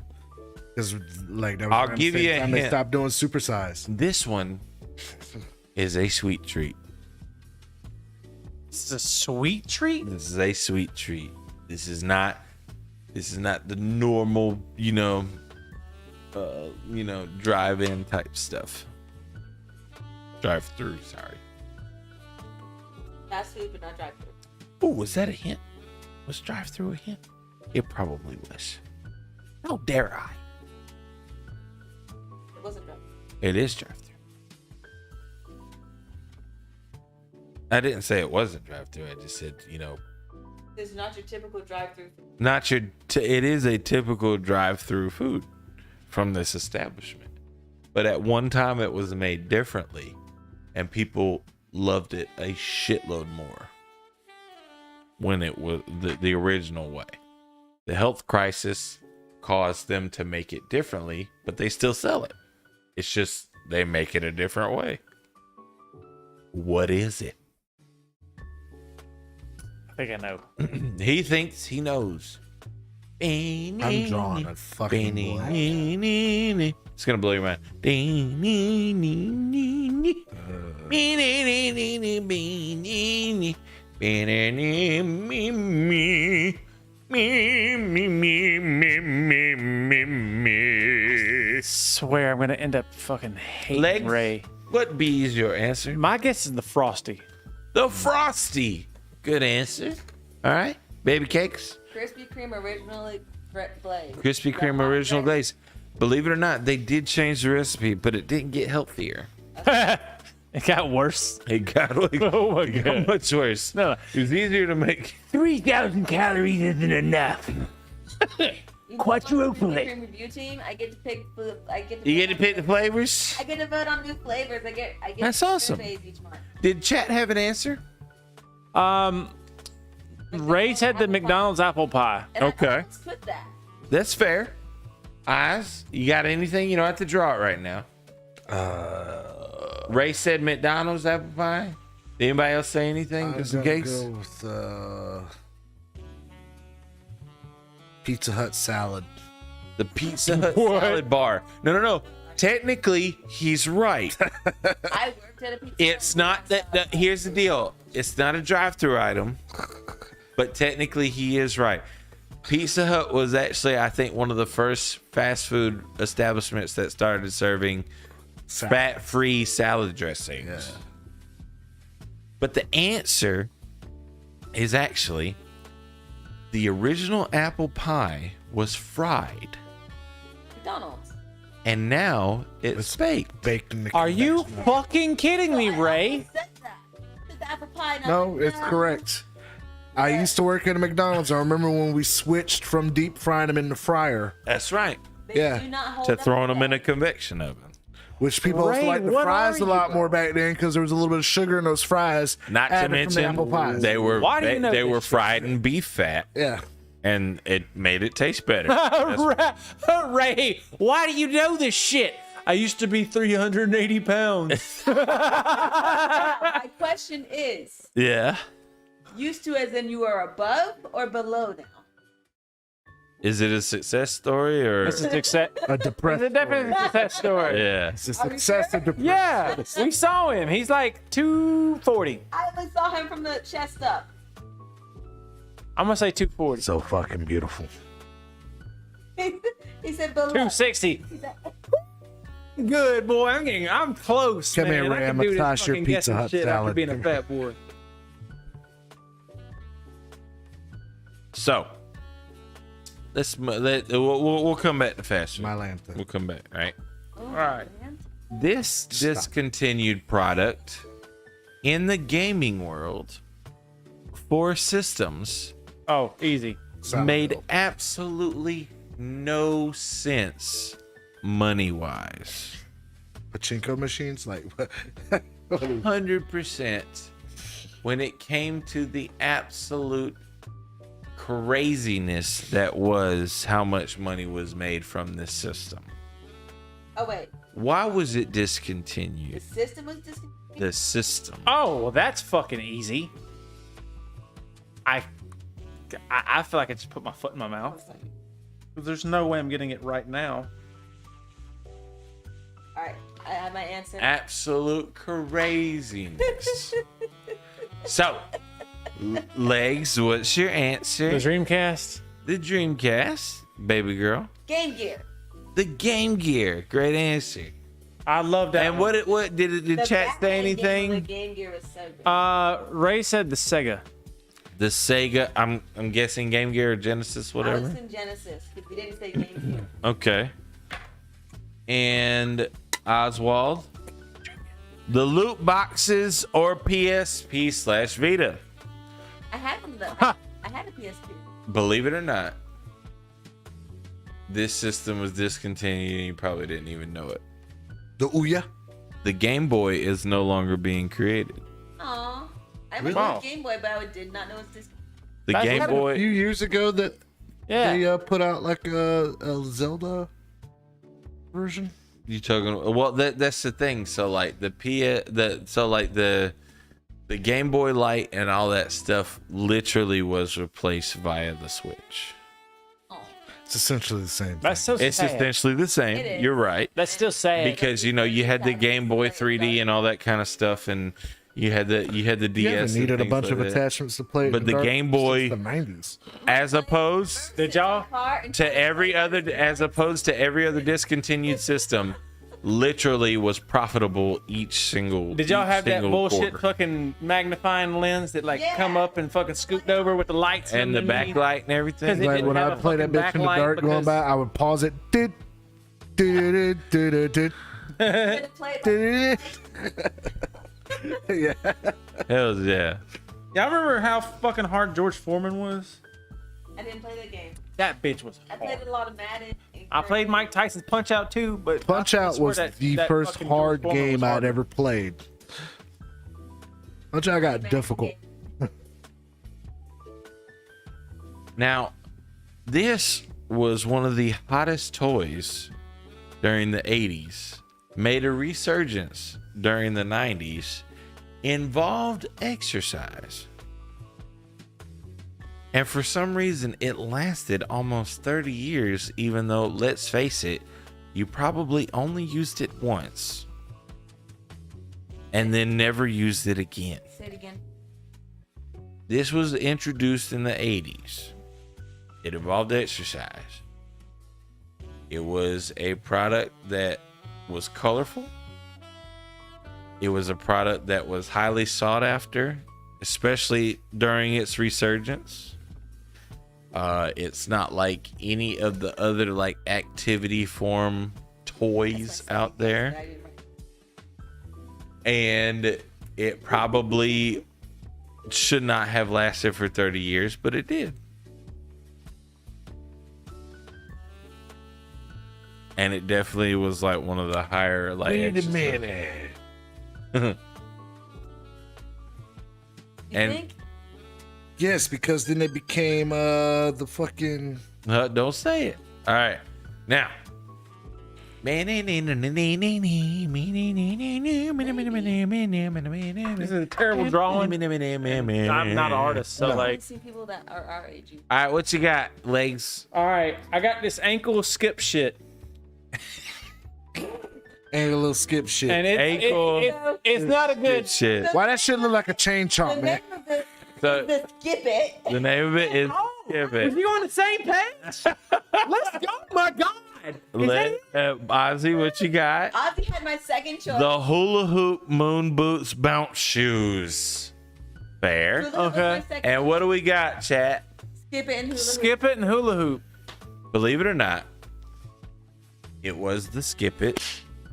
Because like that was I'll around give the same you a time they hint. stopped doing supersize. This one is a sweet treat. This is a sweet treat. This is a sweet treat. This is not the normal, drive-in type stuff. Drive-through, sorry. Fast food, but not drive-through. Oh, was that a hint? Was drive-through a hint? It probably was. How dare I? It wasn't drive-through. It is drive-through. I didn't say it wasn't drive-through. I just said, It's not your typical drive-through. not your. It is a typical drive-through food from this establishment, but at one time it was made differently, and people loved it a shitload more when it was the original way. The health crisis caused them to make it differently, but they still sell it. It's just they make it a different way. What is it? I think I know. He thinks he knows. I'm drawing a fucking blank. It's gonna blow your mind. Swear I'm gonna end up fucking hating Legs? Ray. What B is your answer? My guess is the Frosty. The Frosty. Good answer. All right. Baby cakes. Krispy Kreme originally glaze. Krispy Kreme original glaze. Believe it or not, they did change the recipe, but it didn't get healthier. It got worse. It got like Oh my it got god. much worse. No. It was easier to make. 3,000 calories isn't enough. Quadruple it. Krispy Kreme review team. I get to pick. You get to pick the flavors. I get to vote on new flavors. I get. That's awesome. surveys each month. Did chat have an answer? Ray said the McDonald's apple pie. And Okay. I almost put that. That's fair. Eyes, you got anything? You don't have to draw it right now. Ray said McDonald's apple pie. Did anybody else say anything? Just in case. Go with Pizza Hut salad. The Pizza Hut salad bar. No. Technically, he's right. I worked at a pizza. It's not that. Here's the deal. It's not a drive-through item, but technically he is right. Pizza Hut was actually, I think, one of the first fast food establishments that started serving fat-free salad dressings. Yeah. But the answer is actually the original apple pie was fried, McDonald's. and now it's baked. Baked in the Are you convection. fucking kidding me, I Ray? always said that. Said the apple pie. And I No, was like, it's correct. I used to work at a McDonald's. I remember when we switched from deep frying them in the fryer. That's right. They Yeah. do not hold To up throwing them in a that. convection oven. which people also Ray, like the what fries are a lot you? more back then because there was a little bit of sugar in those fries. Not to added from the mention, apple pies. they were Why do you know they this were shit? fried in beef fat, Yeah. and it made it taste better. That's- Ray, why do you know this shit? I used to be 380 pounds. My question is, yeah. used to as in you are above or below now? Is it a success story or? It's a success. A depressed. It's a definite success story. Yeah. It's a success of depression. Yeah, we saw him. He's like 240. I only saw him from the chest up. I'm gonna say 240. So fucking beautiful. He said below. 260. Good boy. I'm close. Come man. here, I Ray. can I'm do gonna this toss your fucking Pizza guessing Hut shit after salad. being a fat boy. So we'll come back to fast food. My lantern. We'll come back, right? All right. This discontinued product in the gaming world for systems Oh, easy. made absolutely no sense money-wise. Pachinko machines, like 100% when it came to the absolute craziness that was how much money was made from this system. Oh wait, Why was it the discontinued? system was discontinued. The system. Oh, well, that's fucking easy. I feel like I just put my foot in my mouth. There's no way I'm getting it right now. All right, I have my answer. Absolute craziness. So, Legs, what's your answer? The Dreamcast. The Dreamcast, baby girl. Game Gear. The Game Gear. Great answer. I love that. And one. what did The chat say Batman game on the anything? Game Gear was so good. Ray said the Sega. The Sega. I'm guessing Game Gear or Genesis, I whatever. was in Genesis because we didn't say Game Gear. Okay. And Oswald, the loot boxes or PSP/Vita. I had them though. I had a PSP. Believe it or not, this system was discontinued and you probably didn't even know it. the Ouya. The Game Boy is no longer being created. Aw. I Really? remember the Game Boy, but I did not know it's this. The That's Game what A few Boy. years ago that Yeah. they put out like a Zelda version. You talking? Well, that's the thing. So like the Game Boy Light and all that stuff literally was replaced via the Switch. Oh. It's essentially the same. That's so It's sad. essentially the same. It is. You're right. That's still sad. Because you know you had the Game Boy 3D and all that kind of stuff, and you had the DS. You haven't and needed a things bunch like of that. attachments to play it. But in the dark Game since Boy- the 90s. As opposed Did y'all? to every other discontinued system, literally was profitable each single. Did y'all each have that single bullshit quarter. fucking magnifying lens that like Yeah. come up and fucking scooped over with the lights and the underneath? backlight and everything? 'Cause it Like didn't when I have would a play that fucking bitch in the backlight dark going because- by, I would pause it. Did, did, did, did, did, yeah. Hells yeah. Y'all remember how fucking hard George Foreman was? I didn't play that game. That bitch was I played hard. a lot of Madden. and I played Mike Tyson's Punch Out too, but Punch I Out swear was that the first fucking George hard Foreman was game I'd harder. ever played. Punch Out got difficult. Now, this was one of the hottest toys during the 80s, made a resurgence during the 90s, involved exercise. And for some reason, it lasted almost 30 years, even though, let's face it, you probably only used it once and then never used it again. Say it again. This was introduced in the 80s. It involved exercise. It was a product that was colorful. It was a product that was highly sought after, especially during its resurgence. It's not like any of the other like activity form toys out there. And it probably should not have lasted for 30 years, but it did. and it definitely was like one of the higher like. Wait a extras. minute. You And- think? Yes, because then it became the fucking. Don't say it. All right, now. This is a terrible drawing. I'm not an artist, so I've like. seen people that are our age. All right, what you got, legs? All right, I got this ankle skip shit, And a little skip shit. and Ankle. it's not a good. Shit. Why that shit look like a chain chomp, man? So The skip it. the name of it is Skip Is It. you on the same page? Let's go, my God. Is Let Ozzy, what you got? Ozzy had my second choice. The hula hoop moon boots bounce shoes. Fair. Hula hoop was Okay. my second And what do we got, chat? Skip it and hula hoop. Skip it and hula hoop. Believe it or not, it was the Skip It.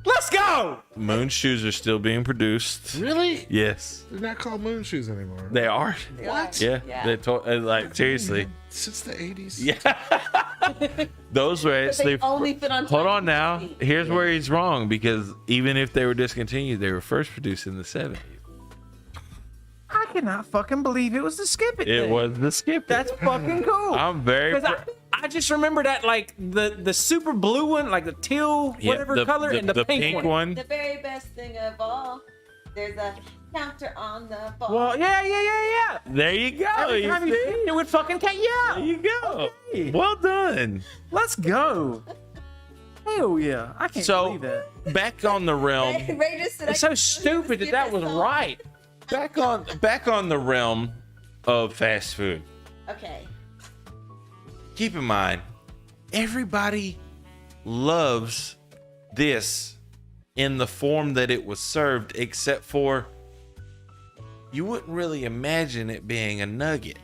Let's go. Moon shoes are still being produced. Really? Yes, They're not called moon shoes anymore. they are. What? Yeah, Yeah. they like seriously. Since the 80s. Yeah, those were But they actually. only fit on. Hold 20 on now. feet. Here's where he's wrong because even if they were discontinued, they were first produced in the 70s. I cannot fucking believe it was the skip it. It thing. was the Skip It. That's fucking cool. I'm very. Because I just remember that like the super blue one, like the teal Yeah, whatever color, and the pink one. The very best thing of all. There's a counter on the ball. Well, yeah. There you go. Every You time you see? see it would fucking There yeah. you go. Okay. Well done. Let's go. Hell yeah! I can't So believe that. back on the realm. Ray just said, It's I so can't stupid believe that the that was skip it right. Back on the realm of fast food. song. Okay. Keep in mind, everybody loves this in the form that it was served, except for you wouldn't really imagine it being a nugget.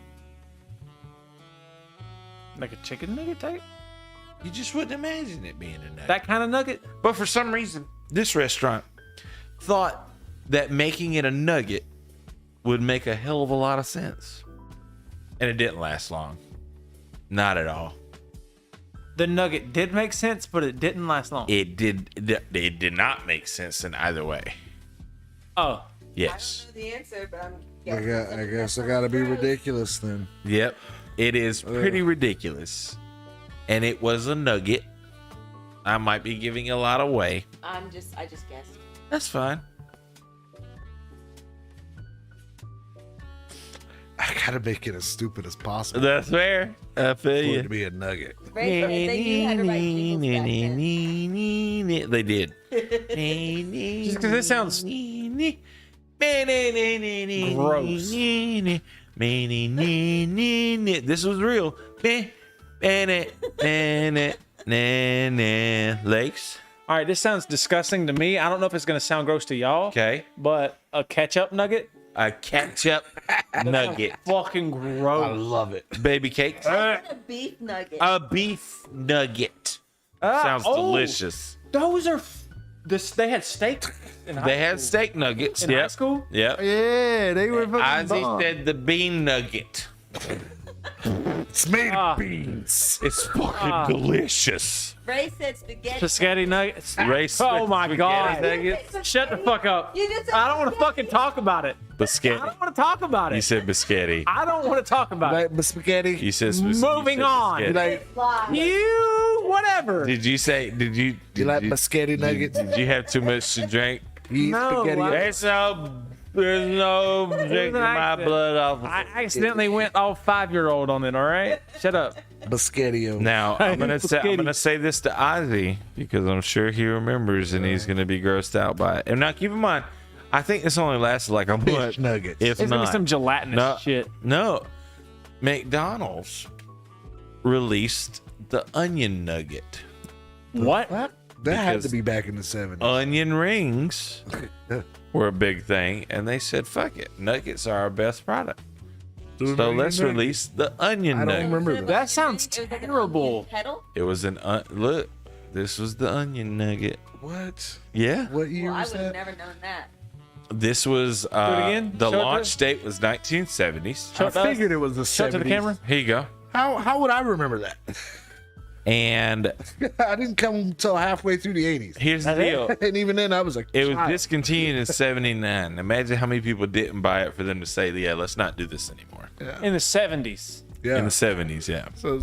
Like a chicken nugget type? You just wouldn't imagine it being a nugget. That kind of nugget? But for some reason, this restaurant thought that making it a nugget would make a hell of a lot of sense. And it didn't last long. Not at all. The nugget did make sense, but it didn't last long. It did not make sense in either way. Oh. Yes. I don't know the answer, but I'm I guessing. guess I gotta be ridiculous then. Yep. It is pretty ridiculous. And it was a nugget. I might be giving a lot away. I just guessed. That's fine. I gotta make it as stupid as possible That's fair. I feel for it you. to be a nugget. Ray, they knew how to write jingles back then. They did. Just because it sounds gross. This was real. Lakes. All right, this sounds disgusting to me. I don't know if it's going to sound gross to y'all. Okay. But a ketchup nugget? A ketchup nugget. Fucking I gross. love it. Baby cakes. A beef nugget. A beef nugget. Sounds delicious. Those are. They had steak in high They had school. steak nuggets. In high Yep. school? Yep. Yeah, they were fucking Ozzy bomb. said the bean nugget. It's made of beans. It's fucking delicious. Ray said spaghetti. Spaghetti nuggets. Race Oh my spaghetti God. nuggets. Shut the fuck up. You just said I don't want to fucking talk about it. I Biscotti. don't want to talk about You it. said biscotti. I don't want to talk about it. Like spaghetti. You said Moving on. You like You, whatever. Did you say? Did you? you like did, biscotti nuggets? did you have too much to drink? You eat No, spaghetti. I- There's no drinking my accident. blood off. I accidentally went all 5-year-old on it, all right? Shut up. Biscotti. Now I'm gonna say this to Ozzy because I'm sure he remembers and he's gonna be grossed out by it. And now keep in mind, I think this only lasted like a Fish month. nuggets. If It's gonna not, be some gelatinous no, shit. no. McDonald's released the onion nugget. What? What? That had to Because- be back in the 70s. Onion rings were a big thing, and they said, "Fuck it, nuggets are our best product." So let's release the onion I don't nugget. remember that. That sounds It was like an terrible. onion kettle. It was an look. This was the onion nugget. What? Yeah, What year Well, I was would have that? never known that. this was again. the Show it launch to- date was 1970s. Show it to us. Figured it was the Show it 70s. to the camera. Here you go. How would I remember that? And I didn't come until halfway through the 80s. here's the deal. And even then, I was like, It was discontinued in 79. Imagine how many people didn't buy it for them to say, yeah, let's not do this anymore. In the 70s. Yeah. In the 70s, yeah. So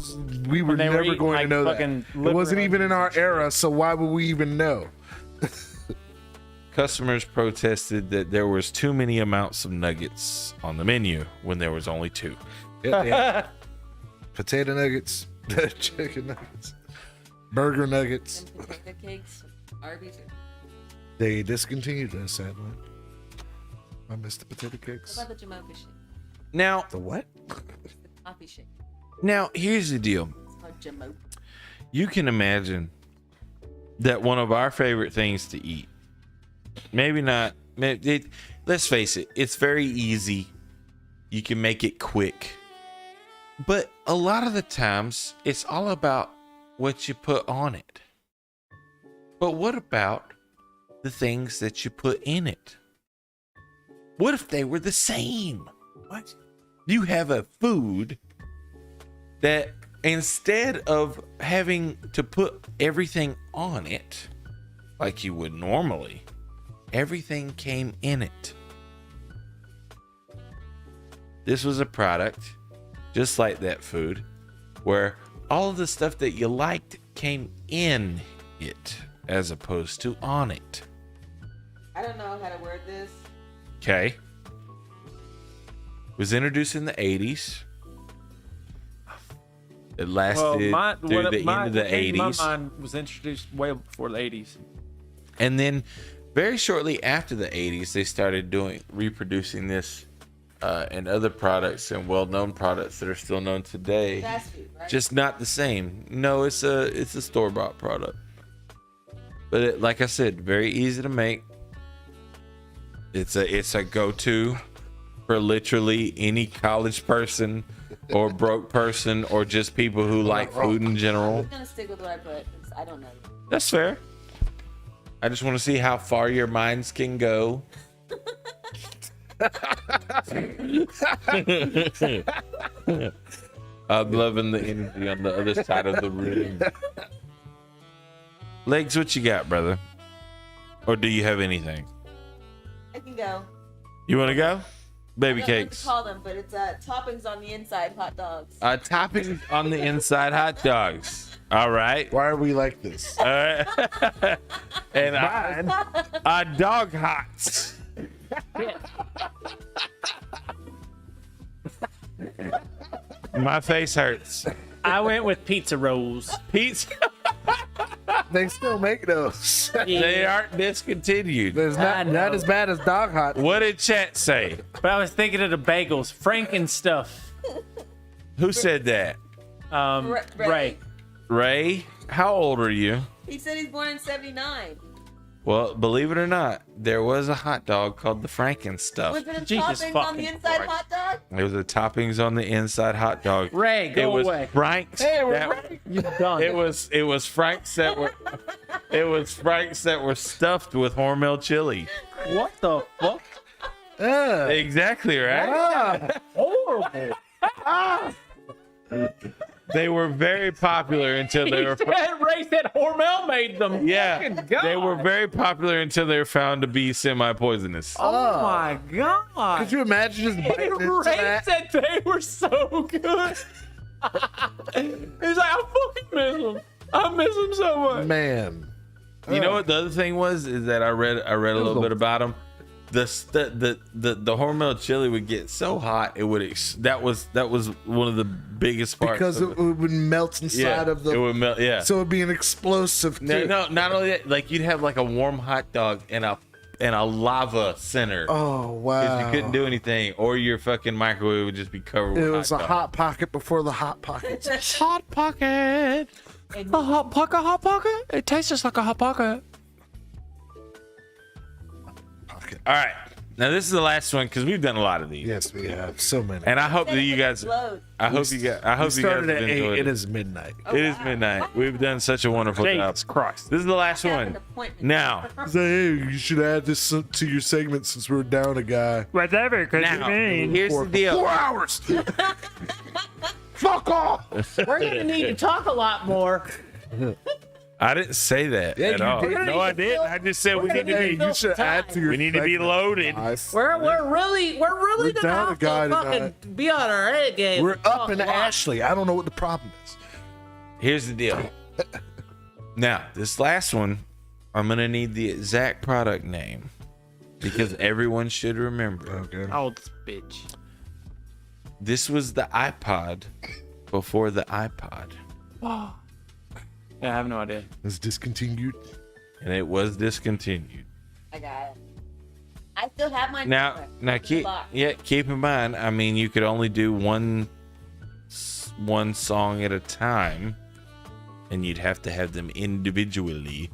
we were they were never eating, going like, to know that. fucking It wasn't liver even in our era, so why would we even know? Customers protested that there was too many amounts of nuggets on the menu when there was only 2. Yeah. Potato nuggets, chicken nuggets, burger nuggets. And potato cakes, Arby's. They discontinued those, sadly. I missed the potato cakes. What about the Jamocha shake? Now, The what? The coffee shake. here's the deal. It's called Jamocha. You can imagine that one of our favorite things to eat, let's face it, it's very easy. You can make it quick. But a lot of the times, it's all about what you put on it. But what about the things that you put in it? What if they were the same? What? You have a food that instead of having to put everything on it like you would normally, everything came in it. This was a product just like that food where all of the stuff that you liked came in it as opposed to on it. I don't know how to word this. Okay. Was introduced in the 80s. It lasted through the end of the 80s. My mind was introduced way before the 80s. And then very shortly after the 80s, they started reproducing this and other products and well-known products that are still known today. Fast food, right? Just not the same. No, it's a store-bought product. But like I said, very easy to make. It's a go-to for literally any college person or broke person or just people who like food in general. I'm gonna stick with what I put because I don't know. That's fair. I just want to see how far your minds can go. I'm loving the energy on the other side of the room. Legs, what you got, brother? Or do you have anything? I can go. You want to go? Baby I don't know what cakes. to call them, but it's toppings on the inside hot dogs. Toppings on the inside hot dogs. All right. Why are we like this? All right. And dog hots. My face hurts. I went with pizza rolls. Pizza. They still make those. They aren't discontinued. There's not as bad as dog hot. What did chat say? But I was thinking of the bagels, Franken stuff. Who said that? Ray. Ray? How old are you? He said he's born in '79. Well, believe it or not, there was a hot dog called the Franken stuff. Was it a Jesus toppings on the fucking inside Christ. hot dog? It was the toppings on the inside hot dog. Ray, It go was away. Frank's. You done. It was Frank's that were. It was Frank's that were stuffed with Hormel chili. What the fuck? Exactly right. Horrible. They were very popular until they were. Ray said Hormel made them. Yeah, Fucking God. they were very popular until they were found to be semi-poisonous. Oh my God. Could you imagine just biting into Ray that? said they were so good. He's like, I fucking miss them. I miss them so much. Man. You know what the other thing was is that I read a little bit about them. The Hormel chili would get so hot it would that was one of the biggest parts Because of it would melt inside of the. it would melt. Yeah. So it'd be an explosive. Too. No, not only that, like you'd have like a warm hot dog and a lava center. Oh wow! Because you couldn't do anything, or your fucking microwave would just be covered with It was a dog. hot pocket before the hot pockets. Hot pocket. A hot pocket. It tastes just like a hot pocket. All right, now this is the last one because we've done a lot of these. Yes, we have so many. And I hope that you guys. Explode. I hope you guys started at enjoyed 8. it. It is midnight. It is midnight. We've done such a wonderful job. Jesus Christ. This is the last I have one. an appointment. Now, Say, hey, you should add this to your segment since we're down a guy. Whatever, because now, here's the deal. 4 hours. fuck off. We're gonna need to talk a lot more. I didn't say that at you all. did. No, I didn't. I just said we need to Hey, be. you should add to your. We need to be segment, loaded. guys. We're really We're gonna down have a guy to fucking tonight. be on our A game. We're and talk up in a lot. Ashley. I don't know what the problem is. Here's the deal. Now, this last one, I'm gonna need the exact product name because everyone should remember. Okay. Old bitch. This was the iPod before the iPod, Yeah, I have no idea. It's discontinued. and it was discontinued. I got it. I still have mine. Now, somewhere. now keep Box. keep in mind. I mean, you could only do one song at a time, and you'd have to have them individually,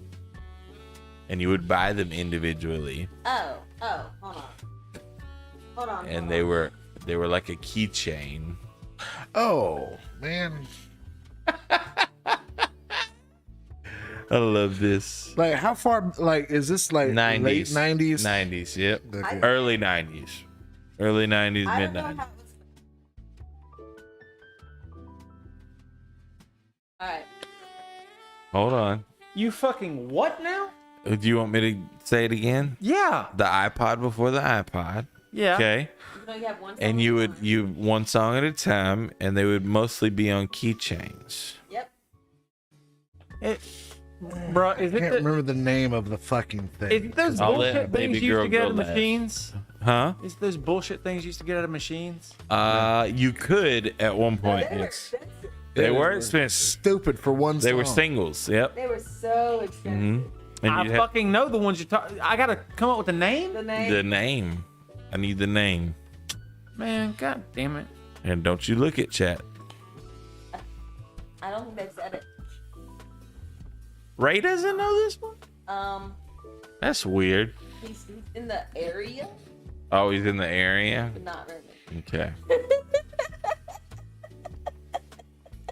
and you would buy them individually, Oh, hold on. and they were like a keychain. Oh man, I love this. like how far? Like is this like 90s, late 90s? 90s. Yep, Okay. early 90s, early 90s, I mid don't know 90s. how it was. All right. Hold on. You fucking what now? Do you want me to say it again? Yeah. The iPod before the iPod. Yeah. Okay. Even though you have one. And song? you one song at a time, and they would mostly be on keychains. Yep. Bro, is I it can't remember the name of the fucking is thing. it those I'll let bullshit baby things you girl used to get go out of last. machines? Huh? Is it those bullshit things you used to get out of machines? You could at one point. They were Yes. expensive. They were expensive. Stupid for one They were song. singles. Yep. They were so expensive. Mm-hmm. And I you'd have fucking know the ones you're talking. I gotta come up with a name. The name. the name. I need the name. Man, god damn it. And don't you look at chat. I don't think they said it. Ray doesn't know this one. That's weird. He's in the area, Oh, he's in the area. but not really. Okay.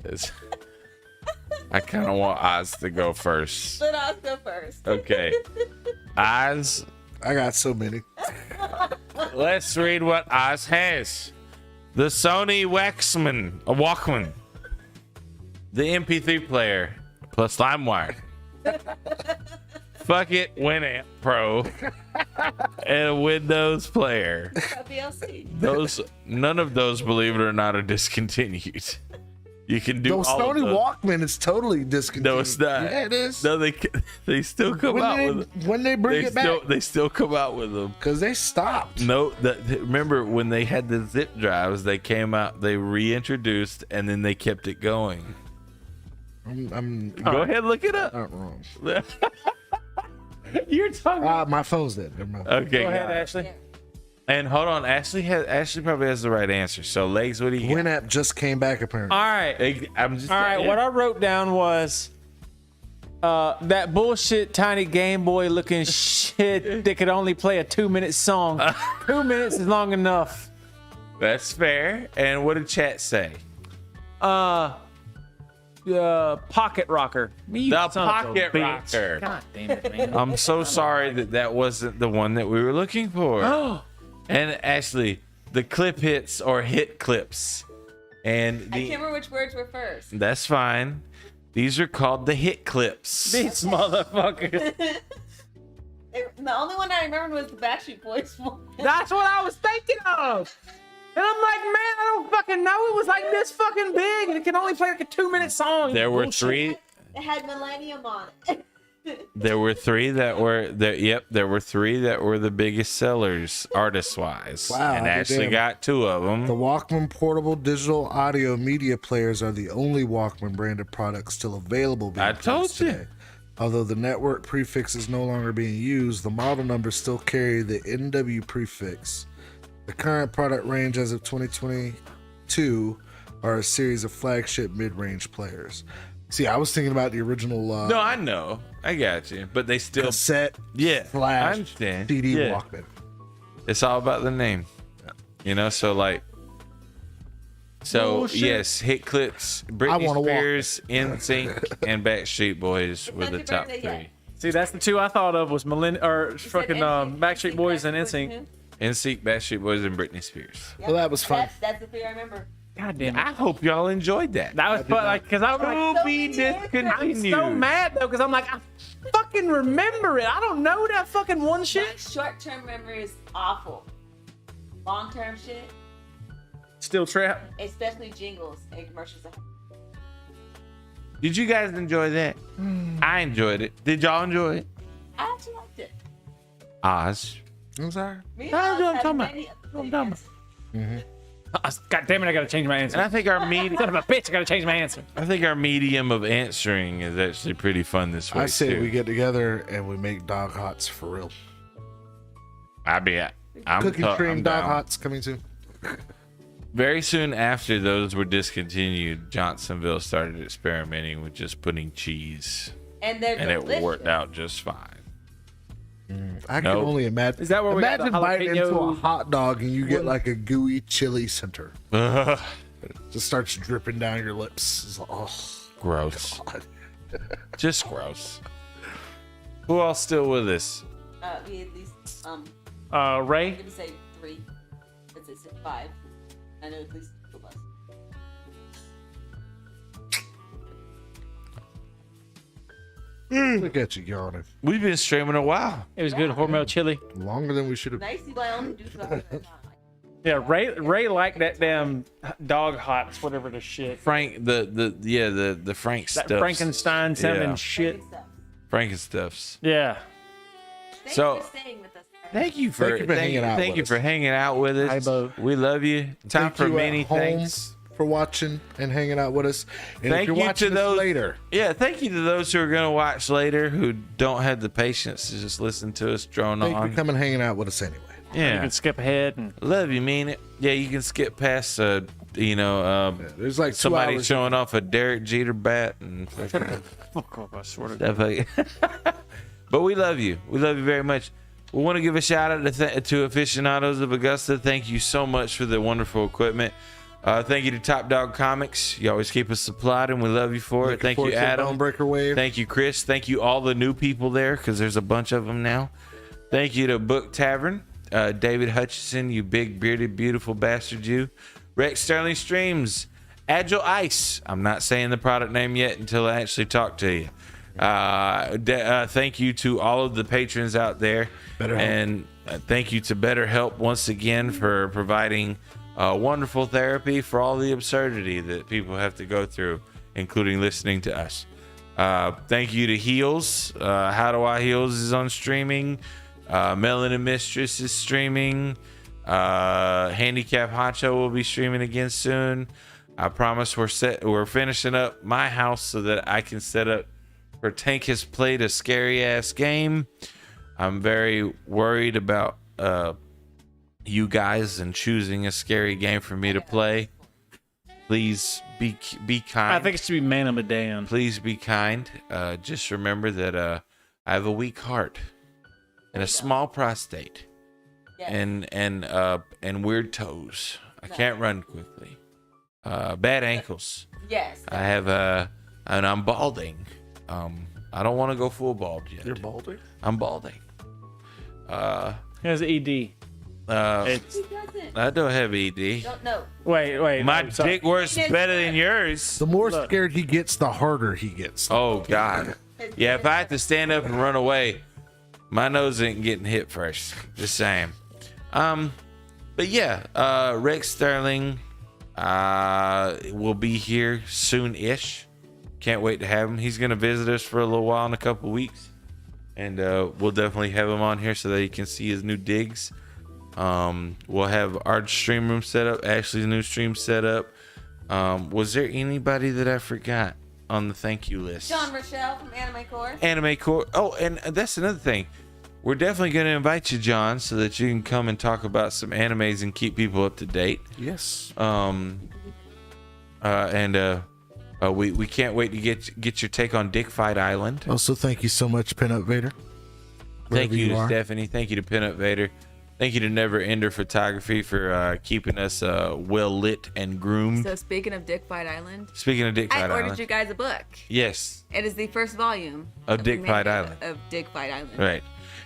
It's- I kind of want Oz to go first. Let us go first. Okay. Oz, I got so many. let's read what Oz has. The Sony Walkman, the MP3 player, plus LimeWire. Fuck it, Winamp Pro, and a Windows player. VLC. None of those, believe it or not, are discontinued. You can do Those all of Sony those. Walkman is totally discontinued. No, it's not. Yeah, it is. No, they still come out with them. When they bring it back, They still come out with them. because they stopped. No, remember when they had the zip drives? They came out, they reintroduced, and then they kept it going. I'm Go ahead, look it up. not wrong. You're talking. My phone's dead. Never mind. Okay, Go ahead, got it. Ashley. And hold on, Ashley probably has the right answer. So, Legs, what do you got? Winamp just came back apparently. All right. I'm just All right. What I wrote down was that bullshit tiny Game Boy looking shit that could only play a 2-minute song. 2 minutes is long enough. That's fair. And what did chat say? Pocket rocker. You The son of a pocket bitch. rocker. God damn it, man. I'm so sorry that wasn't the one that we were looking for. And Ashley, the clip hits or hit clips. And I can't remember which words were first. that's fine. These are called the hit clips. These motherfuckers. The only one I remembered was the Backstreet Boys one. That's what I was thinking of. And I'm like, man, I don't fucking know. It was like this fucking big, and it can only play like a 2-minute song. There were Bullshit. three. It had Millennium on it. There were three that were there. Yep, there were three that were the biggest sellers, artist-wise. Wow, and I Ashley damn. got two of The them. Walkman portable digital audio media players are the only Walkman branded products still available. being I told produced you. today. Although the network prefix is no longer being used, the model numbers still carry the NW prefix. The current product range as of 2022 are a series of flagship mid-range players. See, I was thinking about the original No, I know, I got you, but they still. cassette Yeah, I flash understand. CD Yeah. Walkman. It's all about the name, you know. So like, Bullshit. yes, hit clips. I Britney wanna walk. Spears, NSYNC, and Backstreet Boys were the your top birthday three. yet? See, that's the two I thought of was fucking NSYNC, Backstreet Boys and Backstreet NSYNC. Boys, NSYNC, Backstreet Boys, and Britney Spears. Yep. Well, that was fun. That's the three I remember. God damn it. I hope y'all enjoyed that. That was fun, like, because I'm like, To be discontinued. I'm so mad though, because I'm like, I fucking remember it. I don't know that fucking one My shit. short-term memory is awful. Long-term shit, Still trap. especially jingles and commercials. Did you guys enjoy that? I enjoyed it. Did y'all enjoy it? I actually liked it. Oz. I'm sorry. Me That's what I'm and Oz talking had about. many That's what I'm talking opinions. God damn it! I gotta change my And answer. I think our Son medium, of a bitch! I gotta change my answer. I think our medium of answering is actually pretty fun this week I say too. we get together and we make dog hots for real. I'm Cookie I'm cream dog down. hots coming soon. Very soon after those were discontinued, Johnsonville started experimenting with just putting cheese, And they're and it delicious. worked out just fine. I can Nope. only imagine. Is that where we got imagine the biting into a jalapeno- hot dog and you get like a gooey chili center. Ugh, It just starts dripping down your lips. It's like, oh, gross. God. Just gross. Who else still with us? We at least Ray. I'm gonna say 3. Let's say 5. I know at least 2 of us. Look at you yawning. We've been streaming a while. It was good. Hormel chili. Longer than we should have. Nice, but I only do stuff at a time. Yeah, Ray liked that damn dog hots, whatever the shit. Frank, the Frank That stuff. Frankenstein sounding Yeah. shit. Frankenstuffs. Yeah. Thanks So- for staying with us. Thank you for hanging out thank with you us. for hanging out with us. Hi, Bo. We love you. Time Thank for you at many home thanks. for watching and hanging out with us. And Thank if you're you watching to this those later, Yeah, thank you to those who are going to watch later who don't have the patience to just listen to us drone thank you on. for coming hanging out with us anyway. You Yeah, can skip ahead and love you, mean it. Yeah, you can skip past There's like 2 somebody hours. showing off a Derek Jeter bat and fuck off, I swear to God. stuff like. But we love you. We love you very much. We want to give a shout out to aficionados of Augusta. Thank you so much for the wonderful equipment. Thank you to Top Dog Comics. You always keep us supplied, and we love you for it. Looking Thank forward you, to the Adam. Bonebreaker Wave. Thank you, Chris. Thank you, all the new people there, because there's a bunch of them now. Thank you to Book Tavern, David Hutchison, you big bearded beautiful bastard, you. Rex Sterling Streams, Agile Ice. I'm not saying the product name yet until I actually talk to you. Thank you to all of the patrons out there, BetterHelp. and thank you to BetterHelp once again for providing wonderful therapy for all the absurdity that people have to go through, including listening to us. Thank you to Heels. How Do I Heels is on streaming. Melanin Mistress is streaming. Handicap Honcho will be streaming again soon. I promise we're finishing up my house so that I can set up for Tank has played a scary ass game. I'm very worried about you guys and choosing a scary game for me to play. Please be kind. I think it should be Man of Medan. Please be kind. Just remember that I have a weak heart and a small prostate, Yes. and weird toes. I can't run quickly. Bad ankles. Yes. I have and I'm balding. I don't want to go full bald yet. You're balding? I'm balding. Here's ED. It's He doesn't. I don't have ED. Don't know. wait. My I'm sorry. dick works better than yours. The more scared he gets, the harder he gets. Oh God. Yeah, if I had to stand up and run away, my nose ain't getting hit first. Just saying. But yeah, Rex Sterling will be here soon-ish. Can't wait to have him. He's gonna visit us for a little while in a couple weeks, and we'll definitely have him on here so that you can see his new digs. We'll have our stream room set up, Ashley's new stream set up. Was there anybody that I forgot on the thank you list? John Rochelle from Anime Core. Anime Core. Oh, and that's another thing. We're definitely going to invite you, John, so that you can come and talk about some animes and keep people up to date. Yes. We can't wait to get your take on Dick Fight Island. Also, thank you so much, Pinup Vader. Thank Wherever you to are. Stephanie. Thank you to Pinup Vader. Thank you to Never Ender Photography for keeping us well lit and groomed. So speaking of Dick Fight Island, Speaking of Dick I Fight ordered Island, you guys a book. yes, It is the first volume Of Dick the Fight manual Island. Of Dick Fight Island. right.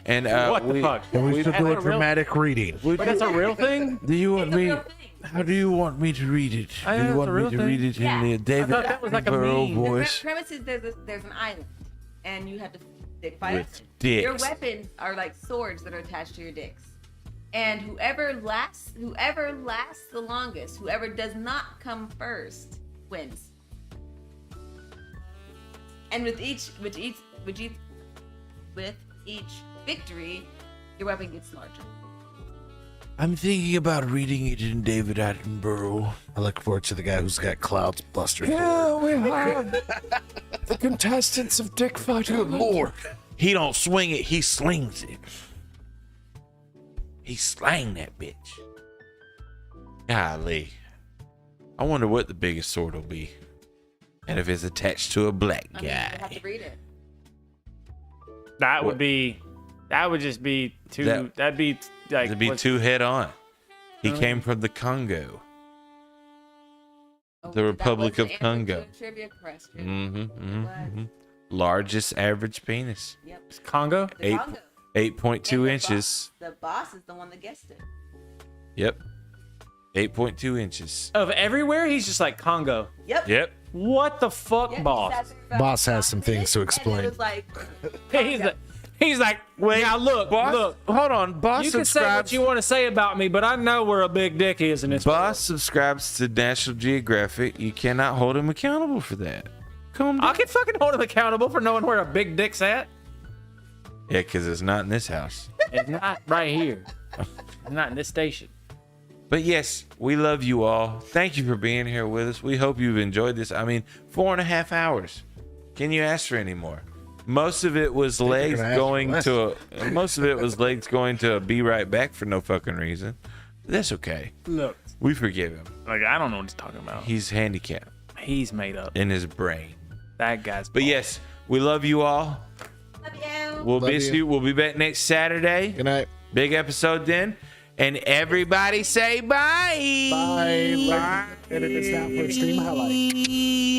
And What the fuck? And we should Is do that a real- dramatic reading. Wait, that's a real thing? Do you want It's a me? real thing. How do you want me to read it? Oh, yeah, do you it's want a me real to thing. read it Yeah. in the I David thought that was like a Attenborough meme. voice? The premise is there's an island, and you have to stick fight. With dicks. Your weapons are like swords that are attached to your dicks, and whoever lasts the longest, whoever does not come first, wins. And with each victory, your weapon gets larger. I'm thinking about reading it in David Attenborough. I look forward to the guy who's got clouds bustered. Yeah, we have the contestants of Dick Fighter. Good Lord. He don't swing it, he slings it. He slang that bitch. Golly. I wonder what the biggest sword will be. And if it's attached to a black I mean, you have guy. to read it. That What? would just be too. That'd be like. It'd be what's- too head on. He came from the Congo. The Republic that of was the Congo. answer to a trivia question. Mm-hmm. Largest average penis. Yep. Congo. The Eight- Congo. 8.2 And the inches. The boss is the one that guessed it. Yep. 8.2 inches. Of everywhere, he's just like Congo. Yep. Yep. What the fuck, Yep, he boss? sat there about Boss has 5 some things to minutes, explain. And it was like, He's like, Wait, now look, Boss, look. hold on. Boss You can say what subscribes. you want to say about me, but I know where a big dick is in this. Boss subscribes to National Geographic. You cannot hold him accountable for that. Calm down. I can fucking hold him accountable for knowing where a big dick's at. Yeah, because it's not in this house. It's not right here. It's not in this station. But yes, we love you all. Thank you for being here with us. We hope you've enjoyed this. I mean, 4.5 hours. Can you ask for any more? Most of it was legs gonna ask for going less. to a, most of it was legs going to a be right back for no fucking reason. That's okay. Look, We forgive him. like I don't know what he's talking about. He's handicapped He's made up. in his brain. That guy's. But yes, we love you all. love you. We'll Love miss you. you. We'll be back next Saturday. Good night. Big episode then. And everybody say bye. Bye. Edit this out for a stream highlight.